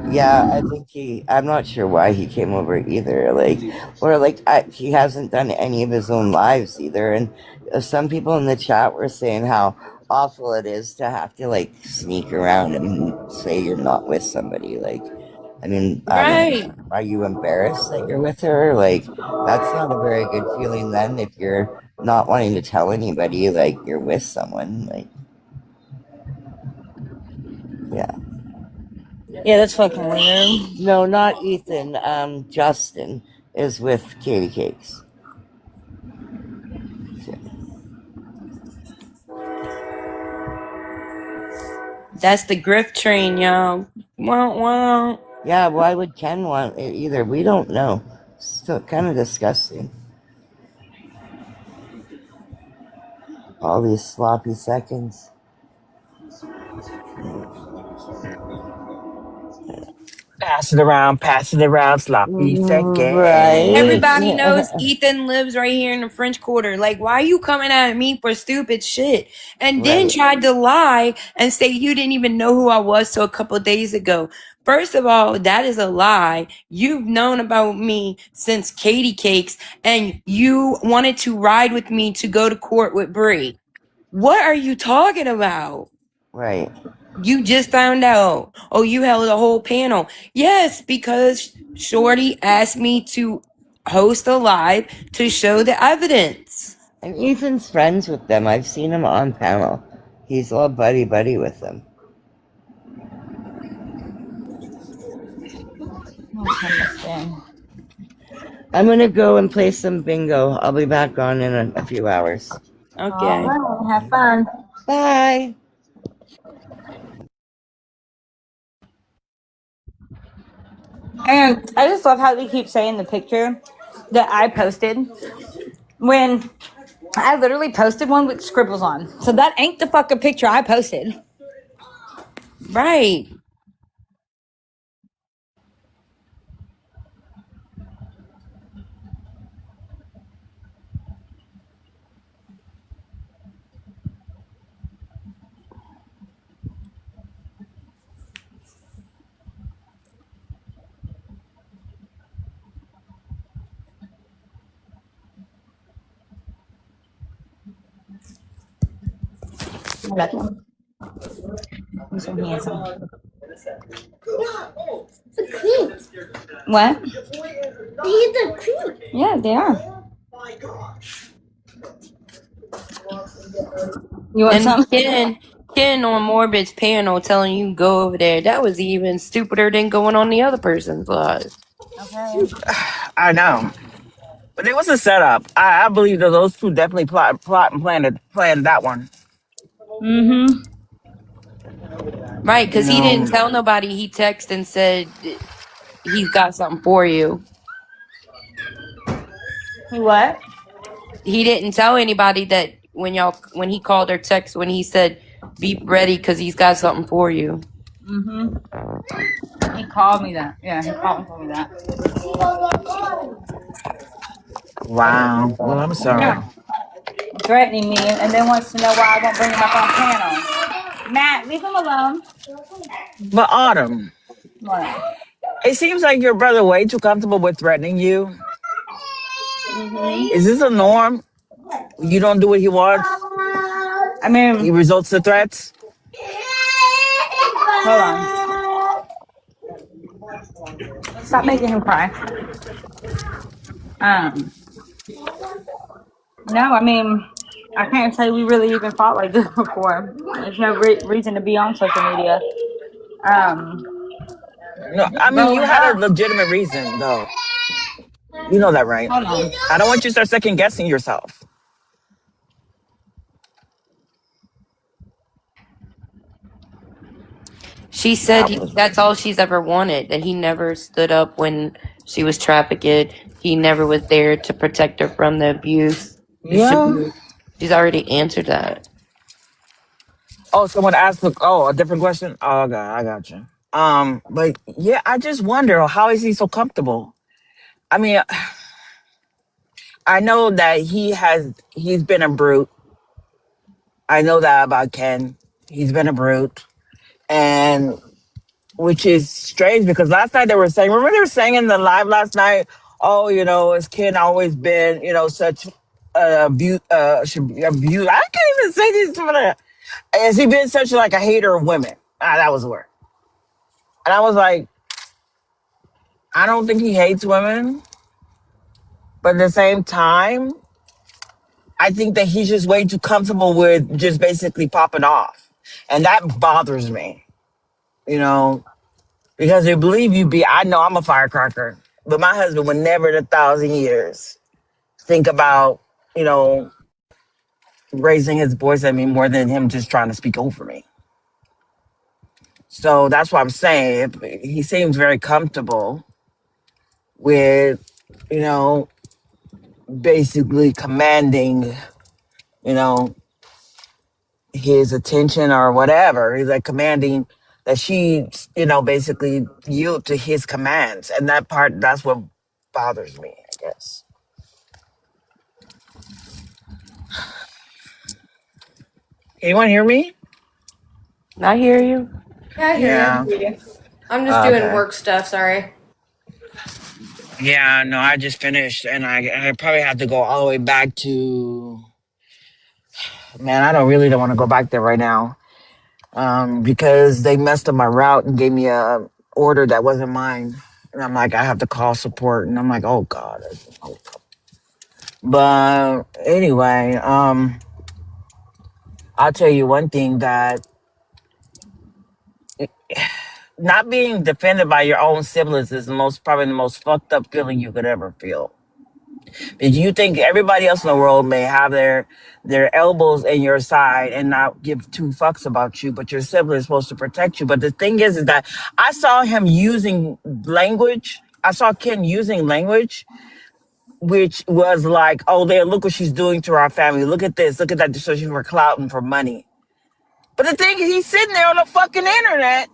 Speaker 22: Yeah, I think I'm not sure why he came over either. Like, or like, he hasn't done any of his own lives either. And some people in the chat were saying how awful it is to have to like sneak around and say you're not with somebody. Like, I mean,
Speaker 12: Right.
Speaker 22: are you embarrassed that you're with her? Like, that's not a very good feeling then if you're not wanting to tell anybody like you're with someone. Like, yeah.
Speaker 1: Yeah, that's fucking weird.
Speaker 22: No, not Ethan. Justin is with Katie Cakes.
Speaker 12: That's the grift train, y'all. Wow, wow.
Speaker 22: Yeah, why would Ken want it either? We don't know. Still kind of disgusting. All these sloppy seconds.
Speaker 2: Pass it around, sloppy
Speaker 22: Right?
Speaker 12: Everybody knows Ethan lives right here in the French Quarter. Like, why are you coming at me for stupid shit? And then
Speaker 22: Right.
Speaker 12: tried to lie and say you didn't even know who I was till a couple of days ago. First of all, that is a lie. You've known about me since Katie Cakes, and you wanted to ride with me to go to court with Bree. What are you talking about?
Speaker 22: Right.
Speaker 12: You just found out. Oh, you held a whole panel. Yes, because Shorty asked me to host a live to show the evidence.
Speaker 22: And Ethan's friends with them. I've seen him on panel. He's all buddy with them. I'm gonna go and play some bingo. I'll be back on in a few hours.
Speaker 12: Okay.
Speaker 1: All right, have fun.
Speaker 22: Bye.
Speaker 1: And I just love how they keep saying the picture that I posted when I literally posted one with scribbles on. So that ain't the fucking picture I posted.
Speaker 12: Right.
Speaker 1: I love them. He's so handsome.
Speaker 14: The cute.
Speaker 1: What?
Speaker 14: These are cute.
Speaker 1: Yeah, they are. You want
Speaker 12: And
Speaker 1: some?
Speaker 12: Ken on Morbid's panel telling you go over there. That was even stupider than going on the other person's live.
Speaker 1: Okay.
Speaker 2: I know. But it was a setup. I believe that those two definitely plot and planned that one.
Speaker 1: Mm-hmm.
Speaker 12: Right,
Speaker 2: You
Speaker 12: because he didn't
Speaker 2: know.
Speaker 12: tell nobody. He texted and said he's got something for you.
Speaker 1: What?
Speaker 12: He didn't tell anybody that when he called or text when he said be ready because he's got something for you.
Speaker 1: Mm-hmm. He called me that. Yeah, he called and told me that.
Speaker 2: Wow. Well, I'm sorry.
Speaker 1: Yeah. Threatening me and then wants to know why I won't bring him up on panel. Matt, leave him alone.
Speaker 2: But Autumn,
Speaker 1: What?
Speaker 2: it seems like your brother way too comfortable with threatening you.
Speaker 1: Mm-hmm.
Speaker 2: Is this a norm? You don't do what he wants.
Speaker 1: I mean,
Speaker 2: He resorts to threats.
Speaker 1: hold on. Stop making him cry. No, I mean, I can't say we really even fought like this before. There's no reason to be on social media.
Speaker 2: No, I mean you
Speaker 1: Growing
Speaker 2: had a
Speaker 1: up,
Speaker 2: legitimate reason, though. You know that, right?
Speaker 1: hold on.
Speaker 2: I don't want you to start second guessing yourself.
Speaker 12: She said that's all she's ever wanted. That he never stood up when she was trafficked. He never was there to protect her from the abuse.
Speaker 2: Yeah.
Speaker 12: She's already answered that.
Speaker 2: Oh, someone asked. A different question. Oh, okay, I got you. But yeah, I just wonder how is he so comfortable. I mean, I know that he's been a brute. I know that about Ken. He's been a brute, and which is strange because last night they were saying. Remember they were saying in the live last night. Oh, has Ken always been such abuse? Abuse. I can't even say this. Has he been such like a hater of women? That was the word. And I was like, I don't think he hates women, but at the same time, I think that he's just way too comfortable with just basically popping off. And that bothers me, you know, because they believe I know I'm a firecracker, but my husband would never in 1,000 years think about, you know, raising his voice at me more than him just trying to speak over me. So that's what I'm saying. He seems very comfortable with, you know, basically commanding, you know, his attention or whatever. He's like commanding that she, basically yield to his commands. And that's what bothers me, I guess. Anyone hear me?
Speaker 12: I hear you.
Speaker 5: Yeah, I hear
Speaker 2: Yeah.
Speaker 5: you. I'm just doing
Speaker 2: Okay.
Speaker 5: work stuff, sorry.
Speaker 2: Yeah, no, I just finished and I probably have to go all the way back to, man, I don't want to go back there right now. Because they messed up my route and gave me a order that wasn't mine. And I'm like, I have to call support. And I'm like, oh God. But anyway, I'll tell you one thing that not being defended by your own siblings is probably the most fucked up feeling you could ever feel. Because you think everybody else in the world may have their elbows in your side and not give two fucks about you, but your sibling is supposed to protect you. But the thing is that I saw him using language. I saw Ken using language, which was like, oh, there, look what she's doing to our family. Look at this. Look at that. So she's for clout and for money. But the thing is, he's sitting there on the fucking internet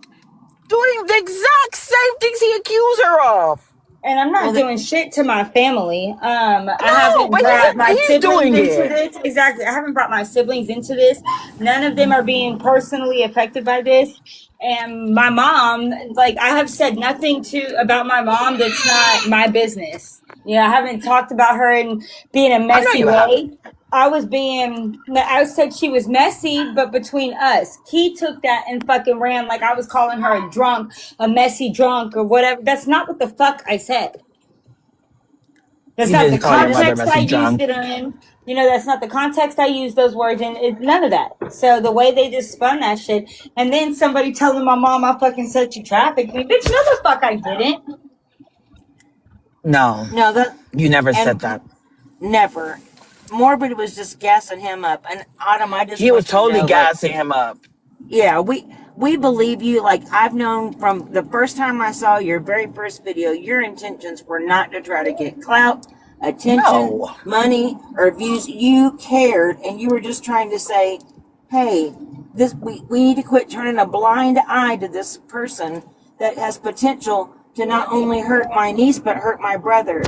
Speaker 2: doing the exact same things he accused her of.
Speaker 1: And I'm not doing shit to my family. I
Speaker 2: No,
Speaker 1: haven't
Speaker 2: but
Speaker 1: brought my
Speaker 2: he's
Speaker 1: siblings
Speaker 2: doing
Speaker 1: into
Speaker 2: it.
Speaker 1: this. Exactly. I haven't brought my siblings into this. None of them are being personally affected by this. And my mom, like, I have said nothing about my mom that's not my business. Yeah, I haven't talked about her in being a
Speaker 2: I know
Speaker 1: messy
Speaker 2: you
Speaker 1: way.
Speaker 2: haven't.
Speaker 1: I said she was messy, but between us, he took that and fucking ran like I was calling her a drunk, a messy drunk or whatever. That's not what the fuck I said. That's
Speaker 2: You
Speaker 1: not the
Speaker 2: didn't call your mother
Speaker 1: context I
Speaker 2: messy
Speaker 1: used
Speaker 2: drunk.
Speaker 1: it in. You know, that's not the context I used those words in. None of that. So the way they just spun that shit, and then somebody telling my mom I fucking said she trafficked me. Bitch, no the fuck I didn't.
Speaker 2: No,
Speaker 7: No, that
Speaker 2: you never
Speaker 7: and
Speaker 2: said that.
Speaker 7: never. Morbid was just gassing him up. And Autumn, I just
Speaker 2: He was
Speaker 7: want you to
Speaker 2: totally
Speaker 7: know, like,
Speaker 2: gassing him up.
Speaker 7: yeah, we believe you. Like, I've known from the first time I saw your very first video, your intentions were not to try to get clout, attention,
Speaker 2: No.
Speaker 7: money, or views. You cared, and you were just trying to say, hey, we need to quit turning a blind eye to this person that has potential to not only hurt my niece but hurt my brother.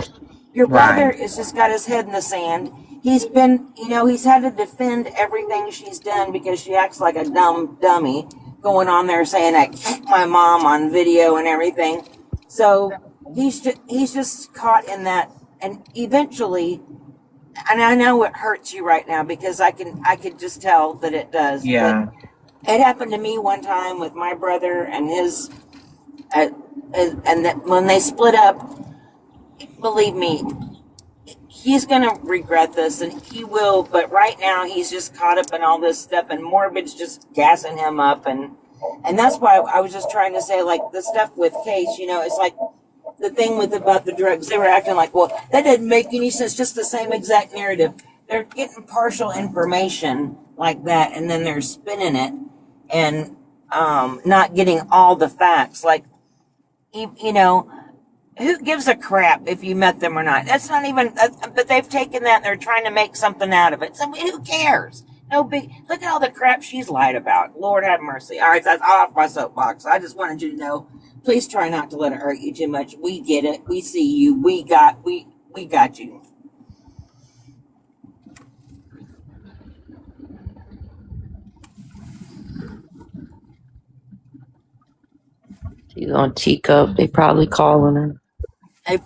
Speaker 7: Your brother
Speaker 2: Right.
Speaker 7: has just got his head in the sand. He's been, he's had to defend everything she's done because she acts like a dumb dummy, going on there saying I kicked my mom on video and everything. So he's just caught in that, and eventually, and I know it hurts you right now because I could just tell that it does.
Speaker 2: Yeah.
Speaker 7: But it happened to me one time with my brother and his, and that when they split up, believe me, he's gonna regret this, and he will. But right now, he's just caught up in all this stuff, and Morbid's just gassing him up, and that's why I was just trying to say, like, the stuff with Case, it's like the thing about the drugs. They were acting like, well, that didn't make any sense. Just the same exact narrative. They're getting partial information like that, and then they're spinning it, and not getting all the facts. Like, who gives a crap if you met them or not? That's not even, but they've taken that and they're trying to make something out of it. So who cares? No big, look at all the crap she's lied about. Lord have mercy. All right, that's off my soapbox. I just wanted you to know, please try not to let it hurt you too much. We get it. We see you. We got you.
Speaker 12: She's on teacup. They probably calling her.
Speaker 7: They